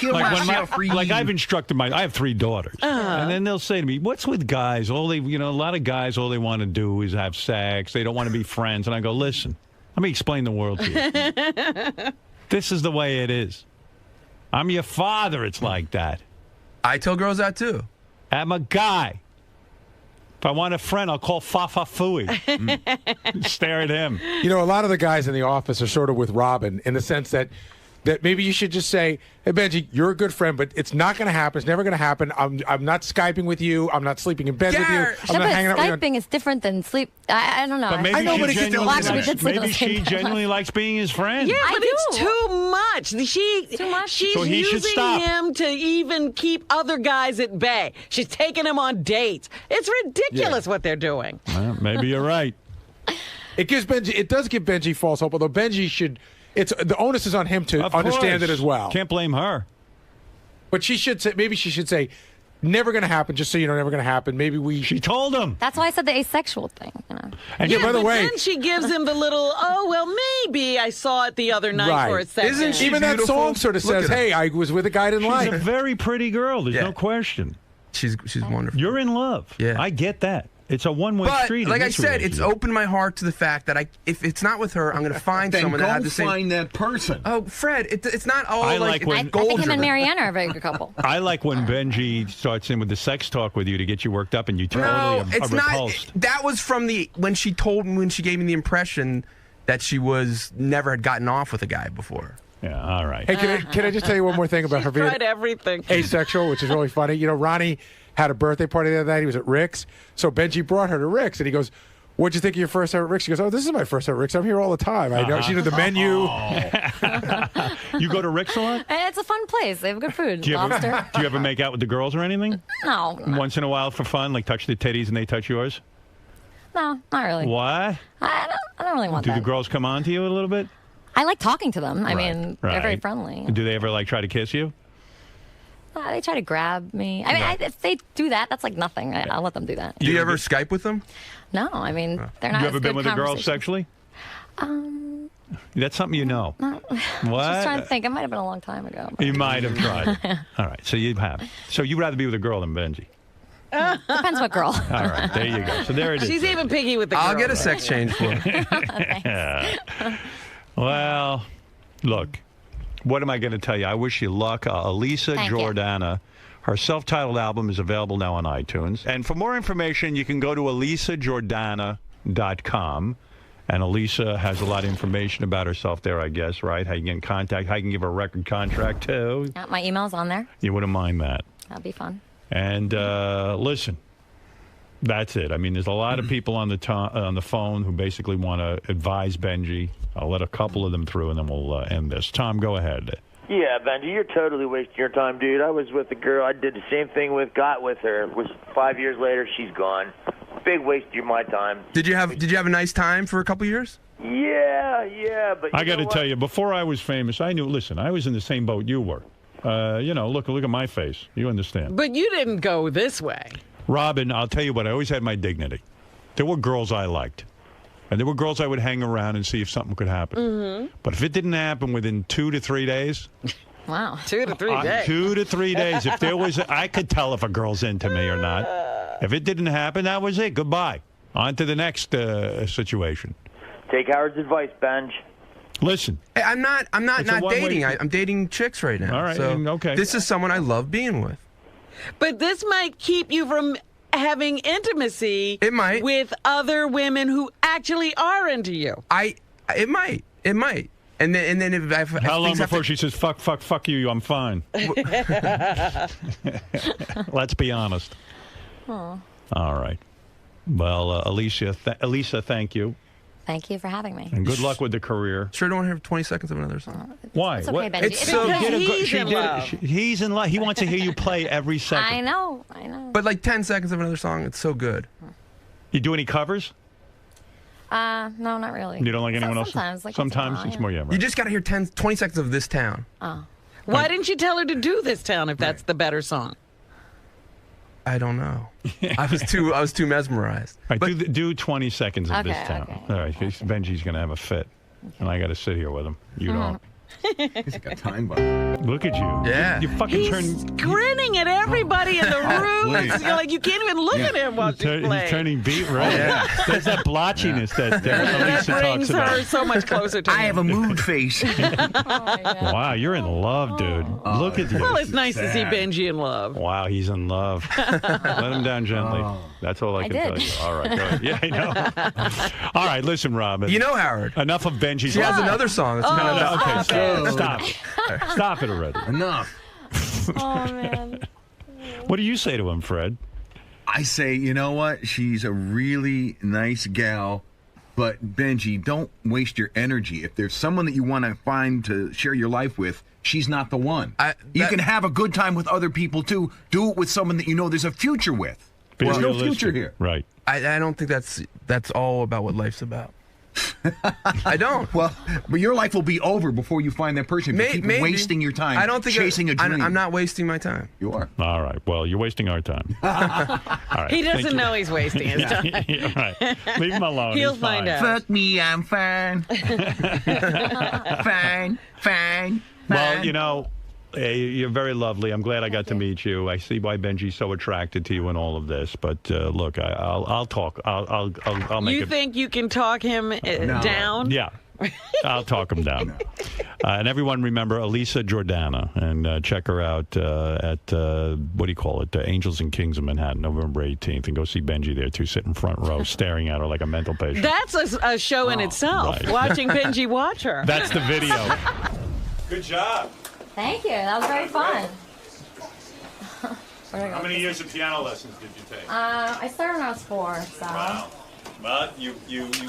Like I've instructed I have 3 daughters, and then they'll say to me, "What's with guys? A lot of guys, all they want to do is have sex. They don't want to be friends." And I go, "Listen, let me explain the world to you. This is the way it is. I'm your father. It's like that. I tell girls that too. I'm a guy. If I want a friend, I'll call Fafa Fooey. Stare at him. A lot of the guys in the office are sort of with Robin in the sense that that maybe you should just say, "Hey Benji, you're a good friend, but it's not going to happen. It's never going to happen. I'm not Skyping with you. I'm not sleeping in bed with you. I'm not hanging out with you." Skyping is different than sleep. I don't know. But maybe I know, she but genuinely, well, actually, we did sleep in maybe the same she bed. genuinely likes being his friend. Yeah, but it's too much. She's So he should using stop. him to even keep other guys at bay. She's taking him on dates. It's ridiculous what they're doing. Well, maybe you're right. It gives Benji. It does give Benji false hope. Although Benji should. It's the onus is on him to Of understand course. it as well. Can't blame her. But she should say. Maybe she should say, "Never going to happen." Just so you know, never going to happen. Maybe we. She told him. That's why I said the asexual thing. You know. And yeah, by the but way, then she gives him the little, oh, well, maybe I saw it the other night for a second. Isn't she even that song sort of says, "Hey, I was with a guy I didn't like." She's a very pretty girl. There's Yeah. no question. She's wonderful. You're in love. Yeah. I get that. It's a one-way But street. in like I this said, it's relationship. opened my heart to the fact that if it's not with her, I'm going to find Then someone that go has the same. find that person. Oh, Fred, it's not all I like, like when- I think him and Marianne are a very good couple. I like when Benji starts in with the sex talk with you to get you worked up, and you totally No, are it's repulsed. not. That was from when she gave me the impression that she never had gotten off with a guy before. Yeah, all right. Hey, can I just tell you one more thing about her being Tried everything. asexual, which is really funny? You know, Ronnie had a birthday party the other night. He was at Rick's, so Benji brought her to Rick's, and he goes, "What'd you think of your first time at Rick's?" She goes, "Oh, this is my first time at Rick's. I'm here all the time. I know." She knew the menu. You go to Rick's a lot? And it's a fun place. They have good food. Do you, Lobster. ever, do you ever make out with the girls or anything? No, Once in a while for fun, like touch the titties and they touch yours? no, not really. Why? I don't really want Do that. the girls come on to you a little bit? I like talking to them. I mean, they're very Right. friendly. Do they ever like try to kiss you? They try to grab me. I mean, if they do that, that's like nothing. I'll let them do that. Do you ever Skype with them? No, I mean, they're not. You ever as been good with a girl conversation. sexually? That's something you know. No. What? Just trying to think. It might have been a long time ago. You might have tried. All right, so you have. So you'd rather be with a girl than Benji. Depends what girl. All right, there you go. So there it is. She's even picky with the I'll girl. get a sex change for her. Well, look, what am I going to tell you? I wish you luck. Elisa Thank you. Jordana, her self-titled album is available now on iTunes. And for more information, you can go to elisajordana.com. And Elisa has a lot of information about herself there, I guess, right? How you get in contact, how you can give her a record contract, too. My email's on there. You wouldn't mind that. That'd be fun. And listen, that's it. I mean, there's a lot of people on the phone who basically want to advise Benji. I'll let a couple of them through, and then we'll end this. Tom, go ahead. Yeah, Benji, you're totally wasting your time, dude. I was with a girl I did the same thing with, got with her. Was 5 years later, she's gone. Big waste of my time. Did you have a nice time for a couple years? Yeah, but I got to tell you, before I was famous, I knew. Listen, I was in the same boat you were. Look at my face. You understand? But you didn't go this way. Robin, I'll tell you what. I always had my dignity. There were girls I liked, and there were girls I would hang around and see if something could happen. Mm-hmm. But if it didn't happen within 2 to 3 days. Wow. 2 to 3 days. 2 to 3 days. If there was, I could tell if a girl's into me or not. If it didn't happen, that was it. Goodbye. On to the next situation. Take Howard's advice, Benj. Listen. Hey, I'm not It's a one-way dating. street. I'm dating chicks right now. All right, So okay. This is someone I love being with. But this might keep you from having intimacy with other women who actually are into you. It might. And then if How long things have before she says, fuck you, I'm fine? Let's be honest. Aw. All right. Well, Elisa, thank you. Thank you for having me. And good luck with the career. Sure don't hear 20 seconds of another song. Why? It's okay, Benji. It's so He's in love. He's in love. He wants to hear you play every second. I know. But like 10 seconds of another song, it's so good. You do any covers? No, not really. You don't like anyone else? Sometimes, like once in a Sometimes while, it's yeah. more, yeah. Right. You just got to hear 20 seconds of This Town. Oh. Why didn't you tell her to do This Town if that's the better song? I don't know. I was too mesmerized. All right, do 20 seconds of This Okay, Town. okay. All right, Benji's going to have a fit. And I got to sit here with him. You don't. He's got time bomb. Look at you. Yeah. You fucking He's turn. grinning at everybody in the room. Please. It's like you can't even look at him while she's He's playing. turning beat red. Yeah. There's that blotchiness that That Elisa brings talks her about. so much closer to I him. have a mood face. Wow, you're in love, dude. Look at you. Well, it's nice to see Benji in love. Wow, he's in love. Let him down gently. That's all I can did. tell you. All right, go ahead. Yeah, I know. All right, listen, Robin. You know Howard. Enough of Benji's She has love. another song. That's kind of Okay, Stop it. Stop it already. Enough. Oh, man. What do you say to him, Fred? I say, you know what? She's a really nice gal, but Benji, don't waste your energy. If there's someone that you want to find to share your life with, she's not the one. You can have a good time with other people too. Do it with someone that you know there's a future with. There's no future here. Right. I don't think that's all about what life's about. I don't. Well, but your life will be over before you find that person. If you keep Maybe. wasting your time I don't think chasing a dream. I'm not wasting my time. You are. All right. Well, you're wasting our time. All right. He Thank doesn't you. know he's wasting his time. Yeah, right. Leave him alone. He'll He's find fine. out. Fuck me, I'm fine. Fine. Well, you know, you're very lovely. I'm glad I got to meet you. I see why Benji's so attracted to you in all of this. But look, I'll talk. I'll make You it. think you can talk him down? Yeah. I'll talk him down. And everyone remember Elisa Jordana, and check her out at, what do you call it, Angels and Kings of Manhattan, November 18th. And go see Benji there, too. Sit in front row, staring at her like a mental patient. That's a show in itself, right. watching Benji watch her. That's the video. Good job. Thank you. That was very fun. Where do I go? How many years of piano lessons did you take? I started when I was 4, so. Wow. Well, you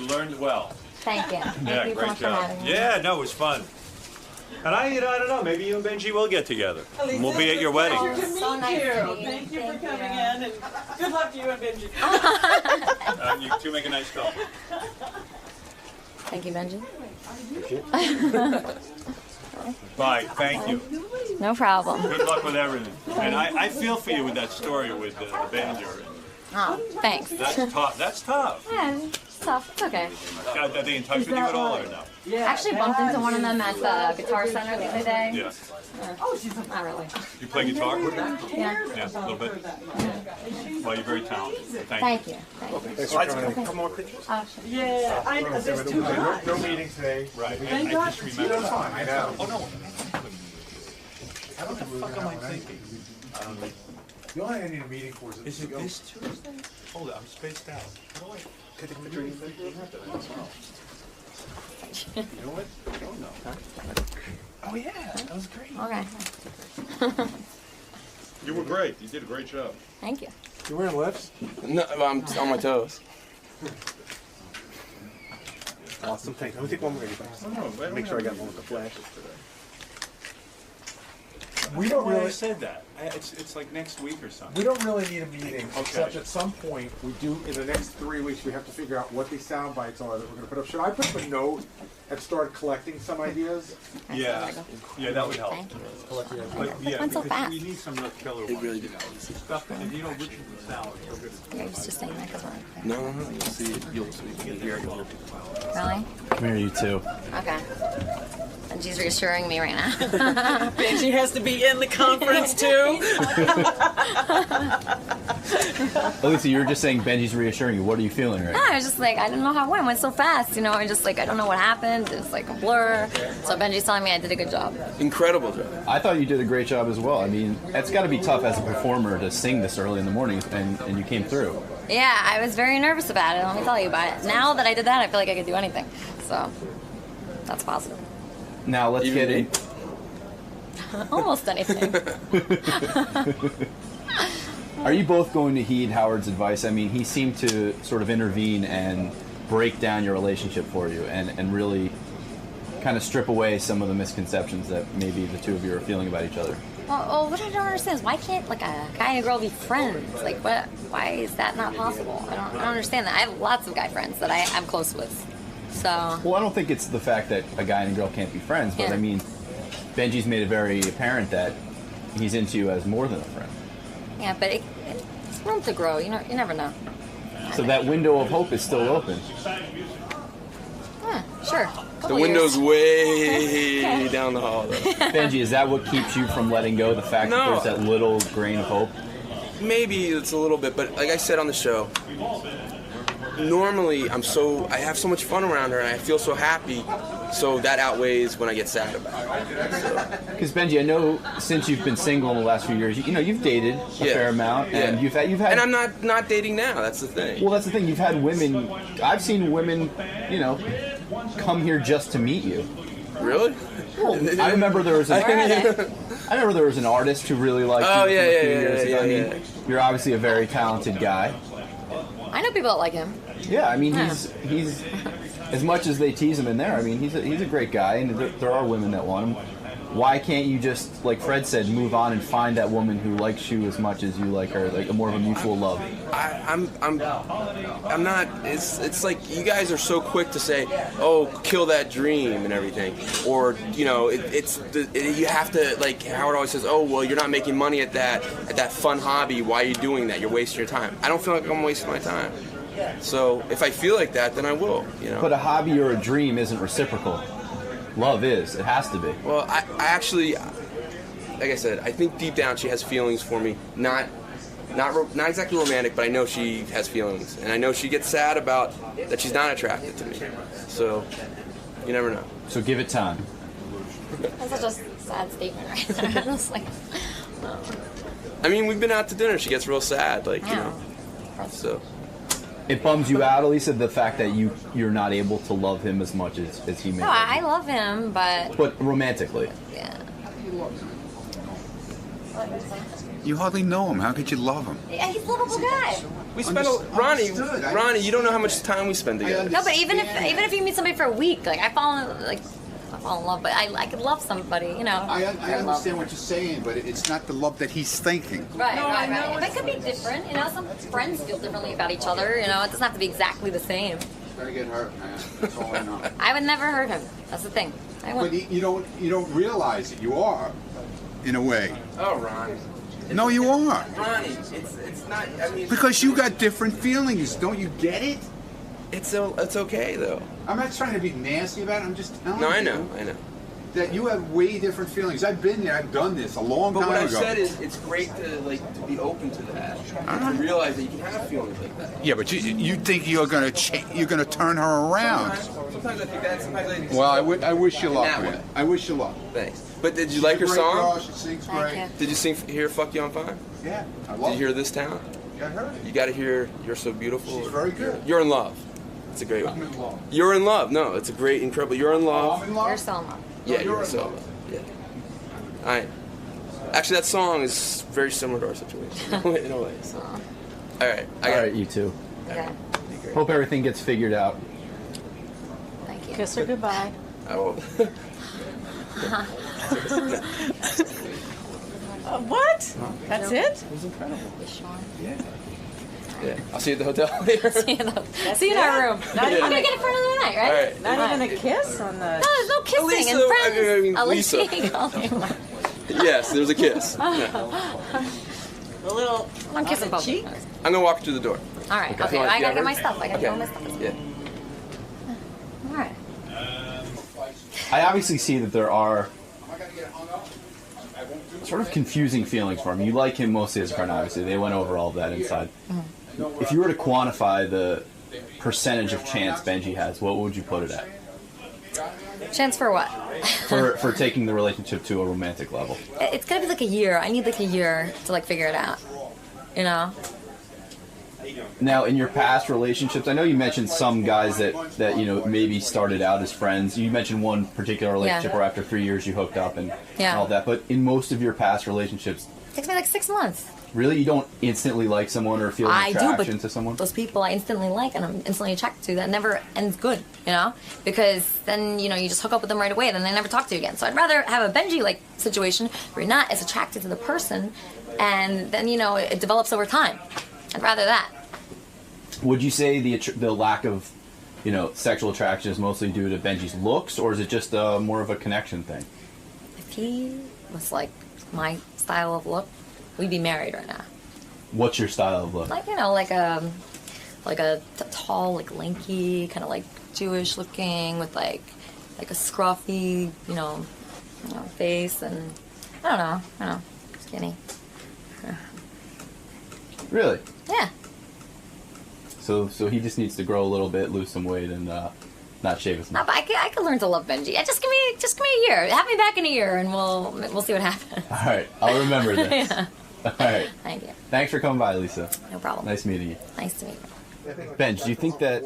learned well. Thank you. Thank Yeah, you so great much for job. having me. Yeah, no, it was fun. And I don't know, maybe you and Benji will get together. And we'll be at your wedding. So nice to meet you. Thank you for coming in, and good luck to you and Benji. You two make a nice couple. Thank you, Benji. Bye, thank you. No problem. Good luck with everything. And I feel for you with that story with the band you're in. Oh, thanks. That's tough. That's tough. Yeah, it's tough. It's okay. Are they in touch with you at all or no? Actually bumped into one of them at the Guitar Center the other day. Yeah. Oh, she's not really. You play guitar? Yeah. Yeah, a little bit. Well, you're very talented. Thank you. Thanks for coming in. Couple more pictures? Oh, sure. Yeah, there's too much. No meeting today. Right. Thank I God just for remember. That's fine. I know. Oh, no. What the fuck am I thinking? The only thing I need a meeting for is Is it this Tuesday? Hold it, I'm spaced out. How do I take a picture? You know what? Oh, no. Oh, yeah. That was great. Okay. You were great. You did a great job. Thank you. You wearing lips? No, I'm on my toes. Awesome. Thank you. Let me take one more. Make sure I got one with the flashes today. We don't really said that. It's like next week or something. We don't really need a meeting, Okay. except at some point we do. In the next 3 weeks, we have to figure out what these sound bites are that we're going to put up. Should I put up a note and start collecting some ideas? Yeah, yeah, that would help. Thank you. Collect the ideas. But yeah, Went so because fast. we need some real killer ones. really you know, stuff, and you know, Richard and Sal are so good. Yeah, I was just saying that because I'm No, you'll see it. You'll hear it. Really? Come here, you two. Okay. And she's reassuring me right now. Benji has to be in the conference too. Elisa, you were just saying Benji's reassuring you. What are you feeling right No, now? I was just like, I didn't know how it went so fast, you know. I just like, I don't know what happened. It's like a blur. So Benji's telling me I did a good job. Incredible job. I thought you did a great job as well. I mean, it's got to be tough as a performer to sing this early in the morning, and you came through. Yeah, I was very nervous about it. Let me tell you about it. Now that I did that, I feel like I could do anything. So that's positive. Now let's get in. Almost anything. Are you both going to heed Howard's advice? I mean, he seemed to sort of intervene and break down your relationship for you and really kind of strip away some of the misconceptions that maybe the two of you are feeling about each other. Well, what I don't understand is why can't like a guy and a girl be friends? Like, what? Why is that not possible? I don't understand that. I have lots of guy friends that I'm close with. So. Well, I don't think it's the fact that a guy and a girl can't be friends, but Yeah. I mean, Benji's made it very apparent that he's into you as more than a friend. Yeah, but it's room to grow. You know, you never know. So that window of hope is still open. Yeah, sure. The Couple window's years. way down the hall, though. Benji, is that what keeps you from letting go? The fact that No. there's that little grain of hope? Maybe it's a little bit, but like I said on the show, normally I have so much fun around her and I feel so happy, so that outweighs when I get sad about it. Because Benji, I know since you've been single in the last few years, you know you've dated a fair amount, and you've had. And I'm not dating now. That's the thing. Well, that's the thing. You've had women. I've seen women, you know, come here just to meet you. Really? I remember there was an artist who really liked you from a few years ago. I mean, you're obviously a very talented guy. I know people that like him. Yeah, I mean, he's as much as they tease him in there. I mean, he's a great guy, and there are women that want him. Why can't you just, like Fred said, move on and find that woman who likes you as much as you like her, like a more of a mutual love? I'm not. It's like you guys are so quick to say, "Oh, kill that dream" and everything, or you know, you have to, like Howard always says, "Oh, well, you're not making money at that fun hobby. Why are you doing that? You're wasting your time." I don't feel like I'm wasting my time. So if I feel like that, then I will. You know. But a hobby or a dream isn't reciprocal. Love is. It has to be. Well, I actually, like I said, I think deep down she has feelings for me. Not exactly romantic, but I know she has feelings, and I know she gets sad about that she's not attracted to me. So you never know. So give it time. That's such a sad statement, right there. It's like, I mean, we've been out to dinner. She gets real sad, like you know. So. It bums you out, Elisa, the fact that you're not able to love him as much as he may. no, I love him, but But romantically. yeah. You hardly know him. How could you love him? Yeah, he's a lovable guy. We spend Ronnie, you don't know how much time we spend together. No, but even if you meet somebody for a week, like I fall in love, but I could love somebody, you know. I love. understand what you're saying, but it's not the love that he's thinking. Right. But it could be different, you know. Some friends feel differently about each other, you know. It doesn't have to be exactly the same. Gonna get hurt, man. That's all I know. I would never hurt him. That's the thing. I But wouldn't. you don't realize it. You are, in a way. Oh, Ronnie. No, you are. Ronnie, it's not. I mean, Because you got different feelings. Don't you get it? it's okay though. I'm not trying to be nasty about it. I'm just telling you. No, I know. That you have way different feelings. I've been there. I've done this a long But time what ago. I've said is, it's great to be open to that. To realize that you can have feelings like that. Yeah, but you think you're gonna turn her around? Sometimes I think that. Sometimes I think. Well, I wish you luck, that man. way. I wish you luck. Thanks. But did you She's like a her great song? girl. She sings great. Did you hear "Fuck You, I'm Fine"? Yeah, I Did love you hear "This Town"? Yeah, I heard it. You got to hear "You're So Beautiful." She's very good. You're in love. It's a great one. I'm in love. You're in love. No, it's a great, incredible. You're in love. I'm in love. You're so in love. Yeah, you're you're in so. love. Yeah. Actually, that song is very similar to our situation in a way. So. All right. All right, you two. Okay. Hope everything gets figured out. Thank you. Kiss her goodbye. I will. What? That's it? It was incredible. Yeah. Yeah. I'll see you at the hotel later. See you in our room. I'm gonna get it for another night, right? All right. Not even a kiss on the. No, there's no kissing Elisa, and friends. I mean, Alicia. Lisa. Yes, there's a kiss. A little. I'm kissing both. cheek. I'm gonna walk you to the door. All right. Okay. I gotta get my stuff. I gotta get all my stuff. Yeah. All right. I obviously see that there are sort of confusing feelings for him. You like him mostly as a friend, obviously. They went over all of that inside. If you were to quantify the percentage of chance Benji has, what would you put it at? Chance for what? For taking the relationship to a romantic level? It's gonna be like a year. I need like a year to like figure it out. You know? Now, in your past relationships, I know you mentioned some guys that you know maybe started out as friends. You mentioned one particular relationship where after 3 years you hooked up and all that. But in most of your past relationships, It takes me like 6 months. really, you don't instantly like someone or feel an attraction to someone? Those people I instantly like and I'm instantly attracted to, that never ends good, you know? Because then, you know, you just hook up with them right away, then they never talk to you again. So I'd rather have a Benji-like situation where you're not as attracted to the person, and then, you know, it develops over time. I'd rather that. Would you say the lack of, you know, sexual attraction is mostly due to Benji's looks, or is it just more of a connection thing? If he was like my style of look, we'd be married right now. What's your style of look? Like, you know, like a tall, like lanky, kind of like Jewish looking with like a scruffy, you know, face, and I don't know, skinny. Really? Yeah. So he just needs to grow a little bit, lose some weight, and not shave as No, much. but I could learn to love Benji. Yeah, just give me a year. Have me back in a year, and we'll see what happens. All right, I'll remember this. Yeah. All right. Thank you. Thanks for coming by, Lisa. No problem. Nice meeting you. Nice to meet you. Ben, do you think that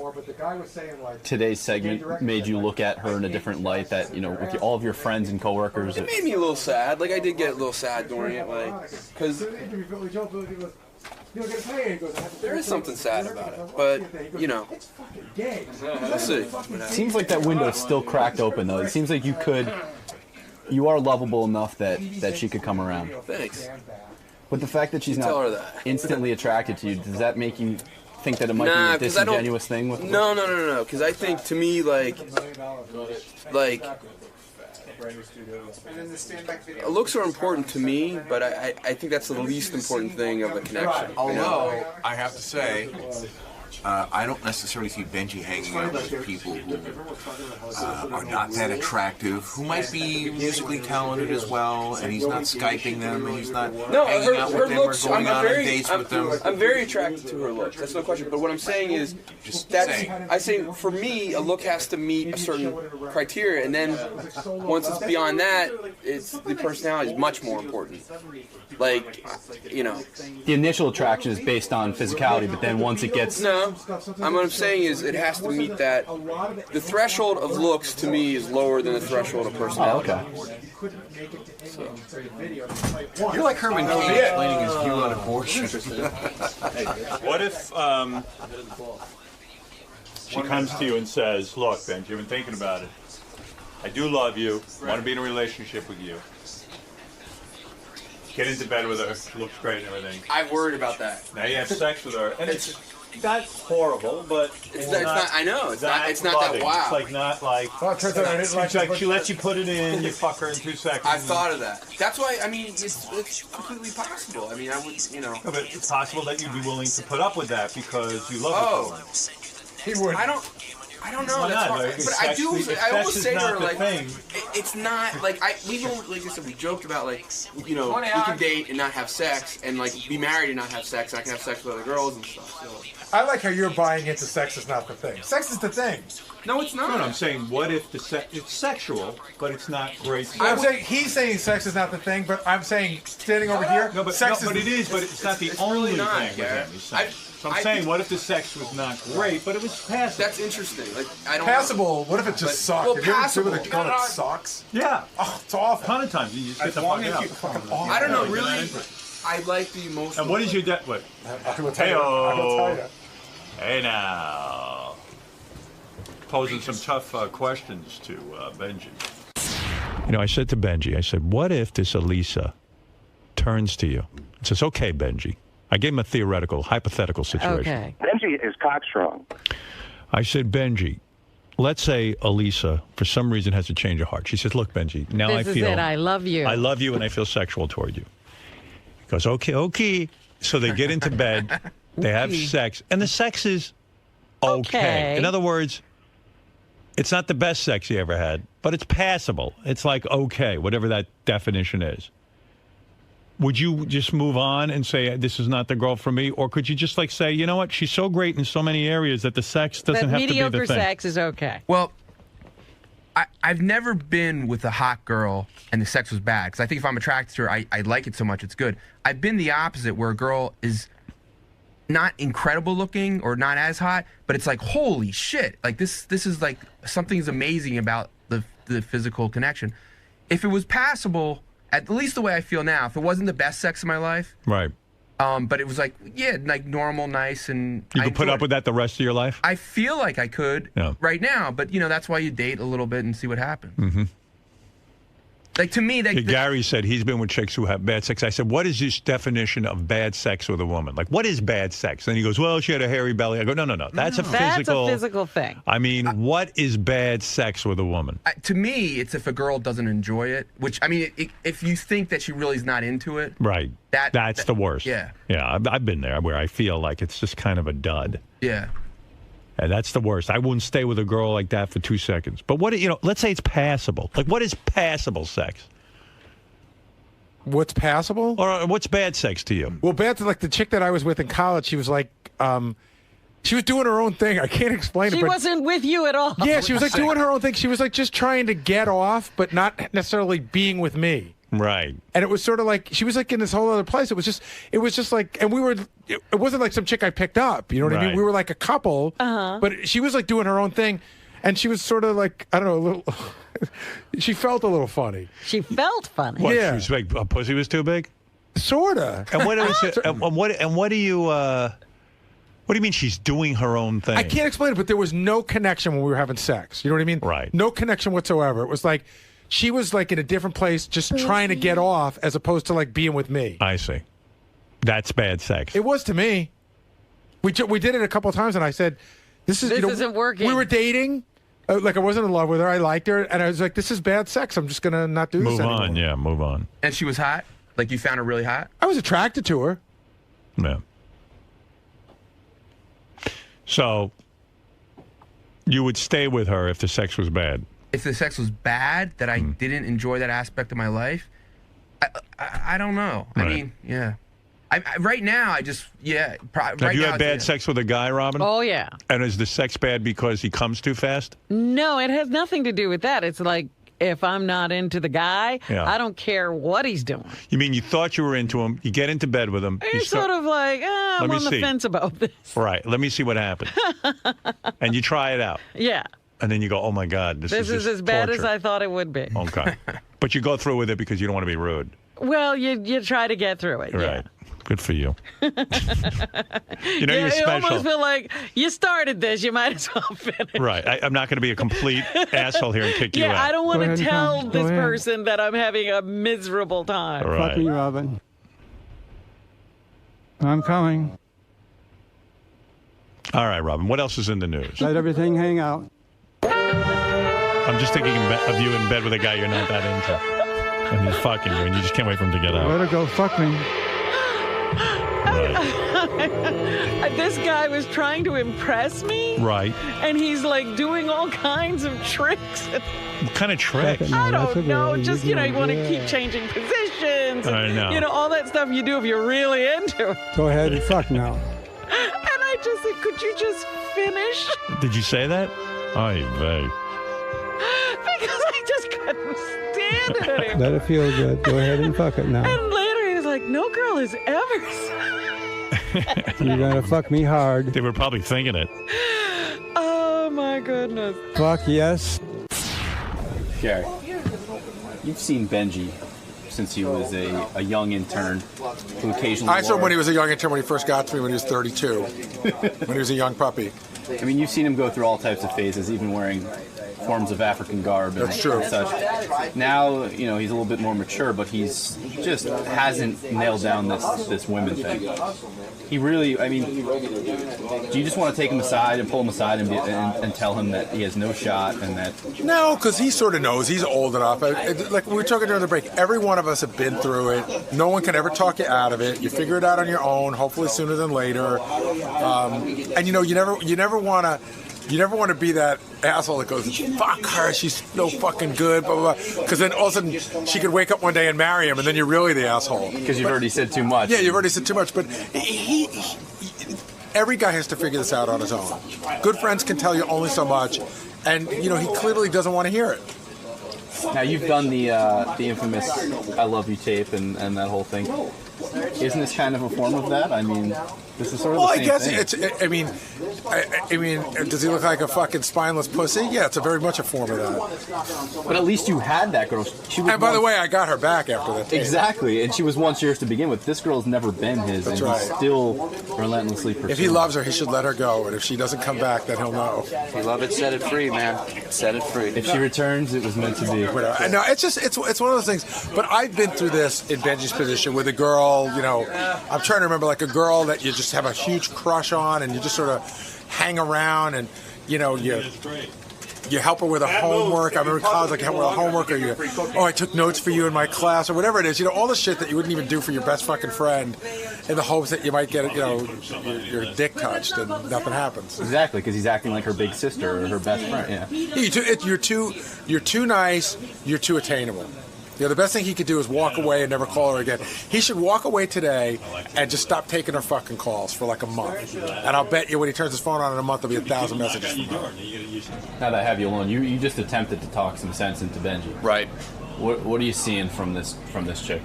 today's segment made you look at her in a different light? That with all of your friends and coworkers, It made me a little sad. Like I did get a little sad during it, like because there is something sad about it. But we'll see. Seems like that window's still cracked open, though. It seems like you are lovable enough that she could come around. Thanks. But the fact that she's Tell her not that. instantly attracted to you, does that make you think that it might be a 'cause I don't- disingenuous thing? With No. Because I think to me, like looks are important to me, but I think that's the least important thing of a connection. Although I have to say, I don't necessarily see Benji hanging out with people who are not that attractive, who might be musically talented as well, and he's not Skyping them, and he's not hanging out with them or going on dates with them. I'm very attracted to her looks. That's no question. But what I'm saying is, I say for me, a look has to meet a certain criteria, and then once it's beyond that, it's the personality is much more important. Like, the initial attraction is based on physicality, but then once it gets what I'm saying is it has to meet that. The threshold of looks to me is lower than the threshold of personality. You're like Herman Cain explaining his view on abortion. What if she comes to you and says, "Look, Ben, you've been thinking about it. I do love you. Want to be in a relationship with you. Get into bed with her. She looks great and everything. I've worried about that. Now you have sex with her, and it's not horrible, but it's not. I know it's not. It's not that wild. It's like not like. Well, it turns out it's like she lets you put it in. You fuck her in 2 seconds. I've thought of that. That's why. I mean, it's completely possible. I mean, I would. No, but it's possible that you'd be willing to put up with that because you love her. He would. I don't know. Why That's not? hard. Like, But I do. I always say to her like, thing. it's not like we don't like I said. We joked about like we can date and not have sex, and like be married and not have sex. And I can have sex with other girls and stuff. So. I like how you're buying into sex is not the thing. Sex is the thing. No, it's not. No, I'm saying, what if it's sexual, but it's not great? I'm saying he's saying sex is not the thing, but I'm saying standing over here, No, but sex it is, but it's not the only really not, thing with Garrett. him. He's saying. So I'm saying, what if the sex was not great, but it was passable? That's interesting. Like I don't. Passable. What if it just sucked? Well, Have you ever passable. been with a girl that sucks? Yeah. Oh, it's awful. A ton of times you just get the fuck out. I don't know. Really, I like the emotional. And what is your debt? What? I will tell you. Hey now. Posing some tough questions to Benji. I said to Benji, I said, what if this Elisa turns to you and says, okay, Benji. I gave him a theoretical, hypothetical situation. Okay. Benji is cockstrong. I said, Benji, let's say Elisa, for some reason, has a change of heart. She says, look, Benji, now This is it. I love you. I love you and I feel sexual toward you. He goes, okay. So they get into bed, they have sex, and the sex is okay. In other words, it's not the best sex you ever had, but it's passable. It's like okay, whatever that definition is. Would you just move on and say, this is not the girl for me? Or could you just like say, you know what, she's so great in so many areas that the sex doesn't have to be the thing? Mediocre sex is okay. Well, I've never been with a hot girl and the sex was bad. Because I think if I'm attracted to her, I like it so much, it's good. I've been the opposite, where a girl is not incredible looking or not as hot, but it's like, holy shit. Like, this is like, something's amazing about the physical connection. If it was passable, at least the way I feel now, if it wasn't the best sex of my life, right? But it was like, yeah, like normal, nice, and You could put up with that the rest of your life? I feel like I could right now, but that's why you date a little bit and see what happens. Mm-hmm. Like, to me, Gary said he's been with chicks who have bad sex. I said, what is your definition of bad sex with a woman? Like, what is bad sex? And he goes, well, she had a hairy belly. I go, no. That's a physical. That's a physical thing. I mean, what is bad sex with a woman? To me, it's if a girl doesn't enjoy it, which, I mean, if you think that she really is not into it. Right. That's the worst. Yeah. Yeah, I've been there where I feel like it's just kind of a dud. Yeah. And that's the worst. I wouldn't stay with a girl like that for 2 seconds. But what, let's say it's passable. Like, what is passable sex? What's passable? Or what's bad sex to you? Well, bad, like the chick that I was with in college, she was like, she was doing her own thing. I can't explain it. She but wasn't with you at all. Yeah, she was like doing her own thing. She was like just trying to get off, but not necessarily being with me. Right. And it was sort of like she was like in this whole other place. It was just like, and it wasn't like some chick I picked up. You know what I mean? Right. We were like a couple, but she was like doing her own thing, and she was sort of like, I don't know, a little. She felt a little funny. She felt funny. What, Yeah. She was like, a pussy was too big? Sorta. And what was it, and what do you mean she's doing her own thing? I can't explain it, but there was no connection when we were having sex. You know what I mean? Right. No connection whatsoever. It was like she was like in a different place, just trying to get off, as opposed to like being with me. I see. That's bad sex. It was to me. We did it a couple of times, and I said, "This isn't working." We were dating. Like I wasn't in love with her. I liked her, and I was like, "This is bad sex. I'm just gonna not do this Move anymore." on. Yeah, move on. And she was hot? Like you found her really hot? I was attracted to her. Yeah. So you would stay with her if the sex was bad? If the sex was bad, that I didn't enjoy that aspect of my life, I don't know. I Right. mean, yeah. I right now, I just, yeah. Have Right you now, had bad sex with a guy, Robin? Oh, yeah. And is the sex bad because he comes too fast? No, it has nothing to do with that. It's like if I'm not into the guy, Yeah. I don't care what he's doing. You mean you thought you were into him, you get into bed with him. You're sort of like, I'm me on the see. fence about this. Right, let me see what happens. And you try it out. Yeah. And then you go, oh my God, this This is just as bad torture. as I thought it would be. Okay. But you go through with it because you don't want to be rude. Well, you try to get through it. Right. Good for you. You know Yeah, you're you special. almost feel like you started this. You might as well finish. Right. I'm not going to be a complete asshole here and kick you out. Yeah, I don't want Go to ahead and tell come. this Go ahead. person that I'm having a miserable time. All right. Fuck me, Robin. I'm coming. All right, Robin. What else is in the news? Let everything hang out. I'm just thinking of you in bed with a guy you're not that into. And he's fucking you, and you just can't wait for him to get out. Let her go fuck me. This guy was trying to impress me. Right. And he's like doing all kinds of tricks. What kind of tricks? I don't know. Just, you want to keep changing positions. I know. All that stuff you do if you're really into it. Go ahead and fuck now. And I just said, could you just finish? Did you say that? Ay vey. Because I just couldn't stand it anymore. Let it feel good. Go ahead and fuck it now. And later he was like, no girl has ever said. You're gonna fuck me hard. They were probably thinking it. Oh my goodness. Fuck yes. Gary, you've seen Benji since he was a young intern who occasionally. I saw him when he was a young intern, when he first got to me, when he was 32, when he was a young puppy. I mean, you've seen him go through all types of phases, even wearing forms of African garb and, That's true. and such. Now, he's a little bit more mature, but he's just hasn't nailed down this women thing. He really, I mean, do you just want to take him aside and pull him aside and tell him that he has no shot and that? No, because he sort of knows. He's old enough. Like we were talking during the break, every one of us have been through it. No one can ever talk you out of it. You figure it out on your own, hopefully sooner than later. And you never want to be that asshole that goes, fuck her, she's no fucking good, blah, blah, blah. Because then all of a sudden she could wake up one day and marry him, and then you're really the asshole. Because you've already said too much. Yeah, you've already said too much. But every guy has to figure this out on his own. Good friends can tell you only so much, and he clearly doesn't want to hear it. Now you've done the infamous "I Love You" tape and that whole thing. Isn't this kind of a form of that? I mean, this is sort of the same thing. I guess it's. I mean, does he look like a fucking spineless pussy? Yeah, it's very much a form of that. But at least you had that girl. She was And by the way, I got her back after that tape. Exactly, and she was once yours to begin with. This girl's never been his, That's and right. he's still relentlessly pursuing. If he loves her, he should let her go, and if she doesn't come back, then he'll know. If you love it, set it free, man. Set it free. If she returns, it was meant to be. No, it's one of those things. But I've been through this in Benji's position with a girl. I'm trying to remember, like a girl that you just have a huge crush on, and you just sort of hang around, and you help her with her homework. I remember in college, like help her with her homework, or I took notes for you in my class, or whatever it is. All the shit that you wouldn't even do for your best fucking friend, in the hopes that you might get your dick touched, and nothing happens. Exactly, because he's acting like her big sister or her best friend. Yeah. You're too nice. You're too attainable. The best thing he could do is walk away and never call her again. He should walk away today and just stop taking her fucking calls for like a month. And I'll bet you when he turns his phone on in a month, there'll be 1,000 messages from her. Now that I have you alone, you just attempted to talk some sense into Benji. Right. What are you seeing from this chick?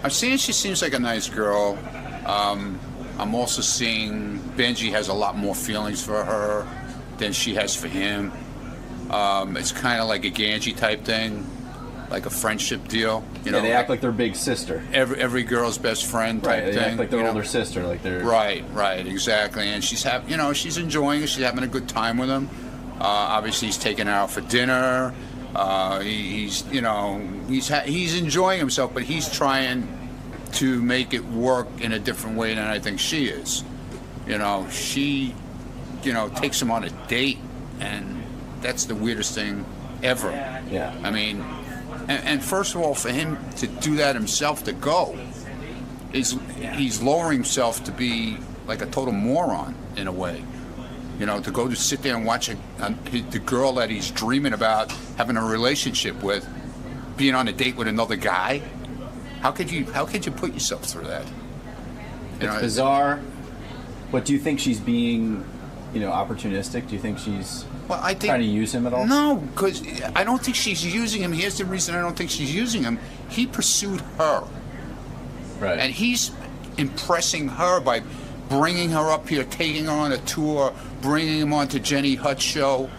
I'm seeing she seems like a nice girl. I'm also seeing Benji has a lot more feelings for her than she has for him. It's kind of like a Ganji type thing, like a friendship deal. You know, they act like they're big sister. Every girl's best friend type Right, they thing. act like they're older sister, like they're right, exactly. And she's she's enjoying it. She's having a good time with him. Obviously, he's taking her out for dinner. He's enjoying himself, but he's trying to make it work in a different way than I think she is. She, takes him on a date, and that's the weirdest thing ever. Yeah. I mean, and first of all, for him to do that himself, to go, he's lowering himself to be like a total moron in a way. To go to sit there and watch the girl that he's dreaming about having a relationship with, being on a date with another guy. How could you put yourself through that? It's bizarre. But do you think she's being, opportunistic? Do you think she's trying to use him at all? No, because I don't think she's using him. Here's the reason I don't think she's using him. He pursued her. Right. And he's impressing her by bringing her up here, taking her on a tour, bringing him on to Jenny Hutt's show,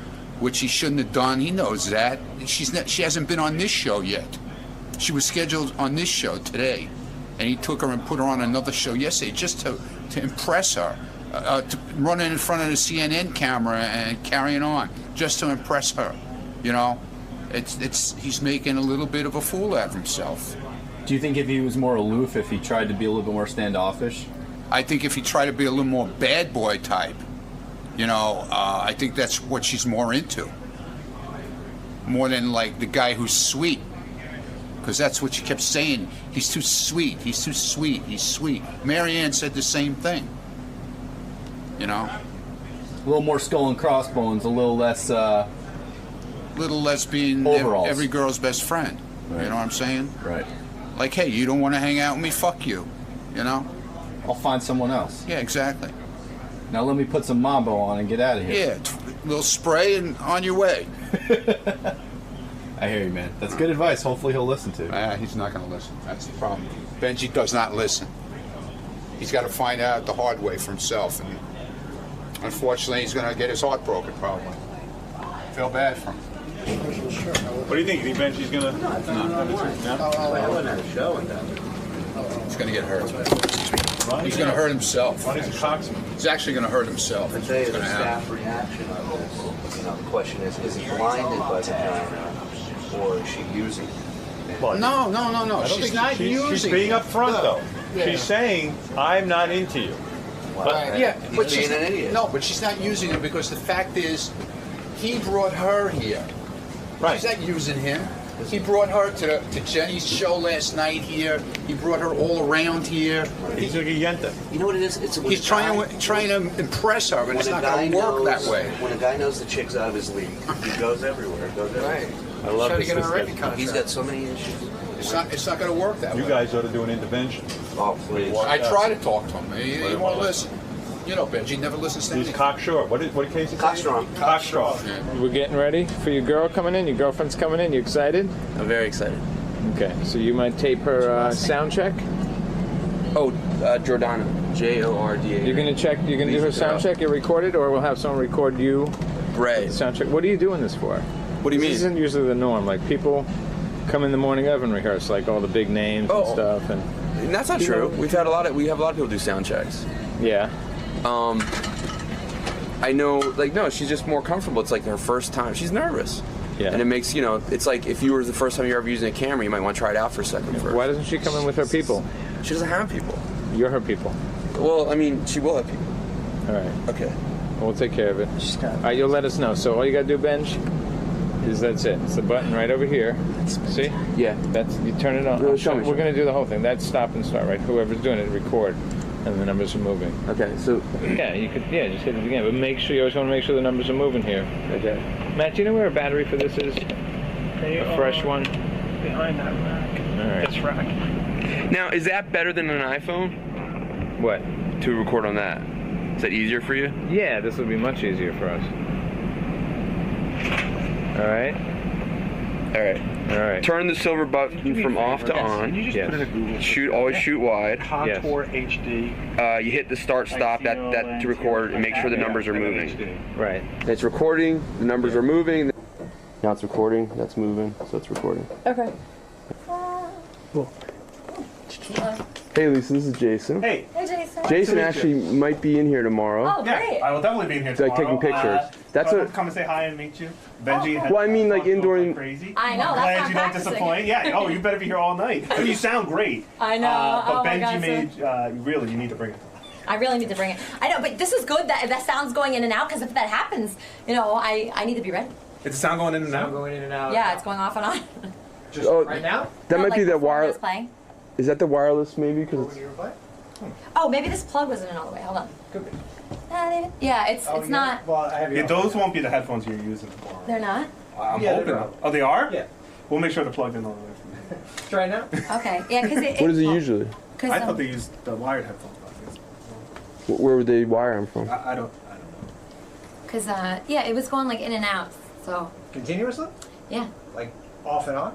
which he shouldn't have done. He knows that. She hasn't been on this show yet. She was scheduled on this show today, and he took her and put her on another show yesterday just to impress her, to run in front of the CNN camera and carrying on just to impress her. He's making a little bit of a fool out of himself. Do you think if he was more aloof, if he tried to be a little bit more standoffish? I think if he tried to be a little more bad boy type, I think that's what she's more into. More than like the guy who's sweet. Because that's what she kept saying. He's too sweet. He's too sweet. He's sweet. Marianne said the same thing. A little more skull and crossbones, a little less being overalls. every girl's best friend. Right. You know what I'm saying? Right. Like, hey, you don't want to hang out with me? Fuck you. I'll find someone else. Yeah, exactly. Now let me put some Mambo on and get out of here. Yeah, a little spray and on your way. I hear you, man. That's good advice. Hopefully he'll listen to. He's not going to listen. That's the problem. Benji does not listen. He's got to find out the hard way for himself. And unfortunately, he's going to get his heart broken, probably. Feel bad for him. What do you think? You think Benji's going to... He's going to get hurt. He's going to hurt himself. He's actually going to hurt himself. I tell you, the staff reaction on this, the question is he blinded by the camera, or is she using it? No. She's not using She's being it. upfront, though. Yeah. She's saying, I'm not into you. But she's an idiot. No, but she's not using him because the fact is, he brought her here. Right. She's not using him. He brought her to Jenny's show last night here. He brought her all around here. He's like a yenta. You know what it is? He's trying to impress her, but it's not going to work that way. When a guy knows the chick's out of his league, he goes everywhere. Right. I love this. He's got so many issues. It's not going to work that way. You guys ought to do an intervention. Oh, please. I try to talk to him. He won't listen. Benji never listens to He's anything. cocksure. What case is Cockstrong. Cockstrong. Yeah. We're getting ready for your girl coming in. Your girlfriend's coming in. You excited? I'm very excited. Okay, so you might tape her sound check. Oh, Jordana. Jorda. You're gonna check. You're gonna do her sound check. You record it, or we'll have someone record you. Right. Sound check. What are you doing this for? What do you mean? This isn't usually the norm. Like people come in the morning of and rehearse, like all the big names and stuff. And that's not true. We have a lot of people do sound checks. Yeah. I know, no, she's just more comfortable. It's like her first time. She's nervous. Yeah. And it makes, it's like if you were the first time you're ever using a camera, you might want to try it out for a second first. Why doesn't she come in with her people? She doesn't have people. You're her people. Well, I mean, she will have people. All right. Okay. We'll take care of it. All right, you'll let us know. So all you got to do, Benj, is that's it. It's the button right over here. See? Yeah. You turn it on. Show me. We're going to do the whole thing. That's stop and start, right? Whoever's doing it, record. And the numbers are moving. Okay, so... Yeah, you could, just hit it again. But make sure, you always want to make sure the numbers are moving here. Okay. Matt, do you know where a battery for this is? A fresh one? Behind that rack. All right. This rack. Now, is that better than an iPhone? What? To record on that. Is that easier for you? Yeah, this will be much easier for us. All right. All right. Turn the silver button from off to on. Can you just put in a Google? Shoot. Always shoot wide. Contour HD. You hit the start stop that to record and make sure the numbers are moving. Right. It's recording. The numbers are moving. Now it's recording. That's moving. So it's recording. Okay. Cool. Hey, Lisa. This is Jason. Hey. Hey, Jason. Jason actually might be in here tomorrow. Oh, great. Yeah, I will definitely be in here It's like tomorrow. taking pictures. That's so what. Come and say hi and meet you. Benji. Well, I mean, like indoor. Crazy. I know. I'm That's glad not you don't practicing. disappoint. Yeah. Oh, you better be here all night. You sound great. I know. But Oh my Benji God, made. Really, you need to bring it. I really need to bring it. I know, but this is good that sound's going in and out, because if that happens, I need to be ready. Is the sound going in and out? Going in and out. Yeah, it's going off and on. Just right now? That might be the before wireless. it's playing. Is that the wireless? Maybe because. Oh, maybe this plug wasn't in all the way. Hold on. Could be. Yeah, it's not. Well, those won't be the headphones you're using tomorrow. They're not? I'm Yeah, hoping. they're Oh, they are? Yeah. We'll make sure they're plugged in all the way. Try now. Okay. Yeah, because What is it usually? I thought they used the wired headphones. Where would they wire them from? I don't know. Because, yeah, it was going like in and out, so. Continuously? Yeah. Like off and on?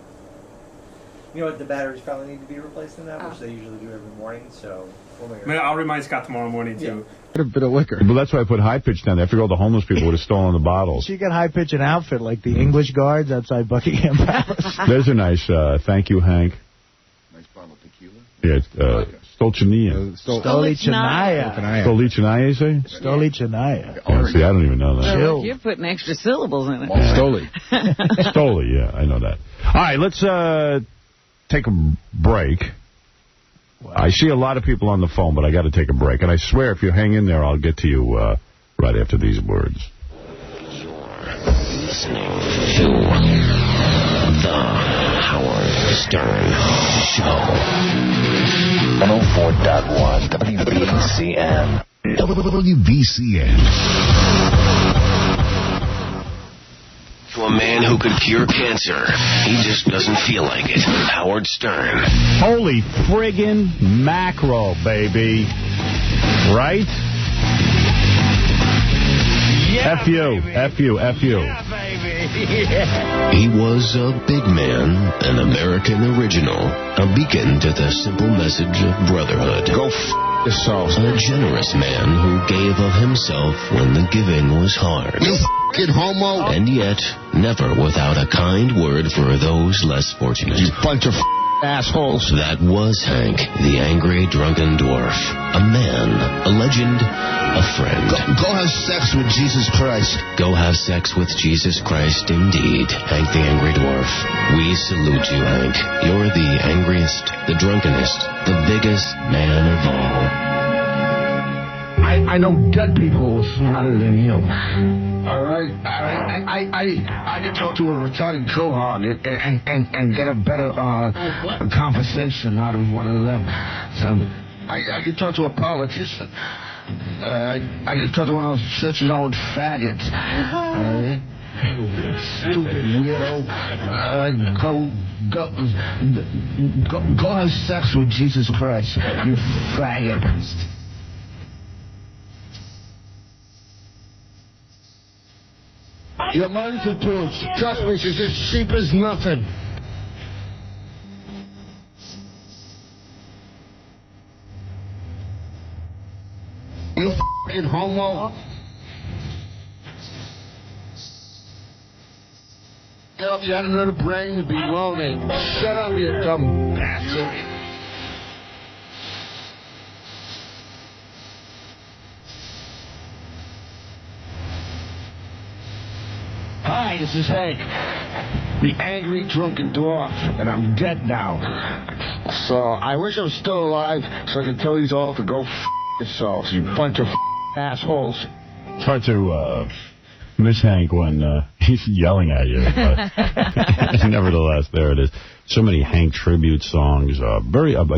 You know what? The batteries probably need to be replaced in that, Oh. which they usually do every morning. So we'll make I mean, I'll remind Scott tomorrow morning too. A bit of liquor. Well, that's why I put high pitch down there. I figured all the homeless people would have stolen the bottles. She got high pitch an outfit like the English guards outside Buckingham Palace. There's a nice, thank you, Hank. Nice bottle of tequila. Yeah, it's Stolchania. Stolichnaya. Stolichnaya, you say? Stolichnaya. Oh, see, I don't even know that. So you're putting extra syllables in it. Stoli. Stoli, yeah, I know that. All right, let's take a break. I see a lot of people on the phone, but I got to take a break. And I swear, if you hang in there, I'll get to you right after these words. Listening to The Howard Stern Show. 104.1 WBCN. WBCN. To a man who could cure cancer, he just doesn't feel like it. Howard Stern. Holy friggin' mackerel, baby. Right? Yeah, F you. baby. F you. F you. Yeah, baby. Yeah. He was a big man, an American original, a beacon to the simple message of brotherhood. Go yourself. A generous man who gave of himself when the giving was hard. You f***ing homo. And yet, never without a kind word for those less fortunate. You bunch of assholes. That was Hank, the angry drunken dwarf. A man, a legend, a friend. Go have sex with Jesus Christ. Go have sex with Jesus Christ, indeed. Hank the angry dwarf. We salute you, Hank. You're the angriest, the drunkenest, the biggest man of all. I know dead people smarter than you. All right? I can talk to a retarded cohort and get a better conversation out of one of them. So I can talk to a politician. I can talk to one of those church-owned faggots. Stupid weirdo. Go have sex with Jesus Christ, you faggot. Your money's a bitch. Trust me, she's as cheap as nothing. You f***ing homo. Hell, if you had another brain, you'd be lonely. Shut up, you dumb bastard. Hi, this is Hank, the angry drunken dwarf, and I'm dead now. So I wish I was still alive so I could tell you all to go f*** yourselves, you bunch of assholes. It's hard to miss Hank when he's yelling at you. But nevertheless, there it is. So many Hank tribute songs. A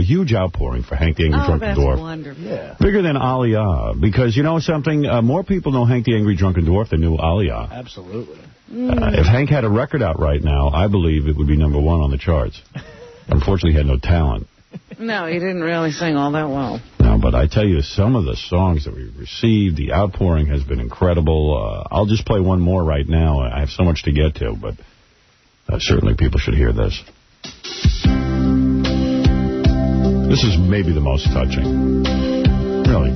huge outpouring for Hank the Angry Drunken Dwarf. Wonderful. Yeah. Bigger than Aliyah. Because you know something? More people know Hank the Angry Drunken Dwarf than knew Aliyah. Absolutely. If Hank had a record out right now, I believe it would be #1 on the charts. Unfortunately, he had no talent. No, he didn't really sing all that well. No, but I tell you, some of the songs that we've received, the outpouring has been incredible. I'll just play one more right now. I have so much to get to, but Certainly people should hear this. This is maybe the most touching. Really.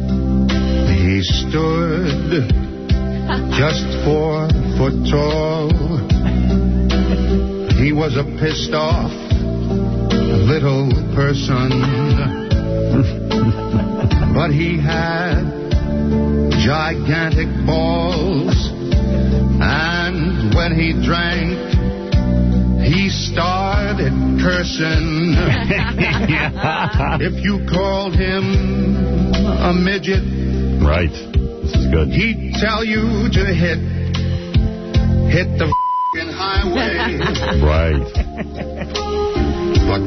He stood just 4 foot tall. He was a pissed off little person. But he had gigantic balls. And when he drank, he started cursing. If you called him a midget, right, this is good. He'd tell you to hit the f***ing highway. Right. But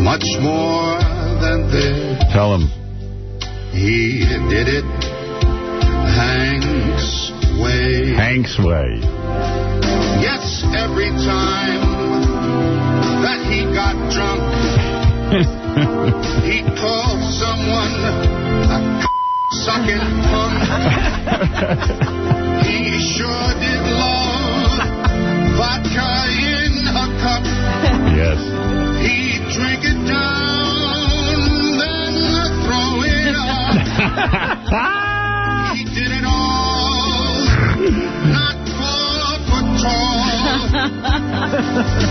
much more than this. Tell him. He did it Hank's way. Hank's way. Yes, every time that he got drunk, he'd call someone a sucking punk. He sure did love vodka in a cup. Yes. He'd drink it down, then throw it up. He did it all, not 4 foot tall,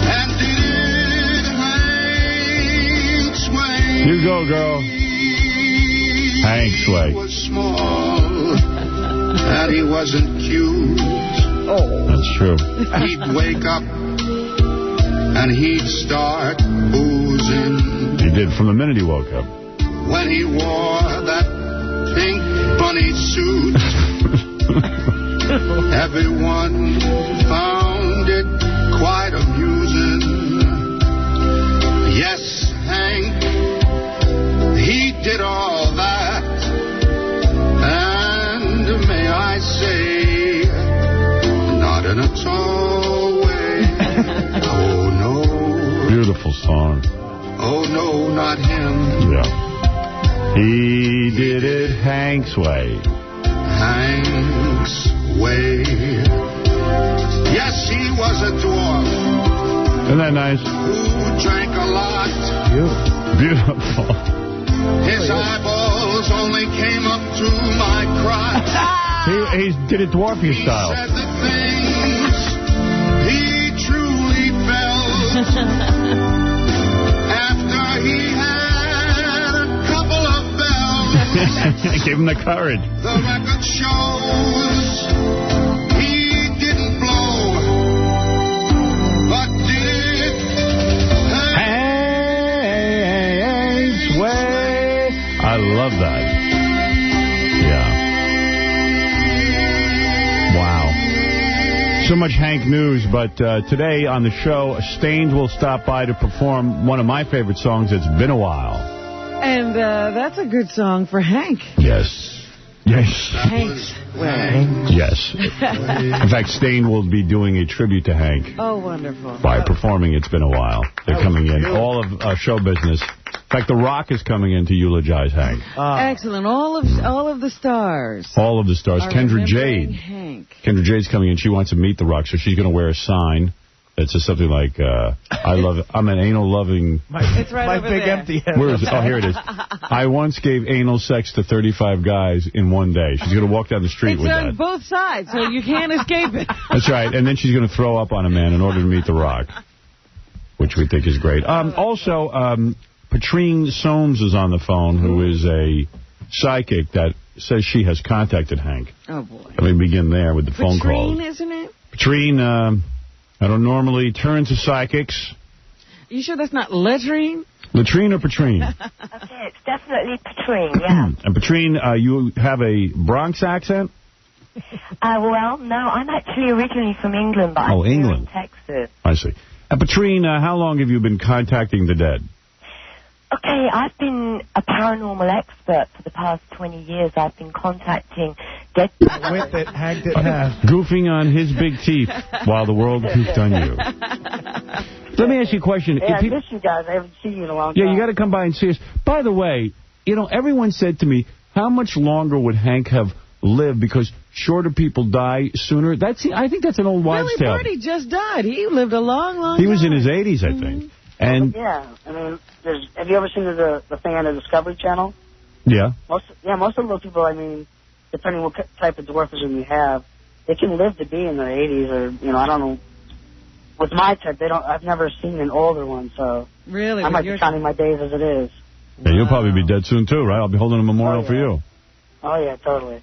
and did it Hank's way. You go, girl. Hank's way. He was small, and he wasn't cute. Oh, that's true. He'd wake up, and he'd start boozing. He did from the minute he woke up. When he wore that pink bunny suit, everyone found it quite amusing. Yes, Hank, he did all that, and may I say, not in a tall way. Oh no. Beautiful song. Oh no, not him. Yeah. He did it Hank's way. Hank's way. Yes, he was a dwarf. Isn't that nice? Who drank a lot. Beautiful. His eyeballs only came up to my crotch. He did it dwarfy style. He said the things he truly felt after he had a couple of bells. Give him the courage. The record shows he didn't blow, but did Hank's way. I love that. Yeah. Wow. So much Hank news, but today on the show, Stained will stop by to perform one of my favorite songs, It's Been a While. And that's a good song for Hank. Yes. Yes. Hank's way. Yes. In fact, Stained will be doing a tribute to Hank Oh, wonderful. by performing It's Been a While. They're coming in. All of show business. In fact, The Rock is coming in to eulogize Hank. Excellent. All of the stars. All of the stars. are Kendra remembering Jade. Hank. Kendra Jade's coming in. She wants to meet The Rock, so she's going to wear a sign that says something like, I'm an anal-loving... It's right over big there. empty head. Where is it? Oh, here it is. I once gave anal sex to 35 guys in one day. She's going to walk down the street It's with on that. both sides, so you can't escape it. That's right. And then she's going to throw up on a man in order to meet The Rock, which we think is great. Also, Patrine Soames is on the phone, who is a psychic that says she has contacted Hank. Oh, boy. Let me begin there with the phone call. Patrine, isn't it? Patrine, I don't normally turn to psychics. You sure that's not latrine? Latrine or Patrine? Okay, it's definitely Patrine, yeah. And Patrine, you have a Bronx accent? Well, no, I'm actually originally from England, but I'm here England. in Texas. I see. And Patrine, how long have you been contacting the dead? Okay, I've been a paranormal expert for the past 20 years. I've been contacting dead people. With it, Hank didn't have. Goofing on his big teeth while the world goofed on you. Let me ask you a question. Yeah, I miss you guys. I haven't seen you in a long time. Yeah, you got to come by and see us. By the way, everyone said to me, how much longer would Hank have live because shorter people die sooner. I think that's an old wives' Billy tale. Birdie just died. He lived a long, long He was time. in his 80s, I think. And Yeah, I mean, have you ever seen the thing on the Discovery Channel? yeah. Most of those people, I mean, depending what type of dwarfism you have, they can live to be in their 80s or, I don't know. With my type, I've never seen an older one, so really, I might be counting my days as it is. Yeah, you'll probably be dead soon, too, right? I'll be holding a memorial for you. Oh, yeah, totally.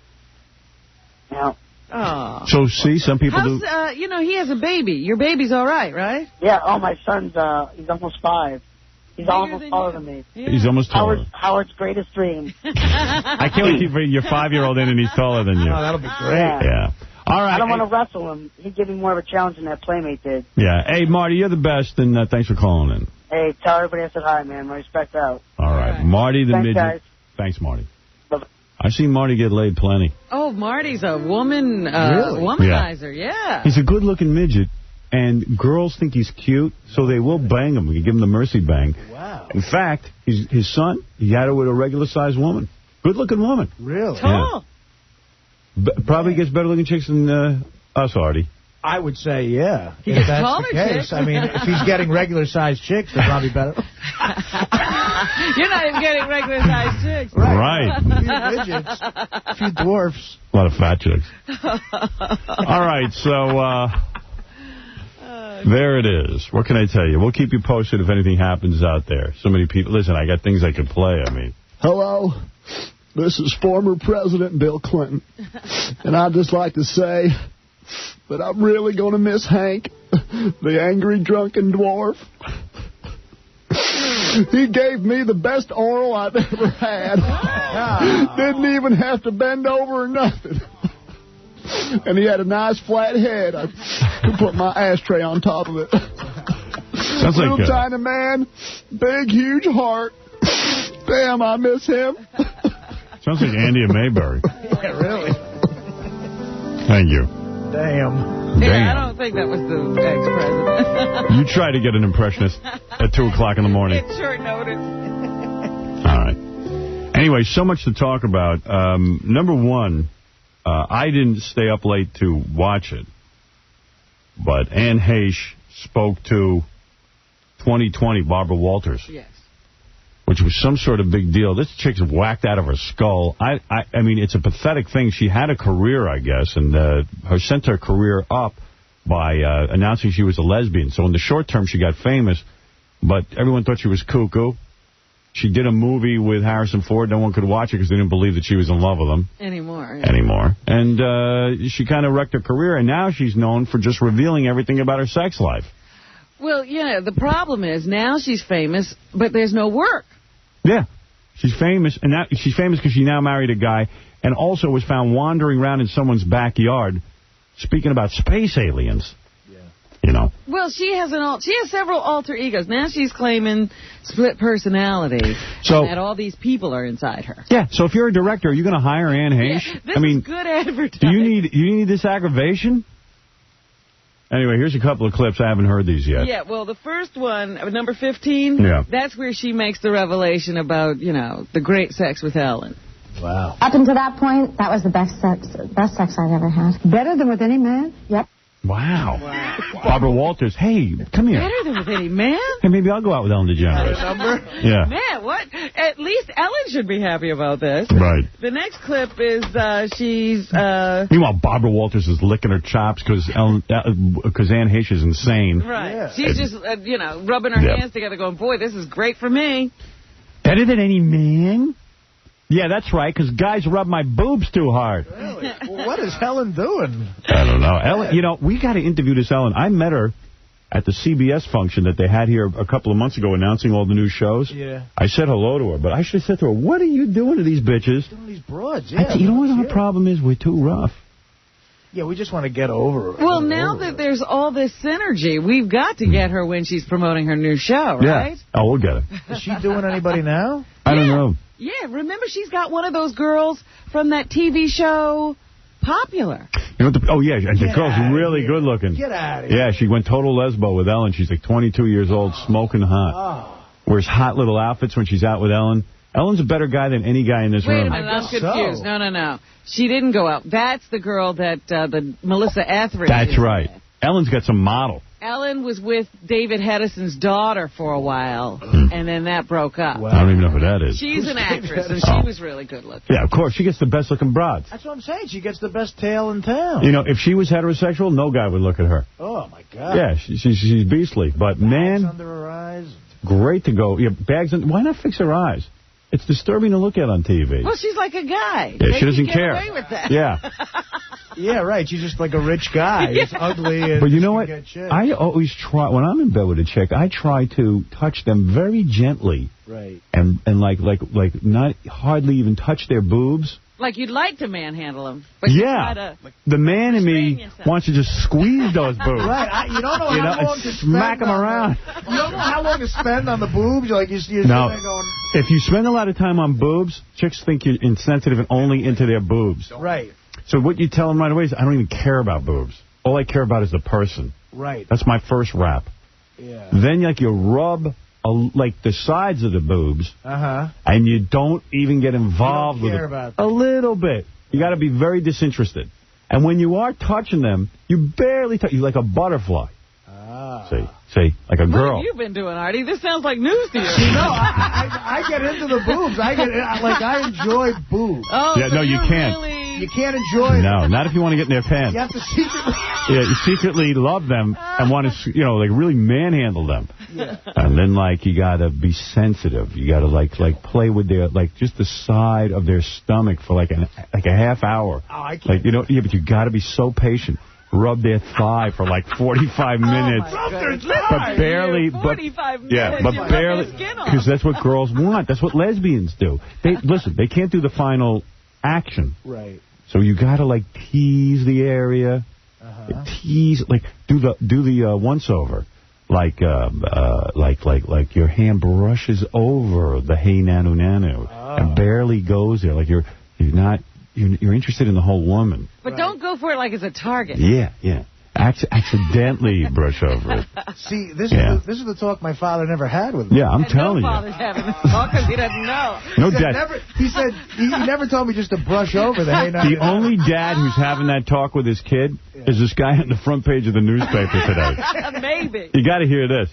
Yeah. Oh. So, see, some people do... he has a baby. Your baby's all right, right? Yeah, my son's, he's almost 5. He's almost taller than me. Yeah. He's almost taller. Howard's greatest dream. I can't wait to bring your 5-year-old in and he's taller than you. Oh, that'll be great. Yeah. All right. I don't want to wrestle him. He'd give me more of a challenge than that Playmate did. Yeah. Hey, Marty, you're the best, and thanks for calling in. Hey, tell everybody I said hi, man. My respect out. All right. Marty the Thanks, midget. guys. Thanks, Marty. I've seen Marty get laid plenty. Oh, Marty's a womanizer, yeah. He's a good-looking midget, and girls think he's cute, so they will bang him. You give him the mercy bang. Wow. In fact, his son, he had it with a regular-sized woman. Good-looking woman. Really? Tall. Yeah. Probably gets better-looking chicks than us, Artie. I would say, yeah. He If gets that's taller the case. chicks. I mean, if he's getting regular-sized chicks, they're probably better. You're not even getting regular-sized chicks. Right. A few midgets, a few dwarfs. A lot of fat chicks. All right, so there it is. What can I tell you? We'll keep you posted if anything happens out there. So many people. Listen, I got things I could play. I mean. Hello, this is former President Bill Clinton, and I'd just like to say that I'm really going to miss Hank, the angry, drunken dwarf. He gave me the best oral I've ever had. Didn't even have to bend over or nothing. And he had a nice flat head. I could put my ashtray on top of it. Sounds Little like tiny man, big, huge heart. Damn, I miss him. Sounds like Andy and Mayberry. Yeah, really. Thank you. Damn. Yeah, I don't think that was the ex-president. You try to get an impressionist at 2 o'clock in the morning. It's short notice. All right. Anyway, so much to talk about. Number one, I didn't stay up late to watch it, but Anne Heche spoke to 2020 Barbara Walters. Yes. Which was some sort of big deal. This chick's whacked out of her skull. I mean, it's a pathetic thing. She had a career, I guess, and sent her career up by announcing she was a lesbian. So in the short term, she got famous, but everyone thought she was cuckoo. She did a movie with Harrison Ford. No one could watch it because they didn't believe that she was in love with him. Anymore. And she kind of wrecked her career, and now she's known for just revealing everything about her sex life. Well, yeah, the problem is now she's famous, but there's no work. Yeah. She's famous, and now she's famous because she now married a guy and also was found wandering around in someone's backyard speaking about space aliens. Yeah. You know. Well, she has several alter egos. Now she's claiming split personality, so, and that all these people are inside her. Yeah, so if you're a director, are you going to hire Anne Heche? Yeah, this is good advertising. Do you need this aggravation? Anyway, here's a couple of clips. I haven't heard these yet. Yeah, well, the first one, number 15, that's where she makes the revelation about, the great sex with Ellen. Wow. Up until that point, that was the best sex I've ever had. Better than with any man? Yep. Wow. Barbara Walters, hey, come here. Better than with any man? Hey, maybe I'll go out with Ellen DeGeneres. Yeah. Man, what? At least Ellen should be happy about this. Right. The next clip is she's... Meanwhile, Barbara Walters is licking her chops because Anne Heche is insane. Right. Yeah. She's just, rubbing her hands together going, boy, this is great for me. Better than any man? Yeah, that's right, because guys rub my boobs too hard. Really? Well, what is Ellen doing? I don't know. Ellen, we got to interview this Ellen. I met her at the CBS function that they had here a couple of months ago announcing all the new shows. Yeah. I said hello to her, but I should have said to her, what are you doing to these bitches? Doing these broads, yeah. You know what our problem is? We're too rough. Yeah, we just want to get over it. Well, now that there's all this synergy, we've got to get her when she's promoting her new show, right? Yeah. Oh, we'll get her. Is she doing anybody now? I don't know. Yeah, remember she's got one of those girls from that TV show, Popular. You know what and the girl's really good looking. Get out of here. Yeah, she went total lesbo with Ellen. She's like 22 years old, smoking hot. Wears hot little outfits when she's out with Ellen. Ellen's a better guy than any guy in this Wait room. a minute, I'm confused. No. She didn't go out. That's the girl that the Melissa Etheridge. That's right. Ellen's got some model. Ellen was with David Hedison's daughter for a while, and then that broke up. I don't even know who that is. She's an actress, and she was really good looking. Yeah, of course. She gets the best looking broads. That's what I'm saying. She gets the best tail in town. You know, if she was heterosexual, no guy would look at her. Oh, my God. Yeah, she's beastly. But, man, under her eyes. Great to go. Yeah, bags. Why not fix her eyes? It's disturbing to look at on TV. Well, she's like a guy. Yeah, she doesn't care. Away with that. Yeah. Yeah, right. She's just like a rich guy. He's ugly. And but you know what? I always try, when I'm in bed with a chick, I try to touch them very gently. Right. And like not hardly even touch their boobs. Like you'd like to manhandle them. But you try to the man in me wants to just squeeze those boobs. Right. You don't know how long to smack them around. You don't know how long to spend on the boobs. You're like, you're no. going... If you spend a lot of time on boobs, chicks think you're insensitive and only into their boobs. Right. So what you tell them right away is, I don't even care about boobs. All I care about is the person. Right. That's my first rap. Yeah. Then like you rub like the sides of the boobs, and you don't even get involved with it a little bit. You got to be very disinterested. And when you are touching them, you barely touch. You like a butterfly. See, like a girl. What have you been doing, Artie? This sounds like news to you. No, I get into the boobs. I enjoy boobs. Oh, yeah, so no, you can't. You can't enjoy it. No, not if you want to get in their pants. You have to secretly... Yeah, you secretly love them and want to, like really manhandle them. Yeah. And then, you got to be sensitive. You got to, like play with their, just the side of their stomach for, a half hour. Oh, I can't. But you got to be so patient. Rub their thigh for, 45 minutes. But barely. 45 minutes. Yeah, but barely. Because that's what girls want. That's what lesbians do. Listen, they can't do the final action. Right. So you got to, tease the area. Tease, do the once-over. Like your hand brushes over the hey nanu nanu and barely goes there. You're interested in the whole woman. But don't go for it like it's a target. Yeah. Accidentally brush over it. See, this is the talk my father never had with me. Yeah, I'm telling you. No father's having this talk because he doesn't know. No dad. He said he never told me just to brush over the hey. The only dad who's having that talk with his kid is this guy on the front page of the newspaper today. Maybe. You got to hear this.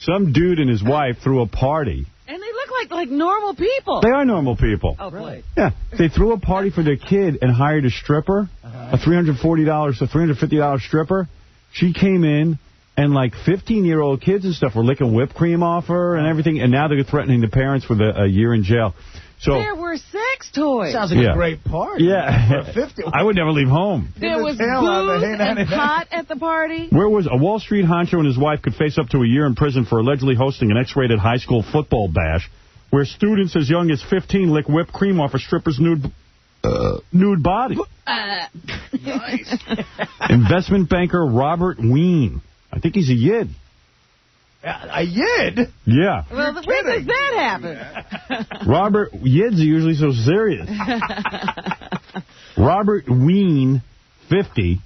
Some dude and his wife threw a party. And they look like normal people. They are normal people. Oh, really? Yeah. They threw a party for their kid and hired a stripper, a $340 to $350 stripper. She came in, and 15-year-old kids and stuff were licking whipped cream off her and everything, and now they're threatening the parents with a year in jail. So there were sex toys. Sounds like a great party. Yeah. For 50. I would never leave home. There was booze and pot at the party. Where was a Wall Street honcho and his wife could face up to a year in prison for allegedly hosting an X-rated high school football bash where students as young as 15 lick whipped cream off a stripper's nude body. Nice. Investment banker Robert Wien. I think he's a yid. A yid? Yeah. Well, when does that happen? Robert, yids are usually so serious. Robert Wien, 50,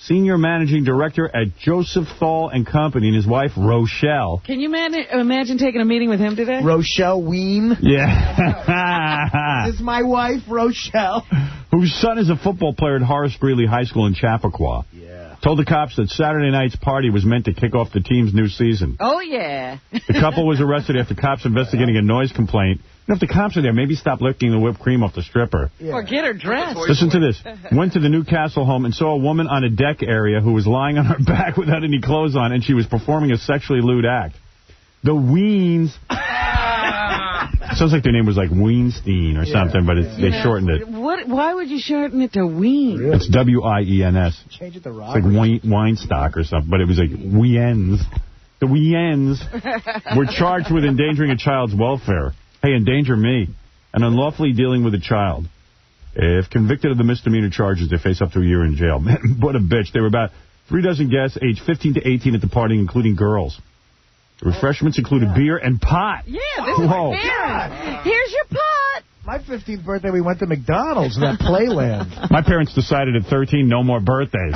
senior managing director at Joseph Thal & Company, and his wife, Rochelle. Can you imagine taking a meeting with him today? Rochelle Wien? Yeah. This is my wife, Rochelle. Whose son is a football player at Horace Greeley High School in Chappaqua. Yeah. Told the cops that Saturday night's party was meant to kick off the team's new season. Oh, yeah. The couple was arrested after cops investigating a noise complaint. If the cops are there, maybe stop licking the whipped cream off the stripper. Yeah. Or get her dressed. Listen to this. Went to the Newcastle home and saw a woman on a deck area who was lying on her back without any clothes on, and she was performing a sexually lewd act. The Weens... Sounds like their name was Weinstein or something, but they shortened it. Why would you shorten it to Wien? Really? It's W-I-E-N-S. Change it to Robert. It's like Weinstock or something, but it was Wiens. The Wiens were charged with endangering a child's welfare. Hey, endanger me. And unlawfully dealing with a child. If convicted of the misdemeanor charges, they face up to a year in jail. Man, what a bitch. There were about 3 dozen guests, aged 15 to 18 at the party, including girls. The refreshments included beer and pot. Yeah, this is fair. Here's your pot. My 15th birthday, we went to McDonald's, that Playland. My parents decided at 13, no more birthdays.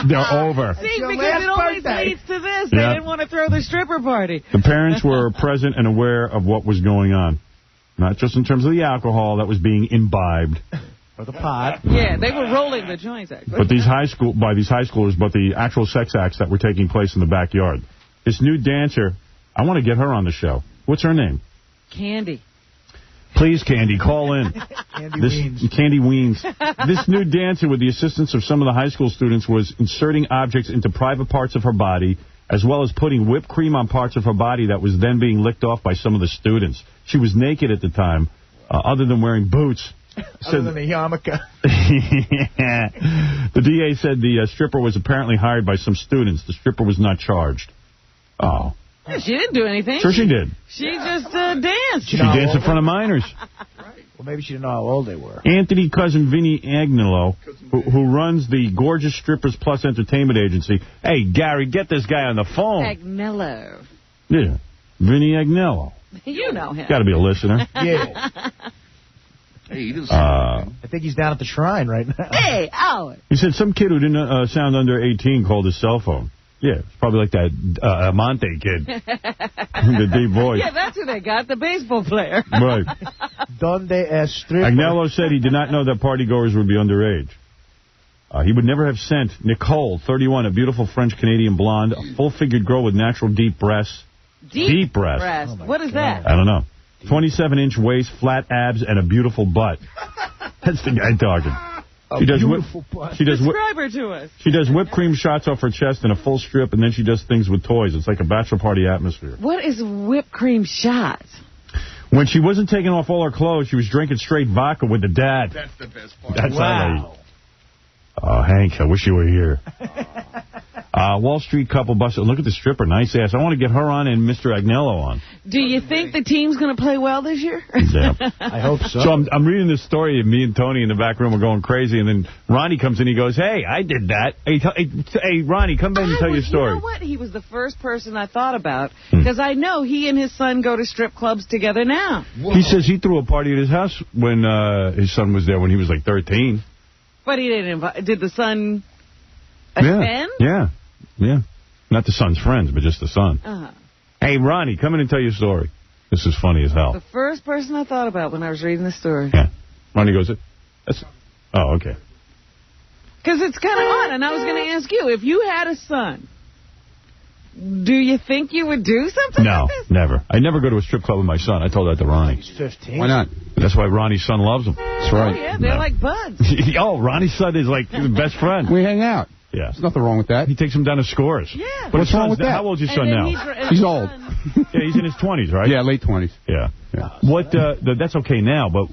They're over. See, because it always leads to this. They didn't want to throw the stripper party. The parents were present and aware of what was going on. Not just in terms of the alcohol that was being imbibed. Or the pot. Yeah, they were rolling the joints, actually. But these high schoolers, but the actual sex acts that were taking place in the backyard. This new dancer, I want to get her on the show. What's her name? Candy. Please, Candy, call in. Candy Weens. This new dancer, with the assistance of some of the high school students, was inserting objects into private parts of her body, as well as putting whipped cream on parts of her body that was then being licked off by some of the students. She was naked at the time, other than wearing boots. Other than a yarmulke. The DA said the stripper was apparently hired by some students. The stripper was not charged. Oh. Yeah, she didn't do anything. Sure she did. She just danced. She danced in front of minors. Well, maybe she didn't know how old they were. Anthony cousin Vinny Agnello, who runs the Gorgeous Strippers Plus Entertainment Agency. Hey, Gary, get this guy on the phone. Agnello. Yeah, Vinny Agnello. You know him. Got to be a listener. Yeah. Hey, I think he's down at the shrine right now. Hey, Howard. He said some kid who didn't sound under 18 called his cell phone. Yeah, it's probably like that Amante kid. The deep voice. Yeah, that's who they got, the baseball player. Right. Donde es stripper? Agnello said he did not know that partygoers would be underage. He would never have sent Nicole, 31, a beautiful French-Canadian blonde, a full-figured girl with natural deep breasts. Deep breasts. What is that? I don't know. 27-inch waist, flat abs, and a beautiful butt. That's the guy talking. Describe her to us. She does whipped cream shots off her chest in a full strip, and then she does things with toys. It's like a bachelor party atmosphere. What is whipped cream shots? When she wasn't taking off all her clothes, she was drinking straight vodka with the dad. That's the best part. That's wow. Oh, Hank, I wish you were here. Wall Street couple busted. Look at the stripper. Nice ass. I want to get her on and Mr. Agnello on. Do you think the team's going to play well this year? Yeah. I hope so. So I'm reading this story, and me and Tony in the back room are going crazy, and then Ronnie comes in. He goes, hey, I did that. Hey, Ronnie, come back and tell your story. You know what? He was the first person I thought about, because I know he and his son go to strip clubs together now. Whoa. He says he threw a party at his house when his son was there when he was like 13. But he didn't invite. Did the son attend? Yeah. Not the son's friends, but just the son. Uh-huh. Hey, Ronnie, come in and tell your story. This is funny as hell. The first person I thought about when I was reading the story. Yeah. Ronnie goes, oh, okay. Because it's kind of odd, and I was going to ask you, if you had a son, do you think you would do something like this? No, never. I never go to a strip club with my son. I told that to Ronnie. He's 15. Why not? That's why Ronnie's son loves him. That's right. Oh, yeah, they're like buds. Oh, Ronnie's son is like his best friend. We hang out. Yeah. There's nothing wrong with that. He takes him down to Scores. Yeah. What's wrong with that? How old's your son now? He's old. Yeah, he's in his 20s, right? Yeah, late 20s. Yeah. What? That's okay now, but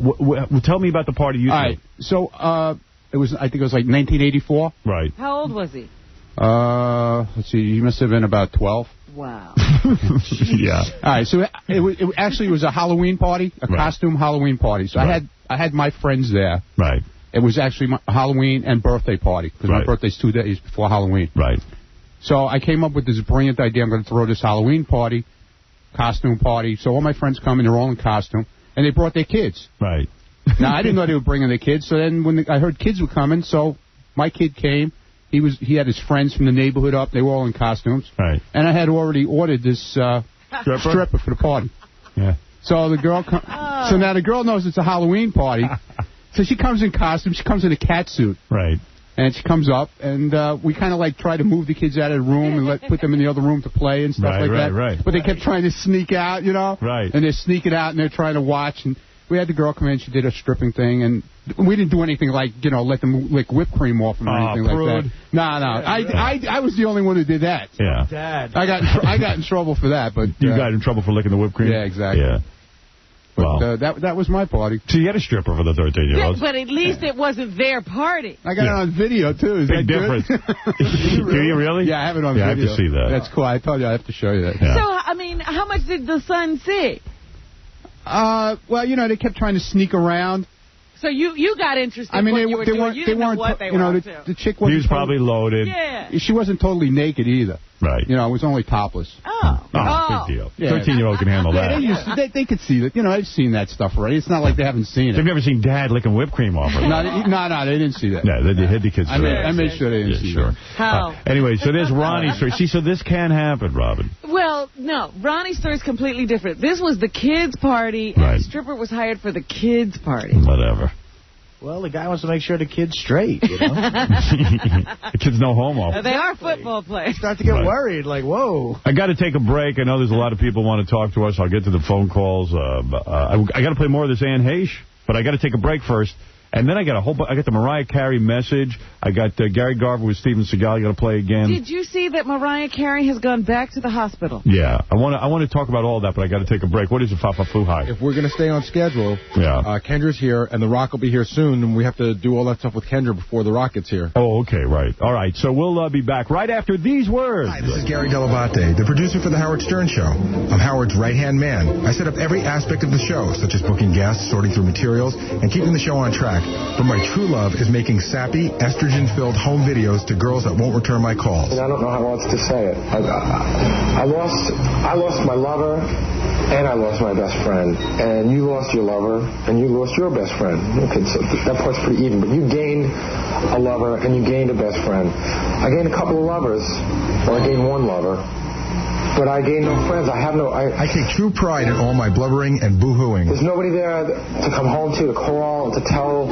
tell me about the party you threw. All right. So, I think it was like 1984. Right. How old was he? Let's see. He must have been about 12. Wow. Yeah. All right. So it actually was a Halloween party, a costume Halloween party. So I had my friends there. Right. It was actually my Halloween and birthday party because my birthday's 2 days before Halloween. Right. So I came up with this brilliant idea. I'm going to throw this Halloween party, costume party. So all my friends come and they're all in costume, and they brought their kids. Right. Now I didn't know they were bringing their kids. So then when I heard kids were coming, so my kid came. He had his friends from the neighborhood up. They were all in costumes. Right. And I had already ordered this stripper for the party. Yeah. So the girl, so now the girl knows it's a Halloween party. So she comes in costume. She comes in a cat suit. Right. And she comes up, and we kind of like try to move the kids out of the room and put them in the other room to play and stuff like that. Right. But they kept trying to sneak out, you know. Right. And they're sneaking out and they're trying to watch. And we had the girl come in. She did a stripping thing, and we didn't do anything like, let them lick whipped cream off them or anything like that. No. I was the only one who did that. Yeah. Dad. I got in trouble for that, but you got in trouble for licking the whipped cream. Yeah, exactly. Yeah. But that was my party. So you had a stripper for the 13-year-olds. But at least it wasn't their party. I got it on video, too. Is Big that difference. Good? Do you really? Yeah, I have it on video. I have to see that. That's cool. I told you I have to show you that. Yeah. So, I mean, how much did the son see? Well, they kept trying to sneak around. So you got interested. I mean, when you were doing. You didn't know what they were up to. The chick wasn't. He was probably loaded. Yeah. She wasn't totally naked either. Right. It was only topless. Oh. Big deal. Yeah. 13-year-old can handle that. Yeah, they could see that. I've seen that stuff already. It's not like they haven't seen it. They've never seen Dad licking whipped cream off her. No, they didn't see that. No, they hid the kids. I made sure they didn't see that. How? Anyway, so there's Ronnie's story. See, so this can happen, Robin. Well, no. Ronnie's story is completely different. This was the kids' party, and the stripper was hired for the kids' party. Whatever. Well, the guy wants to make sure the kid's straight, you know? The kid's no homo. They are football players. Start to get worried, like, whoa. I got to take a break. I know there's a lot of people want to talk to us. I'll get to the phone calls. I got to play more of this Anne Heche, but I got to take a break first. And then I got I got the Mariah Carey message. I got Gary Garver with Steven Seagal. I got to play again. Did you see that Mariah Carey has gone back to the hospital? Yeah, I want to talk about all that, but I got to take a break. What is it, Fafa Fuhai? If we're going to stay on schedule, Kendra's here, and The Rock will be here soon, and we have to do all that stuff with Kendra before The Rock gets here. Oh, okay, right. All right, so we'll be back right after these words. Hi, this is Gary Delabate, the producer for The Howard Stern Show. I'm Howard's right-hand man. I set up every aspect of the show, such as booking guests, sorting through materials, and keeping the show on track. But my true love is making sappy, estrogen-filled home videos to girls that won't return my calls. I don't know how else to say it. I lost my lover, and I lost my best friend. And you lost your lover, and you lost your best friend. Okay, so that part's pretty even. But you gained a lover, and you gained a best friend. I gained a couple of lovers, or I gained one lover. But I gained no friends. I take true pride in all my blubbering and boo-hooing. There's nobody there to come home to call, to tell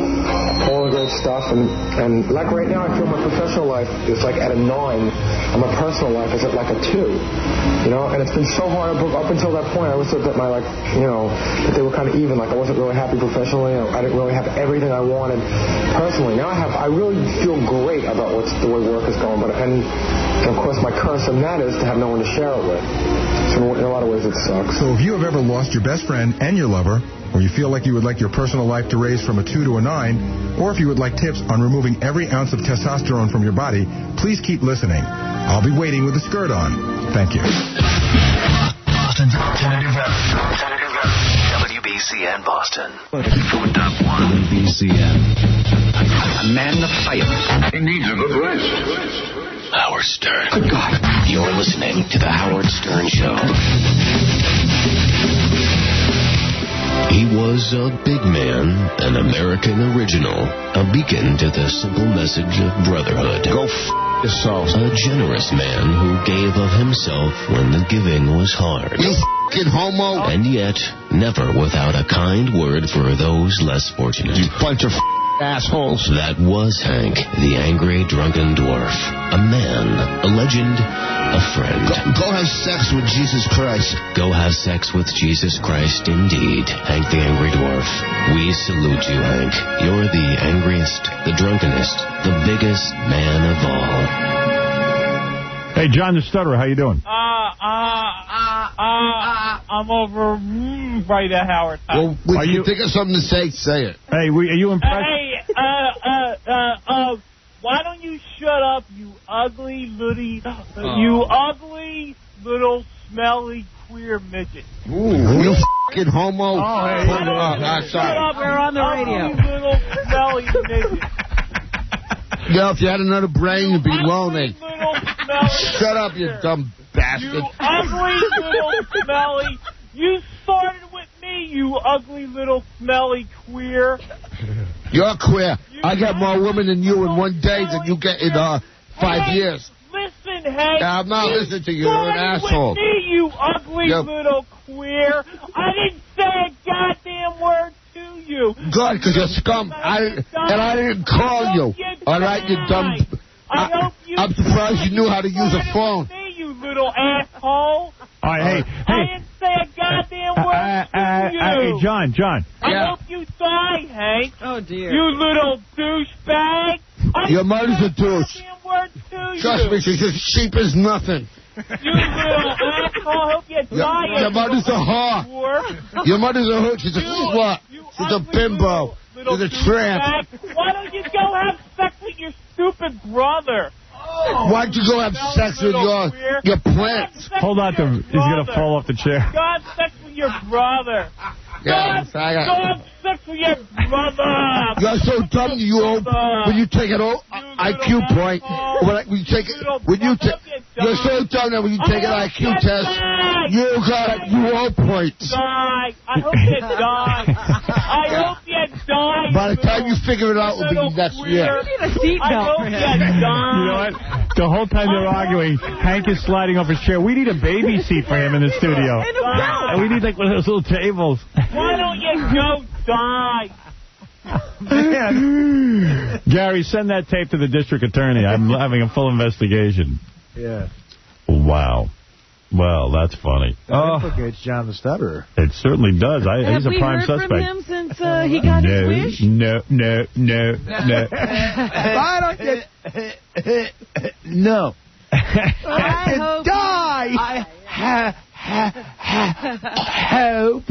all the great stuff. And like right now, I feel my professional life is like at a 9, and my personal life is at like a 2. You know, and it's been so hard up until that point. I always thought that that they were kind of even. Like I wasn't really happy professionally. I didn't really have everything I wanted personally. Now I really feel great about the way work is going. And of course, my curse on that is to have no one to share it with. So in a lot of ways, it sucks. So if you have ever lost your best friend and your lover, or you feel like you would like your personal life to raise from a 2 to a 9, or if you would like tips on removing every ounce of testosterone from your body, please keep listening. I'll be waiting with a skirt on. Thank you. Boston's alternative WBCN Boston. WBCN. A man of fire. He needs a good rest. Howard Stern. Good God. You're listening to The Howard Stern Show. He was a big man, an American original, a beacon to the simple message of brotherhood. Go yourself. A generous man who gave of himself when the giving was hard. You f***ing homo. And yet, never without a kind word for those less fortunate. You bunch of assholes. That was Hank, the angry, drunken dwarf. A man, a legend, a friend. Go have sex with Jesus Christ. Go have sex with Jesus Christ, indeed. Hank the angry dwarf. We salute you, Hank. You're the angriest, the drunkenest, the biggest man of all. Hey, John the Stutterer, how you doing? I'm over by the Howard. Well, if you think of something to say, say it. Hey, are you impressed? Why don't you shut up, you ugly little smelly queer midget? Ooh. You f***ing homo. Oh, hey, sorry. Shut up, we're on the radio. Ugly little smelly midget. Yeah, if you had another brain, you'd be lonely. Shut up, you dumb bastard. You ugly little smelly. You started with me, you ugly little smelly queer. You're queer. I get more women than you in one day than you get in 5 years. Listen, Hank. I'm not listening to you. You're an asshole. With me, you ugly little queer. I didn't say a goddamn word to you. Good, because you're scum. And I didn't call you. All right, you dumb... I'm surprised you knew how to use a phone. You little asshole. All right, hey. I didn't say a goddamn word to you. Hey, John. I hope you die, Hank. Oh, dear. You little douchebag. Your mother's a douche. Trust me, she's as cheap as nothing. You little asshole. I hope you die. Your mother's a whore. Your mother's a hook. She's a slut. She's a bimbo. She's a tramp. Why don't you go have sex with your stupid brother? Why'd you go have sex with your plants? Hold on to him. He's going to fall off the chair. Go have sex with your brother. Yeah, go have sex with your brother. You're so dumb, when you take an IQ point, you're so dumb that when you take an IQ test, you got 0 points. Die. I hope you die. I hope you die. By the time you figure it out with the next year. You need a seatbelt for him. You know what? The whole time they're arguing, Hank is sliding off his chair. We need a baby seat for him in the studio. And we need like one of those little tables. Why don't you go die? Gary, send that tape to the district attorney. I'm having a full investigation. Yeah. Wow. Well, that's funny. That implicates John the Stutterer. It certainly does. He's a prime suspect. Have we heard from him since he got his wish? No. I don't get... No. I hope... Die! Hope.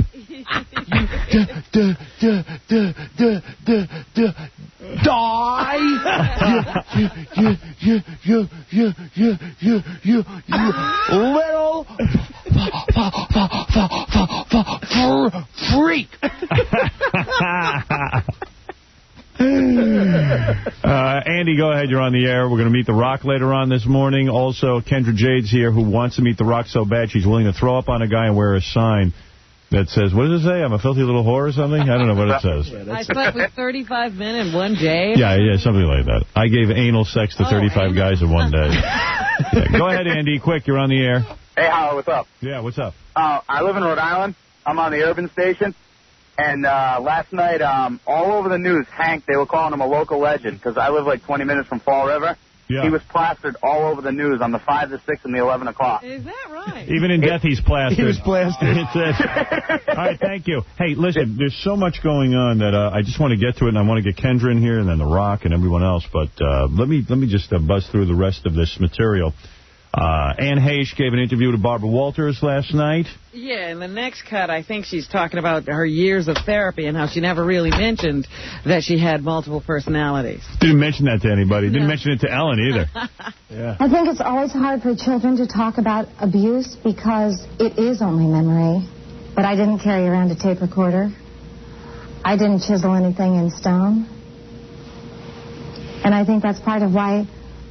You little freak. Andy, go ahead. You're on the air. We're going to meet The Rock later on this morning. Also, Kendra Jade's here, who wants to meet The Rock so bad she's willing to throw up on a guy and wear a sign that says, what does it say? I'm a filthy little whore or something? I don't know what it says. I slept with 35 men in one day. Yeah, something like that. I gave anal sex to 35 guys in one day. Yeah, go ahead, Andy. Quick, you're on the air. Hey, Howard, what's up? Yeah, what's up? I live in Rhode Island. I'm on the urban station. And last night, all over the news, Hank, they were calling him a local legend because I live like 20 minutes from Fall River. Yeah. He was plastered all over the news on the 5 to 6 and the 11 o'clock. Is that right? Even in death, he's plastered. He was plastered. All right, thank you. Hey, listen, there's so much going on that I just want to get to it, and I want to get Kendra in here and then The Rock and everyone else. But let me just buzz through the rest of this material. Anne Heche gave an interview to Barbara Walters last night. Yeah, in the next cut, I think she's talking about her years of therapy and how she never really mentioned that she had multiple personalities. Didn't mention that to anybody. Didn't mention it to Ellen either. Yeah. I think it's always hard for children to talk about abuse because it is only memory. But I didn't carry around a tape recorder. I didn't chisel anything in stone. And I think that's part of why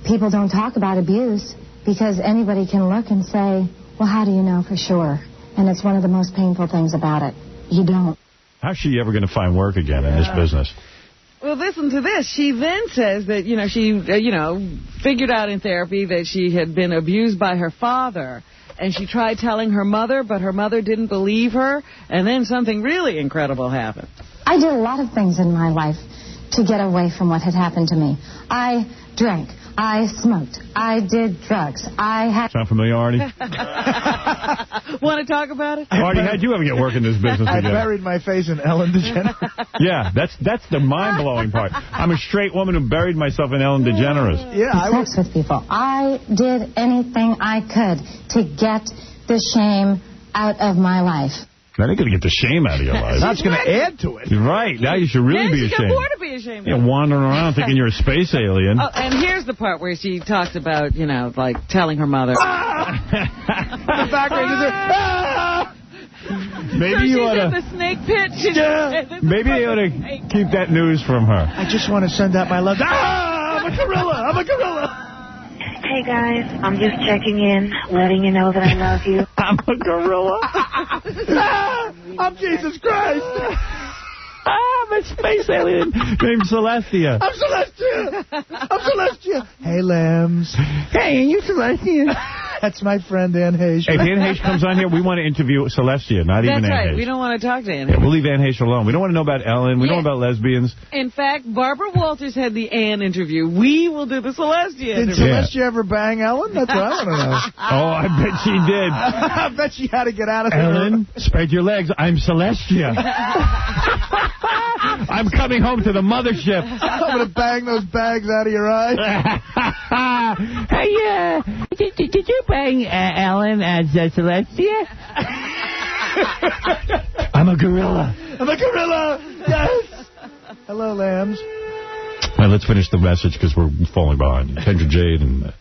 people don't talk about abuse. Because anybody can look and say, well, how do you know for sure? And it's one of the most painful things about it. You don't. How's she ever going to find work again in this business? Well, listen to this. She then says that, she, figured out in therapy that she had been abused by her father. And she tried telling her mother, but her mother didn't believe her. And then something really incredible happened. I did a lot of things in my life to get away from what had happened to me. I drank. I smoked. I did drugs. I had... Sound familiar, Artie? Want to talk about it? Artie, how'd you ever get work in this business I again? buried my face in Ellen DeGeneres. Yeah, that's the mind-blowing part. I'm a straight woman who buried myself in Ellen DeGeneres. Yeah, I sex with people. I did anything I could to get the shame out of my life. That ain't going to get the shame out of your life. That's going to add to it. You're right. Now you should really be ashamed. She can afford to be ashamed. You're wandering around thinking you're a space alien. Oh, and here's the part where she talks about, like telling her mother. Maybe you ought to. In the snake pit. Maybe you ought to keep that news from her. I just want to send out my love. I'm a gorilla. I'm a gorilla. Hey, guys, I'm just checking in, letting you know that I love you. I'm a gorilla. I'm Jesus Christ. I'm a space alien named Celestia. I'm Celestia. Hey, lambs. Hey, you Celestia? That's my friend, Anne Heche. Hey, if Anne Heche comes on here, we want to interview Celestia, not even Anne Heche. That's right. We don't want to talk to Anne Heche. Yeah, we'll leave Anne Heche alone. We don't want to know about Ellen. We don't know about lesbians. In fact, Barbara Walters had the Anne interview. We will do the Celestia interview. Did Celestia ever bang Ellen? That's what I want to know. Oh, I bet she did. I bet she had to get out of there. Ellen, spread your legs. I'm Celestia. I'm coming home to the mothership. I'm going to bang those bags out of your eyes. Hey, did you bang Ellen as Celestia? I'm a gorilla. I'm a gorilla. Yes. Hello, lambs. All right, let's finish the message because we're falling behind. Kendra Jade and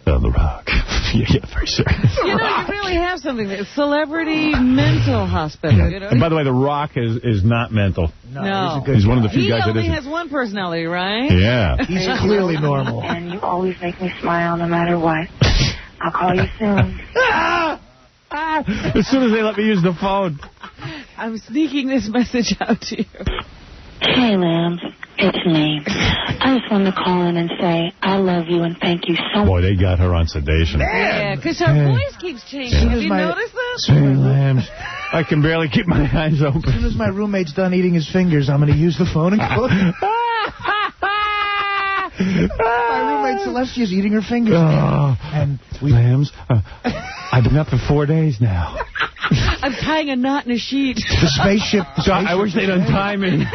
The Rock. Yeah, very serious. You really have something. Celebrity mental hospital. And by the way, The Rock is not mental. No. He's one of the few guys that isn't. He only has one personality, right? Yeah. He's clearly normal. And you always make me smile no matter what. I'll call you soon. As soon as they let me use the phone. I'm sneaking this message out to you. Hey, Lambs. It's me. I just wanted to call in and say I love you and thank you so much. Boy, they got her on sedation. Yeah, because her voice keeps changing. Have you noticed that? Hey, Lambs. I can barely keep my eyes open. As soon as my roommate's done eating his fingers, I'm going to use the phone and call. My roommate Celestia's eating her fingers. And Lambs, I've been up for 4 days now. I'm tying a knot in a sheet. The spaceship. I wish they'd untie me.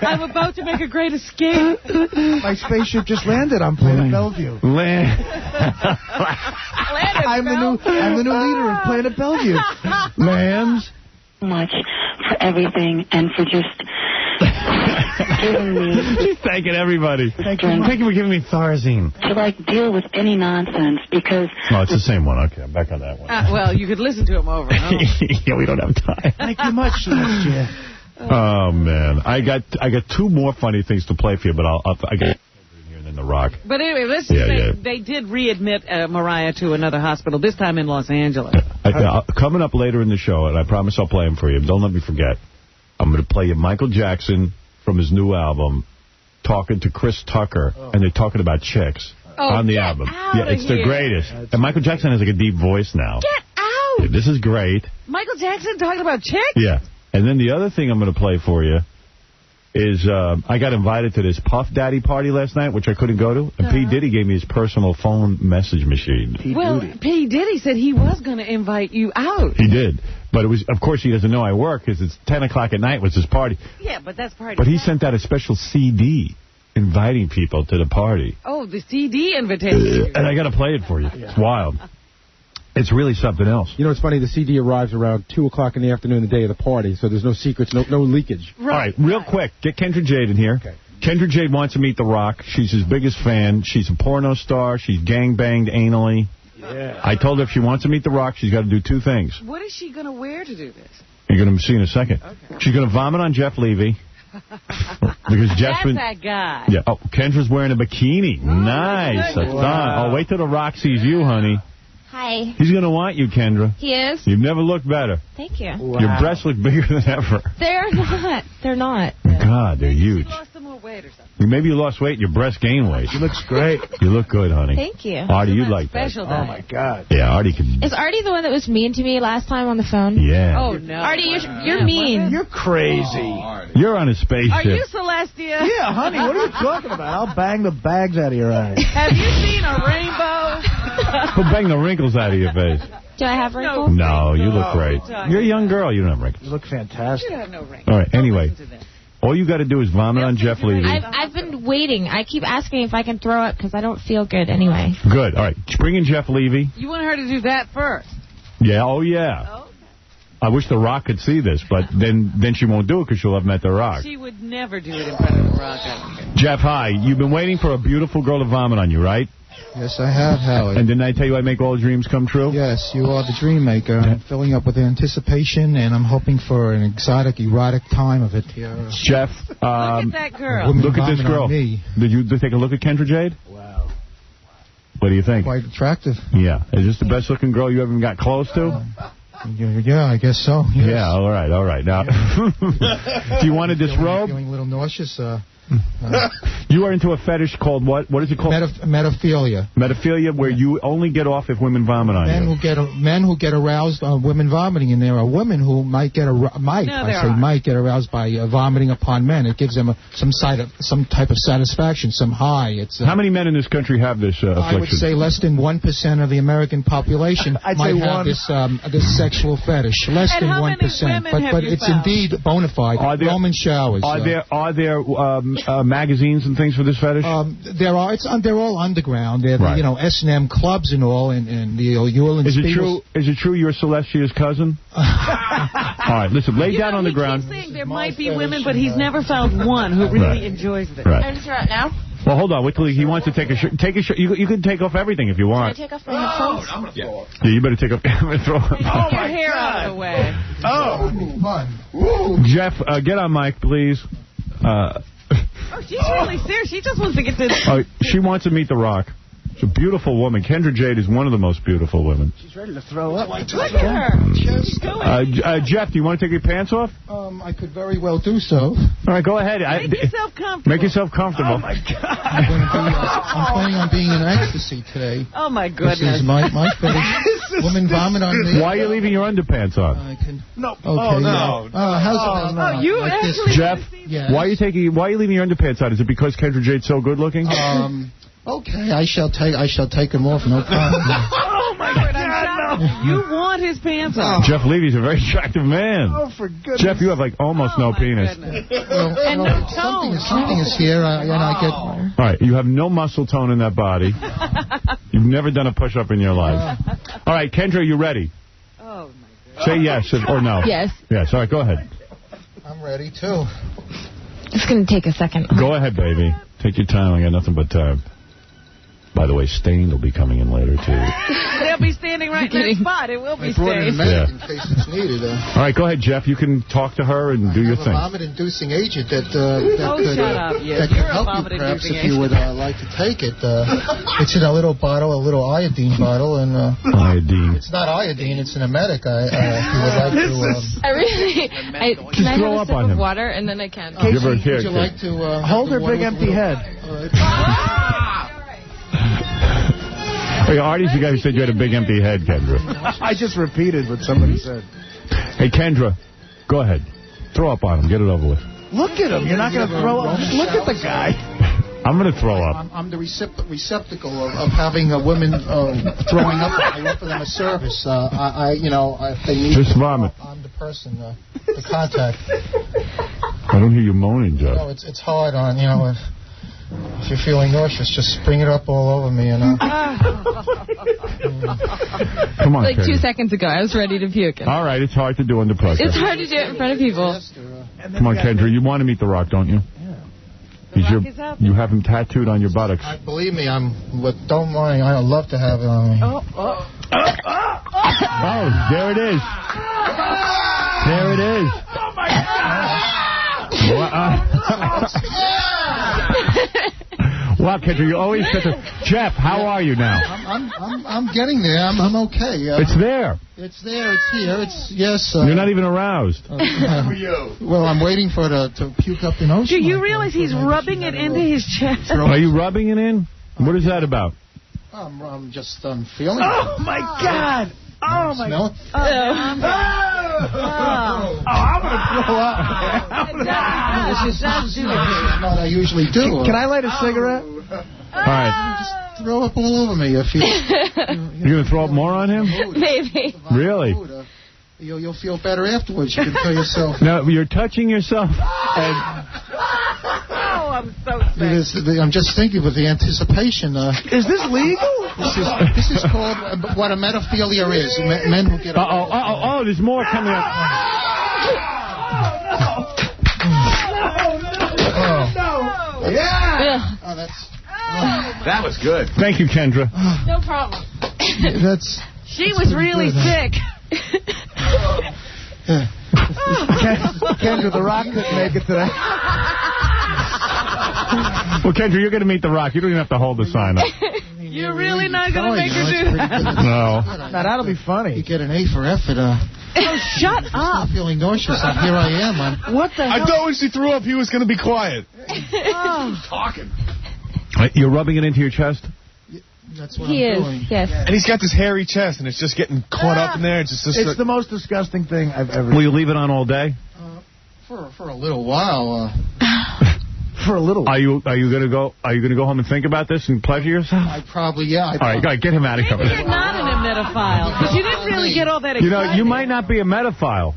I'm about to make a great escape. My spaceship just landed on Planet Bellevue. I'm the new leader of Planet Bellevue. Lambs. Much for everything and for just giving me. She's thanking everybody. Thank you for giving me Thorazine. To deal with any nonsense because. Oh, it's the same one. Okay, I'm back on that one. Well, you could listen to him over. No? Yeah, we don't have time. Thank you much, Celestia. Oh man, I got 2 more funny things to play for you, but I get here and then The Rock. But anyway, let's just say they did readmit Mariah to another hospital, this time in Los Angeles. Coming up later in the show, and I promise I'll play him for you. Don't let me forget. I'm going to play you Michael Jackson from his new album, talking to Chris Tucker, and they're talking about chicks on the album. Yeah, it's the greatest. And Michael Jackson has a deep voice now. Get out! Yeah, this is great. Michael Jackson talking about chicks? Yeah. And then the other thing I'm going to play for you is I got invited to this Puff Daddy party last night, which I couldn't go to. And P. Diddy gave me his personal phone message machine. P. Diddy said he was going to invite you out. He did. But it was, of course, he doesn't know I work because it's 10 o'clock at night was his party. Yeah, but that's party. But he sent out a special CD inviting people to the party. Oh, the CD invitation. And I got to play it for you. It's wild. It's really something else. You know, it's funny. The CD arrives around 2 o'clock in the afternoon, the day of the party, so there's no secrets, no leakage. Right. All right, real quick, get Kendra Jade in here. Okay. Kendra Jade wants to meet The Rock. She's his biggest fan. She's a porno star. She's gangbanged anally. Yeah. I told her if she wants to meet The Rock, she's got to do 2 things. What is she going to wear to do this? You're going to see in a second. Okay. She's going to vomit on Jeff Levy. Because Jeff's been... that guy. Yeah. Oh, Kendra's wearing a bikini. Nice. That's done. Oh, wait till The Rock sees you, honey. Hi. He's going to want you, Kendra. He is? You've never looked better. Thank you. Wow. Your breasts look bigger than ever. They're not. They're not. God, they're huge. You lost some more weight or something. Maybe you lost weight and your breasts gained weight. She looks great. You look good, honey. Thank you. Artie, you'd like that. Oh, my God. Yeah, Artie can... Is Artie the one that was mean to me last time on the phone? Yeah. Oh, no. Artie, you're mean. You're crazy. You're on a spaceship. Are you Celestia? Yeah, honey, what are you talking about? I'll bang the bags out of your eyes. Have you seen a rainbow? Well, bang the wrinkles out of your face. Do I have wrinkles? No, you look great. You're a young girl. You don't have wrinkles. You look fantastic. You have no wrinkles. All right, anyway. All you got to do is vomit on Jeff Levy. I've been waiting. I keep asking if I can throw up because I don't feel good anyway. Good. All right. Bring in Jeff Levy. You want her to do that first? Yeah. Oh, yeah. Oh. I wish The Rock could see this, but then she won't do it because she'll have met The Rock. She would never do it in front of The Rock. Jeff, hi. You've been waiting for a beautiful girl to vomit on you, right? Yes, I have, Howard. And didn't I tell you I make all dreams come true? Yes, you are the dream maker. I'm filling up with anticipation, and I'm hoping for an exotic, erotic time of it here. Jeff, look at that girl. Look at this girl. Did you take a look at Kendra Jade? Wow. What do you think? Quite attractive. Yeah. Is this the best-looking girl you ever got close to? Yeah, I guess so. Yes. Yeah, all right. Now, do you want to disrobe? Feeling a little nauseous. You are into a fetish called what? What is it called? Metaphilia. Metaphilia, where you only get off if women vomit on you. Men who get aroused on women vomiting, and there are women who might get aroused by vomiting upon men. It gives them some type of satisfaction, some high. How many men in this country have this affliction? I would say less than 1% of the American population might have this sexual fetish. Less than 1%, but it's indeed bona fide. Roman showers. Are there magazines and things for this fetish? There are. They're all underground. They're S&M clubs and all, and the Uhl. Is it true you're Celestia's cousin? All right, listen. Lay down on the ground. He's saying there might be women, but he's never found one who really enjoys it. Right. I'm throw it now. Well, hold on. Wait till he wants to take a shirt. Take a shirt. You can take off everything if you want. Can I take off my headphones? I'm gonna throw up. Yeah, you better take off. Throw up. Take your hair out of the way. Oh, Jeff, get on mic, please. Oh, she's really serious. She just wants to get this. She wants to meet The Rock. She's a beautiful woman. Kendra Jade is one of the most beautiful women. She's ready to throw up. Look at her. She's going. Jeff, do you want to take your pants off? I could very well do so. All right, go ahead. Make yourself comfortable. Make yourself comfortable. Oh, my God. I'm planning on being in ecstasy today. Oh, my goodness. This is my fetish. Woman vomit on me. Why are you leaving your underpants on? No. Okay, how's it? Oh, you like actually... Jeff, yes. why are you leaving your underpants on? Is it because Kendra Jade's so good looking? Okay, I shall take them off, no problem. Oh, my God, no. You want his pants off. Jeff Levy's a very attractive man. Oh, for goodness. Jeff, you have like almost no penis. Something is here, and I get... All right, you have no muscle tone in that body. You've never done a push-up in your life. All right, Kendra, you ready? Oh, my God. Say yes or no. Yes. Yes, all right, go ahead. I'm ready, too. It's going to take a second. Go ahead, baby. Take your time. I got nothing but time. By the way, Stain will be coming in later, too. They'll be standing right in that spot. It will be Stain. In case it's needed. All right, go ahead, Jeff. You can talk to her and do your thing. A vomit-inducing agent that that could help you, perhaps, if you would like to take it. It's in a little bottle, a little iodine bottle. And iodine. It's not iodine. It's an emetic. If you would like to... Can I have a sip of water, and then I can. Casey, would you like to... hold her big empty head. Hey, Artie's the guy who said you had a big empty head, Kendra. I just repeated what somebody said. Hey, Kendra, go ahead. Throw up on him. Get it over with. Look at him. You're not going to throw up. Just look at the guy. I'm going to throw up. I'm the receptacle of having women throwing up. I offer them a service. If they need just vomit. I'm the person to contact. I don't hear you moaning, Jeff. It's hard on, if you're feeling nauseous, just spring it up all over me, Come on, like Kendra. 2 seconds ago, I was ready to puke. All right, it's hard to do under pressure. It's hard to do it in front of people. Come on, Kendra, you want to meet The Rock, don't you? Yeah. You have him tattooed on your buttocks. Believe me, don't mind, I'd love to have it on me. Oh, there it is. There it is. Oh, my God. Wow, Kendra, you always get to... Jeff, how are you now? I'm getting there. I'm okay. It's there. It's there. It's here. Yes. You're not even aroused. Well, I'm waiting for it to puke up the nose. Do you realize he's rubbing it into his chest? Are you rubbing it in? What is that about? I'm just feeling it. Oh, my God. Oh, my God. I'm going to throw up. This is not I usually do. Can I light a cigarette? All right. Just throw up all over me. If You're going to throw up more on him? Maybe. Really? You'll feel better afterwards. You can tell yourself. No, you're touching yourself. And I'm so sick. I'm just thinking with the anticipation. Is this legal? This is called what a metaphilia is. Men who get... Oh, there's more coming up. No. Yeah. That was good. Thank you, Kendra. No problem. She was really sick. Kendra, The Rock couldn't make it today. Well, Kendra, you're going to meet The Rock. You don't even have to hold the sign up. You're really not going to make her do that? No. Now, that'll be funny. You get an A for effort. Shut up. I'm feeling nauseous, and here I am. What the hell? I thought when she threw up, he was going to be quiet. Talking. You're rubbing it into your chest? That's what he I'm is, doing. yes. And he's got this hairy chest, and it's just getting caught up in there. It's the most disgusting thing I've ever Will you leave it on all day? For a little while. For a little. Are you going to go home and think about this and pleasure yourself? I probably, all right, get him out of here. Maybe you're not an emetophile, because you didn't really get all that excited. You might not be a metaphile.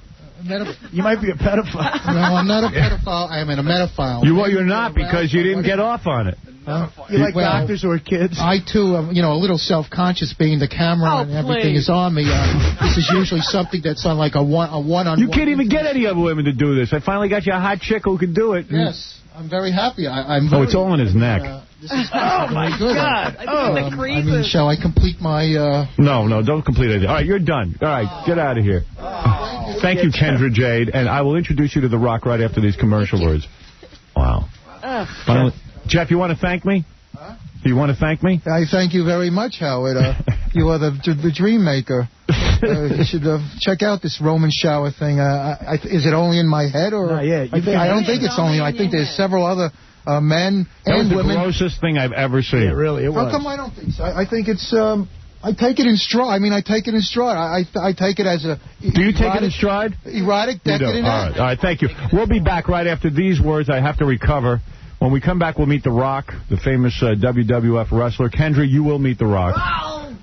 You might be a pedophile. No, I'm not a pedophile. I am a metaphile. You're not, because you didn't get off on it. You like doctors or kids? I, too, am, a little self-conscious being the camera and everything is on me. This is usually something that's on like a one-on-one. You can't even get any other women to do this. I finally got you a hot chick who can do it. Yes, I'm very happy. It's all in his neck. This is my God. I mean, shall I complete my... No, don't complete it. All right, you're done. All right, get out of here. Thank you, Kendra Jade. And I will introduce you to The Rock right after these commercial words. Wow. Finally. Jeff, you want to thank me? Do you want to thank me? I thank you very much, Howard. You are the dream maker. You should check out this Roman shower thing. Is it only in my head? Or yeah, I don't think it's only. I think there's several other men and women. That was the grossest thing I've ever seen. Yeah, really, it was. How come I don't think so? I think it's... I take it in stride. I take it in stride. I take it as a... Do you take it in stride? Erotic, decadent. All right, thank you. We'll be back right after these words. I have to recover. When we come back, we'll meet The Rock, the famous WWF wrestler. Kendra, you will meet The Rock. Oh,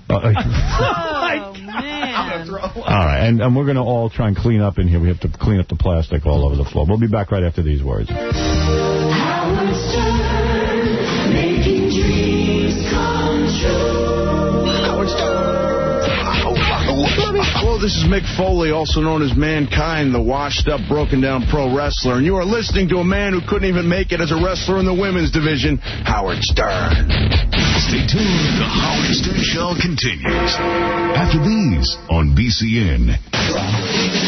man. All right, and we're going to all try and clean up in here. We have to clean up the plastic all over the floor. We'll be back right after these words. Howard Stern, making dreams come true. Hello, this is Mick Foley, also known as Mankind, the washed-up, broken-down pro wrestler, and you are listening to a man who couldn't even make it as a wrestler in the women's division, Howard Stern. Stay tuned. The Howard Stern Show continues after these on BCN.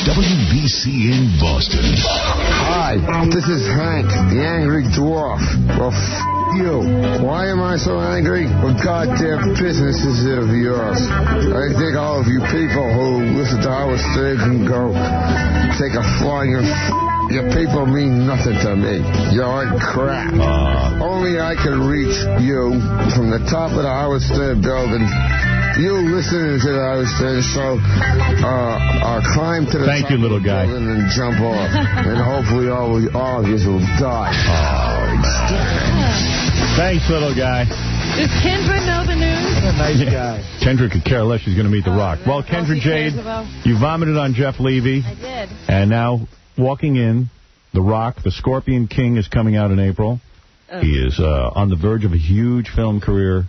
WBCN Boston. Hi, this is Hank, the Angry Dwarf. Well, you. Why am I so angry? Well, goddamn business is it of yours. I think all of you people who listen to Howard Stern can go take a flying... Your people mean nothing to me. You're like crap. Only I can reach you from the top of the Howard Stern building. You listening to the Howard Stern Show climb to the Thank you, little guy. And jump off. And hopefully all of you will die. Oh, man. Thanks, little guy. Does Kendra know the news? What a nice guy. Kendra could care less. She's going to meet The Rock. Really? Well, Kendra Jade, you vomited on Jeff Levy. I did. And now, walking in, The Rock, the Scorpion King, is coming out in April. He is on the verge of a huge film career.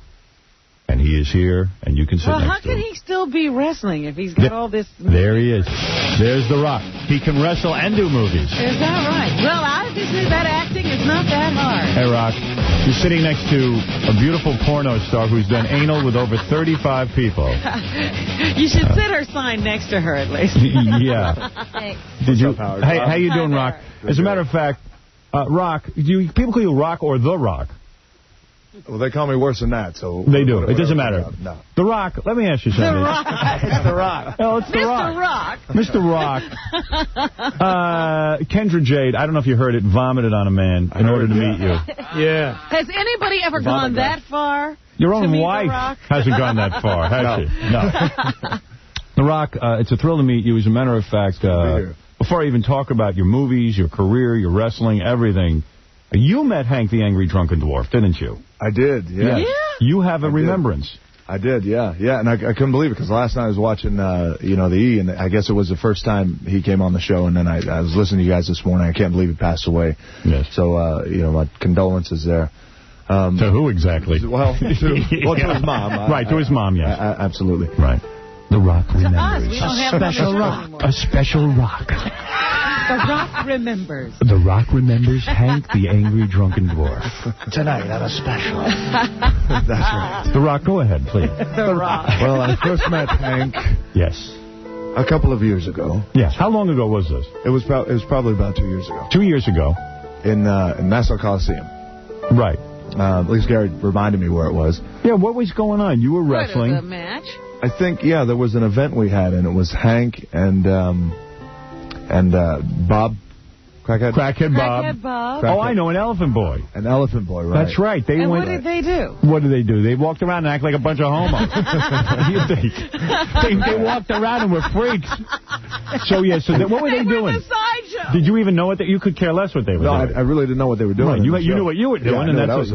And he is here, and you can sit next to him. Well, how can he still be wrestling if he's got all this... There he is. There's The Rock. He can wrestle and do movies. Is that right? Well, obviously that acting is not that hard. Hey, Rock, you're sitting next to a beautiful porno star who's done anal with over 35 people. You should sit her sign next to her, at least. Yeah. Thanks. Did you? Hey, how you doing, Rock? As a matter of fact, Rock, people call you Rock or The Rock? Well, they call me worse than that, so... They do. It doesn't matter. No. The Rock, let me ask you something. The Rock. It's The Rock. Oh, it's The Rock. Mr. Rock. Kendra Jade, I don't know if you heard it, vomited on a man in order to meet you. Yeah. Has anybody ever gone that far? Your own wife hasn't gone that far, has she? No. The Rock, it's a thrill to meet you. As a matter of fact, before I even talk about your movies, your career, your wrestling, everything, you met Hank the Angry Drunken Dwarf, didn't you? I did, yeah. You have a remembrance. I did, yeah. And I couldn't believe it, because last night I was watching, the E, and I guess it was the first time he came on the show, and then I was listening to you guys this morning. I can't believe he passed away. Yes. So, my condolences there. To who exactly? Well, to his mom. Right, to his mom, yes. Absolutely. Right. The Rock remembers. A special rock. A special rock. The Rock remembers. The Rock remembers Hank the Angry Drunken Dwarf. Tonight on a special. That's right. The Rock, go ahead, please. The Rock. Well, I first met Hank. Yes. A couple of years ago. Yes. How long ago was this? It was probably about 2 years ago. 2 years ago. In Nassau Coliseum. Right. At least Gary reminded me where it was. Yeah, what was going on? You were wrestling. What, a match? I think, yeah, there was an event we had, and it was Hank and Bob. Crackhead Bob. Oh, I know, an Elephant Boy. An Elephant Boy, right. That's right. And what did they do? What did they do? They walked around and act like a bunch of homos. What do you think? They walked around and were freaks. So, yeah, what were they doing? Did you even know what you could care less what they were doing? No, I really didn't know what they were doing. Right. You knew what you were doing, and that's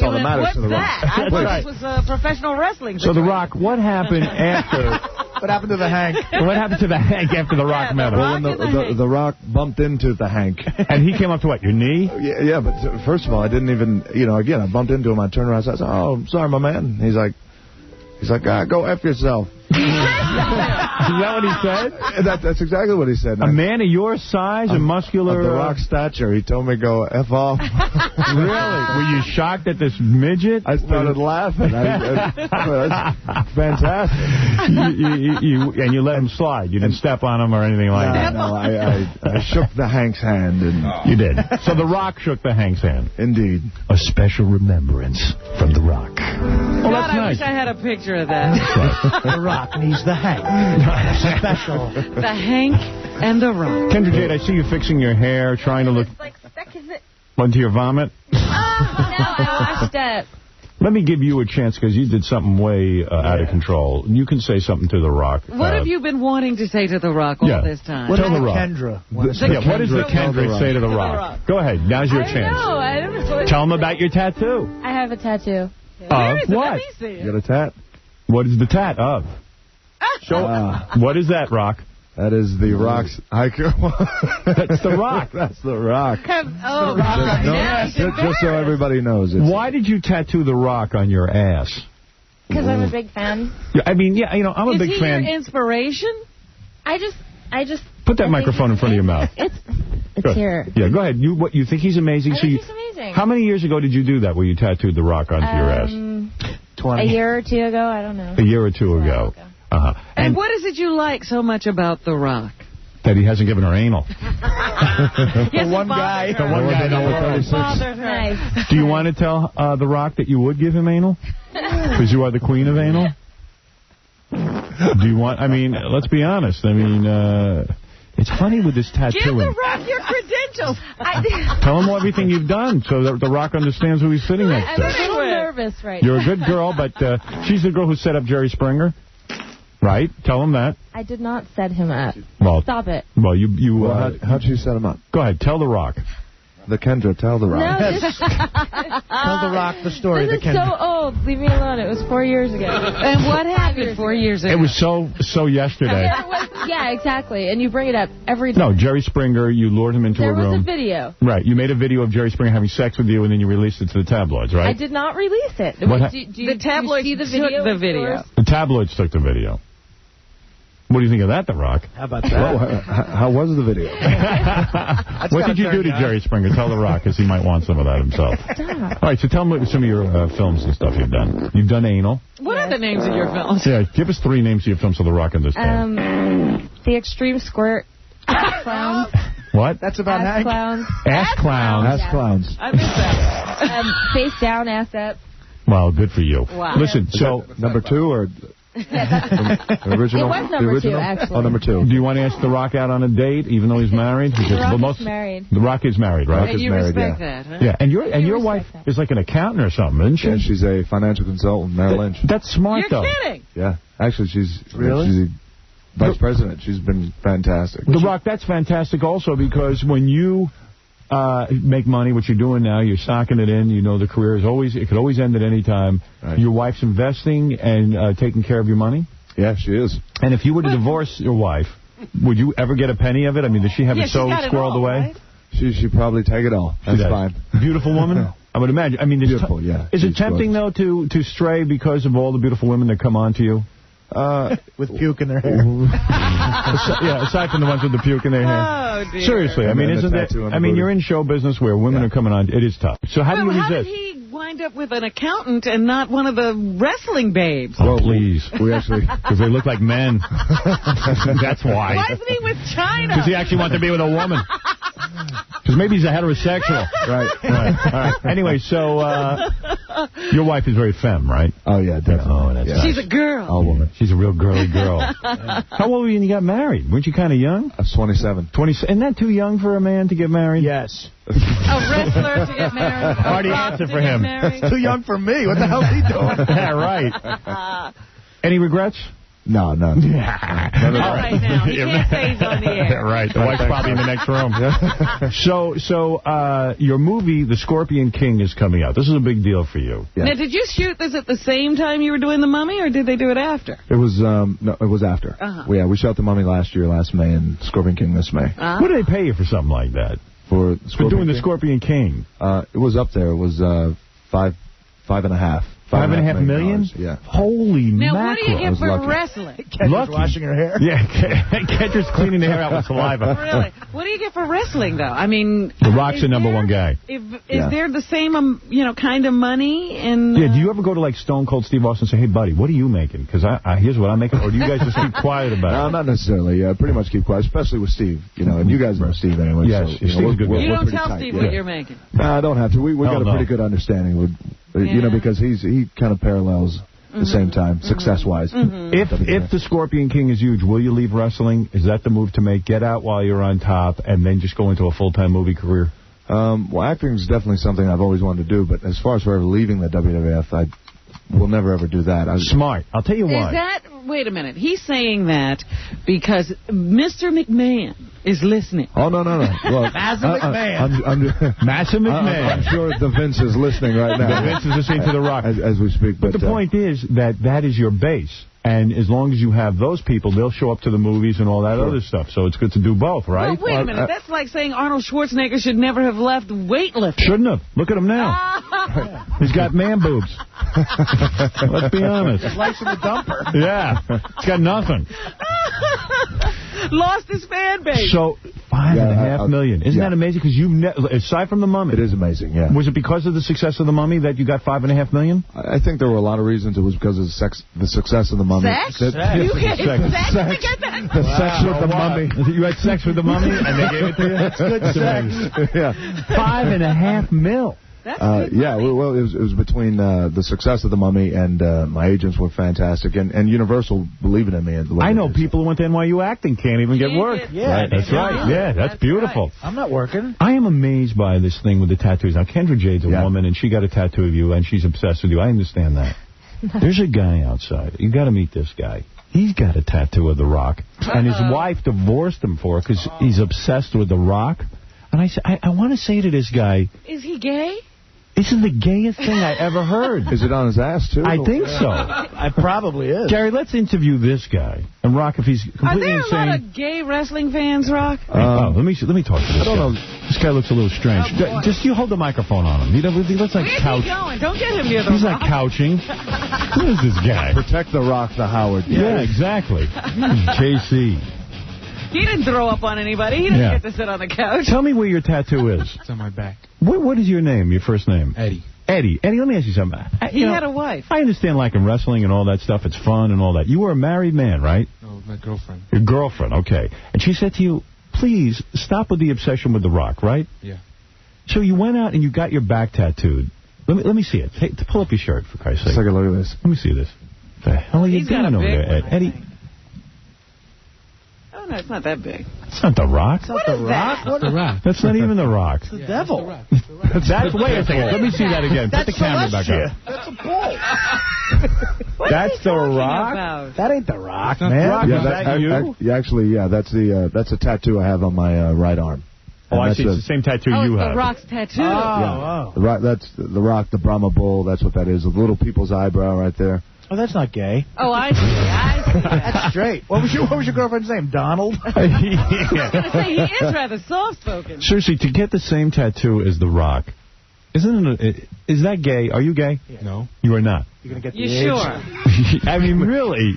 all that matters to The Rock. I thought this was professional wrestling. So, The Rock, what happened after... What happened to the Hank? What happened to the Hank after The Rock met him? Well, when the Rock bumped into the Hank. And he came up to what, your knee? Yeah, but first of all, I didn't even, again, I bumped into him. I turned around and said, "Oh, sorry, my man." He's like, "Go F yourself." Is that what he said? That's exactly what he said. A man of your size and muscular... Of The Rock's stature. He told me to go F off. Really? Were you shocked at this midget? I started laughing. That's fantastic. And you let him slide. You didn't step on him or anything like that? No, I shook the Hank's hand. And you did. So The Rock shook the Hank's hand. Indeed. A special remembrance from The Rock. Well, God, that's I nice. wish I had a picture of that. The Rock needs the Hank. Special. The Hank and the Rock. Kendra Jade, I see you fixing your hair, trying to look... It's like stuck in it. Into your vomit? No, I washed it. Let me give you a chance, because you did something way out of control. You can say something to The Rock. What have you been wanting to say to The Rock all this time? Tell The Rock. Kendra. What does the Kendra say to The Rock? Go ahead. Now's your chance. I don't know. Tell him about your tattoo. I have a tattoo. Where is it? What? Let me see it. You got a tat? What is the tat of? Show. What is that, Rock? That is the Rock's... That's The Rock. That's The Rock. Just Just so everybody knows. Why did you tattoo The Rock on your ass? Because I'm a big fan. Yeah, I mean, yeah, I'm a big fan. Is he your inspiration? I just... Put that microphone in front of your mouth. It's here. Yeah, go ahead. You think he's amazing? I think he's amazing. How many years ago did you do that, where you tattooed The Rock onto your ass? 20. A year or two ago, I don't know. A year or two ago. And what is it you like so much about The Rock? That he hasn't given her anal. The one guy. The one guy number 36. Nice. Do you want to tell The Rock that you would give him anal? Because you are the queen of anal? Do you want... I mean, let's be honest. I mean, it's funny with this tattooing. Give The Rock your credentials. Tell him everything you've done so that The Rock understands who he's sitting next to. I'm a little nervous right You're now. a good girl, but she's the girl who set up Jerry Springer. Right? Tell him that. I did not set him up. Well, stop it. Well, you how'd you set him up? Go ahead. Tell The Rock. The Kendra, tell The Rock. No, Tell The Rock the story. This is so old. Leave me alone. It was 4 years ago. And what happened 4 years ago? It was so yesterday. Yeah, exactly. And you bring it up every time. No, Jerry Springer, you lured him into a room. There was a video. Right. You made a video of Jerry Springer having sex with you, and then you released it to the tabloids, right? I did not release it. The tabloids see the took video? the video. The tabloids took the video. What do you think of that, The Rock? How about that? Well, how was the video? What did you do to Jerry Springer? Tell The Rock, because he might want some of that himself. Stop. All right, so tell me some of your films and stuff you've done. You've done anal. What are the names of your films? Yeah, give us 3 names of your films so The Rock understands. The Extreme Squirt. Ass Clowns. What? That's about Ass Hank? Clowns. Ass Clowns. Ass Clowns. I missed that. Face Down, Ass Up. Well, good for you. Wow. Listen, so... Number 2 or... original? It was number the original? 2, actually. Oh, number 2. Do you want to ask The Rock out on a date, even though he's married? Because The Rock is married. The Rock is married, right? And you married, respect yeah. that, huh? Yeah, and your wife is like an accountant or something, isn't she? Yeah, she's a financial consultant, Merrill Lynch. That's smart, You're though. kidding. Yeah, actually, she's a vice president. She's been fantastic. The Rock, that's fantastic also, because when you make money, what you're doing now, you're socking it in, you know the career is always, it could always end at any time. Right. Your wife's investing and taking care of your money? Yeah, she is. And if you were to divorce your wife, would you ever get a penny of it? I mean, does she have it so squirreled away? Right? She'd probably take it all. That's fine. Beautiful woman? I would imagine. I mean, beautiful, yeah. Is it tempting, though, to stray because of all the beautiful women that come on to you? With puke in their hair. Yeah, aside from the ones with the puke in their hair. Oh, dear. Seriously, I mean, isn't that... I mean, you're in show business where women are coming on. It is tough. So how do you resist? How did he wind up with an accountant and not one of the wrestling babes? Oh, please. We actually... Because they look like men. That's why. Why isn't he with China? Because he actually wanted to be with a woman. Because maybe he's a heterosexual. Right. All right. Anyway, so your wife is very femme, right? Oh, yeah, definitely. Oh, that's nice. She's a girl. All woman. She's a real girly girl. How old were you when you got married? Weren't you kind of young? I was 27. 20. Isn't that too young for a man to get married? Yes. A wrestler to get married. Already answered for him. It's too young for me. What the hell is he doing? Yeah, right. Any regrets? No. All right, now. He can't say he's on the air. Right. The wife's probably in the next room. So your movie, The Scorpion King, is coming out. This is a big deal for you. Yeah. Now, did you shoot this at the same time you were doing The Mummy, or did they do it after? It was no, it was after. Yeah, we shot The Mummy last May, and Scorpion King this May. What do they pay you for something like that? For doing The Scorpion King? It was up there. It was $5.5 $5.5 million? Yeah. Holy now, mackerel. what do you get for lucky. wrestling? Kendra's washing her hair. Yeah, Kendra's cleaning the hair out with saliva. Really? What do you get for wrestling, though? I mean... The Rock's the number one guy. Is there the same, kind of money? Yeah, do you ever go to, like, Stone Cold Steve Austin and say, hey, buddy, what are you making? Because here's what I'm making. Or do you guys just keep quiet about it? No, not necessarily. Pretty much keep quiet, especially with Steve. And you guys know Steve anyway. Yes, so, Steve's a good guy. You don't tell tight, Steve what you're making. No, I don't have to. We've got a pretty good understanding with... because he's he kind of parallels at the same time, success-wise. If the Scorpion King is huge, will you leave wrestling? Is that the move to make? Get out while you're on top and then just go into a full-time movie career? Well, acting is definitely something I've always wanted to do, but as far as ever leaving the WWF, I will never ever do that. Smart. I'll tell you why. Is that... Wait a minute. He's saying that because Mr. McMahon is listening. Oh, no. Look, Massive McMahon. Massive McMahon. I'm sure the Vince is listening right now. The Vince is listening to The Rock. As we speak. But the point is that is your base. And as long as you have those people, they'll show up to the movies and all that other stuff. So it's good to do both, right? Well, wait a minute. That's like saying Arnold Schwarzenegger should never have left weightlifting. Shouldn't have. Look at him now. He's got man boobs. Let's be honest. Slice of the dumper. Yeah. He's got nothing. Lost his fan base. So, $5.5 million. Isn't that amazing? Because aside from The Mummy. It is amazing, yeah. Was it because of the success of The Mummy that you got $5.5 million? I think there were a lot of reasons. It was because of the success of The Mummy. Sex? You had sex to get that? The sex with the mummy. You had sex with the mummy and they gave it to you? That's good sex. Yeah. $5.5 million. Yeah, well, it was between the success of The Mummy and my agents were fantastic, and Universal believing in me. I know people who went to NYU acting can't even get work. Yeah, right, that's right. Yeah, that's beautiful. Right. I'm not working. I am amazed by this thing with the tattoos. Now, Kendra Jade's a woman, and she got a tattoo of you, and she's obsessed with you. I understand that. There's a guy outside. You got to meet this guy. He's got a tattoo of The Rock, and his wife divorced him for it because he's obsessed with The Rock. And I said, I want to say to this guy... Is he gay? This is the gayest thing I ever heard. Is it on his ass, too? I think so. It probably is. Gary, let's interview this guy. And Rock, if he's completely insane... Are there a lot of gay wrestling fans, Rock? Let me talk to this guy. I don't know. This guy looks a little strange. Just you hold the microphone on him. He looks like couch. Where's he going? Don't get him near the He's Rock. not couching. Who is this guy? Protect The Rock, the Howard. Yeah, exactly. JC. He didn't throw up on anybody. He didn't get to sit on the couch. Tell me where your tattoo is. It's on my back. What is your name, your first name? Eddie. Eddie, let me ask you something. He had a wife. I understand liking wrestling and all that stuff. It's fun and all that. You were a married man, right? No, my girlfriend. Your girlfriend, okay. And she said to you, please, stop with the obsession with The Rock, right? Yeah. So you went out and you got your back tattooed. Let me see it. Hey, pull up your shirt, for Christ's sake. Let's take a look at this. Let me see this. What the hell are you doing over there, Eddie? Oh, no, it's not that big. It's not The Rock. What is that? That's The Rock. That's not even The Rock. It's the devil. That's wait a second. Let me see that again. Put the camera back up. That's a bull. That's The Rock? About? That ain't The Rock, man. man. Yeah, is that you? Actually, that's a tattoo I have on my right arm. Oh, I see. It's the same tattoo you have. The Rock's tattoo. Oh. That's The Rock, the Brahma Bull. That's what that is. The little people's eyebrow right there. Oh, that's not gay. Oh, I see. That's straight. What was your girlfriend's name? Donald? I was going to say, he is rather soft-spoken. Seriously, to get the same tattoo as The Rock, is that gay? Are you gay? Yeah. No. You are not. You're going to get the You AIDS? sure? I mean, really?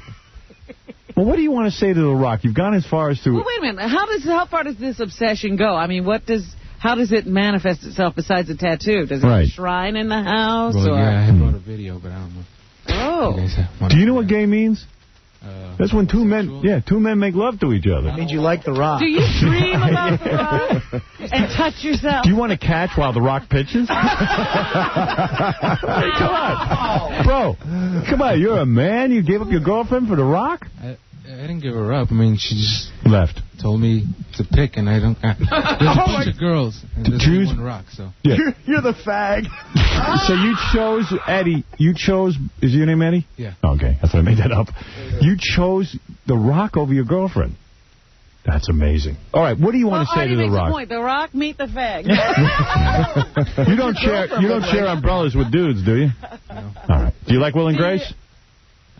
Well, what do you want to say to The Rock? You've gone as far as to... Well, wait a minute. How far does this obsession go? I mean, how does it manifest itself besides a tattoo? Does it have a shrine in the house? Well, or? yeah, I had brought a video, but I don't know. Oh. Do you know what gay means? That's when two men make love to each other. That means you like The Rock. Do you dream about The Rock and touch yourself? Do you want to catch while The Rock pitches? Come on. Bro, come on. You're a man. You gave up your girlfriend for The Rock? I didn't give her up. I mean, she just left. Told me to pick, and I don't... There's a bunch of girls, and there's only one Rock, so... Yeah. You're the fag. So you chose, Eddie, is your name Eddie? Yeah. Okay, I thought I made that up. You chose The Rock over your girlfriend. That's amazing. All right, what do you want to say to The Rock? The Rock, meet the fag. You don't share umbrellas with dudes, do you? No. All right. Do you like Will and Grace?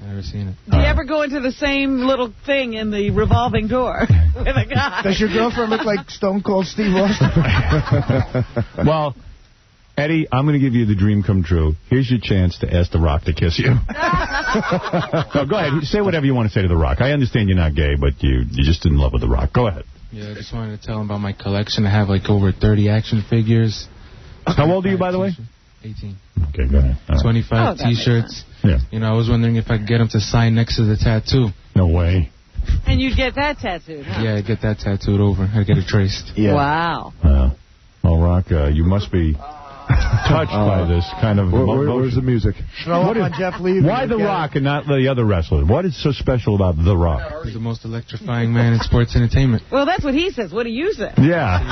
I've never seen it. Do you ever go into the same little thing in the revolving door with a guy? Does your girlfriend look like Stone Cold Steve Austin? Well, Eddie, I'm going to give you the dream come true. Here's your chance to ask The Rock to kiss you. No, go ahead. Say whatever you want to say to The Rock. I understand you're not gay, but you're just in love with The Rock. Go ahead. Yeah, I just wanted to tell him about my collection. I have like over 30 action figures. How old are you, by the way? 18. Okay, go ahead. 25 T-shirts. Yeah. You know, I was wondering if I could get him to sign next to the tattoo. No way. And you'd get that tattooed, huh? Yeah, I'd get that tattooed over. I'd get it traced. Yeah. Wow. Well, Rock, you must be touched by this kind of Where's the music? Throw up on Jeff Levy. Why The Rock and not the other wrestlers? What is so special about The Rock? He's the most electrifying man in sports entertainment. Well, that's what he says. What do you say? Yeah.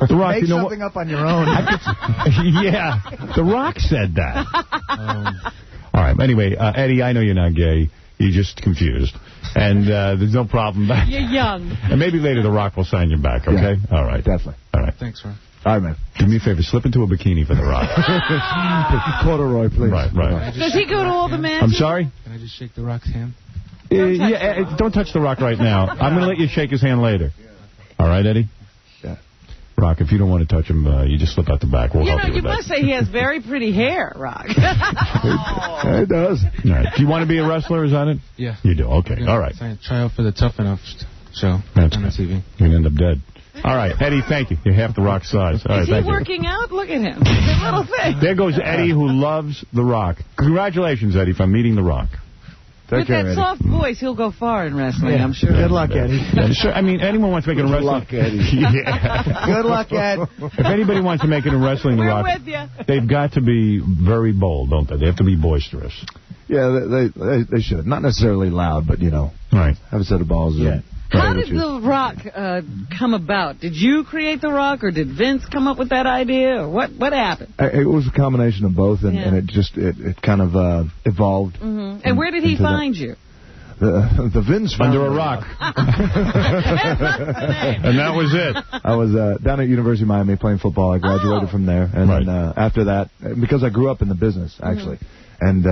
The Rock, make something up on your own. Yeah. The Rock said that. All right. Anyway, Eddie, I know you're not gay. You're just confused. And there's no problem. You're young. And maybe later The Rock will sign you back, okay? Yeah. All right. Definitely. All right. Thanks, Ron. All right, man. Do me a favor. Slip into a bikini for The Rock. Corduroy, please. Right. Does he go to all the matches? I'm sorry? Can I just shake The Rock's hand? Don't touch The Rock right now. I'm going to let you shake his hand later. All right, Eddie? Yeah. Rock, if you don't want to touch him, you just slip out the back. We'll help you with that. You must say he has very pretty hair, Rock. It does. All right. Do you want to be a wrestler? Is that it? Yeah. You do? Okay. All right. Try out for the Tough Enough show on the TV. You're going to end up dead. All right, Eddie, thank you. You're half The Rock's size. All right, Is he working out? Look at him. He's a little thing. There goes Eddie, who loves The Rock. Congratulations, Eddie, for meeting The Rock. With that soft voice, he'll go far in wrestling, I'm sure. Good luck, Eddie. Yeah, sure. I mean, anyone wants to make it in wrestling. Good luck, Eddie. Yeah. Good luck, Ed. If anybody wants to make it in wrestling, The Rock, with you. They've got to be very bold, don't they? They have to be boisterous. Yeah, they should. Not necessarily loud, but, right. Have a set of balls. Yeah. How did The Rock come about? Did you create The Rock, or did Vince come up with that idea? Or what happened? It was a combination of both, and it just it kind of evolved. Mm-hmm. And where did he find you? The Vince found under a rock. And that was it. I was down at University of Miami playing football. I graduated from there, and then after that, because I grew up in the business actually, and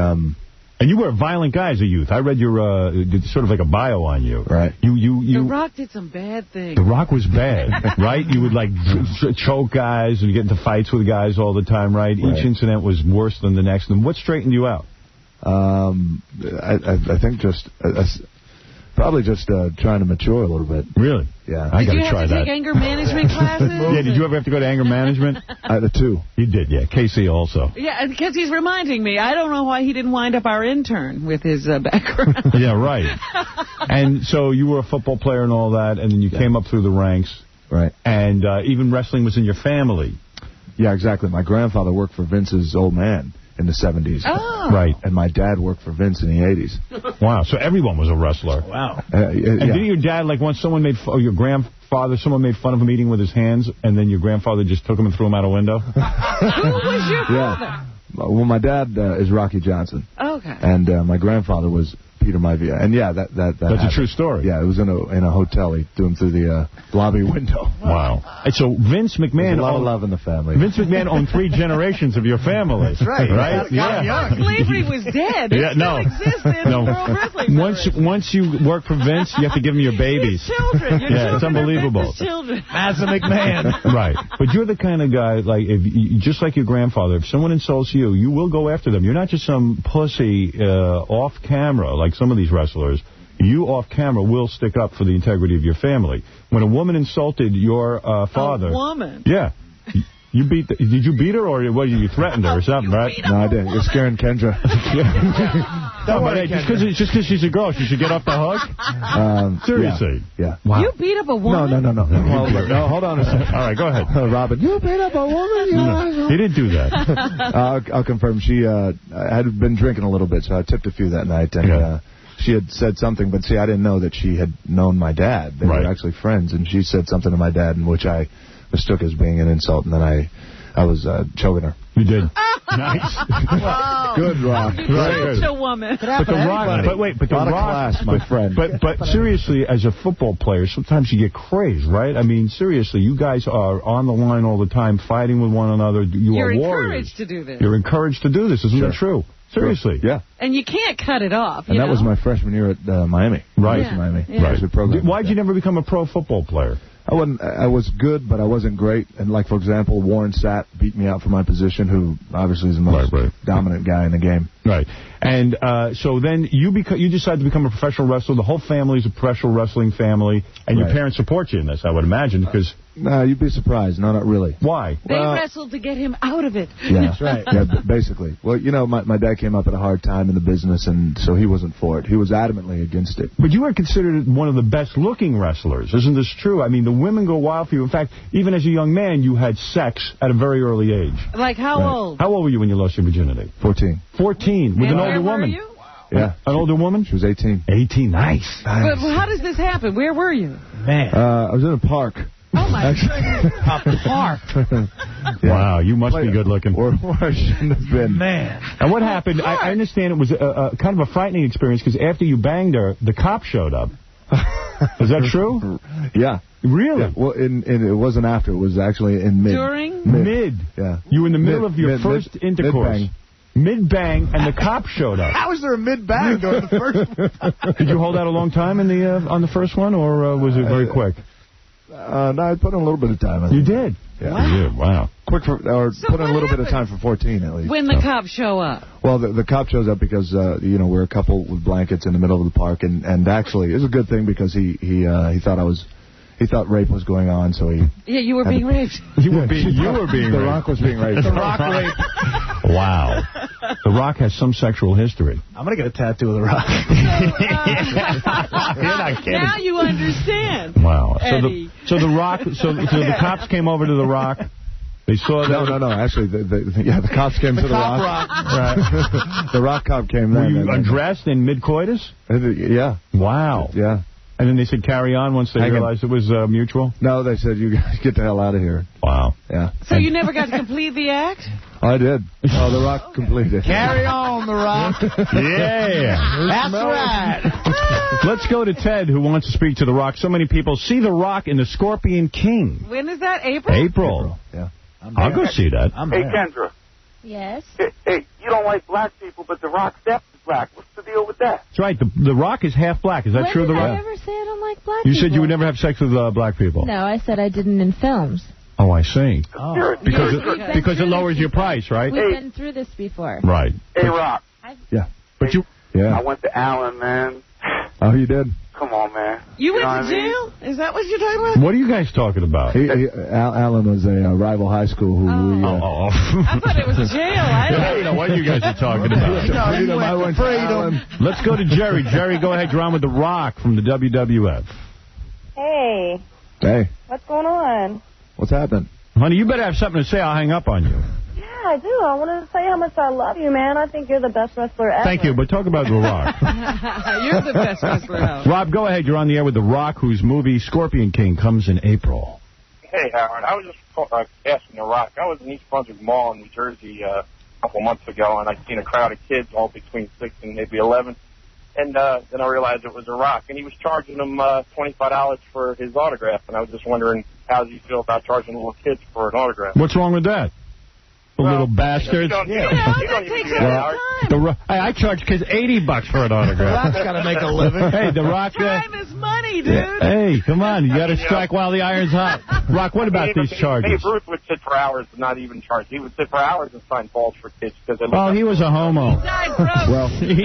you were a violent guy as a youth. I read your sort of like a bio on you. Right. The Rock did some bad things. The Rock was bad, right? You would like choke guys and get into fights with guys all the time, right? Each incident was worse than the next. And what straightened you out? I think just probably just trying to mature a little bit. Really? Yeah. I got to try that. Did you have to take anger management classes? Yeah, did you ever have to go to anger management? The two. You did, yeah. Casey also. Yeah, because he's reminding me. I don't know why he didn't wind up our intern with his background. Yeah, right. And so you were a football player and all that, and then you came up through the ranks. Right. And even wrestling was in your family. Yeah, exactly. My grandfather worked for Vince's old man in the 70s. Oh. Right. And my dad worked for Vince in the 80s. Wow. So everyone was a wrestler. Wow. And didn't your dad, like once someone made your grandfather, someone made fun of him eating with his hands, and then your grandfather just took him and threw him out a window? Who was your father? Yeah. Well, my dad is Rocky Johnson. Okay. And my grandfather was Peter Maivia. And yeah, that's a true story. Yeah, it was in a hotel. He threw him through the lobby window. Wow. And so Vince McMahon... There's a lot of love in the family. Vince McMahon owned 3 generations of your family. That's right. Right? Yeah. Slavery was dead. It still existed in World Wrestling. Once you work for Vince, you have to give him your babies. His children. It's unbelievable. Children. Massa McMahon. Right. But you're the kind of guy, like, just like your grandfather, if someone insults you, you will go after them. You're not just some pussy off camera, like some of these wrestlers. You off camera will stick up for the integrity of your family. When a woman insulted your father... A woman? Yeah. Did you beat her, or you threatened her or something, right? No, I didn't. You're scaring Kendra. Don't worry, just because she's a girl, she should get off the hook? Seriously? Yeah. Wow. You beat up a woman? No. No, hold on a second. All right, go ahead. Robin, you beat up a woman? No, he didn't do that. I'll confirm. She had been drinking a little bit, so I tipped a few that night, and she had said something, but see, I didn't know that she had known my dad. They were actually friends, and she said something to my dad, in which I mistook as being an insult, and then I was choking her. You did. Nice. Wow. Good, Rock. You choked a woman. But The Rock, but The Rock, class, my friend. But seriously, as a football player, sometimes you get crazed, right? I mean, seriously, you guys are on the line all the time, fighting with one another. You're encouraged to do this. You're encouraged to do this. Isn't that true? Seriously. Yeah. And you can't cut it off. And that was my freshman year at Miami. Right. Yeah. Miami. Yeah. Right. Why'd you never become a pro football player? I was good, but I wasn't great. And like, for example, Warren Sapp beat me out for my position, who obviously is the most dominant guy in the game. Right. And so then you decide to become a professional wrestler. The whole family's a professional wrestling family, and your parents support you in this, I would imagine, because... No, you'd be surprised. No, not really. Why? They wrestled to get him out of it. Yeah, that's right. Yeah, basically. Well, you know, my dad came up at a hard time in the business, and so he wasn't for it. He was adamantly against it. But you were considered one of the best-looking wrestlers. Isn't this true? I mean, the women go wild for you. In fact, even as a young man, you had sex at a very early age. Like how old? How old were you when you lost your virginity? 14. 14, with an older woman. Where were you? Yeah. An older woman? She was 18. 18, nice. But how does this happen? Where were you? Man. I was in a park. Oh, my goodness. A park. Yeah. Wow, you must be good looking. Or I shouldn't have been. Man. And what happened, I understand it was kind of a frightening experience, because after you banged her, the cop showed up. Is that true? Yeah. Really? Yeah. Well, it wasn't after. It was actually in mid. During? Mid. Yeah. You were in the middle of your first intercourse. Mid-bang, and the cop showed up. How was there a mid-bang during the first one? Did you hold out a long time in the on the first one, or was it very quick? No, I put in a little bit of time. You did? Yeah. Wow. You did. Wow. Quick, put in a little bit of time for 14, at least. When the cops show up? Well, the cop shows up because, we're a couple with blankets in the middle of the park, and actually, it was a good thing because he thought rape was going on, so he... Yeah, you were being raped. You were being raped. The Rock was being raped. The Rock raped. Wow. The Rock has some sexual history. I'm going to get a tattoo of The Rock. You're not kidding. Now you understand. Wow. Eddie. So the cops came over to The Rock. They saw that. No. Actually, the cops came to The Rock. Right. The Rock cop came there. Were you undressed in mid-coitus? Yeah. Wow. Yeah. And then they said carry on once they realized it was mutual? No, they said, you guys get the hell out of here. Wow. Yeah. So you never got to complete the act? I did. Oh, The Rock completed. Carry on, The Rock. Yeah. That's right. Let's go to Ted, who wants to speak to The Rock. So many people see The Rock in The Scorpion King. When is that? April? April. Yeah. I'll go see that. Hey, Kendra. Yes? Hey, you don't like black people, but The Rock's definitely black. What's the deal with that? That's right. The Rock is half black. Is that true, The Rock? I never say I don't like black You people. said you would never have sex with black people. No, I said I didn't in films. Oh, I see. Oh. Because it lowers your price, right? We've been through this before. Right. Hey, Rock. Yeah. But you... Yeah. I went to Allen, man. Oh, you did? Come on, man. You went to jail? Is that what you're talking about? What are you guys talking about? Alan was a rival high school who we... I thought it was jail. I don't know what you guys are talking about. Freedom. I went to Freedom. Let's go to Jerry. Jerry, go ahead. You're on with The Rock from the WWF. Hey. Hey. What's going on? What's happening? Honey, you better have something to say. I'll hang up on you. Yeah, I do. I wanted to say how much I love you, man. I think you're the best wrestler ever. Thank you, but talk about The Rock. You're the best wrestler ever. Rob, go ahead. You're on the air with The Rock, whose movie Scorpion King comes in April. Hey, Howard. I was just asking The Rock. I was in East Brunswick Mall in New Jersey a couple months ago, and I seen a crowd of kids, all between 6 and maybe 11. And then I realized it was The Rock, and he was charging them $25 for his autograph. And I was just wondering, how do you feel about charging little kids for an autograph? What's wrong with that? Little bastards. I charge kids $80 for an autograph. Rock's got to make a living. Hey, The Rock. Time is money, dude. Yeah. Hey, come on. You got to strike while the iron's hot. Rock, what about these charges? Babe Ruth would sit for hours and not even charge. He would sit for hours and sign balls for kids. Oh, he was a homo. He died broke. Well, he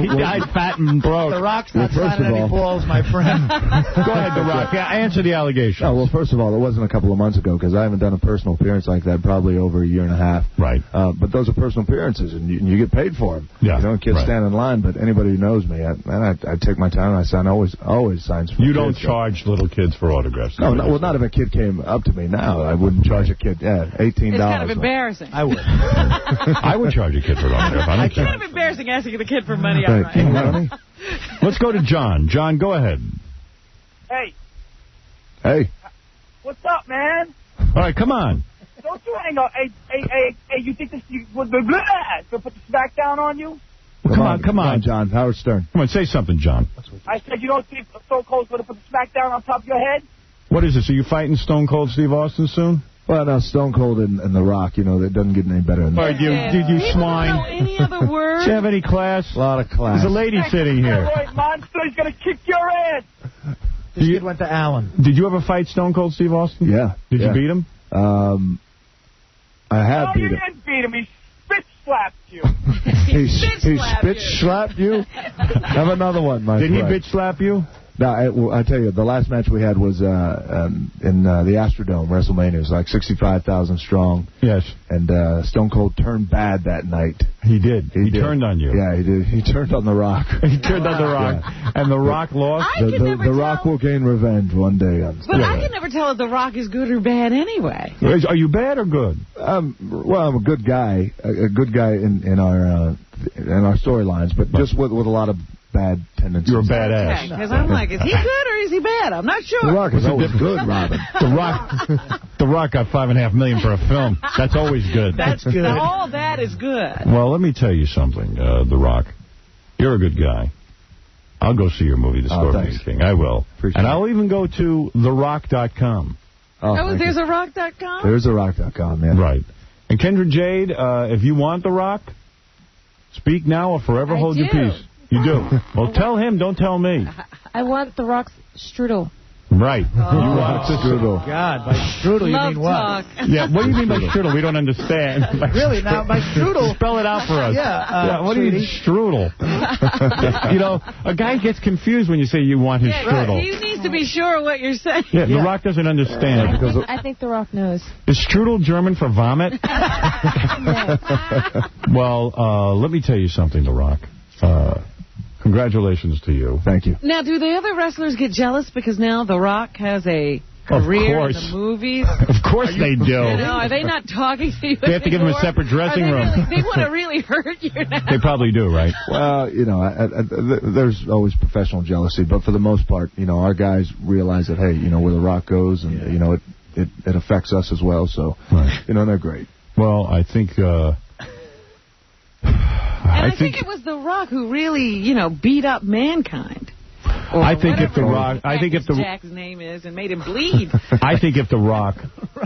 died fat and broke. The Rock's not signing any balls, my friend. Go ahead, The Rock. Yeah, answer the allegation. Oh, well, first of all, it wasn't a couple of months ago because I haven't done a personal appearance like that probably over a year and a half. Right. But those are personal appearances, and you get paid for them. Yeah. You don't kids stand in line, but anybody who knows me, I take my time and I sign always signs for You kids, don't charge little kids for autographs. No, well, not if a kid came up to me now. I wouldn't charge a kid, $18. It's kind of embarrassing. I would. I would charge a kid for an autograph. I don't It's care. kind of embarrassing asking the kid for money. All right. Money? Let's go to John. John, go ahead. Hey. Hey. What's up, man? All right, come on. Don't you hang on. Hey, you think this would be to put the smack down on you? Well, come on, John. Howard Stern. Come on, say something, John. I said you don't think Stone Cold's going to put the smack down on top of your head? What is this? Are you fighting Stone Cold Steve Austin soon? Well, no, Stone Cold and The Rock, that doesn't get any better than that. All right, you swine. Any other words? Do you have any class? A lot of class. There's a lady sitting here. Steroid monster, he's going to kick your ass. This kid went to Allen. Did you ever fight Stone Cold Steve Austin? Yeah. Did you beat him? I have beat him. You didn't beat him. He spit slapped you. He spit slapped you? Have another one, my friend. Did he bitch slap you? No, I tell you, the last match we had was in the Astrodome, WrestleMania. It was like 65,000 strong. Yes. And Stone Cold turned bad that night. He did. He turned on you. Yeah, he did. He turned on The Rock. He turned on The Rock. Yeah. And The Rock lost? The Rock will gain revenge one day. But I can never tell if The Rock is good or bad anyway. Are you bad or good? Well, I'm a good guy. A good guy in our storylines, but just with a lot of bad tendencies. You're a badass. Because I'm like, is he good or is he bad? I'm not sure. The Rock is always good, Robin. The Rock got $5.5 million for a film. That's always good. That's good. All that is good. Well, let me tell you something, The Rock. You're a good guy. I'll go see your movie, The Scorpion King. I will. Appreciate and I'll even go to TheRock.com. There's a Rock.com? There's a Rock.com, yeah. Right. And Kendra Jade, if you want The Rock, speak now or forever hold your peace. You do. Well, tell him, don't tell me. I want The Rock's strudel. Right. You want strudel. God, by strudel you mean what? Yeah, what do you mean by strudel? We don't understand. Really? Now, by strudel... Spell it out for us. Yeah, what do you mean strudel? You know, a guy gets confused when you say you want his strudel. He needs to be sure what you're saying. Yeah, The Rock doesn't understand. I think The Rock knows. Is strudel German for vomit? Well, let me tell you something, The Rock. Congratulations to you. Thank you. Now, do the other wrestlers get jealous because now The Rock has a career in the movies? Of course they do. You know, are they not talking to you They have to give him a separate dressing room. They want to really hurt you now. They probably do, right? Well, you know, there's always professional jealousy, but for the most part, you know, our guys realize that, hey, you know, where The Rock goes, and, you know, it affects us as well, so, you know, they're great. Well, I think... I think it was The Rock who really, you know, beat up Mankind. I think if The Rock... Jack's name is, and made him bleed. I think if The Rock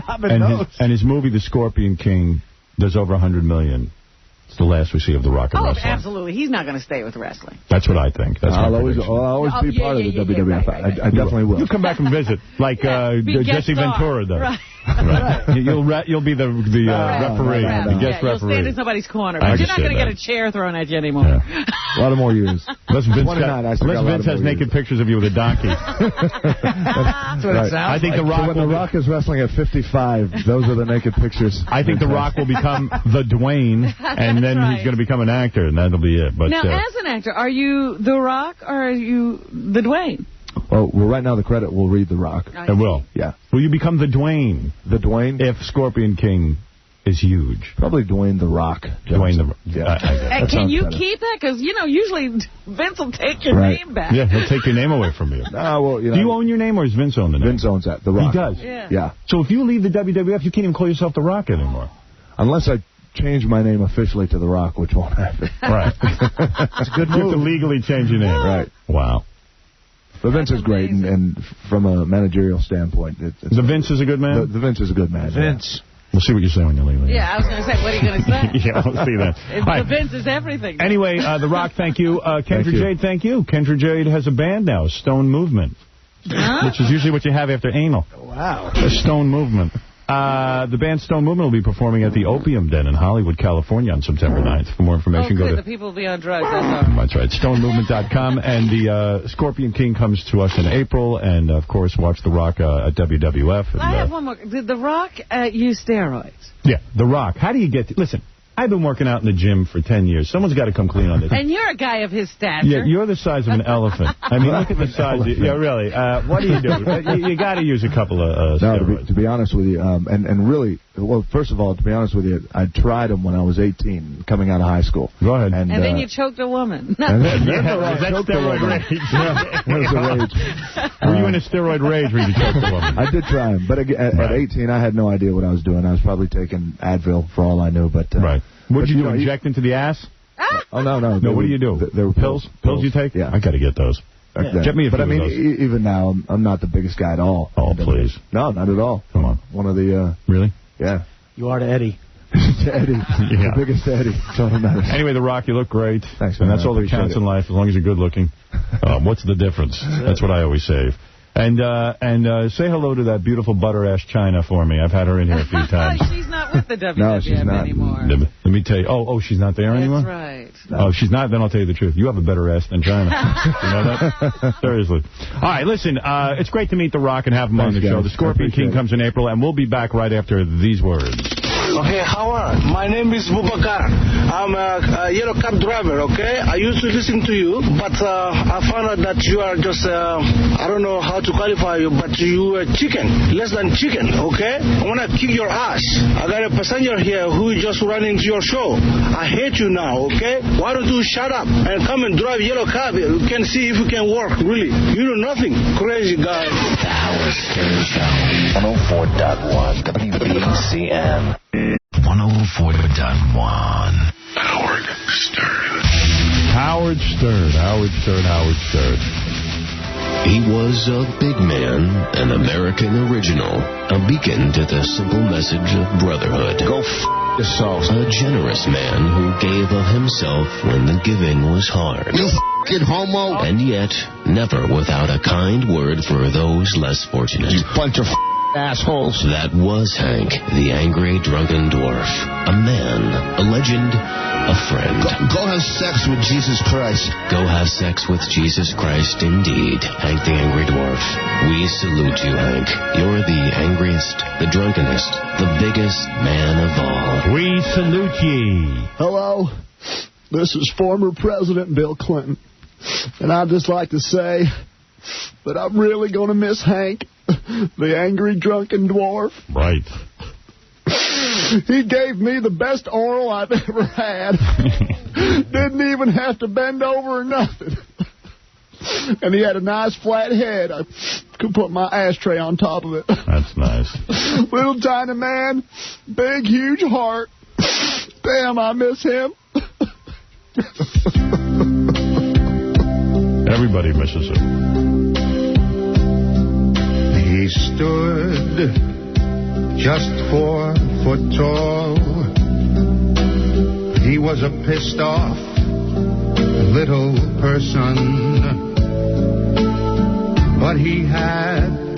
and his movie The Scorpion King does over $100 million, it's the last we see of The Rock in wrestling. Absolutely. He's not going to stay with wrestling. That's what I think. That's I'll always be part of the WWF. I definitely will. You come back and visit, like Jesse Ventura does. Right. You'll be the referee, the guest referee. You'll stand in somebody's corner, but you're not going to get a chair thrown at you anymore. Yeah. A lot of more years. Unless Vince has naked pictures of you with a donkey. That's what it sounds I think like. When The Rock is wrestling at 55, those are the naked pictures. I think The Rock will become the Dwayne, and then he's going to become an actor, and that'll be it. But now, as an actor, are you The Rock or are you the Dwayne? Well, right now the credit will read The Rock. It will? Yeah. Will you become the Dwayne? The Dwayne? If Scorpion King is huge. Probably Dwayne The Rock. Dwayne The Rock. Yeah. Can you keep that? Because, you know, usually Vince will take your name back. Yeah, he'll take your name away from you. Well, you know, do you own your name, or does Vince own the name? Vince owns that. The Rock. He does? Yeah. So if you leave the WWF, you can't even call yourself The Rock anymore. Unless I change my name officially to The Rock, which won't happen. Right. That's a good move. You have to legally change your name. Right. Wow. But Vince is great, and from a managerial standpoint... The Vince is a good man? The Vince is a good man. Vince. We'll see what you say when you leave. Yeah, I was going to say, what are you going to say? Yeah, we'll see that. The Vince is everything. Anyway, The Rock, thank you. Kendra Jade, thank you. Kendra Jade has a band now, Stone Movement, which is usually what you have after anal. Wow. A Stone Movement. The band Stone Movement will be performing at the Opium Den in Hollywood, California on September 9th. For more information, go to... the people will be on drugs, that's all. That's right. StoneMovement.com. And the Scorpion King comes to us in April. And, of course, watch The Rock at WWF. And, I have one more. Did The Rock use steroids? Yeah, The Rock. How do you get... Listen, I've been working out in the gym for 10 years. Someone's got to come clean on this. And you're a guy of his stature. Yeah, you're the size of an elephant. I mean, look at the size. Yeah, really. What do you do? You got to use a couple of steroids. No, to be honest with you, and really, well, first of all, to be honest with you, I tried them when I was 18, coming out of high school. Go ahead. And then you choked a woman. And then, that's steroid rage. Yeah, that was a rage. Were you in a steroid rage when you choked a woman? I did try them, but at 18, I had no idea what I was doing. I was probably taking Advil for all I knew. But right. What did you do, inject into the ass? Oh, no. No, what do you do? There were pills. Pills you take? Yeah. I got to get those. Yeah. Get me a few But I mean, of those. even now, I'm not the biggest guy at all. Oh, please. No, not at all. Come on. One of the... Really? Yeah. You are to Eddie. To Eddie. Yeah. The biggest to Eddie. That's all that matters. Anyway, The Rock, you look great. Thanks, man. And that's all that counts in life, as long as you're good looking. What's the difference? That's what I always say. And say hello to that beautiful butter-ass China for me. I've had her in here a few times. She's not with the WWF No, she's not anymore. Let me tell you. Oh, she's not there anymore? That's right. Oh, if she's not, then I'll tell you the truth. You have a better ass than China. You know that? Seriously. All right, listen, it's great to meet The Rock and have him on the show. The Scorpion King comes in April, and we'll be back right after these words. Okay, Howard, my name is Bubakar. I'm a yellow cab driver, okay? I used to listen to you, but I found out that you are just, I don't know how to qualify you, but you are chicken, less than chicken, okay? I want to kick your ass. I got a passenger here who just ran into your show. I hate you now, okay? Why don't you shut up and come and drive yellow cab? You can see if you can work, really. You know nothing. Crazy guy. The Howard Stern Show. 104.1 WBCN. 104.1 Howard Stern. Howard Stern, Howard Stern, Howard Stern. He was a big man, an American original, a beacon to the simple message of brotherhood. Go yourself. A generous man who gave of himself when the giving was hard. You f***ing homo. And yet, never without a kind word for those less fortunate. You bunch of assholes. That was Hank, the angry, drunken dwarf. A man, a legend, a friend. Go have sex with Jesus Christ. Go have sex with Jesus Christ, indeed, Hank the angry dwarf. We salute you, Hank. You're the angriest, the drunkenest, the biggest man of all. We salute ye. Hello, this is former President Bill Clinton, and I'd just like to say that I'm really going to miss Hank, the angry, drunken dwarf. Right. He gave me the best oral I've ever had. Didn't even have to bend over or nothing. And he had a nice flat head. I could put my ashtray on top of it. That's nice. Little tiny man, big, huge heart. Damn, I miss him. Everybody misses him. He stood just 4 foot tall. He was a pissed off little person, but he had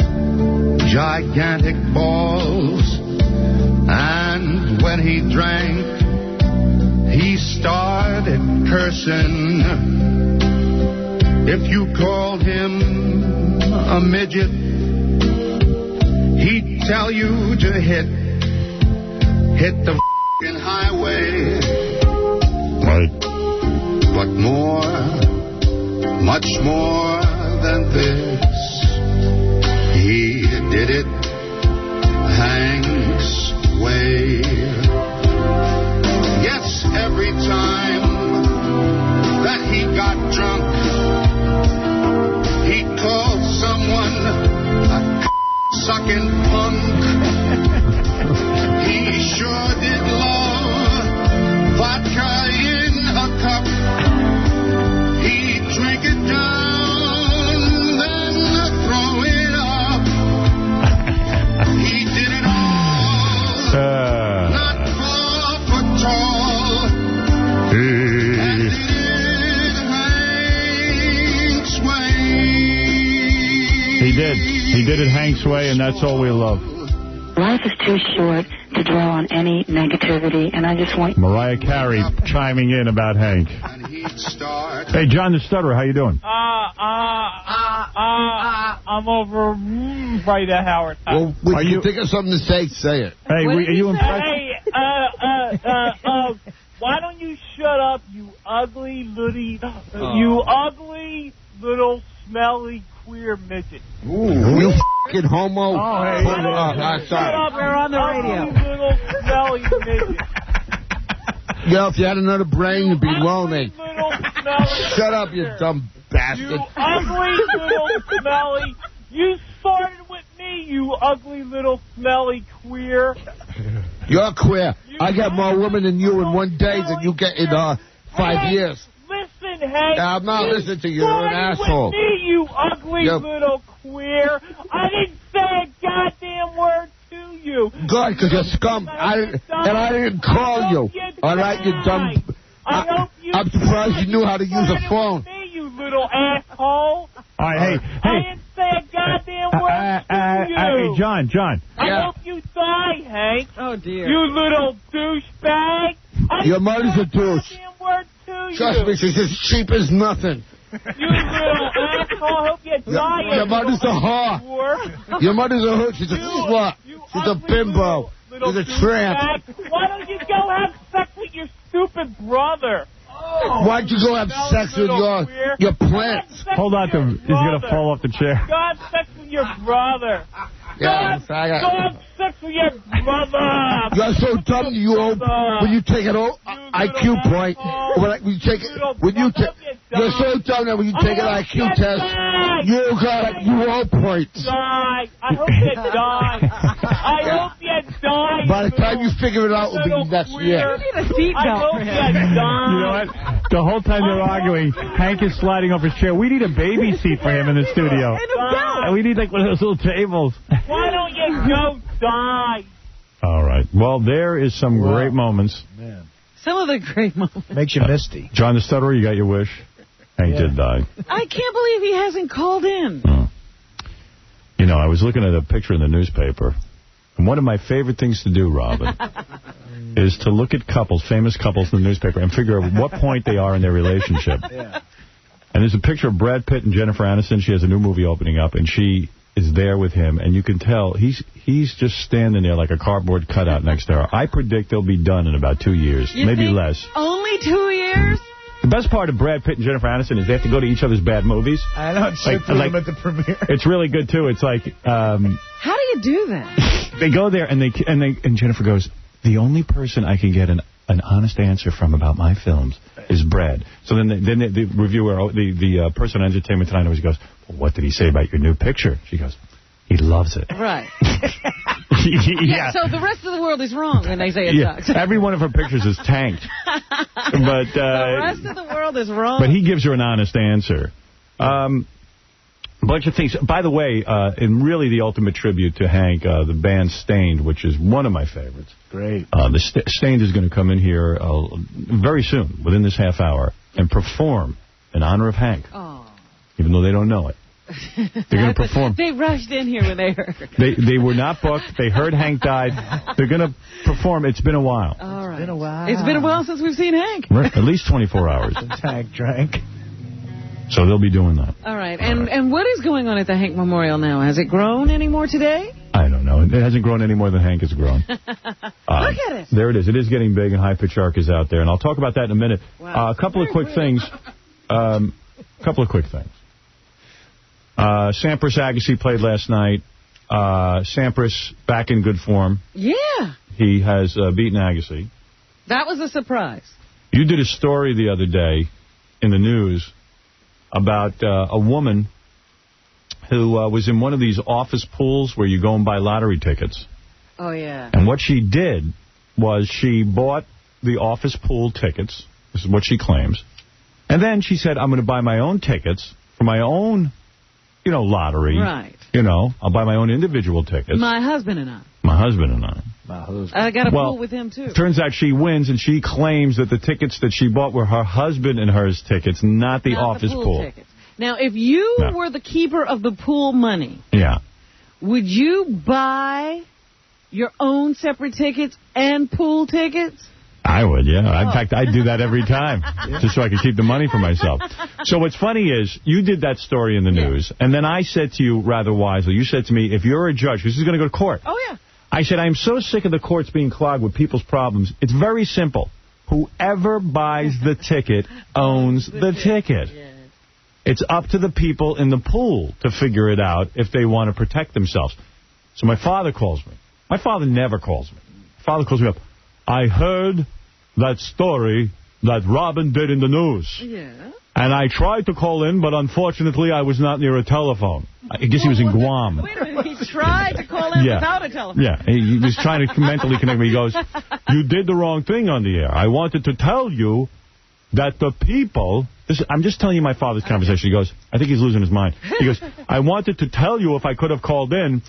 gigantic balls, and when he drank, he started cursing. If you called him a midget, he'd tell you to hit the f***ing highway. Right. But more, much more than this, he did it Hank's way. Yes, every time that he got drunk, he called someone a sucking punk. He sure did love vodka in a cup. He'd drink it down, then throw it up. He did it all, not 4 foot tall. And did Hank's way. He did. He did it Hank's way, and that's all we love. Life is too short to dwell on any negativity, and I just want... Mariah Carey chiming in about Hank. Hey, John the Stutterer, how you doing? I'm over right at Howard. Well, when you think of something to say, say it. Hey, are you impressed? Hey, why don't you shut up, you ugly little smelly queer midget. Ooh, you f***ing homo. Oh, hey. Shut up, we're on the radio. Little smelly midget. Yo, if you had another brain, you'd be lonely. Shut up, you dumb bastard. You ugly little smelly. You started with me, you ugly little smelly queer. You're queer. I got more women than you in one day than you get in 5 years. Listen, Hank. I'm not listening to you. You're an asshole. With me, you ugly little queer. I didn't say a goddamn word to you. Good, because you're scum. I didn't call you. All right, you dumb... I'm surprised you knew how to use a phone. Me, you little asshole. All right, hey. I didn't say a goddamn word to you. Hey, John. I hope you thought die, Hank. Oh, dear. You little douchebag. Your mother's a douche. Word to Trust you. me, she's as cheap as nothing. You little asshole. I hope you die. Your mother's a whore. Your mother's a hood. She's a slut. She's a bimbo. She's a tramp. Why don't you go have sex with your stupid brother? Why'd you go have sex with your plants? Hold on to him. He's going to fall off the chair. Go have sex with your brother. Yeah, go have sex with your brother. You're so dumb. When you take an IQ point, you're so dumb that when you take an IQ test, you got a 0 points. Die. I hope you die. I hope you die. By the time you figure it out, it'll be next year. You need a seatbelt for him. You know what? The whole time they're arguing, Hank is sliding off his chair. We need a baby seat for him in the studio. And we need like one of those little tables. Why don't you go die? All right. Well, there is some great moments. Man. Some of the great moments. Makes you misty. John the Stutterer, you got your wish? Hank did die. I can't believe he hasn't called in. You know, I was looking at a picture in the newspaper, and one of my favorite things to do, Robin, is to look at couples, famous couples in the newspaper, and figure out what point they are in their relationship. And there's a picture of Brad Pitt and Jennifer Aniston. She has a new movie opening up, and she is there with him, and you can tell he's just standing there like a cardboard cutout next to her. I predict they'll be done in about 2 years, maybe less. Only 2 years? The best part of Brad Pitt and Jennifer Aniston is they have to go to each other's bad movies. I know, it's like them at the premiere. It's really good, too. It's like... how do you do that? They go there, and Jennifer goes, the only person I can get an honest answer from about my films is Brad. So then the reviewer, the person on Entertainment Tonight always goes, well, what did he say about your new picture? She goes, he loves it. Right. Yeah. So the rest of the world is wrong when they say it sucks. Every one of her pictures is tanked. But the rest of the world is wrong. But he gives her an honest answer. A bunch of things. By the way, and really the ultimate tribute to Hank, the band Stained, which is one of my favorites. Great. The Stained is going to come in here very soon, within this half hour, and perform in honor of Hank. Oh. Even though they don't know it. They're going to perform. They rushed in here when they heard. They were not booked. They heard Hank died. They're going to perform. It's been a while. All right. It's been a while. It's been a while since we've seen Hank. At least 24 hours. Hank drank. So they'll be doing that. All right. And what is going on at the Hank Memorial now? Has it grown any more today? I don't know. It hasn't grown any more than Hank has grown. Look at it. There it is. It is getting big, and High Pitch Arc is out there. And I'll talk about that in a minute. Wow. A couple of quick things. Sampras Agassi played last night. Sampras back in good form. Yeah. He has beaten Agassi. That was a surprise. You did a story the other day in the news about a woman who was in one of these office pools where you go and buy lottery tickets. Oh, yeah. And what she did was she bought the office pool tickets. This is what she claims. And then she said, I'm going to buy my own tickets for my own, lottery. Right. I'll buy my own individual tickets. My husband and I. I got a pool with him, too. Turns out she wins, and she claims that the tickets that she bought were her husband and hers tickets, not the office pool. Tickets. Now, if you were the keeper of the pool money, would you buy your own separate tickets and pool tickets? I would, yeah. In fact, I'd do that every time, just so I could keep the money for myself. So what's funny is, you did that story in the news, and then I said to you rather wisely, you said to me, if you're a judge, this is going to go to court. Oh, yeah. I said, I'm so sick of the courts being clogged with people's problems. It's very simple. Whoever buys the ticket owns the ticket. Yes. It's up to the people in the pool to figure it out if they want to protect themselves. So my father calls me. My father never calls me. My father calls me up. I heard that story that Robin did in the news. Yeah. And I tried to call in, but unfortunately I was not near a telephone. I guess he was in Guam. Wait a minute, he tried to call in without a telephone. Yeah, he was trying to mentally connect me. He goes, you did the wrong thing on the air. I wanted to tell you that the people... I'm just telling you my father's conversation. He goes, I think he's losing his mind. He goes, I wanted to tell you, if I could have called in,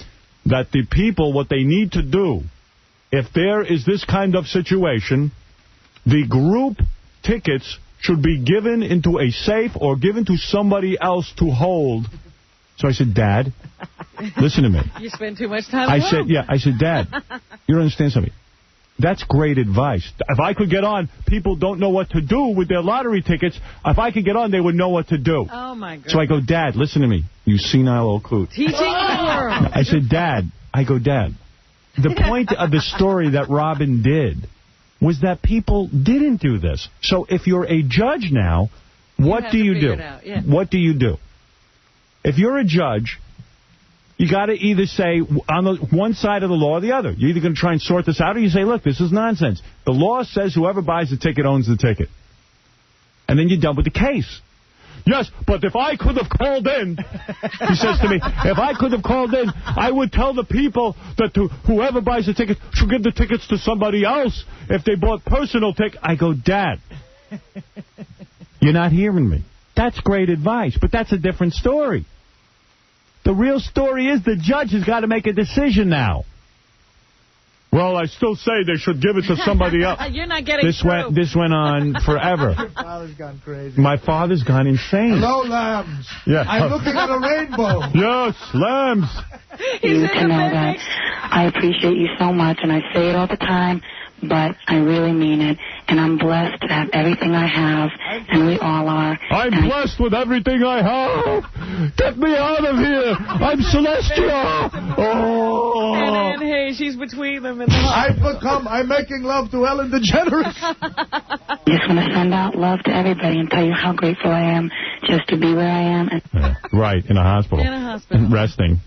that the people, what they need to do, if there is this kind of situation, the group tickets should be given into a safe or given to somebody else to hold. So I said, Dad, listen to me. You spend too much time I said, Dad, You don't understand something. That's great advice. If I could get on, people don't know what to do with their lottery tickets. If I could get on, they would know what to do. Oh, my God. So I go, Dad, listen to me, you senile old coot. Teaching the world. I said, Dad, the point of the story that Robin did was that people didn't do this. So if you're a judge now, what do you do? Yeah. What do you do? If you're a judge, you got to either say on the one side of the law or the other. You're either going to try and sort this out, or you say, look, this is nonsense. The law says whoever buys the ticket owns the ticket. And then you're done with the case. Yes, but if I could have called in, he says to me, if I could have called in, I would tell the people that whoever buys the ticket should give the tickets to somebody else if they bought personal tickets. I go, Dad, you're not hearing me. That's great advice, but that's a different story. The real story is the judge has got to make a decision now. Well, I still say they should give it to somebody else. You're not getting this went on forever. Your father's gone crazy. My father's gone insane. Hello, lambs. Yeah. I'm looking at a rainbow. Yes, lambs. You to know that I appreciate you so much, and I say it all the time, but I really mean it. And I'm blessed to have everything I have, and we all are. I'm blessed with everything I have. Get me out of here. I'm celestial. Oh. And hey, she's between them in the heart. I'm making love to Ellen DeGeneres. Just want to send out love to everybody and tell you how grateful I am just to be where I am. Right, in a hospital. In a hospital. Resting.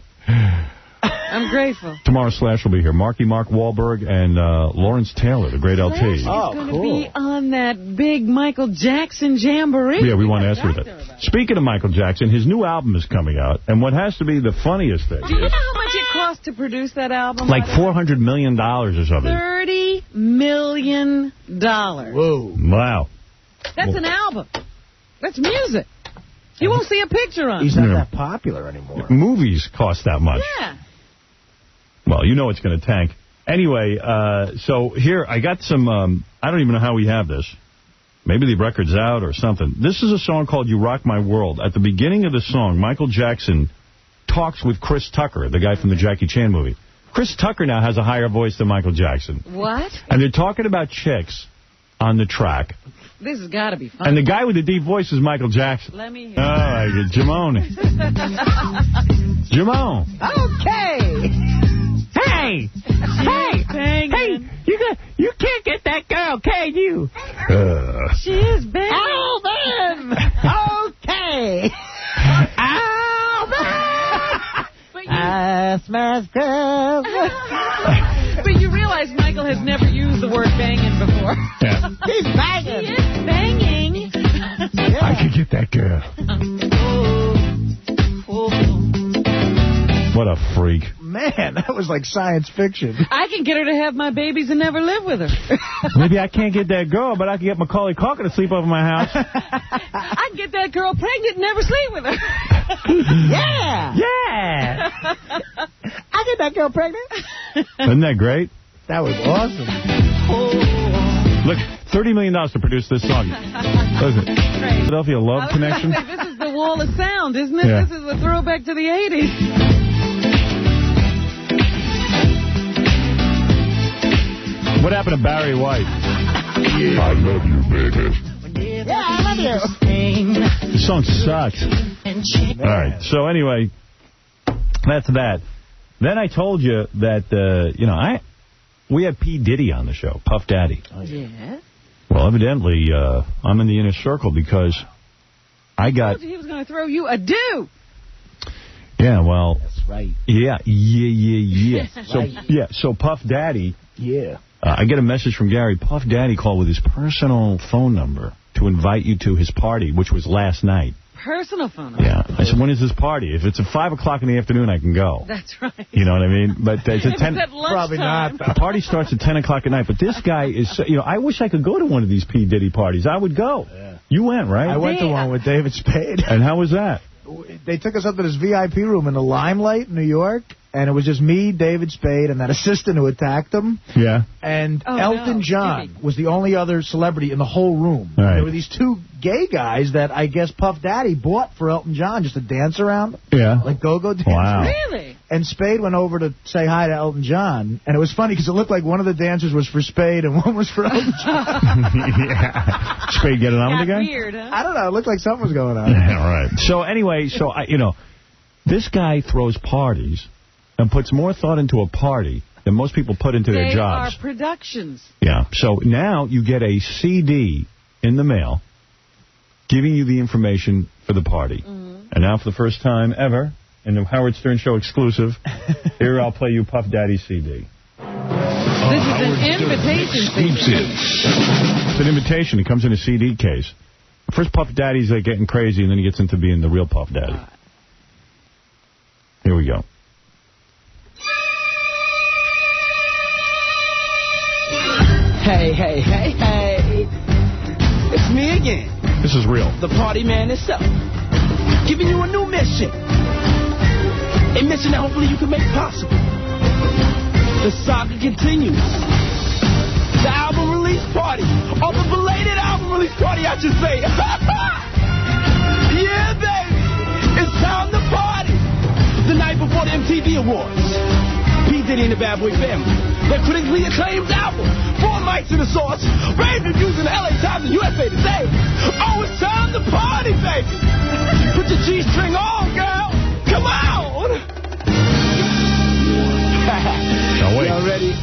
I'm grateful. Tomorrow, Slash will be here. Mark Wahlberg and Lawrence Taylor, the great LT. Slash is going to be on that big Michael Jackson jamboree. Yeah, we want to ask her that. Speaking of Michael Jackson, his new album is coming out, and what has to be the funniest thing. Do you know how much it cost to produce that album? Like $400 million or something. $30 million. Whoa. Wow. That's an album. That's music. You won't see a picture on it. He's not that popular anymore. Movies cost that much. Yeah. Well, you know it's going to tank. Anyway, so here, I got some, I don't even know how we have this. Maybe the record's out or something. This is a song called You Rock My World. At the beginning of the song, Michael Jackson talks with Chris Tucker, the guy from the Jackie Chan movie. Chris Tucker now has a higher voice than Michael Jackson. What? And they're talking about chicks on the track. This has got to be fun. And the guy with the deep voice is Michael Jackson. Let me hear it. Jamone. Jamone. Okay. Hey! Hey! You can't get that girl, can you? She is banging. Alvin! Okay. Alvin! I smash girls. But you realize Michael has never used the word banging before. Yeah. He's banging. He is banging. Yeah. I could get that girl. What a freak. Man, that was like science fiction. I can get her to have my babies and never live with her. Maybe I can't get that girl, but I can get Macaulay Culkin to sleep over my house. I can get that girl pregnant and never sleep with her. Yeah. Yeah. I get that girl pregnant. Isn't that great? That was awesome. Look, $30 million to produce this song. Listen, Philadelphia Love Connection. This is the wall of sound, isn't it? Yeah. This is a throwback to the 80s. What happened to Barry White? Yeah. I love you, baby. Yeah, I love you. The song sucks. All right. So anyway, that's that. Then I told you that, we had P. Diddy on the show, Puff Daddy. Oh, yeah. Well, evidently, I'm in the inner circle because I got... He was going to throw you a due. Yeah, well... That's right. Yeah. So, right. So Puff Daddy... Yeah. I get a message from Gary. Puff Daddy called with his personal phone number to invite you to his party, which was last night. Personal phone number? Yeah. I said, when is this party? If it's at 5 o'clock in the afternoon, I can go. That's right. You know what I mean? But it's at 10. Probably not. The party starts at 10 o'clock at night. But this guy is, I wish I could go to one of these P. Diddy parties. I would go. Yeah. You went, right? I went to one with David Spade. And how was that? They took us up to this VIP room in the Limelight, New York. And it was just me, David Spade, and that assistant who attacked him. Yeah. And Elton John was the only other celebrity in the whole room. Right. There were these two gay guys that I guess Puff Daddy bought for Elton John just to dance around. Yeah. Like go-go dancers. Wow. Really? and Spade went over to say hi to Elton John, and it was funny because it looked like one of the dancers was for Spade and one was for Elton John. Yeah. Spade getting on with the guy? Weird, huh? I don't know. It looked like something was going on. Yeah, right. So anyway, this guy throws parties and puts more thought into a party than most people put into their jobs. They are productions. Yeah. So now you get a CD in the mail giving you the information for the party. And now for the first time ever, in the Howard Stern Show exclusive, here I'll play you Puff Daddy's CD. This is an invitation CD. It's an invitation. It comes in a CD case. First Puff Daddy's getting crazy, and then he gets into being the real Puff Daddy. Here we go. Hey, hey, hey, hey. It's me again. This is real. The party man itself. Giving you a new mission. A mission that hopefully you can make possible. The saga continues. The album release party. Or the belated album release party, I should say. Yeah, baby. It's time to party. The night before the MTV Awards. P. Diddy and the Bad Boy Family. Their critically acclaimed album. 4 mics in the source. Rave reviews in the LA Times and USA Today. Oh, it's time to party, baby. Put your G-string on, girl. Come on. wait. Y'all ready?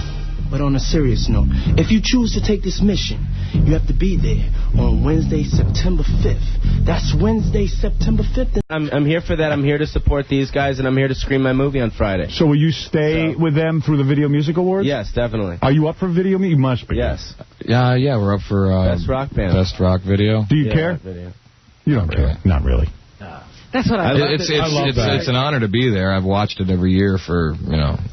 But on a serious note, if you choose to take this mission, you have to be there on Wednesday, September 5th. That's Wednesday, September 5th. I'm here for that. I'm here to support these guys, and I'm here to screen my movie on Friday. So will you stay with them through the Video Music Awards? Yes, definitely. Are you up for Video Music? You must be. Yes. Yeah, we're up for Best Rock Band. Best Rock Video. Do you care? Video. You don't care. Not really. That's what I love. It's an honor to be there. I've watched it every year for,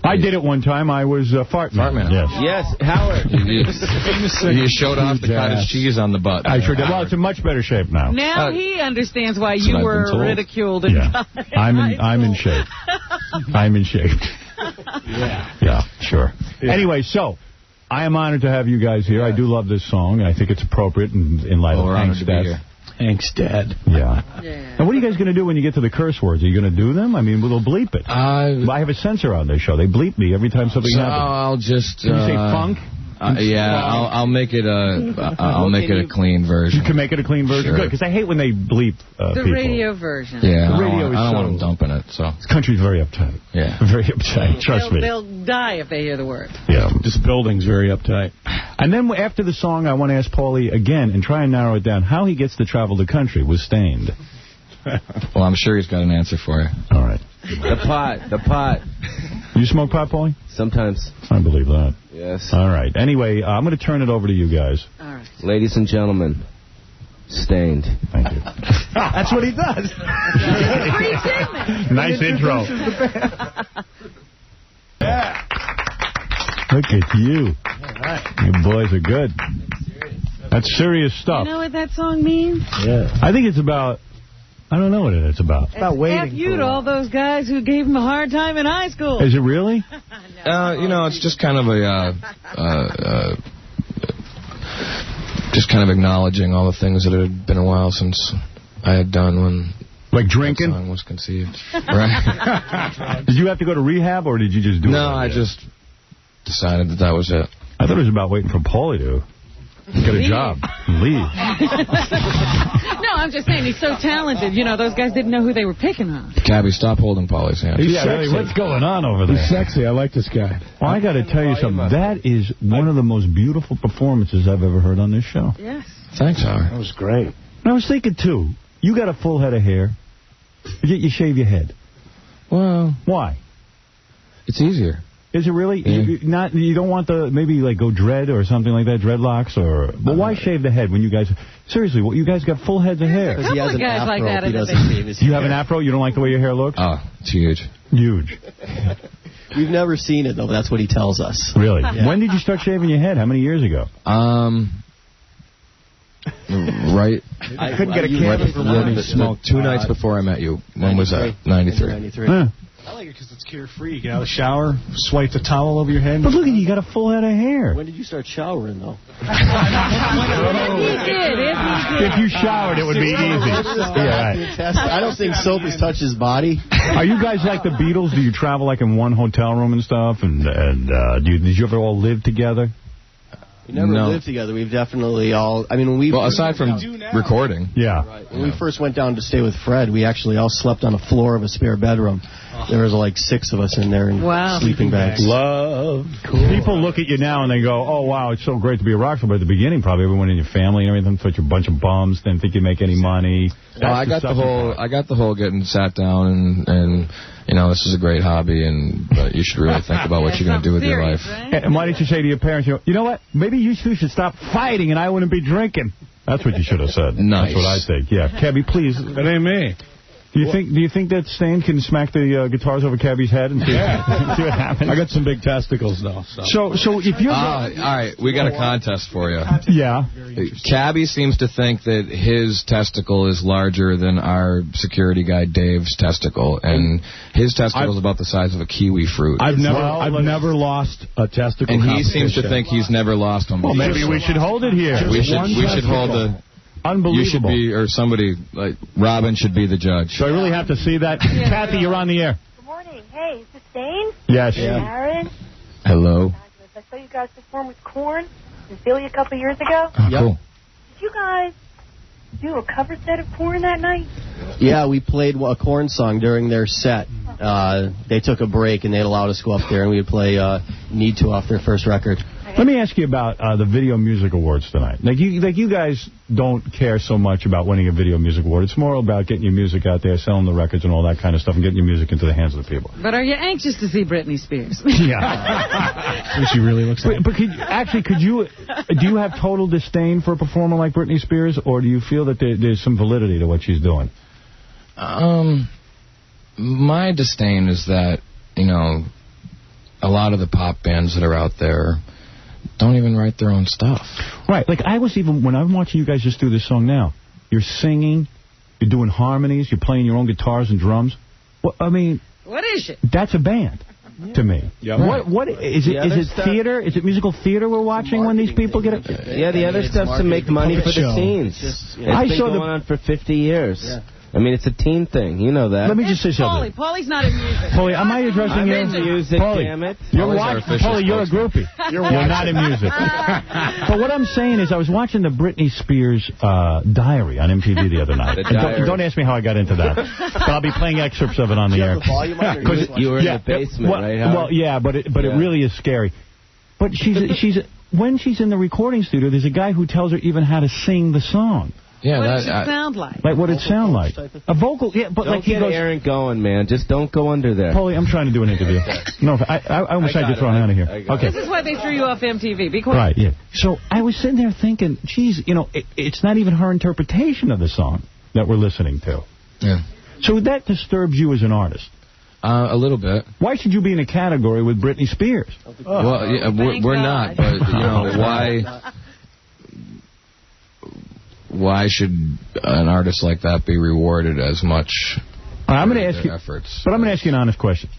I did it one time. I was Fartman. Yes, Howard. You showed off the cottage cheese on the butt. I sure did. Well, it's in much better shape now. Now he understands why you were ridiculed. I'm in shape. I'm in shape. Yeah, sure. Anyway, so I am honored to have you guys here. I do love this song. I think it's appropriate in light of Hank's death. Hank's dead. Yeah. And what are you guys going to do when you get to the curse words? Are you going to do them? I mean, we'll bleep it. I have a censor on this show. They bleep me every time something happens. I'll just... Can you say funk? I'll make it a clean version. You can make it a clean version? Sure. Good, because I hate when they bleep the people. radio version. Yeah, the radio I don't want them dumping it. So this country's very uptight. Yeah. Very uptight, trust me. They'll die if they hear the word. Yeah, this building's very uptight. And then after the song, I want to ask Paulie again and try and narrow it down how he gets to travel the country with Stained. Well, I'm sure he's got an answer for you. All right. The pot. You smoke pot, Paulie? Sometimes. I believe that. Yes. All right. Anyway, I'm going to turn it over to you guys. All right. Ladies and gentlemen, Stained. Thank you. That's what he does. Free segment. Nice intro. Yeah. Look at you. All right. You boys are good. That's serious stuff. You know what that song means? Yeah. I think it's about... I don't know what it's about. It's about waiting. F you to all those guys who gave him a hard time in high school. Is it really? It's just kind of just kind of acknowledging all the things that had been a while since I had done when... Like drinking? That song was conceived. Right. Did you have to go to rehab, or did you just do it? No, I just decided that was it. I thought it was about waiting for Paulie to get a job and leave. No, I'm just saying he's so talented. Those guys didn't know who they were picking on. Cabby, stop holding Paulie's hand. Really, what's going on over there? He's sexy. I like this guy. Well, I got to tell you something. That is one of the most beautiful performances I've ever heard on this show. Yes. Thanks, Howard. That was great. And I was thinking, too, you got a full head of hair, yet you shave your head. Well... Why? It's easier. Is it really? Yeah. You don't want maybe go dread or something like that, dreadlocks, or... But why shave the head when you guys... Seriously, you guys got full heads of hair. Because he has an afro. Like that he doesn't shave his hair. You have an afro? You don't like the way your hair looks? Oh, it's huge. Huge. We've never seen it, though. That's what he tells us. Really? Yeah. When did you start shaving your head? How many years ago? Right. I couldn't get a camera for 2 nights before I met you. When was that? 93. Huh. like it because it's carefree. You get out of the shower, swipe the towel over your head. But look at you got a full head of hair. When did you start showering, though? If you showered, it would be easy. Yeah, right. I don't think soap has touched his body. Are you guys like the Beatles? Do you travel like in one hotel room and stuff? And did you ever all live together? We never lived together. We've definitely all... I mean, when we... Well, aside from recording. Yeah. Right. When we first went down to stay with Fred, we actually all slept on the floor of a spare bedroom. There was like 6 of us in there in sleeping bags. Love. Cool. People look at you now and they go, oh, wow, it's so great to be a rock star. But at the beginning, probably everyone in your family and everything thought you're a bunch of bums, didn't think you'd make any money. Well, I got the whole getting sat down and you know, this is a great hobby, but you should really think about what you're going to do with your life. Right? And why didn't you say to your parents, you know what, maybe you two should stop fighting and I wouldn't be drinking? That's what you should have said. Nice. That's what I think. Yeah, Cabby, please. That ain't me. Do you think that Stain can smack the guitars over Cabby's head and see what happens? I got some big testicles, though. So if you're... all right, we got a contest for you. Yeah. Cabby seems to think that his testicle is larger than our security guy Dave's testicle, and his testicle is about the size of a kiwi fruit. I've never lost a testicle. And he seems to think he's never lost one. Well, maybe we should hold it here. We should hold the... Unbelievable. You should be, or somebody, like Robin should be the judge. So I really have to see that? Kathy, you're on the air. Good morning. Hey, is this Stain? Yes. Aaron? Hello. I saw you guys perform with Korn in Philly a couple years ago. Oh, cool. Did you guys do a cover set of Korn that night? Yeah, we played a Korn song during their set. They took a break, and they allowed us to go up there, and we would play Need To off their first record. Let me ask you about the Video Music Awards tonight. Like you guys don't care so much about winning a Video Music Award. It's more about getting your music out there, selling the records and all that kind of stuff, and getting your music into the hands of the people. But are you anxious to see Britney Spears? Yeah. She really looks like. But do you have total disdain for a performer like Britney Spears, or do you feel that there's some validity to what she's doing? My disdain is that, you know, a lot of the pop bands that are out there don't even write their own stuff. Right. Like, when I'm watching you guys just do this song now, you're singing, you're doing harmonies, you're playing your own guitars and drums. Well, I mean... What is it? That's a band to me. Yep. What is it? Is it theater? Is it musical theater we're watching when these people get it? Yeah, the other stuff's to make money for the teens. It's been going on for 50 years. Yeah. I mean, it's a teen thing. You know that. Let me just say something. Paulie's not in music. Paulie, am I addressing you? I'm in music, damn it. Paulie, you're a groupie. You're not in music. But what I'm saying is I was watching the Britney Spears diary on MTV the other night. Don't ask me how I got into that. But I'll be playing excerpts of it on the air. You were in the basement, right, Howard? Well, yeah, but it really is scary. But when she's in the recording studio, there's a guy who tells her even how to sing the song. Yeah, what does it sound like? Like what it sound like? A vocal, yeah, but don't like he get goes... Aaron going, man. Just don't go under there. Paulie, I'm trying to do an interview. No, I almost had you thrown out of here. Okay. This is why they threw you off MTV. Be quiet. Right, yeah. So I was sitting there thinking, geez, you know, it's not even her interpretation of the song that we're listening to. Yeah. So that disturbs you as an artist? A little bit. Why should you be in a category with Britney Spears? Well, yeah, we're not, but, you know, why should an artist like that be rewarded as much I'm going to ask you, efforts? But I'm going to ask you an honest question.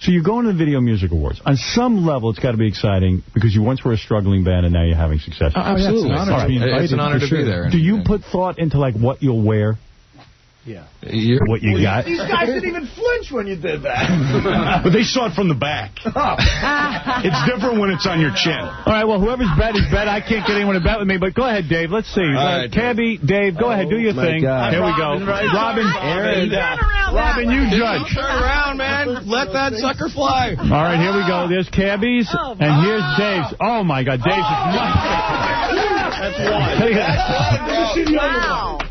So you're going to the Video Music Awards. On some level, it's got to be exciting because you once were a struggling band and now you're having success. Absolutely. It's an honor to be there. Do you put thought into, like, what you'll wear? Yeah. What you got? These guys didn't even flinch when you did that. But they saw it from the back. It's different when it's on your chin. All right, well, whoever's bet is bet. I can't get anyone to bet with me, but go ahead, Dave. Let's see. Cabby, Dave, go ahead. Do your thing. God. Here we go. Robin, Robin, you judge. Turn around, man. Let that sucker fly. All right, here we go. There's Cabby's, and here's Dave's. Oh, my God. Dave's is That's one. Wow.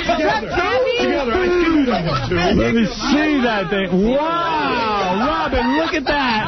Together. Let me see that thing. Wow. Robin, look at that.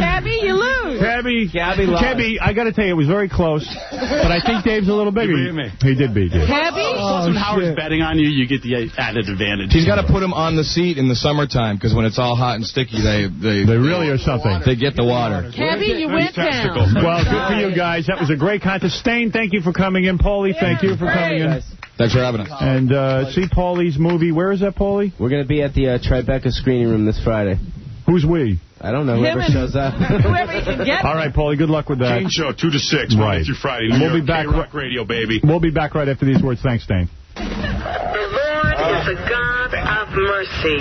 Cabby, you lose. Cabby, Cabby, I got to tell you, it was very close, but I think Dave's a little bigger. You beat me. He did beat you. Cabby? Plus, when Howard's betting on you, you get the added advantage. He's got to put him on the seat in the summertime, because when it's all hot and sticky, they really are something. They get the water. Cabby, you went down. Well, good for you guys. That was a great contest. Stain, thank you for coming in. Paulie, thank you for coming in. Thanks for having us. And see Paulie's movie. Where is that, Paulie? We're going to be at the Tribeca screening room this Friday. Who's we? I don't know. Whoever shows up. Whoever you can get. All right, Paulie, good luck with that. Teen Show, 2 to 6, Monday through Friday. We'll be back. Rock Radio, baby. We'll be back right after these words. Thanks, Stain. The Lord is a God of mercy.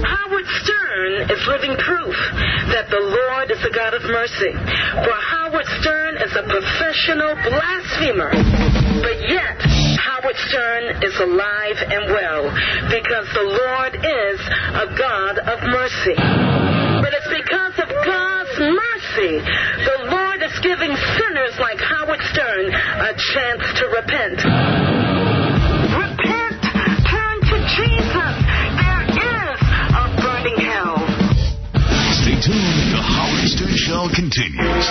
Howard Stern is living proof that the Lord is a God of mercy. For Howard Stern is a professional blasphemer. But yet, Howard Stern is alive and well because the Lord is a God of mercy. But it's because of God's mercy, the Lord is giving sinners like Howard Stern a chance to repent. Repent! Turn to Jesus! There is a burning hell. Stay tuned. The Howard Stern Show continues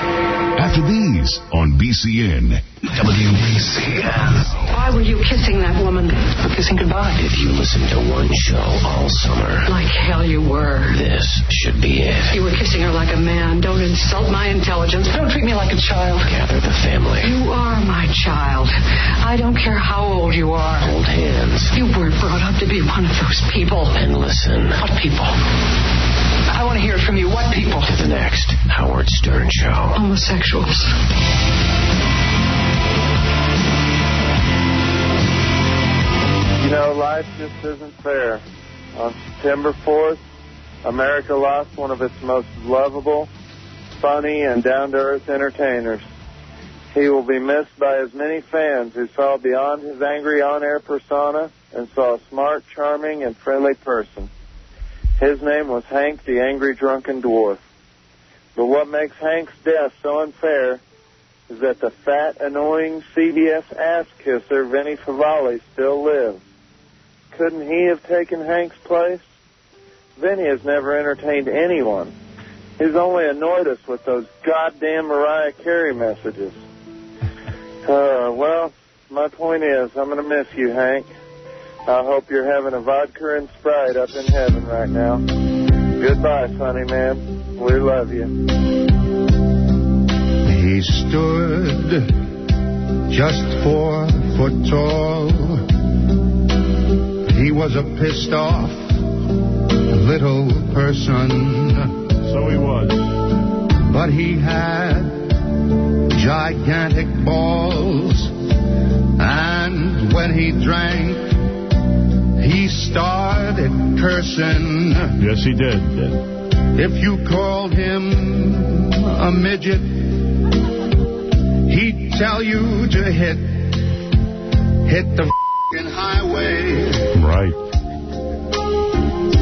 after these on BCN. WBCN. Why were you kissing that woman? For kissing goodbye. If you listen to one show all summer, Like hell you were. this should be it. You were kissing her like a man. Don't insult my intelligence. Don't treat me like a child. Gather the family. You are my child. I don't care how old you are. Hold hands. You weren't brought up to be one of those people. And listen. What people? I want to hear it from you. What people? To the next Howard Stern Show. Homosexuals. You know, life just isn't fair. On September 4th, America lost one of its most lovable, funny, and down-to-earth entertainers. He will be missed by his many fans who saw beyond his angry on-air persona and saw a smart, charming, and friendly person. His name was Hank the Angry Drunken Dwarf. But what makes Hank's death so unfair is that the fat, annoying CBS ass-kisser Vinny Favale still lives. Couldn't he have taken Hank's place? Vinny has never entertained anyone. He's only annoyed us with those goddamn Mariah Carey messages. Well, my point is, I'm going to miss you, Hank. I hope you're having a vodka and Sprite up in heaven right now. Goodbye, funny man. We love you. He stood just 4 foot tall. He was a pissed off little person. So he was. But he had gigantic balls. And when he drank, he started cursing. Yes, he did. If you called him a midget, he'd tell you to hit the f***ing highway. Right.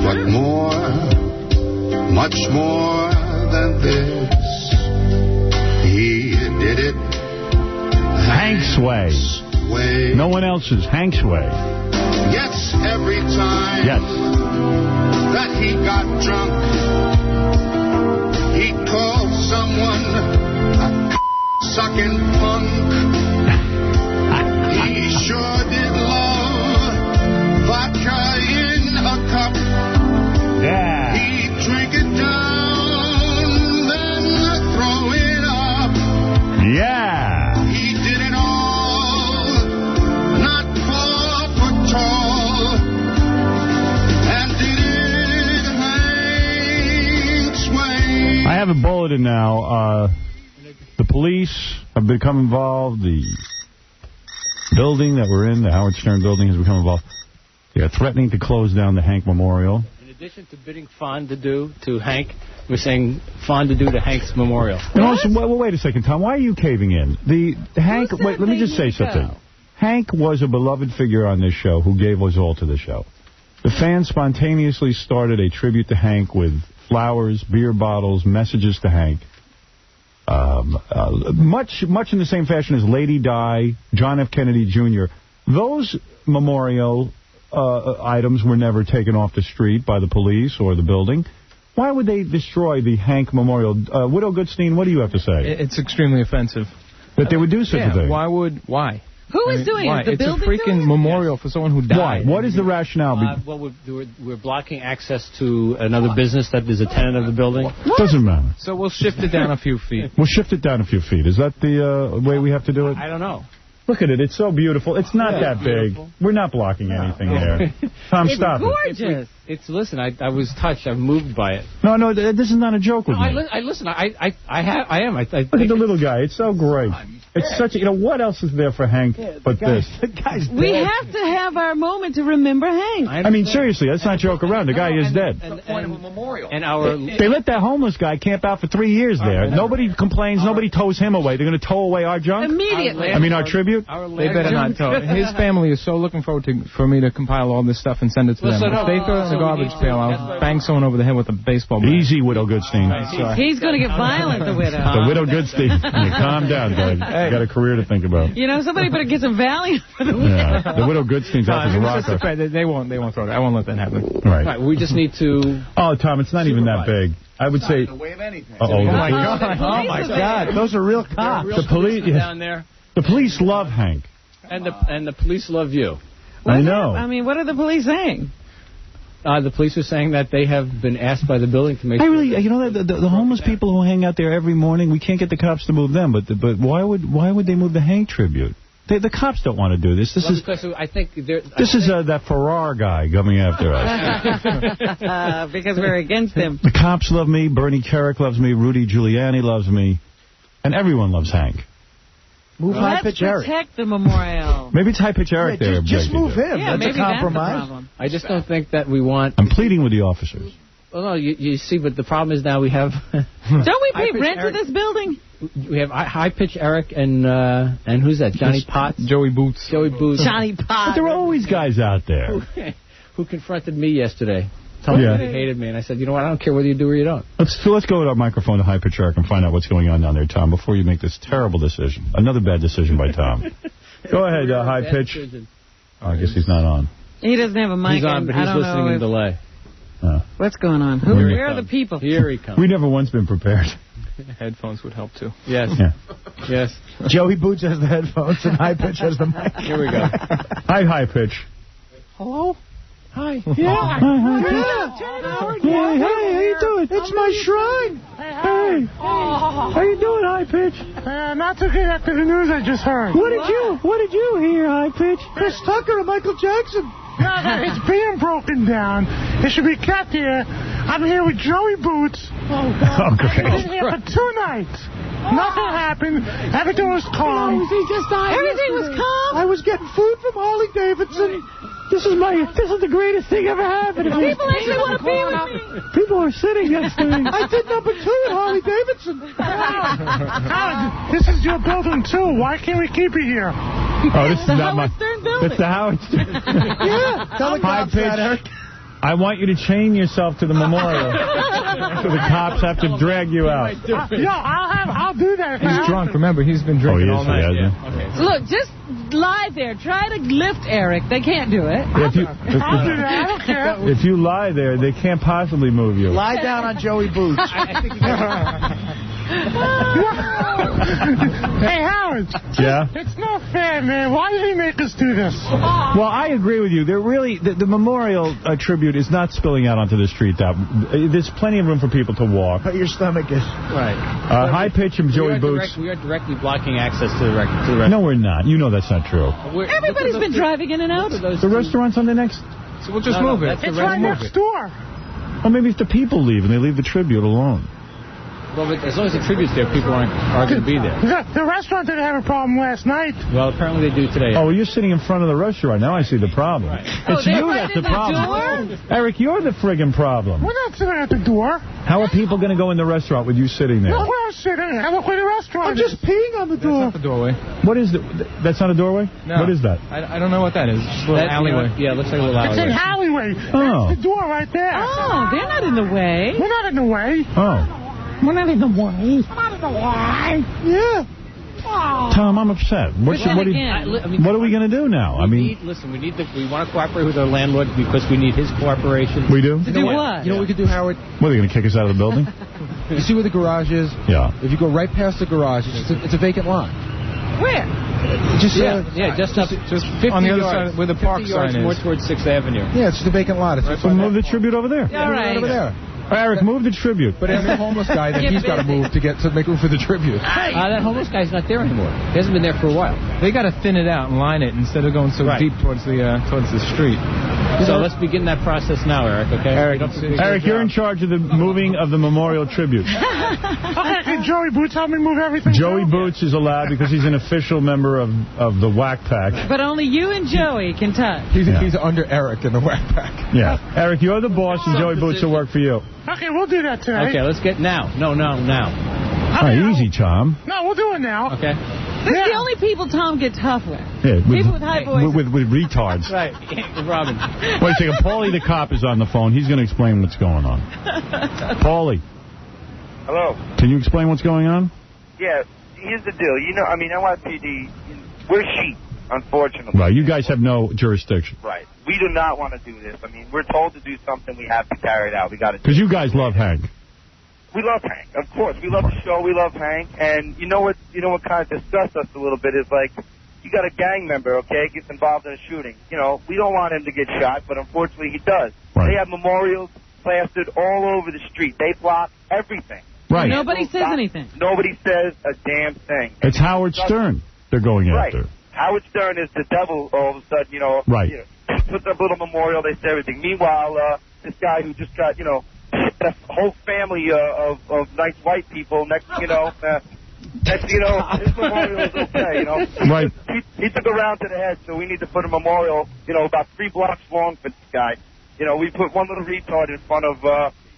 But more, much more than this, he did it Hank's way. No one else's. Hank's way. Yes, every time that he got drunk, he'd call someone a sucking punk. He sure did love vodka in a cup. Yeah. He'd drink it down, then throw it up. Yeah. He did it all, not 4 foot tall, and did it Hank's way. I have a bulletin now. The police have become involved. The building that we're in, the Howard Stern building, has become involved. They are threatening to close down the Hank Memorial. In addition to bidding fondue to Hank, we're saying fondue to Hank's memorial. And also, wait a second, Tom. Why are you caving in? Hank. Wait, let me just say something. Hank was a beloved figure on this show who gave us all to the show. The fans spontaneously started a tribute to Hank with flowers, beer bottles, messages to Hank. Much in the same fashion as Lady Di, John F. Kennedy Jr. Those memorial items were never taken off the street by the police or the building. Why would they destroy the Hank Memorial? Widow Goodstein, what do you have to say? It's extremely offensive. That they would do such a thing? Why? Who is doing it? The building It's a freaking memorial for someone who died. Why? What is the rationale? Well, we're blocking access to another business that is a tenant of the building. Doesn't matter. So we'll shift it down a few feet. We'll shift it down a few feet. Is that the way we have to do it? I don't know. Look at it. It's so beautiful. It's not that big. We're not blocking anything there. Tom, stop it. It's gorgeous. Listen, I was touched. I'm moved by it. No, this is not a joke with me. I listen. I am. Look at the little guy. It's so great. It's such a, what else is there for Hank but this? We have to have our moment to remember Hank. I mean, seriously, let's not joke around. The guy is dead. The point of a memorial. And they let that homeless guy camp out for 3 years there. Nobody complains. Nobody tows him away. They're going to tow away our junk? Immediately. I mean, our tribute? They better not tow. His family is so looking forward for me to compile all this stuff and send it to them. If they throw it in the garbage pail, I'll bang someone over the head with a baseball bat. Easy, Widow Goodstein. He's going to get violent, the widow. The Widow Goodstein. Calm down, Doug. You got a career to think about. You know, somebody better get some Valium for the widow. Yeah. The Widow Goodstein's out as a rocker. They won't throw it. I won't let that happen. Right. We just need to... Oh, Tom, it's not even that big. I would say... Oh, my God. Oh, my God. Those are real cops. The police down there. The police love Hank. And the police love you. I know. I mean, what are the police saying? The police are saying that they have been asked by the building to make sure... You know, the homeless people who hang out there every morning, we can't get the cops to move them, but why would they move the Hank tribute? The cops don't want to do this. Because I think that Farrar guy coming after us. Because we're against him. The cops love me, Bernie Kerik loves me, Rudy Giuliani loves me, and everyone loves Hank. Move High Pitch Eric. Let's protect the memorial. Maybe it's High Pitch Eric there. Just move him. Yeah, that's a compromise. That's I just don't think that we want... I'm pleading with the officers. Well, no, you see, but the problem is now we have... Don't we pay rent to this building? We have High Pitch Eric and who's that? Johnny Potts? Joey Boots. Johnny Potts. But there are always guys out there. Who confronted me yesterday. Told me they hated me, and I said, you know what, I don't care whether you do or you don't. Let's go with our microphone to High Pitch Eric and find out what's going on down there, Tom, before you make this terrible decision. Another bad decision by Tom. Go ahead, High Pitch. Oh, I guess he's not on. He doesn't have a mic. He's on, but he's listening in delay. What's going on? Where are the people? Here he comes. We've never once been prepared. Headphones would help, too. Yes. Yeah. Yes. Joey Boots has the headphones and High Pitch has the mic. Here we go. Hi, High Pitch. Hello? Hi. Yeah. Hi, hey, how you doing? It's my shrine. Hey. How you doing, High Pitch? Not so good after the news I just heard. What did you hear, High Pitch? Chris Tucker and Michael Jackson. Yeah, it's being broken down. It should be kept here. I'm here with Joey Boots. Oh, great. I've been here for 2 nights. Nothing happened. Everything was calm. Everything was calm. I was getting food from Harley Davidson. This is the greatest thing ever happened. People actually want to be with me. People are sitting next to me. I did number 2 at Harley Davidson. Howard, this is your building, too. Why can't we keep it here? Oh, this is not my... It's the Howard Stern. Yeah. Tell the cops that, Eric. I want you to chain yourself to the memorial so the cops have to drag you out. I'll do that. He's drunk. Remember, he's been drinking all night. Okay. So look, just lie there. Try to lift Eric. They can't do it. I'll do that. I don't care. If you lie there, they can't possibly move you. Lie down on Joey Boots. Hey, Howard. Yeah? It's not fair, man. Why did he make us do this? Well, I agree with you. The memorial tribute is not spilling out onto the street. There's plenty of room for people to walk. But your stomach is... Right. High Pitch and Joey Boots. We are directly blocking access to the restaurant. No, we're not. You know that's not true. Everybody's been driving in and out. The restaurant's on the next... So we'll just move it. It's right next door. Well, maybe if the people leave and they leave the tribute alone. Well, but as long as the tribute's there, people aren't going to be there. The restaurant didn't have a problem last night. Well, apparently they do today. Oh, you're sitting in front of the restaurant. Now I see the problem. Right. It's you that's the problem. Eric, you're the friggin' problem. We're not sitting at the door. How are people going to go in the restaurant with you sitting there? No, we're not sitting. I look where the restaurant is. I'm just peeing on the door. That's not the doorway. What is that's not a doorway? No. What is that? I don't know what that is. It's a little alleyway. Yeah, it looks like a little alleyway. It's an alleyway. Oh. That's the door right there. Oh, they're not in the way. We're not in the way. Oh. We're not in the way. We're not in the way. Yeah. Tom, I'm upset. What are we going to do now? We want to cooperate with our landlord because we need his cooperation. We do? To do what? You know what we could do, Howard? What, are they going to kick us out of the building? You see where the garage is? Yeah. If you go right past the garage, it's a vacant lot. Where? Just 50 on the other yards, side where the park sign is. More towards 6th Avenue. Yeah, it's just a vacant lot. So move the tribute over there. All right. Over there. Eric, move the tribute. But every homeless guy, then he's got to move to make room for the tribute. That homeless guy's not there anymore. He hasn't been there for a while. They got to thin it out and line it instead of going so deep towards the street. So let's begin that process now, Eric, okay? Eric, you're in charge of the moving of the memorial tribute. Okay, can Joey Boots help me move everything? Joey Boots is allowed because he's an official member of the Whack Pack. But only you and Joey can touch. He's under Eric in the Whack Pack. Yeah. Eric, you're the boss, and Joey Boots will work for you. Okay, we'll do that today. Okay, let's get now. No, now. All right, easy, Tom. No, we'll do it now. Okay. That's the only people Tom gets tough with. Yeah, People with high voices. With retards. Right, Robin. Wait a second. Paulie the cop is on the phone. He's going to explain what's going on. Paulie. Hello. Can you explain what's going on? Yeah, here's the deal. NYPD, we're sheep, unfortunately. Right, you guys have no jurisdiction. Right. We do not want to do this. We're told to do something. We have to carry it out. We got to. Because you guys love Hank. We love Hank, of course. We love the show. We love Hank. And you know what kind of disgusts us a little bit is, like, you got a gang member, okay, gets involved in a shooting. We don't want him to get shot, but unfortunately he does. Right. They have memorials plastered all over the street. They block everything. Right. Nobody says anything. Nobody says a damn thing. It's Howard Stern they're going after. Right. Howard Stern is the devil all of a sudden, Right. Puts up a little memorial, they say everything. Meanwhile, this guy who just got, a whole family of nice white people, next thing you know, his memorial is okay, Right. He took a round to the head, so we need to put a memorial, about 3 blocks long for this guy. We put one little retard in front of,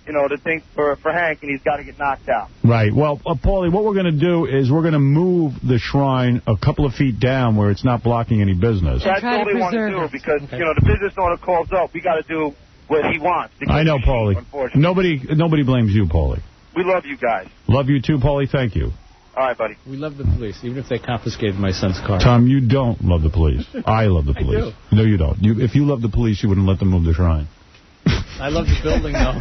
the thing for Hank, and he's got to get knocked out. Right. Well, Paulie, what we're going to do is we're going to move the shrine a couple of feet down where it's not blocking any business. That's all they want to do because, the business owner calls up. We got to do what he wants. I know, Paulie. Nobody blames you, Paulie. We love you guys. Love you too, Paulie. Thank you. All right, buddy. We love the police, even if they confiscated my son's car. Tom, you don't love the police. I love the police. I do. No, you don't. If you love the police, you wouldn't let them move the shrine. I love the building, though.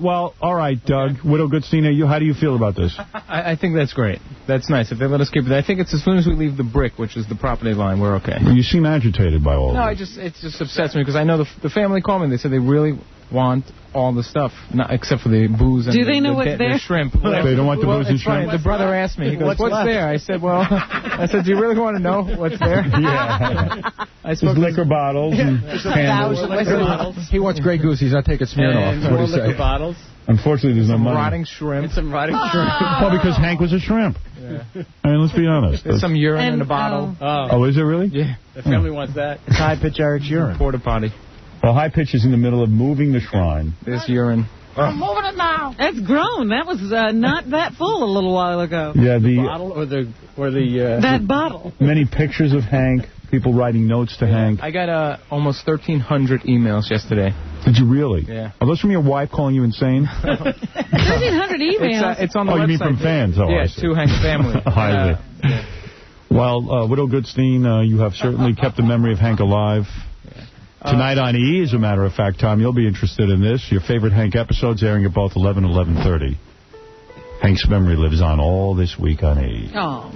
Well, all right, Doug. Okay. Widow Goodstina, how do you feel about this? I think that's great. That's nice. If they let us keep it. I think it's as soon as we leave the brick, which is the property line, we're okay. Well, you seem agitated by all of this. No, it just upsets me because I know the family called me. They said they really want all the stuff, not except for the booze and the shrimp. They don't want the booze and shrimp? The brother asked me, he goes, what's there? I said, do you really want to know what's there? Yeah. There's liquor bottles and candles. He wants Grey Goose. He's not taking Smirnoff. What do you say? Liquor bottles. Unfortunately, there's no money. Rotting shrimp. It's some rotting shrimp. Well, because Hank was a shrimp. Yeah. Let's be honest. There's some urine in the bottle. Oh, is it really? Yeah. The family wants that. It's high-pitch Eric's urine. Porta potty. Well, High Pitch is in the middle of moving the shrine. There's urine. I'm moving it now. That's grown. That was not that full a little while ago. Yeah, the bottle or the that bottle. Many pictures of Hank. People writing notes to Hank. I got almost 1,300 emails yesterday. Did you really? Yeah. Are those from your wife calling you insane? 1,300 emails. It's on the website. Oh, you mean from fans? Oh, yeah, to Hank's family. Well, Widow Goodstein, you have certainly kept the memory of Hank alive. Tonight on E! As a matter of fact, Tom, you'll be interested in this. Your favorite Hank episodes airing at both 11 and 11:30. Hank's memory lives on all this week on E! Oh.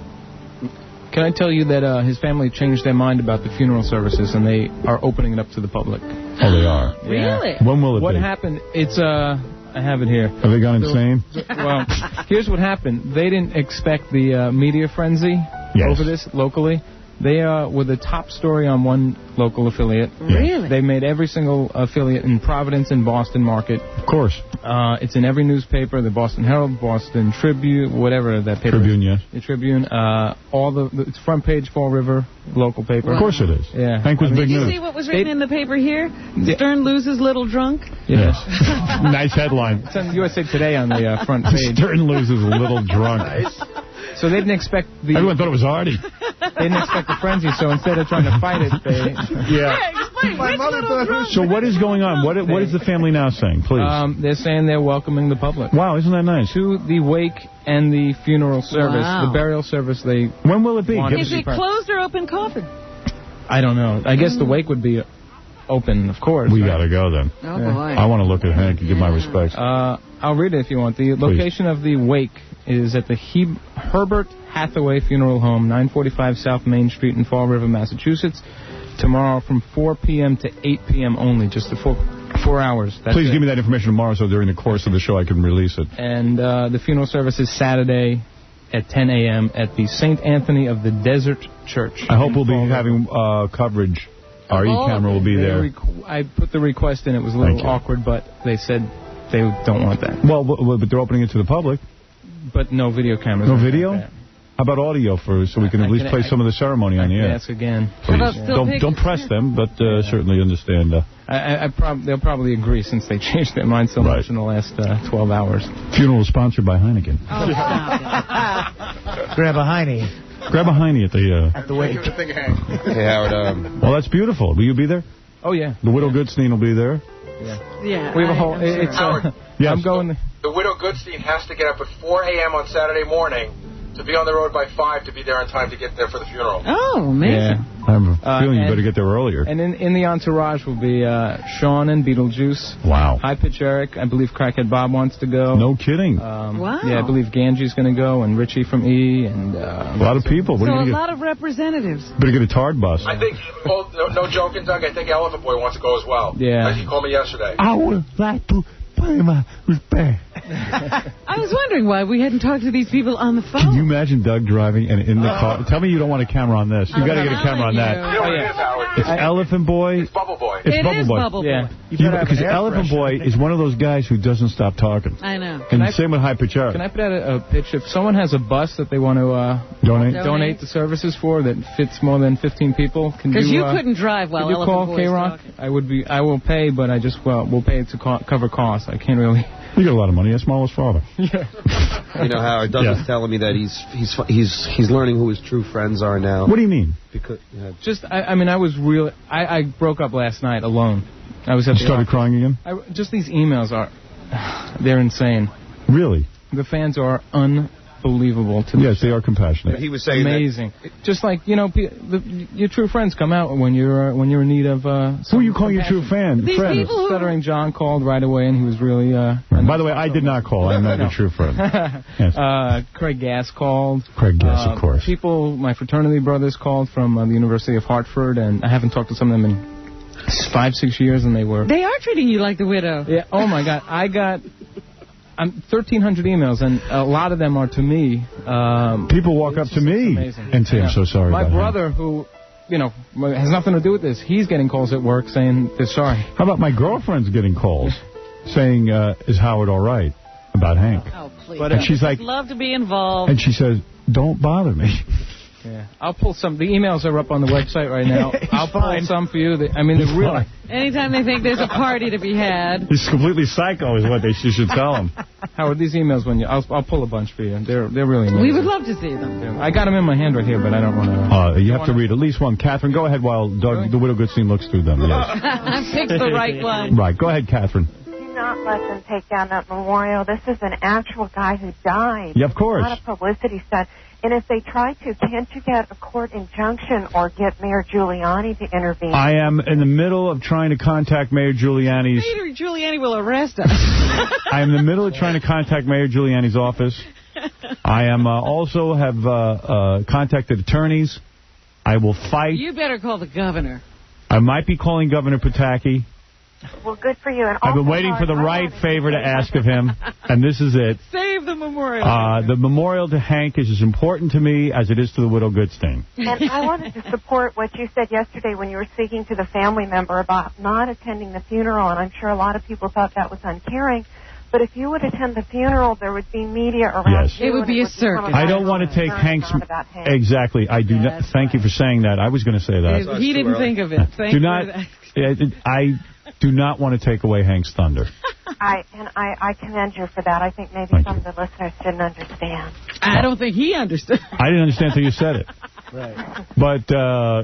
Can I tell you that his family changed their mind about the funeral services, and they are opening it up to the public? Oh, they are? Yeah. Really? When will it be? What happened, it's, I have it here. Have they gone insane? Well, here's what happened. They didn't expect the media frenzy over this locally. They were the top story on one local affiliate. Really? They made every single affiliate in Providence and Boston market. Of course. It's in every newspaper, the Boston Herald, Boston Tribune, whatever that paper Tribune, yes. The Tribune. It's front page, Fall River, local paper. Wow. Of course it is. Yeah. Hank was big news. Did you see what was written in the paper here? Stern loses little drunk? Yes. Nice headline. It's on USA Today on the front page. Stern loses little drunk. Nice. So they didn't expect the... Everyone thought it was Artie. They didn't expect the frenzy, so instead of trying to fight it, they... My mother thought it was... So what is going on? What is the family now saying, please? They're saying they're welcoming the public. Wow, isn't that nice? To the wake and the funeral service. Wow. The burial service, they... When will it be? Is it closed or open coffin? I don't know. I guess the wake would be open, of course. We got to go then. Oh, boy. I want to look at Hank and give my respects. I'll read it if you want. The location of the wake is at the Herbert Hathaway Funeral Home, 945 South Main Street in Fall River, Massachusetts. Tomorrow from 4 p.m. to 8 p.m. only, just the 4 hours. Please give me that information tomorrow so during the course of the show I can release it. And the funeral service is Saturday at 10 a.m. at the St. Anthony of the Desert Church. I hope we'll be having coverage. Our E-camera will be there. I put the request in. It was a little awkward, but they said they don't want that. Well, but they're opening it to the public. But no video cameras. No video? How about audio so we can at least play some of the ceremony on the air? Ask again. Please. Don't press them, but certainly understand. They'll probably agree since they changed their mind so much in the last 12 hours. Funeral sponsored by Heineken. Oh, stop Grab a Heine. Grab a Heine at the wake. Hey, Howard. Well, that's beautiful. Will you be there? Oh, yeah. The Widow Goodstein will be there. Yeah. We have a whole... Howard, yes. I'm going... The Widow Goodstein has to get up at 4 a.m. on Saturday morning to be on the road by 5 to be there in time to get there for the funeral. Oh, amazing. Yeah. I have a feeling you better get there earlier. And in the entourage will be Sean and Beetlejuice. Wow. High Pitch Eric. I believe Crackhead Bob wants to go. No kidding. Wow. Yeah, I believe Ganji's going to go, and Richie from E. And a lot of people. So a lot of representatives. Better get a tard bus. I think, no joking, Doug, I think Elephant Boy wants to go as well. Yeah. As he called me yesterday. I would like to pay my respect. I was wondering why we hadn't talked to these people on the phone. Can you imagine Doug driving and in the car? Tell me you don't want a camera on this. You got to get a camera on that. You know what it is, Howard? It's Elephant Boy. It's Bubble Boy. It's Bubble Boy. Bubble Boy. Yeah. Because Elephant Boy is one of those guys who doesn't stop talking. I know. And same with High Pitch Eric. Can I put out a pitch? If someone has a bus that they want to donate the services for that fits more than 15 people, because you couldn't drive while Elephant Boy call K-Rock? I will pay, but I just we'll pay it to cover costs. I can't really. You get a lot of money. That's Marlo's father. Yeah. You know, Howard, Doug was telling me that he's learning who his true friends are now. What do you mean? Because I broke up last night alone. I was at you started crying again? Just these emails they're insane. Really? The fans are unbelievable. Yes, they are compassionate. But he was saying amazing. Just like, your true friends come out when you're in need of who are you calling your true friend? Stuttering John called right away, and he was really... By the way, I did not call. I'm not your true friend. Yes. Craig Gass called. Craig Gass, of course. My fraternity brothers called from the University of Hartford, and I haven't talked to some of them in 5-6 years, and they are treating you like the widow. Yeah. Oh, my God. I got... 1,300 emails, and a lot of them are to me. People walk up to me and say, I'm so sorry. My brother, who, has nothing to do with this, he's getting calls at work saying they're sorry. How about my girlfriend's getting calls saying, is Howard all right about Hank? Oh, please. And she's like, I'd love to be involved. And she says, don't bother me. Yeah, I'll pull some. The emails are up on the website right now. I'll pull some for you. They're really. Anytime they think there's a party to be had. He's completely psycho is what you should tell him. Howard, these emails, I'll pull a bunch for you. They're really amazing. We would love to see them. I got them in my hand right here, but I don't want to. You have to read at least one. Catherine, go ahead while Doug, the Widow Goodstein looks through them. Yes. Pick the right one. Right, go ahead, Catherine. Do not let them take down that memorial. This is an actual guy who died. Yeah, of course. A lot of publicity stuff. And if they try to, can't you get a court injunction or get Mayor Giuliani to intervene? I am in the middle of trying to contact Mayor Giuliani's... Mayor Giuliani will arrest us. I am in the middle of trying to contact Mayor Giuliani's office. I am also have contacted attorneys. I will fight. You better call the governor. I might be calling Governor Pataki. Well, good for you. And I've been waiting for the right favor to ask of him, and this is it. Save the memorial. The memorial to Hank is as important to me as it is to the Widow Goodstein. And I wanted to support what you said yesterday when you were speaking to the family member about not attending the funeral, and I'm sure a lot of people thought that was uncaring. But if you would attend the funeral, there would be media around you. It would be a circus. I don't want to take Hank's... Hank. Exactly. I do not. Thank you for saying that. I was going to say that. He didn't think of it. Do not... I do not want to take away Hank's thunder. I commend you for that. I think maybe some of the listeners didn't understand. I don't think he understood. I didn't understand until you said it. Right. But,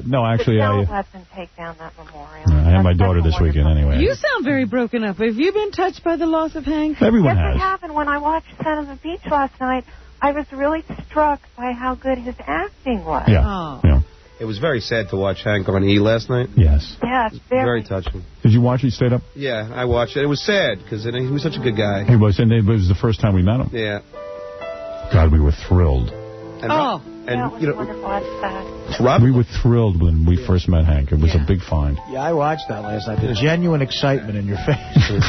no, actually, Don't let them take down that memorial. I have my daughter this weekend anyway. You sound very broken up. Have you been touched by the loss of Hank? Everyone yes, has. I have. And when I watched Set on the Beach last night, I was really struck by how good his acting was. Yeah. Oh. Yeah. It was very sad to watch Hank on E! last night. Yes. Yeah, it's very touching. Did you watch it? You stayed up? Yeah, I watched it. It was sad because he was such a good guy. He was, and it was the first time we met him. Yeah. God, we were thrilled. And, it was wonderful. We were thrilled when we first met Hank. It was a big find. Yeah, I watched that last night. The genuine excitement in your face.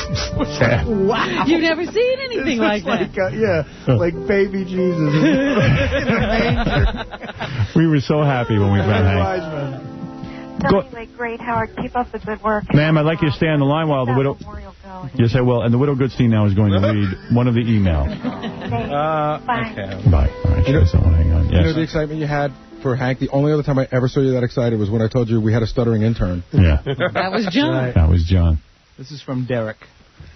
Wow. You've never seen anything like that. Like baby Jesus in the manger. We were so happy when we met Hank. So anyway, great, Howard. Keep up the good work. Ma'am, I'd like you to stay on the line while the widow... Yes, I will. And the Widow Goodstein now is going to read one of the emails. Bye. Okay. Bye. All right, she doesn't want to hang on. Yes. You know the excitement you had for Hank? The only other time I ever saw you that excited was when I told you we had a stuttering intern. Yeah. That was John. Right. That was John. This is from Derek.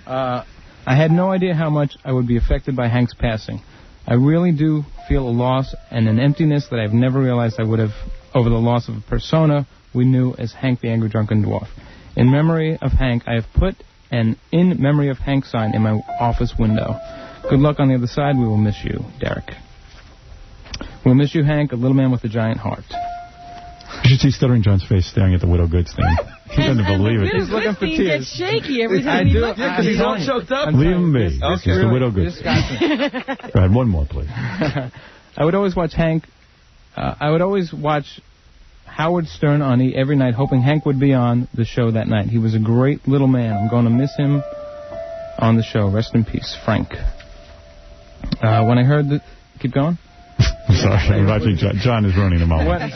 I had no idea how much I would be affected by Hank's passing. I really do feel a loss and an emptiness that I've never realized I would have over the loss of a persona we knew as Hank the Angry Drunken Dwarf. In memory of Hank, I have put an In Memory of Hank sign in my office window. Good luck on the other side. We will miss you, Derek. We'll miss you, Hank, a little man with a giant heart. You should see Stuttering John's face staring at the Widow Goodstein. He doesn't believe it. He's looking for tears. He gets shaky every time he looks at he's all choked up. Leave him be. This is the Widow Goodstein. Go ahead, one more, please. I would always watch Hank. I would always watch Howard Stern on E! every night, hoping Hank would be on the show that night. He was a great little man. I'm going to miss him on the show. Rest in peace, Frank. When I heard that... Keep going? I'm sorry. I'm watching John is ruining the moment.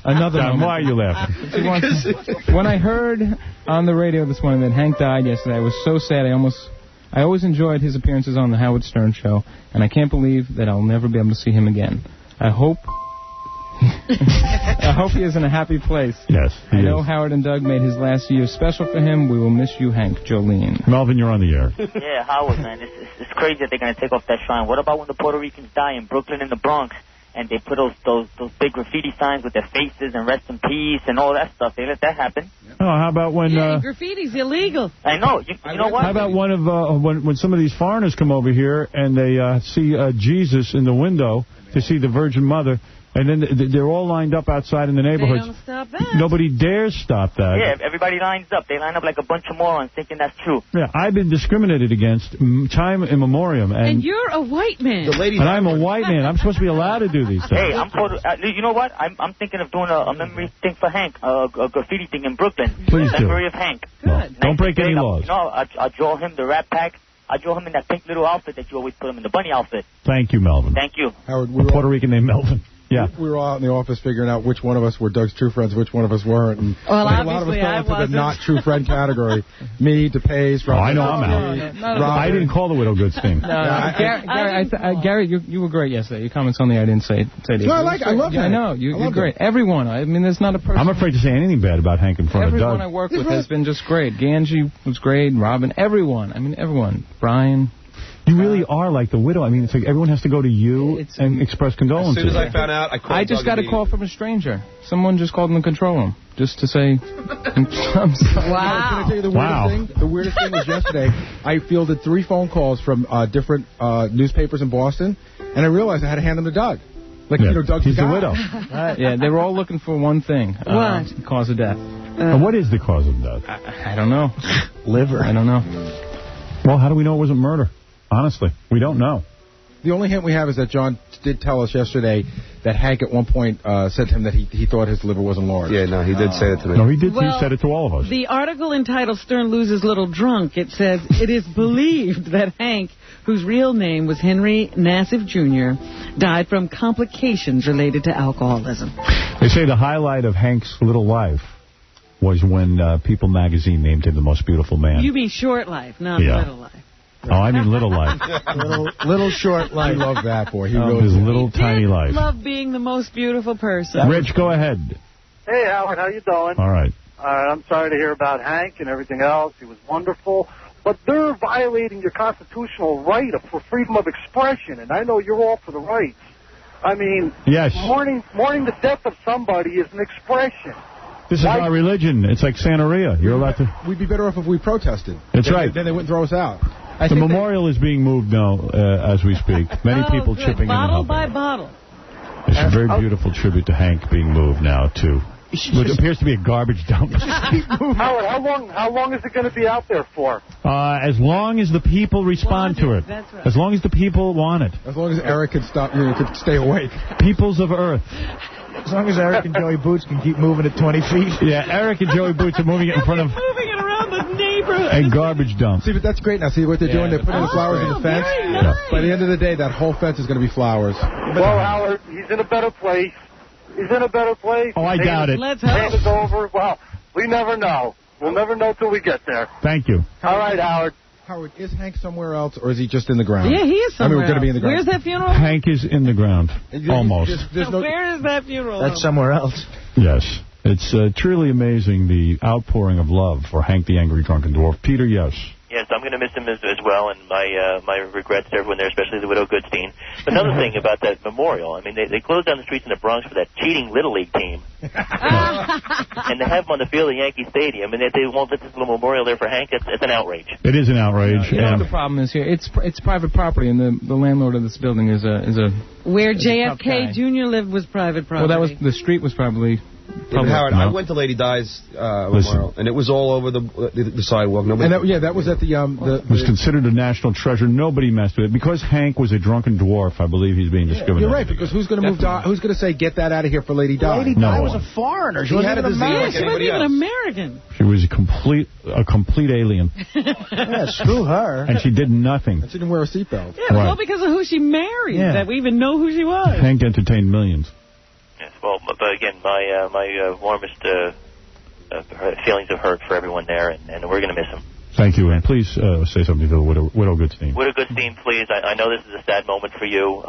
Another John, moment. why are you laughing? When I heard on the radio this morning that Hank died yesterday, I was so sad. I always enjoyed his appearances on the Howard Stern show, and I can't believe that I'll never be able to see him again. I hope he is in a happy place. Yes, I know Howard and Doug made his last year special for him. We will miss you, Hank. Jolene. Melvin, you're on the air. Yeah, Howard, man. It's crazy that they're going to take off that shrine. What about when the Puerto Ricans die in Brooklyn and the Bronx, and they put those big graffiti signs with their faces and rest in peace and all that stuff? They let that happen. Oh, how about when... graffiti's illegal. I know. You know what? How about one of when some of these foreigners come over here and they see Jesus in the window to see the Virgin Mother, and then they're all lined up outside in the neighborhoods. They don't stop that. Nobody dares stop that. Yeah, everybody lines up. They line up like a bunch of morons thinking that's true. Yeah, I've been discriminated against time immemorial. And you're a white man. And I'm a white man. I'm supposed to be allowed to do these things. Hey, you know what? I'm thinking of doing a memory thing for Hank, a graffiti thing in Brooklyn. Please do. Memory of Hank. Good. Don't break any laws. I'll draw him the Rat Pack. I draw him in that pink little outfit that you always put him in, the bunny outfit. Thank you, Melvin. Thank you. Howard, a Puerto Rican named Melvin. Yeah. We were all out in the office figuring out which one of us were Doug's true friends, which one of us weren't. And well, a lot of us fell into the not true friend category. Me, DePace, Rob. I know I'm out. I didn't call the Widow Goodstein. Gary, you were great yesterday. Your comments on the I didn't say it. No, I love that. I know. You're great. Everyone. I mean, there's not a person. I'm afraid to say anything bad about Hank in front of Doug. Everyone I work with has been just great. Ganji was great. Robin. Everyone. I mean, everyone. Brian. You really are like the widow. I mean, it's like everyone has to go to you and express condolences. As soon as I found out, I just got a call from a stranger. Someone just called in the control room just to say, I'm sorry. Wow. Can I tell you the weirdest thing? The weirdest thing was yesterday, I fielded 3 phone calls from different newspapers in Boston, and I realized I had to hand them to Doug. Like, you know, Doug's He's the the guy. widow. Yeah, they were all looking for one thing. What? Cause of death. And what is the cause of death? I don't know. Liver. I don't know. Well, how do we know it wasn't murder? Honestly, we don't know. The only hint we have is that John did tell us yesterday that Hank at one point said to him that he thought his liver wasn't large. Yeah, no, he did say it to me. No, he did. Well, he said it to all of us. The article entitled Stern Loses Little Drunk, it says, it is believed that Hank, whose real name was Henry Nassif Jr., died from complications related to alcoholism. They say the highlight of Hank's little life was when People magazine named him the most beautiful man. You mean short life, not little life. Oh, I mean little life. little short life. He loved that, boy. He his little tiny life. Love being the most beautiful person. Rich, go ahead. Hey, Howard, how you doing? All right. I'm sorry to hear about Hank and everything else. He was wonderful. But they're violating your constitutional right for freedom of expression, and I know you're all for the rights. I mean, yes. mourning the death of somebody is an expression. This is our religion. It's like Santeria. You're allowed to... We'd be better off if we protested. That's right. Then they wouldn't throw us out. The memorial is being moved now as we speak. Many people good. chipping Bottle in. by bottle. There's a very beautiful tribute to Hank being moved now, too. What appears to be a garbage dump. Howard, how long is it going to be out there for? As long as the people respond to it. That's right. As long as the people want it. As long as Eric could could stay awake. Peoples of Earth. As long as Eric and Joey Boots can keep moving at 20 feet. Yeah, Eric and Joey Boots are moving it in front of... Moving it around the neighborhood. A garbage dump. See, but that's great now. See what they're doing? They're putting the flowers in the fence. Nice. By the end of the day, that whole fence is going to be flowers. Well, Howard, he's in a better place. He's in a better place. Oh, I doubt it. Let's Game hope. is over. Well, we never know. We'll never know till we get there. Thank you. All right, Howard. Howard, is Hank somewhere else, or is he just in the ground? Yeah, he is somewhere I mean, we're going to be in the ground. Where's that funeral? Hank is in the ground. Almost. Where is that funeral? That's somewhere else. Yes. It's truly amazing, the outpouring of love for Hank the Angry Drunken Dwarf. Peter, yes. Yes, I'm going to miss him as well, and my regrets to everyone there, especially the widow Goodstein. Another thing about that memorial, I mean, they closed down the streets in the Bronx for that cheating Little League team. And to have him on the field at Yankee Stadium, and they won't let this little memorial there for Hank, it's an outrage. It is an outrage. You know what the problem is here? It's private property, and the landlord of this building is a Where is a tough JFK guy. Jr. lived was private property. Well, the street was probably... Howard, I went to Lady Di's memorial, and it was all over the sidewalk. Nobody. That was at the It was considered a national treasure. Nobody messed with it. Because Hank was a drunken dwarf, I believe he's being discriminated. You're right, because who's going to move? Who's going to say, get that out of here for Lady Di? Lady Di was a foreigner. She wasn't even American. She wasn't even American. She was a complete alien. Yeah, screw her. And she did nothing. She didn't wear a seatbelt. Yeah, it was all because of who she married that we even know who she was. Hank entertained millions. Yes, well, but again, my warmest feelings of hurt for everyone there, and we're going to miss him. Thank you, and please say something to the widow Goodstein. Widow Goodstein, please, I know this is a sad moment for you.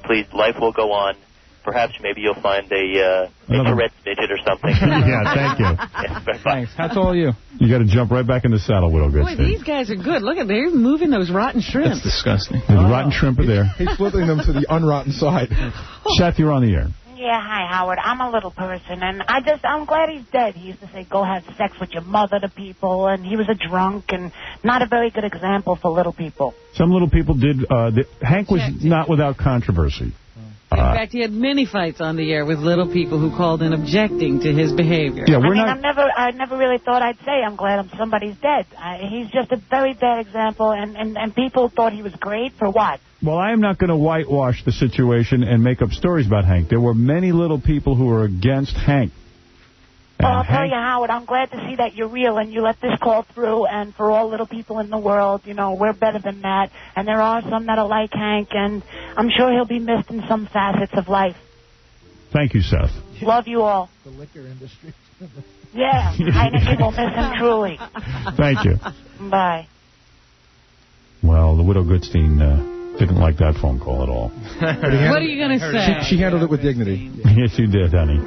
Please, life will go on. Perhaps maybe you'll find a Tourette's midget or something. Yeah, thank you. Yes, thanks. How tall are you? You got to jump right back in the saddle, Widow Goodstein. Boy, these guys are good. Look at they're moving those rotten shrimp. That's disgusting. The rotten shrimp are there. He's flipping them to the unrotten side. Seth, you're on the air. Yeah, hi, Howard. I'm a little person, and I'm glad he's dead. He used to say, go have sex with your mother to people, and he was a drunk and not a very good example for little people. Some little people did. Hank was not without controversy. In fact, he had many fights on the air with little people who called in objecting to his behavior. Yeah, I never really thought I'd say I'm glad somebody's dead. He's just a very bad example, and people thought he was great for what? Well, I am not going to whitewash the situation and make up stories about Hank. There were many little people who were against Hank. Well, I'll tell you, Howard, I'm glad to see that you're real and you let this call through. And for all little people in the world, we're better than that. And there are some that are like Hank, and I'm sure he'll be missed in some facets of life. Thank you, Seth. Love you all. The liquor industry. Yeah, Heineken will miss him truly. Thank you. Bye. Well, the widow Goodstein didn't like that phone call at all. What are you going to say? She handled it with dignity. Yes, you did, honey.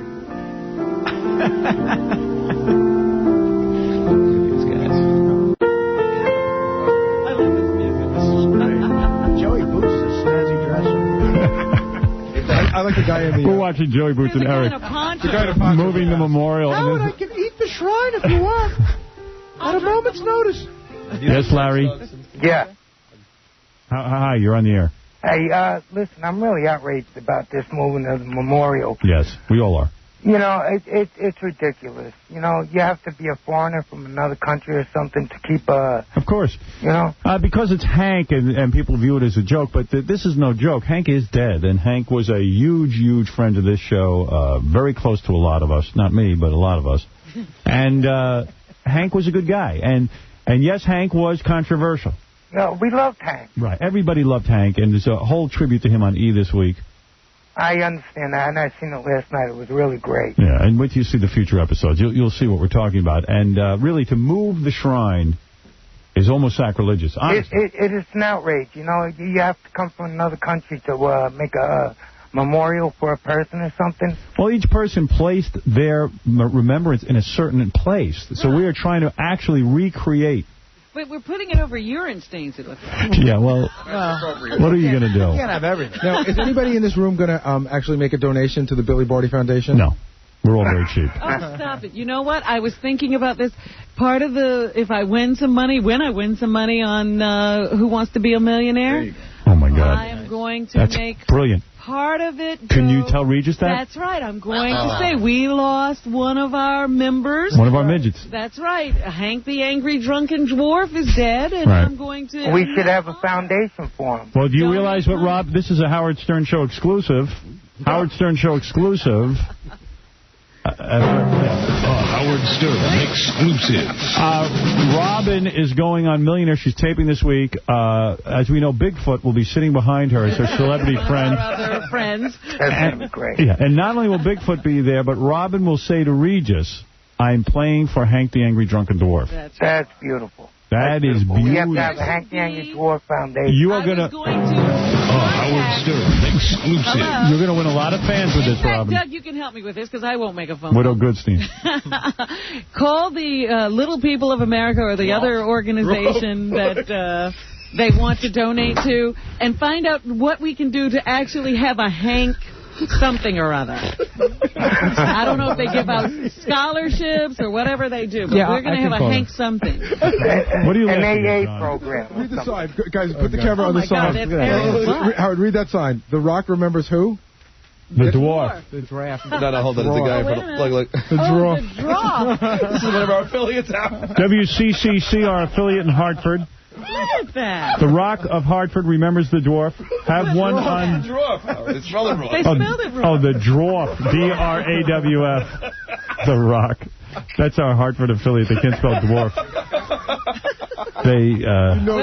Joey Boots is a snazzy dresser. I like the guy in the... We're watching Joey Boots and Eric. The guy in a poncho. Moving the memorial. Howard, I can eat the shrine if you want. At a moment's notice. Yes, Larry? Yeah. Hi, you're on the air. Hey, listen, I'm really outraged about this moving of the memorial. Yes, we all are. It's ridiculous. You have to be a foreigner from another country or something to keep Of course. Because it's Hank and people view it as a joke, but this is no joke. Hank is dead, and Hank was a huge, huge friend of this show, very close to a lot of us. Not me, but a lot of us. And Hank was a good guy. And yes, Hank was controversial. No, we loved Hank. Right. Everybody loved Hank, and there's a whole tribute to him on E! This week. I understand that, and I seen it last night. It was really great. Yeah, and wait till you see the future episodes. You'll see what we're talking about. And really, to move the shrine is almost sacrilegious. Honestly. It is an outrage. You have to come from another country to make a memorial for a person or something? Well, each person placed their remembrance in a certain place. So we are trying to actually recreate. But we're putting it over urine stains, it looks like. Yeah, well, what are you going to do? You can't have everything. Now, is anybody in this room going to actually make a donation to the Billy Barty Foundation? No. We're all very cheap. Oh, stop it. You know what? I was thinking about this. Part of if I win some money, when I win some money on Who Wants to Be a Millionaire, oh, my God. I am going to make brilliant. Part of it go, Can you tell Regis that? That's right. I'm going to say we lost one of our members. One of our midgets. That's right. Hank the Angry Drunken Dwarf is dead, and Right. I'm going to... We should have a foundation for him. Well, do you realize what, Rob? This is a Howard Stern Show exclusive. Howard Stern Show exclusive. Howard Stern exclusive. Robin is going on Millionaire. She's taping this week. As we know, Bigfoot will be sitting behind her as her celebrity friend. Other friends. That's great. Yeah, and not only will Bigfoot be there, but Robin will say to Regis, I'm playing for Hank the Angry Drunken Dwarf. That's beautiful. That is beautiful. We have to have a Hank the Angry Dwarf Foundation. You are going to... Howard Stern exclusive. You're going to win a lot of fans with this, Robin. Doug, you can help me with this because I won't make a phone Widow call. Goodstein. Call the Little People of America or the other organization that they want to donate to and find out what we can do to actually have a Hank something or other. I don't know if they give out scholarships or whatever they do, but we're going to have a Hank something. What do you An laughing at, AA John? program. Read the sign. Guys, put the camera on the sign. God, Howard, read that sign. The Rock remembers who? The dwarf. The draft. No, hold on. It's a guy in front of... Look. The dwarf. The draw. This is one of our affiliates out. WCCC, our affiliate in Hartford. Look at that. The Rock of Hartford remembers the dwarf. Have one on... It's spelled wrong. They spelled it wrong. Oh, the dwarf. DRAWF. The Rock. That's our Hartford affiliate. They can't spell dwarf. They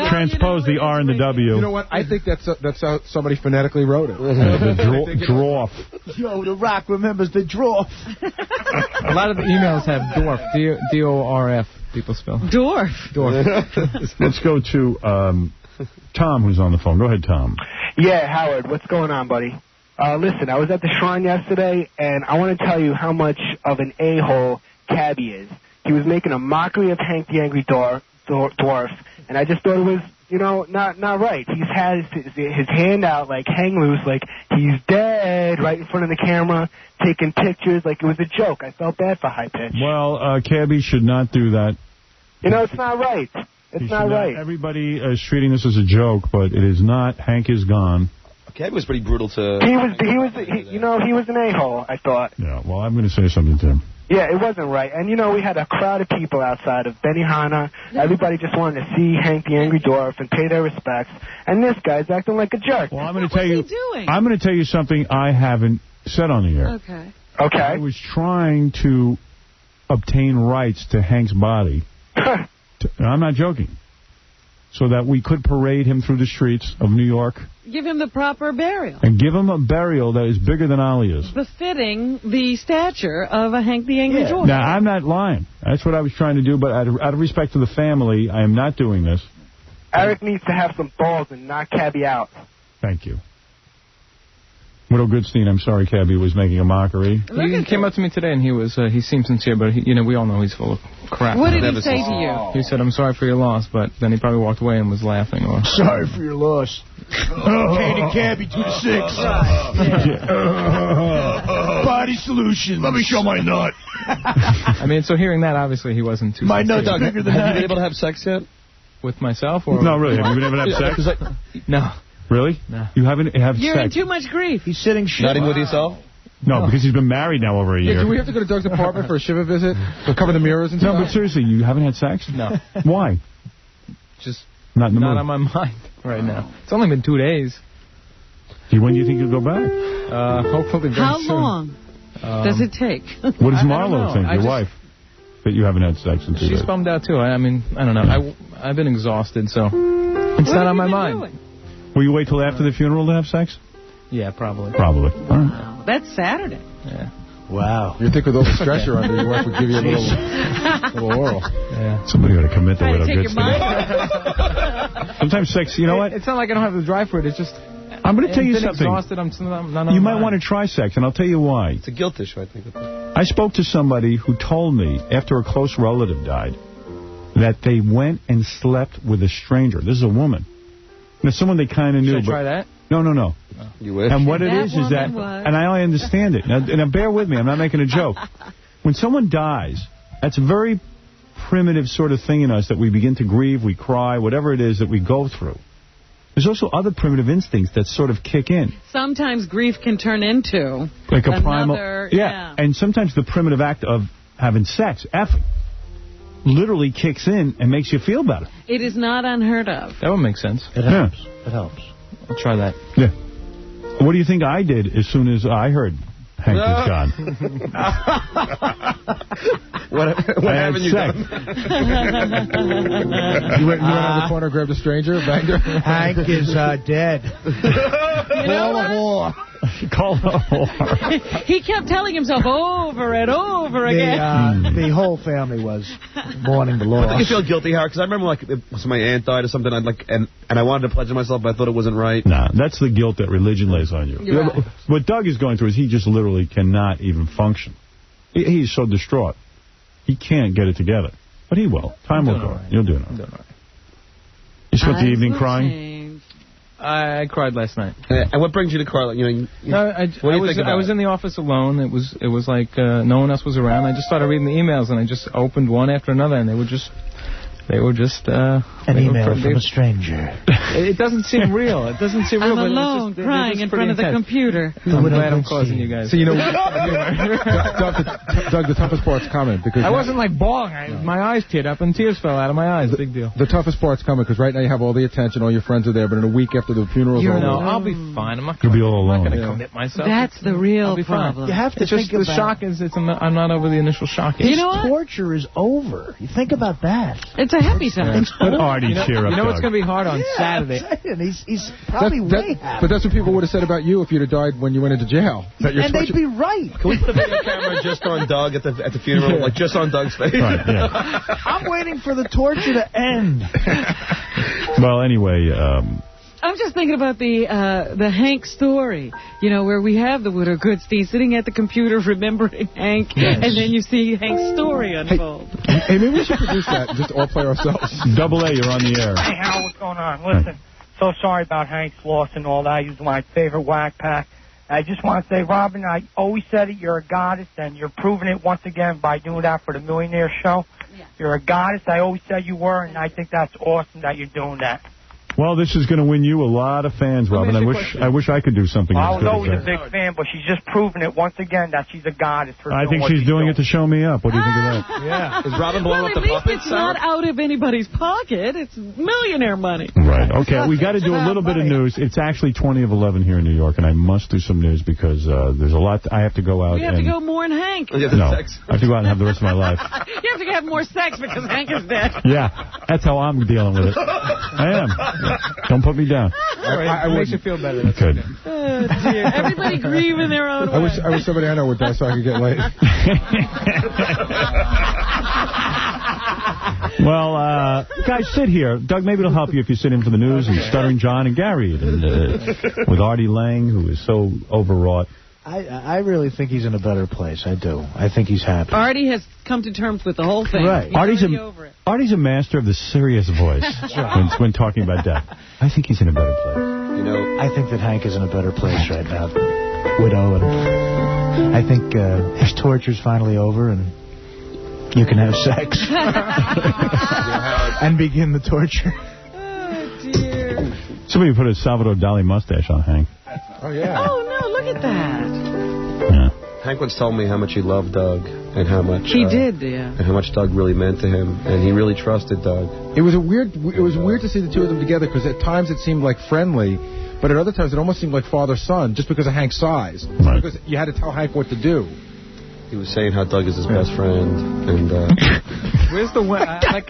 transpose the R and the W. You know what? I think that's how somebody phonetically wrote it. The dwarf. Yo, The Rock remembers the dwarf. A lot of the emails have dwarf. D-O-R-F. People spell. Dwarf. Let's go to Tom, who's on the phone. Go ahead, Tom. Yeah, Howard, what's going on, buddy? Listen, I was at the Shrine yesterday, and I want to tell you how much of an a-hole Cabby is. He was making a mockery of Hank the Angry Dwarf, and I just thought it was, not right. He's had his hand out, like, hang loose, like, he's dead, right in front of the camera, taking pictures, like it was a joke. I felt bad for High Pitch. Well, Cabby should not do that. It's not right. It's not right. Everybody is treating this as a joke, but it is not. Hank is gone. Cabby was pretty brutal to... He was an a-hole, I thought. Yeah, well, I'm going to say something to him. Yeah, it wasn't right. And, we had a crowd of people outside of Benihana. Everybody just wanted to see Hank the Angry Dwarf and pay their respects. And this guy's acting like a jerk. Well, I'm going to tell you... I'm going to tell you something I haven't said on the air. Okay. I was trying to obtain rights to Hank's body. And I'm not joking. So that we could parade him through the streets of New York. Give him the proper burial. And give him a burial that is bigger than Alia's. Befitting the stature of a Hank the Angry Dwarf. Now, I'm not lying. That's what I was trying to do, but out of respect to the family, I am not doing this. Eric needs to have some balls and knock Cabby out. Thank you. Widow Goodstein, I'm sorry Cabby was making a mockery. He came up to me today, and he seemed sincere, but we all know he's full of crap. What did he say to you? He said, I'm sorry for your loss, but then he probably walked away and was laughing. Or Sorry for your loss. Katie Cabby 2 to 6. Body Solutions. Let me show my nut. I mean, so hearing that, obviously, he wasn't too... My nut's bigger than that. Have you been able to have sex yet? With myself? Or No, really. Have you been able to have sex? No. Really? No. You haven't had You're sex? in too much grief. He's sitting shit. Not even with yourself? No, because he's been married now over a year. Do we have to go to Doug's apartment for a Shiva visit? To cover the mirrors and stuff? No, but seriously, you haven't had sex? No. Why? Just not in the mood. on my mind right now. It's only been 2 days. When do you think you'll go back? Hopefully very How soon. long does it take? What does Marlo think, your wife, that you haven't had sex in 2 days? She's bummed out, too. I mean, I don't know. I've been exhausted, so it's not on my mind. Doing? Will you wait till after the funeral to have sex? Yeah, probably. Probably. All right. Wow, that's Saturday. Yeah. Wow. You think with all the stress you're under, your wife would give you a little oral. Yeah. Somebody ought to commit to Trying Widow to take your Goodstein. mind. Sometimes sex, you know what? It's not like I don't have the drive for it. It's just I'm going to tell you been something. Exhausted, you might want to try sex, and I'll tell you why. It's a guilt issue, I think. I spoke to somebody who told me, after a close relative died, that they went and slept with a stranger. This is a woman. Now, someone they kind of knew. Should I try that? No. You wish. And what it is that, and I understand it. Now, bear with me. I'm not making a joke. When someone dies, that's a very primitive sort of thing in us that we begin to grieve, we cry, whatever it is that we go through. There's also other primitive instincts that sort of kick in. Sometimes grief can turn into like a another, primal. Yeah, and sometimes the primitive act of having sex, effing, literally kicks in and makes you feel better. It is not unheard of. That would make sense. It helps. It helps. I'll try that. Yeah. What do you think I did as soon as I heard Hank was gone? What haven't you done? You went around the corner, grabbed a stranger, banged her? Hank is dead. Call a whore. He kept telling himself over and over again. The whole family was mourning the loss. Did you feel guilty, Howard? Because I remember, like, it was my aunt died or something, and I wanted to pledge myself, but I thought it wasn't right. Nah, that's the guilt that religion lays on you. Right. What Doug is going through is he just literally cannot even function. He's so distraught. He can't get it together. But he will. Time will go. Right. You'll do it. I'm doing all right. You spent the evening crying? I cried last night. And what brings you to cry? I was in the office alone. It was like no one else was around. I just started reading the emails, and I just opened one after another, and they were just an email from a stranger. It doesn't seem real. It doesn't seem real. I'm alone, crying in front of the computer. I'm glad I'm causing you guys. So you know, Doug, the toughest part's coming because I wasn't like bawling. My eyes teared up and tears fell out of my eyes. Big deal. The toughest part's coming because right now you have all the attention, all your friends are there, but in a week after the funeral's over, no, I'll be fine. I'm not You'll be all alone. going to commit myself. That's the real problem. You have to think about the shock is I'm not over the initial shock. His torture is over. You think about that. It's a happy time. Let Artie cheer up. You know what's going to be hard on Saturday? He's probably way happy. But that's what people would have said about you if you'd have died when you went into jail. And they'd be right. Can we put a video camera just on Doug at the funeral, like just on Doug's face? Right, yeah. I'm waiting for the torture to end. Well, anyway, I'm just thinking about the Hank story, where we have the Widow Goodstein sitting at the computer remembering Hank, and then you see Hank's story unfold. Hey, maybe we should produce that and just all play ourselves. Double A, you're on the air. Hey, Hal, what's going on? Listen, so sorry about Hank's loss and all that. He was my favorite whack pack. I just want to say, Robin, I always said it. You're a goddess, and you're proving it once again by doing that for the Millionaire Show. Yeah. You're a goddess. I always said you were, and I think that's awesome that you're doing that. Well, this is going to win you a lot of fans, Robin. I wish I could do something. I was always a big fan, but she's just proving it once again that she's a goddess. I think she's doing it to show me up. What do you think of that? Yeah. Is Robin blowing up the puppets? At least it's not out of anybody's pocket. It's millionaire money. Right. Okay, we got to do a little bit of news. It's actually 20 of 11 here in New York, and I must do some news because there's a lot. I have to go out. You have to go more than Hank. No, I have to go out and have the rest of my life. You have to have more sex because Hank is dead. Yeah, that's how I'm dealing with it. I am. Don't put me down. It makes you feel better. That's good. Oh, dear. Everybody grieve in their own way. I wish somebody I know would die so I could get laid. Well, guys, sit here. Doug, maybe it'll help you if you sit in for the news, and Stuttering John and Gary, and with Artie Lang, who is so overwrought. I really think he's in a better place. I do. I think he's happy. Artie has come to terms with the whole thing. Right. Artie's a master of the serious voice when talking about death. I think he's in a better place. I think that Hank is in a better place right now. Widow, and I think his torture's finally over, and you can have sex. And begin the torture. Oh, dear. Somebody put a Salvador Dali mustache on Hank. Oh, yeah. Oh, no, look at that. Yeah. Hank once told me how much he loved Doug and how much he did, yeah, and how much Doug really meant to him, and he really trusted Doug. It was weird to see the two of them together because at times it seemed like friendly, but at other times it almost seemed like father-son just because of Hank's size. Right. Because you had to tell Hank what to do. He was saying how Doug is his best friend, and where's the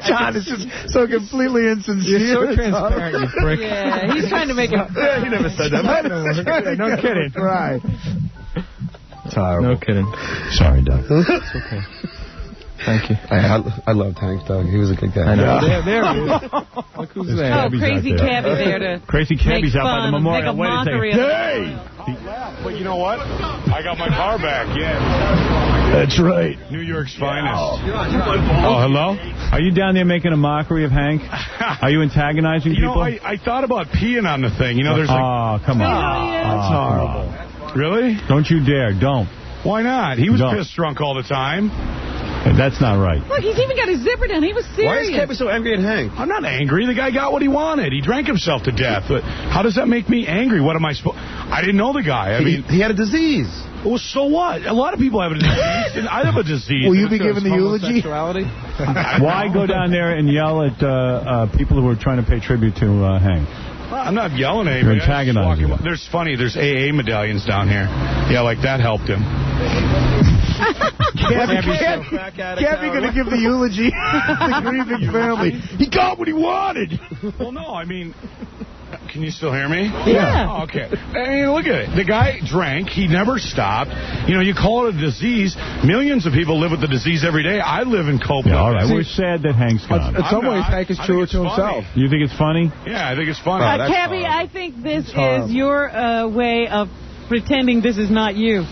John is just so completely insincere. You're so transparent, you prick. Yeah, he's trying to make it. He never said that. No kidding. Right. Terrible. No kidding. Sorry, Doug. It's okay. Thank you. I loved Hank, Doug. He was a good guy. I know. There he is. Look who's there. Oh, Crazy Cabby there to Crazy Cabby's out by the memorial. Wait a second. Hey! But you know what? I got my car back, yeah. That's right. New York's finest. Oh, hello? Are you down there making a mockery of Hank? Are you antagonizing people? I thought about peeing on the thing. You know, there's like... Oh, come on. That's horrible. Really? Don't you dare. Don't. Why not? He was pissed drunk all the time. That's not right. Look, he's even got his zipper down. He was serious. Why is Cabby so angry at Hank? I'm not angry. The guy got what he wanted. He drank himself to death. But how does that make me angry? What am I supposed... I didn't know the guy. I mean, he had a disease. Well, so what? A lot of people have a disease. And I have a disease. Will you be giving the eulogy? Why go down there and yell at people who are trying to pay tribute to Hank? I'm not yelling at anybody. You're antagonizing him. There's AA medallions down here. Yeah, like that helped him. Cabby going to give the eulogy to the grieving family. He got what he wanted. Well, no, I mean... Can you still hear me? Yeah. Oh, okay. I mean, look at it. The guy drank. He never stopped. You know, you call it a disease. Millions of people live with the disease every day. I live in Copeland. Yeah, all right. We're sad that Hank's gone. In some ways, Hank is truer to himself. You think it's funny? Yeah, I think it's funny. Cabby, I think this is your way of pretending this is not you.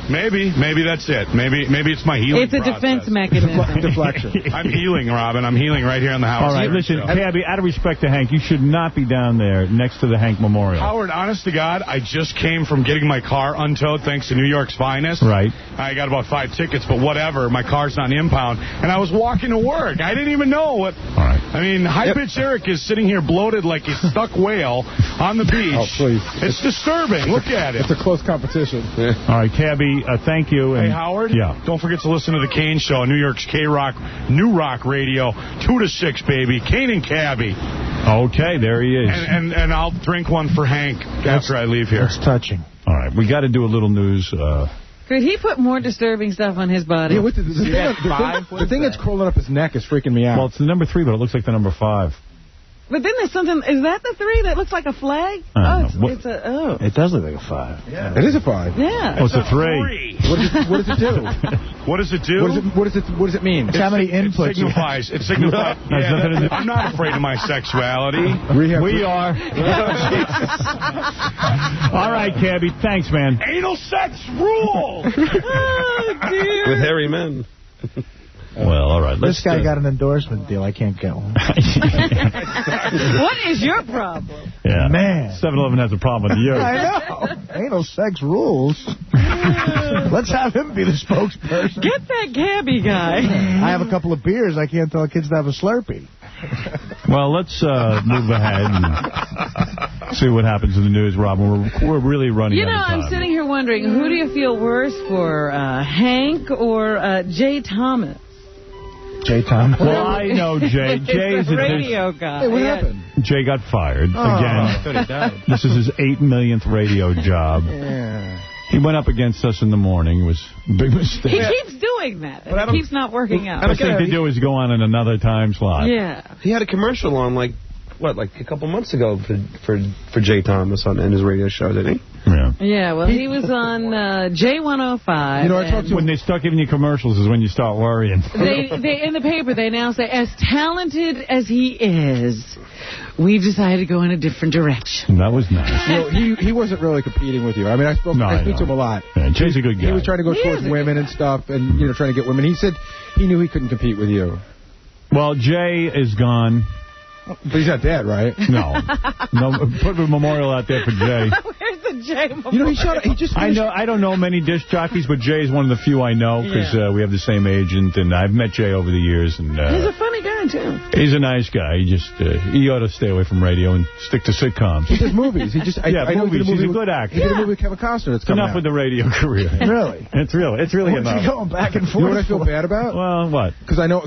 Maybe that's it. Maybe it's my healing It's a process. defense mechanism. Deflection. I'm healing, Robin. I'm healing right here in the house. All right, listen, Cabby, out of respect to Hank, you should not be down there next to the Hank Memorial. Howard, honest to God, I just came from getting my car untowed thanks to New York's finest. Right. I got about 5 tickets, but whatever. My car's not an impound. And I was walking to work. I didn't even know what... All right. I mean, High-Pitch Eric is sitting here bloated like a stuck whale on the beach. Oh, please. It's disturbing. Look at it. It's a close competition. All right, Cabby, thank you. Hey, Howard? Yeah. Don't forget to listen to the Kane Show, New York's K-Rock, New Rock Radio, 2 to 6, baby. Kane and Cabby. Okay, there he is. And I'll drink one for Hank after I leave here. That's touching. All right, we got to do a little news. Could he put more disturbing stuff on his body? Yeah, the thing that's crawling up his neck is freaking me out. Well, it's the number 3, but it looks like the number 5. But then there's something... Is that the 3 that looks like a flag? It's a... Oh. It does look like a 5. Yeah. It is a 5. Yeah. Oh, it's a 3. What does it do? What does it do? What does it mean? It's how many inputs you have. It signifies. Yeah, I'm not afraid of my sexuality. We are. All right, Cabby. Thanks, man. Anal sex rules. Oh, dear. With hairy men. Well, all right. This guy got an endorsement deal. I can't get one. What is your problem? Yeah. Man. 7-Eleven has a problem with you. I know. Anal sex rules. Let's have him be the spokesperson. Get that Cabby guy. I have a couple of beers. I can't tell kids to have a Slurpee. Well, let's move ahead and see what happens in the news, Robin. We're really running out of time. I'm sitting here wondering, who do you feel worse for, Hank or Jay Thomas? Jay Thomas. Well, I know Jay. Jay's the radio guy. Hey, what happened? Jay got fired. Oh. Again, I thought he died. This is his 8 millionth radio job. Yeah. He went up against us in the morning. It was a big mistake. He keeps doing that. It keeps not working out. Best thing to do is go on in another time slot. Yeah. He had a commercial on, like a couple months ago for Jay Thomas in his radio show, didn't he? Yeah. Yeah, well, he was on J105. You know, I talked to when they start giving you commercials is when you start worrying. They in the paper, they now say, as talented as he is, we've decided to go in a different direction. That was nice. You know, he wasn't really competing with you. I mean, I speak to him a lot. Yeah, Jay's a good guy. He was trying to go towards women and stuff, and trying to get women. He said he knew he couldn't compete with you. Well, Jay is gone. But he's not dead, right? No. Put a memorial out there for Jay. Where's the Jay memorial? You know, he just. I don't know many disc jockeys, but Jay is one of the few I know because we have the same agent, and I've met Jay over the years. And he's a funny guy too. He's a nice guy. He just he ought to stay away from radio and stick to sitcoms. He does movies. He just I know movies. He's a good actor. He did a movie with Kevin Costner. That's coming enough with the radio career. Really? It's really enough. Going back and forth. You know what I feel bad about? Well, what? Because I know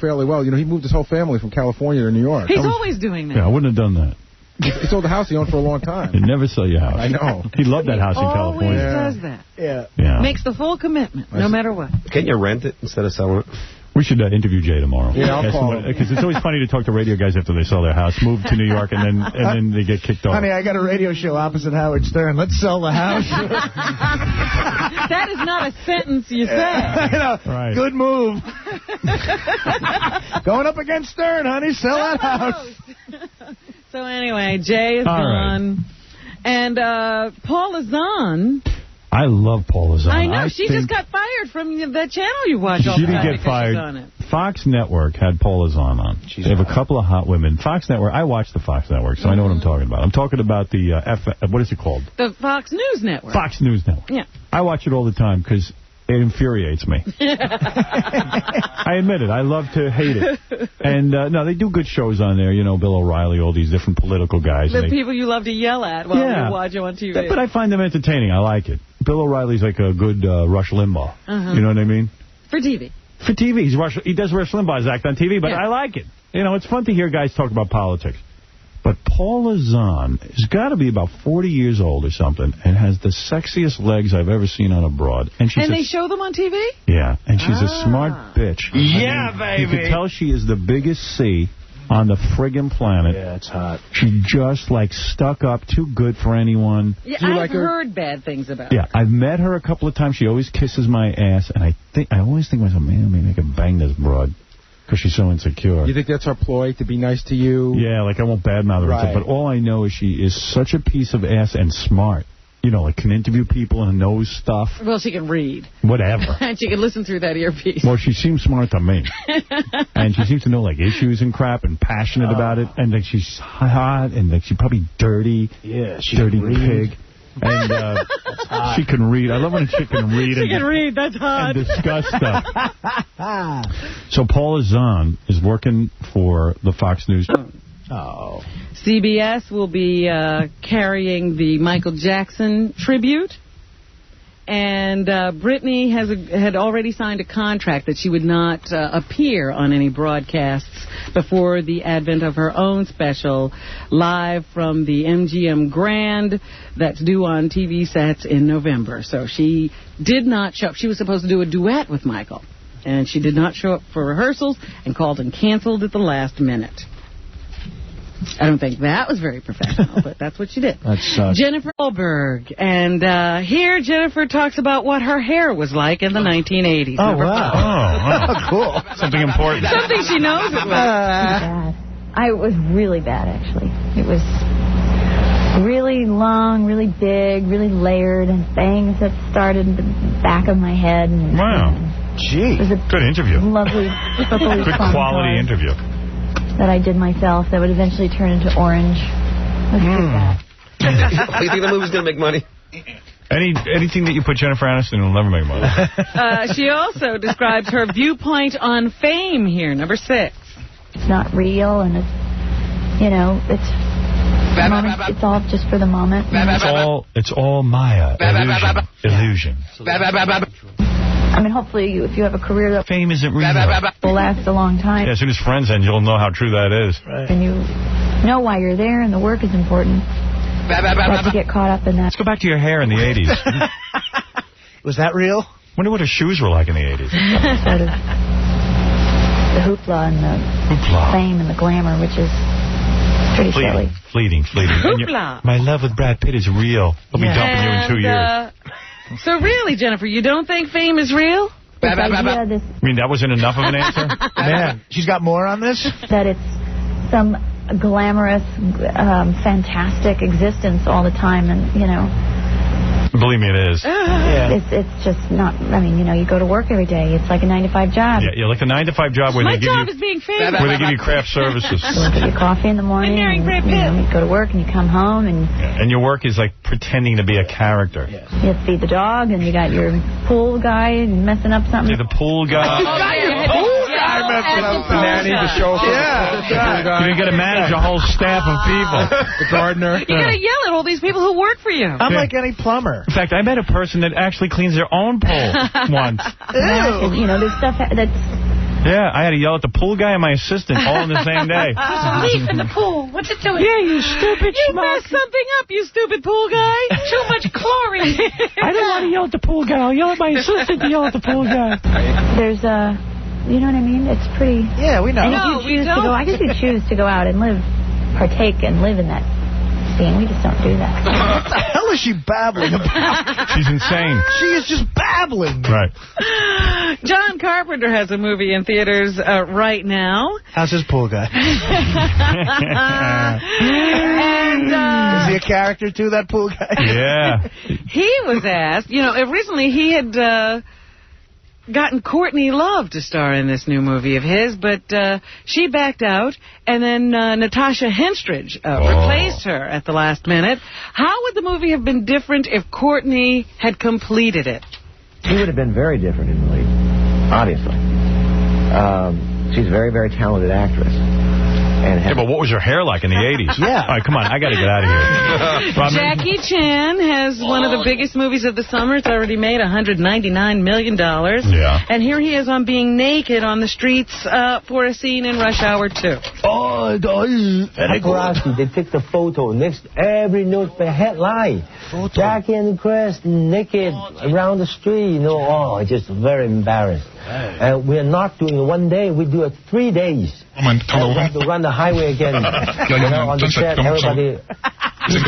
fairly well. He moved his whole family from California to New York. He's always doing that. Yeah, I wouldn't have done that. He sold the house he owned for a long time. He'd never sell your house. I know. He loved that house in California. Always does that. Yeah. Makes the full commitment, no matter what. Can't you rent it instead of selling it? We should interview Jay tomorrow. Yeah, I'll call him. Because it's always funny to talk to radio guys after they sell their house, move to New York, and then they get kicked off. Honey, I got a radio show opposite Howard Stern. Let's sell the house. That is not a sentence you say. I know. Right. Good move. Going up against Stern, honey. Sell that house. So anyway, Jay is gone. And Paula Zahn. I love Paula Zahn. I know. She just got fired from that channel you watch all She the time. didn't get fired. Fox Network had Paula Zahn on. They have a couple of hot women. Fox Network, I watch the Fox Network, so I know what I'm talking about. I'm talking about the, what is it called? The Fox News Network. Fox News Network. Yeah. I watch it all the time because it infuriates me. I admit it. I love to hate it. And, no, they do good shows on there. You know, Bill O'Reilly, all these different political guys. The people you love to yell at while you watch them on TV. But I find them entertaining. I like it. Bill O'Reilly's like a good Rush Limbaugh. You know what I mean? For TV. For TV. He does Rush Limbaugh's act on TV, but I like it. You know, it's fun to hear guys talk about politics. But Paula Zahn has got to be about 40 years old or something and has the sexiest legs I've ever seen on a broad. And they show them on TV? Yeah, and she's a smart bitch. Yeah, baby. You can tell she is the biggest C on the friggin' planet. Yeah, it's hot. She just, like, stuck up, too good for anyone. Yeah, I've heard bad things about her. Yeah, I've met her a couple of times. She always kisses my ass, and I always think to myself, man, maybe I can bang this broad. Because she's so insecure. You think that's her ploy, to be nice to you? Yeah, like I won't badmouth her. Right. But all I know is she is such a piece of ass and smart. You know, like can interview people and knows stuff. Well, she can read. Whatever. And she can listen through that earpiece. Well, she seems smart to me. And she seems to know, like, issues and crap and passionate about it. And, like, she's hot and, like, she's probably dirty. Yeah, she dirty can read. pig. And she can read. I love when a chick can read. She can read. That's hot. And discuss stuff. So Paula Zahn is working for the Fox News. Oh. CBS will be carrying the Michael Jackson tribute. And Britney had already signed a contract that she would not appear on any broadcasts before the advent of her own special live from the MGM Grand that's due on TV sets in November. So she did not show up. She was supposed to do a duet with Michael. And she did not show up for rehearsals and called and canceled at the last minute. I don't think that was very professional, but that's what she did. That sucks. Jennifer Goldberg. And here Jennifer talks about what her hair was like in the 1980s. Oh, wow. Cool. Something important. Something she knows about. I was really bad, actually. It was really long, really big, really layered, and bangs that started in the back of my head. And, wow. Gee. It was a good interview. Lovely, purpley good quality interview. That I did myself that would eventually turn into orange. It was pretty bad. You think the movie's going to make money? Anything that you put Jennifer Aniston will never make money. She also describes her viewpoint on fame here, number 6. It's not real, and it's, you know, it's all just for the moment. It's all Maya. Illusion. I mean, hopefully, if you have a career that fame isn't real, will last a long time. Yeah, as soon as Friends end, you'll know how true that is. Right. And you know why you're there, and the work is important. Not to get caught up in that. Let's go back to your hair in the 80s. Was that real? Wonder what her shoes were like in the 80s. Sort of the hoopla and the fame and the glamour, which is pretty silly. Fleeting. Hoopla. My love with Brad Pitt is real. He'll be dumping you in 2 years. So really, Jennifer, you don't think fame is real? I mean, that wasn't enough of an answer? Man, she's got more on this? That it's some glamorous, fantastic existence all the time, and, you know... Believe me, it is. It's just not... I mean, you know, you go to work every day. It's like a 9-to-5 job. Yeah, like a 9-to-5 job where My they give job you... is being famous. Where they give you craft services. You get your coffee in the morning, and, you know, you go to work, and you come home, and... And your work is like pretending to be a character. You have to feed the dog, and you got your pool guy messing up something. You're the pool guy. Nanny, the chauffeur. You got to manage a whole staff of people. The gardener. You got to yell at all these people who work for you. I'm like any plumber. In fact, I met a person that actually cleans their own pool once. You know, there's stuff that's... Yeah, I had to yell at the pool guy and my assistant all in the same day. Leaf in the pool. What's it doing? Yeah, you stupid You messed something up, you stupid pool guy. Too much chlorine. I don't want to yell at the pool guy. I'll yell at my assistant to yell at the pool guy. There's you know what I mean? It's pretty... Yeah, we know. And if you choose to go... I guess you choose to go out and partake and live in that scene. We just don't do that. What the hell is she babbling about? She's insane. She is just babbling. Right. John John Carpenter has a movie in theaters right now. How's his pool guy? And is he a character too, that pool guy? Yeah. He was asked, originally he had gotten Courtney Love to star in this new movie of his, but she backed out, and then Natasha Henstridge replaced her at the last minute. How would the movie have been different if Courtney had completed it? She would have been very different in the lead, obviously. She's a very, very talented actress. Yeah, but what was her hair like in the 80s? Yeah. All right, come on, I got to get out of here. Jackie Chan has one of the biggest movies of the summer. It's already made $199 million. Yeah. And here he is on being naked on the streets for a scene in Rush Hour 2. Oh, paparazzi, they took the photo. Next, every newspaper headline. Jackie and Chris naked around the street. Just very embarrassed. We're not doing it one day. We do it 3 days. We have to run the highway again. On the set, everybody. This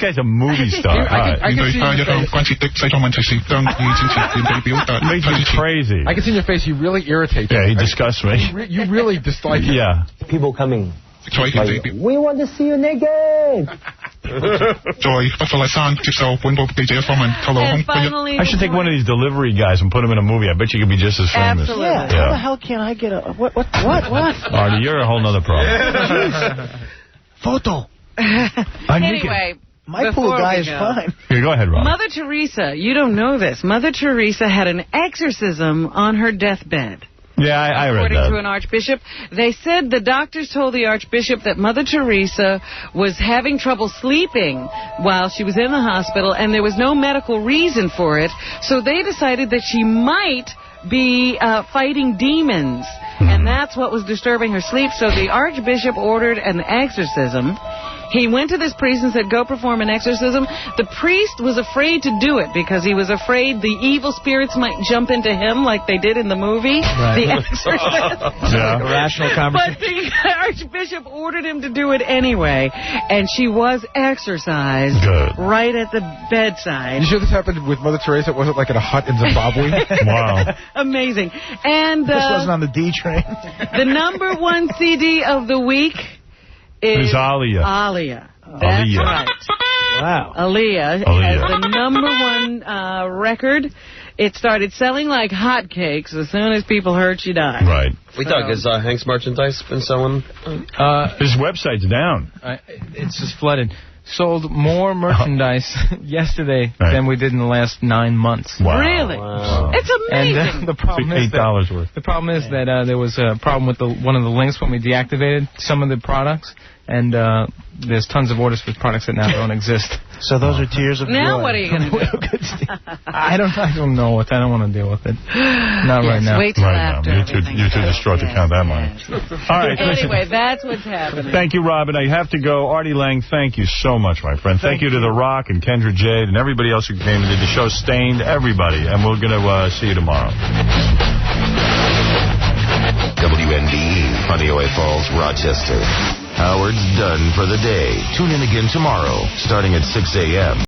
guy's a movie star. Makes me crazy. I can see in your face you really irritate me. Yeah, he disgusts me. You really dislike him. Yeah. People coming. We want to see you naked. I should take one of these delivery guys and put him in a movie. I bet you could be just as famous. Absolutely. Yeah. How the hell can I get a... What? Artie, you're a whole nother problem. Photo. Anyway... My pool guy is fine. Here, go ahead, Rob. Mother Teresa, you don't know this. Mother Teresa had an exorcism on her deathbed. Yeah, I read that. According to an archbishop, they said the doctors told the archbishop that Mother Teresa was having trouble sleeping while she was in the hospital, and there was no medical reason for it. So they decided that she might be fighting demons, and that's what was disturbing her sleep. So the archbishop ordered an exorcism. He went to this priest and said, go perform an exorcism. The priest was afraid to do it because he was afraid the evil spirits might jump into him like they did in the movie, The Exorcist. Yeah. A rational conversation. But the archbishop ordered him to do it anyway, and she was exorcised right at the bedside. You sure this happened with Mother Teresa? It wasn't like in a hut in Zimbabwe? Wow. Amazing. And this wasn't on the D train. The #1 CD of the week is Aaliyah. Aaliyah. That's Aaliyah. right. Wow. Aaliyah has the #1 record. It started selling like hotcakes as soon as people heard she died. Right. Doug, has Hank's merchandise been selling? His website's down. It's just flooded. Sold more merchandise yesterday than we did in the last 9 months. Wow. Really? Wow. It's amazing. And the problem is $8 worth. The problem is that there was a problem with one of the links when we deactivated some of the products, and there's tons of orders for products that now don't exist. So those are tears of joy. Now what are you going to do? I don't know what. I don't want to deal with it. Not right now. Wait till after. You're too distraught to count that money. All right. Anyway, that's what's happening. Thank you, Robin. I have to go. Artie Lang, thank you so much, my friend. Thank you to The Rock and Kendra Jade and everybody else who came and did the show. Stained, everybody. And we're going to see you tomorrow. WNDE, Honeoye Falls, Rochester. Howard's done for the day. Tune in again tomorrow, starting at 6 a.m.